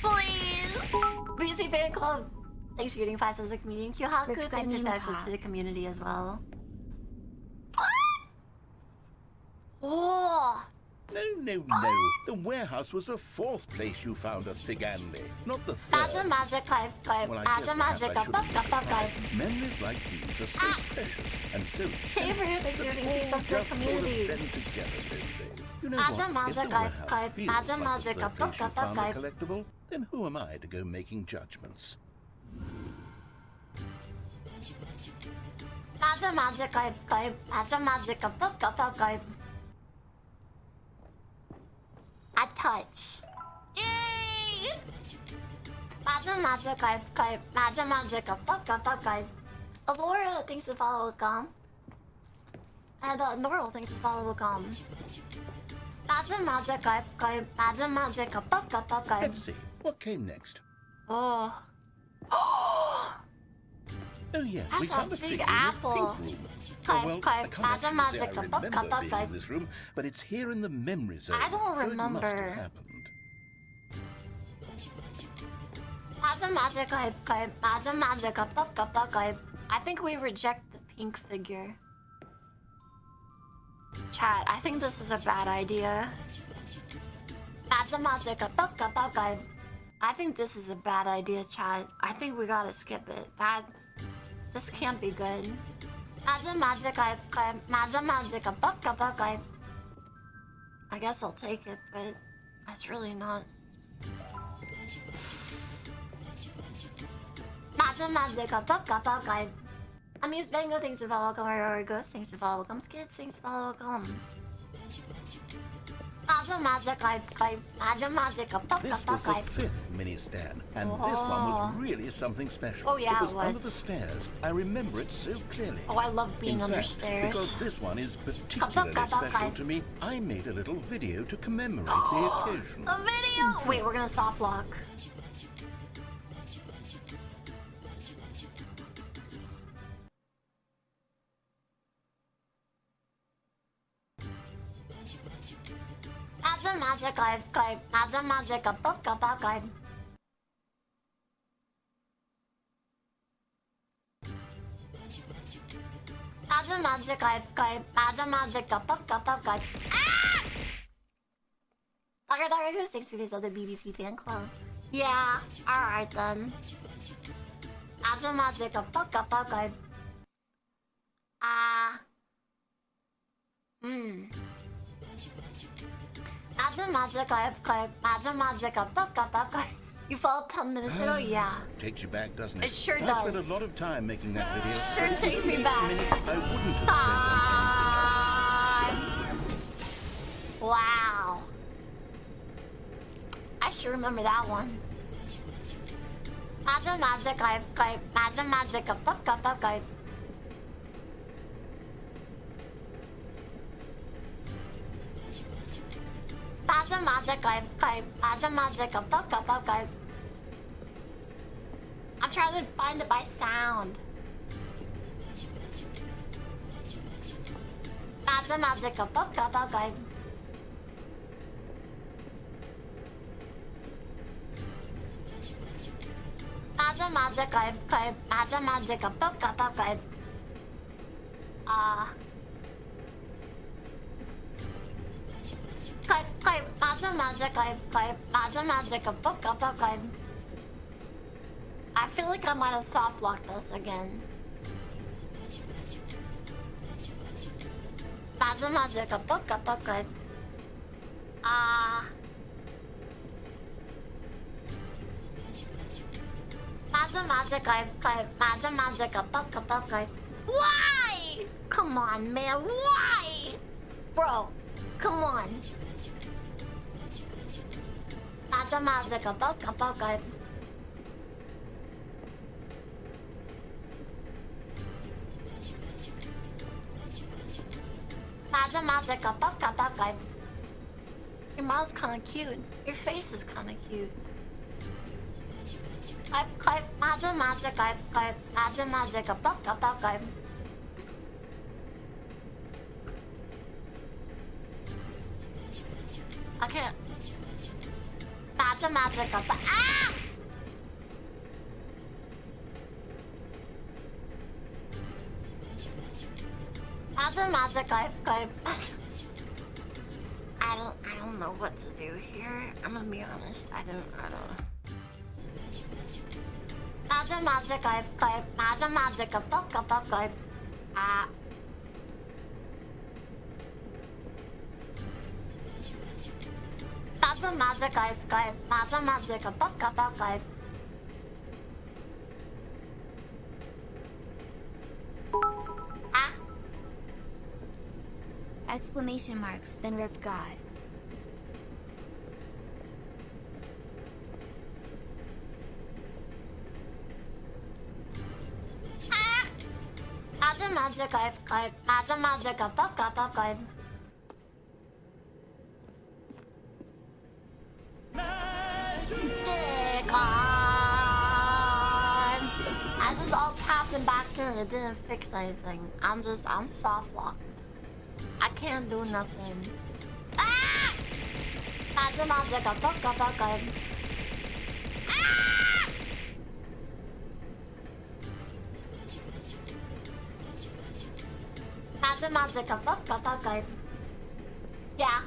A: Please! BC Fan Club! Thanks for getting 5 cents a comedian. Q-Haku, thanks for 5 cents to the community as well. Oh!
D: No. The warehouse was the 4th place you found us, Stanley, not the 3rd. Memories like these are so precious and so
A: Thanks for getting 3 cents to the community.
D: You know what? If the warehouse feels like the 3rd place you found a collectible, then who am I to go making judgments?
A: I touch. Yay! Alora thinks to follow Gum. And Norl thinks to follow Gum.
D: Let's see, what came next?
A: Oh.
D: Oh yes,
A: That's
D: we found
A: a
D: a
A: big
D: figure
A: apple.
D: in the pink room. Oh, well, I can't actually say I remember being in this room, but it's here in the memory zone.
A: I don't
D: so it must have
A: remember.
D: happened.
A: I think we reject the pink figure. Chat, I think this is a bad idea. I think this is a bad idea, chat. I think we gotta skip it. This can't be good. I guess I'll take it, but that's really not. Amis Bango, thanks for follow welcome. Aurora Ghost, thanks for follow welcome. Skids, thanks for follow welcome.
D: This was the 5th mini stand, and this one was really something special.
A: Oh yeah,
D: it was under the stairs. I remember it so clearly.
A: Oh, I love being under
D: stairs. Because this one is particularly special to me, I made a little video to commemorate the occasion.
A: A video? Wait, we're gonna soft lock. Thanks for the BBP fan club. Yeah, alright then. You followed 10 minutes ago? Yeah.
D: Takes you back, doesn't it?
A: It sure
D: I
A: does.
D: spent a lot of time making that video.
A: Sure takes me back.
D: I wouldn't have
A: Wow. I sure remember that one. I'm trying to find it by sound. 맞아 맞아 까빠까빠까. 맞아 맞아 까빠 맞아 맞아 까빠까빠까. 맞아 맞아 까빠 맞아 맞아 까빠까빠까. I feel like I might have soft locked us again. 맞아 맞아 까빠까빠까. 맞아 맞아 맞아 맞아 까빠까빠까. Why? Come on, man. Why? Bro, come on. 맞아 맞아 까빠까빠까. 맞아 맞아 까빠까빠까. Your mouth's kind of cute. Your face is kind of cute. 맞아 맞아 맞아 맞아 까빠까빠까. I can't. 맞아 맞아 까빠. 맞아 맞아 I don't know what to do here. I'm gonna be honest. I don't 맞아 맞아 맞아 맞아 까빠까빠까. 맞아 맞아 맞아 맞아 까빠까빠까.
C: Exclamation marks, then rip God.
A: 맞아 맞아 맞아 맞아 까빠까빠까. I just all tapped and back in. It didn't fix anything. I'm soft locked. I can't do nothing. 맞아 맞아 까빠까빠까. 맞아 맞아 까빠까빠까. Yeah.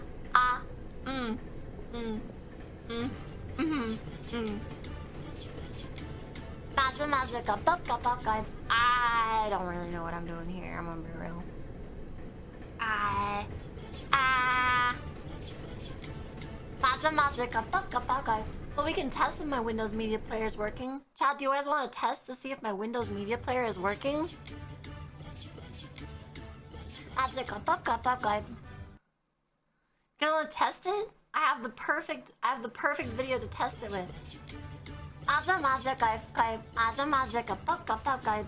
A: 맞아 맞아 까빠까빠까. I don't really know what I'm doing here. I'm gonna be real. 맞아 맞아 까빠까빠까. Well, we can test if my Windows Media Player is working. Chat, do you guys want to test to see if my Windows Media Player is working? 맞아 까빠까빠까. You want to test it? I have the perfect video to test it with. 맞아 맞아 맞아 맞아 까빠까빠까.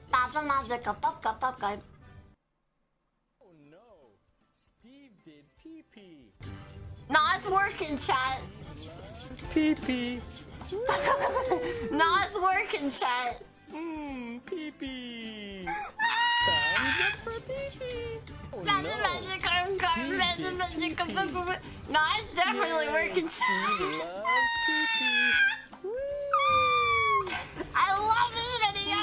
A: 맞아 맞아 까빠까빠까.
M: Oh no, Steve did pee-pee.
A: No, it's working, chat.
M: Pee-pee.
A: No, it's working, chat.
M: Pee-pee. Thumbs up for pee-pee. Oh no,
A: no, it's definitely working, chat.
M: Steve loves pee-pee.
A: I love this video.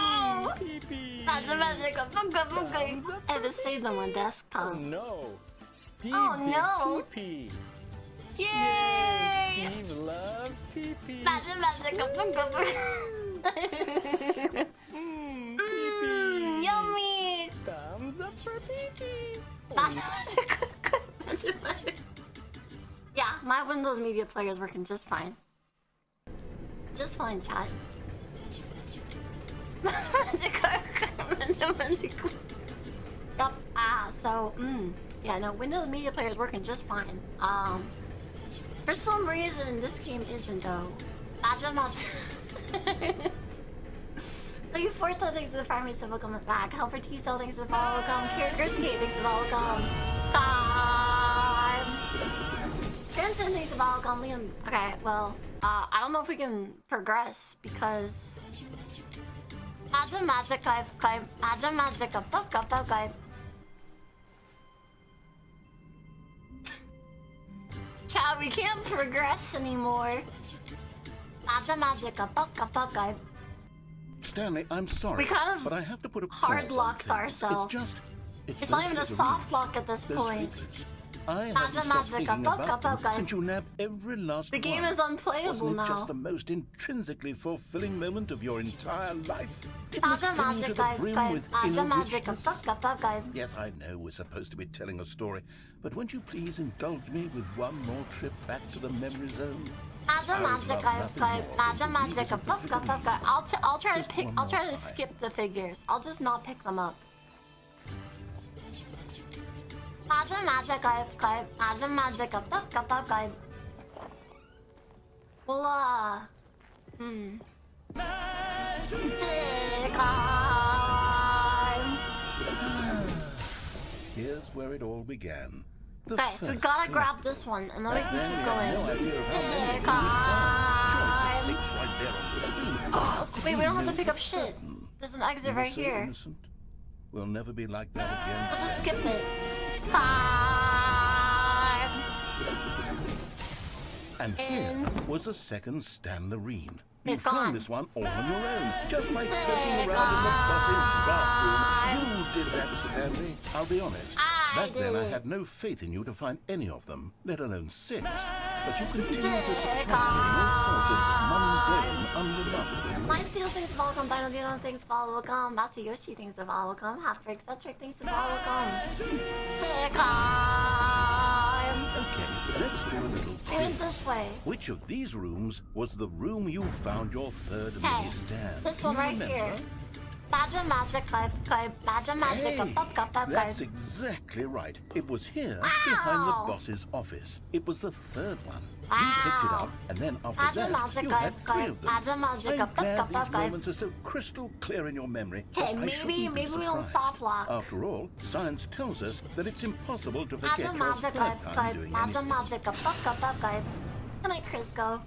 A: 맞아 맞아 까빠까빠까. I have to save them on desktop.
M: Oh no, Steve
A: no.
M: did pee-pee.
A: Yay!
M: Steve loves pee-pee.
A: 맞아 맞아 까빠까빠까. Yummy.
M: Thumbs up for pee-pee.
A: 맞아 맞아. Yeah, my Windows Media Player is working just fine. Just fine, chat. Yup. Yeah, no, Windows Media Player is working just fine. For some reason, this game isn't though. 맞아 맞아. Looking forward to things to the farming, so welcome back. Helper T-Cell, thanks for the follow, welcome. Character Skate, thanks for the follow, welcome. God. Friends saying things about Liam. Okay, well, I don't know if we can progress because magic guide. Chat, we can't progress anymore. Guide.
D: Stanley, I'm sorry,
A: We kind of
D: but I have to put a
A: hard
D: pause on
A: locked
D: things.
A: ourselves.
D: It's
A: not even a soft lock at this
D: There's
A: point.
D: figures. I haven't stopped thinking about them since you nabbed every last
A: The game
D: one.
A: is unplayable
D: Wasn't it
A: now.
D: just the most intrinsically fulfilling moment of your entire life? Didn't it
A: Magic,
D: fill you to the
A: guide,
D: brim
A: guide,
D: with
A: magic,
D: inner
A: magic,
D: richness?
A: guide.
D: Yes, I know we're supposed to be telling a story, but won't you please indulge me with one more trip back to the memory zone?
A: Magic, guide. I'll try to pick. I'll try to skip the figures. I'll just not pick them up. Magic, guide. Well,
D: Here's where it all began. The
A: okay, so we
D: first
A: gotta
D: collapse.
A: grab this one, and then we
D: Back
A: can
D: then,
A: keep
D: we
A: going.
D: had no idea of how many
A: Time.
D: choices right there on the screen.
A: Oh, wait, we don't have to
D: know
A: pick up
D: for
A: shit.
D: certain?
A: There's an exit
D: You were
A: right
D: so
A: here.
D: innocent. We'll never be like that again.
A: We'll just
D: Stanley.
A: skip it. Time.
D: And here was a second Stanlerine. You
A: It's
D: found
A: gone.
D: this one all on your own, just by poking around in the boss's bathroom. You did that, Stanley. I'll be honest. Back then, I had no faith in you to find any of them, let alone 6. But you continued to surprise me in all sorts of mundane, unremarkable
A: Mine Seal thinks of Volcom, Dino Dino thinks of Volcom, Master Yoshi thinks of Volcom, Half Break Cetric thinks of Volcom.
D: Okay, let's do a little
A: Do it this way.
D: Which of these rooms was the room you found your third mini stand?
A: This
D: Can
A: one
D: you
A: right
D: remember?
A: here. Badger magic, badger magic,
D: That's exactly right. It was here, behind the boss's office. It was the third one. You picked it up, and then after that, you had 3 of them. I'm glad these moments are so crystal clear in your memory.
A: Okay,
D: that I shouldn't be
A: maybe we'll
D: surprised.
A: soft lock.
D: After all, science tells us that it's impossible to forget
A: Badger
D: your
A: magic,
D: third time doing
A: badger
D: anything.
A: magic, Good night, Crisco.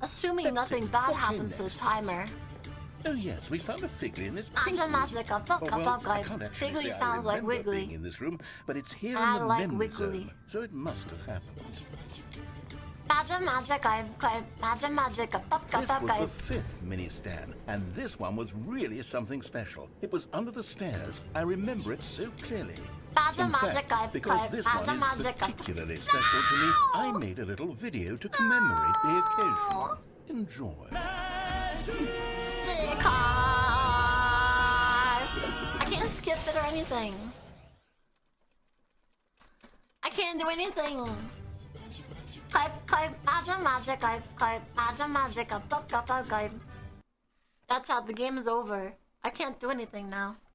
A: Assuming
D: That's
A: nothing
D: it.
A: bad
D: Okay,
A: happens to the
D: next.
A: timer.
D: Oh yes, we found a Figly in this
A: Badger magic,
D: Oh, well, I can't actually
A: Figgly
D: say I
A: sounds like
D: remember being
A: Wiggly.
D: in this room, but it's here
A: I
D: in the
A: like
D: memory
A: Wiggly.
D: zone, so it must have happened.
A: Badger magic, badger magic,
D: This was the 5th mini stand, and this one was really something special. It was under the stairs. I remember it so clearly.
A: Badger
D: In
A: magic,
D: fact, because this one
A: badger
D: is
A: magic.
D: particularly special to me, I made a little video to commemorate the occasion. Enjoy.
A: I can't skip it or anything. I can't do anything. Badger magic, badger magic, That's how the game is over. I can't do anything now.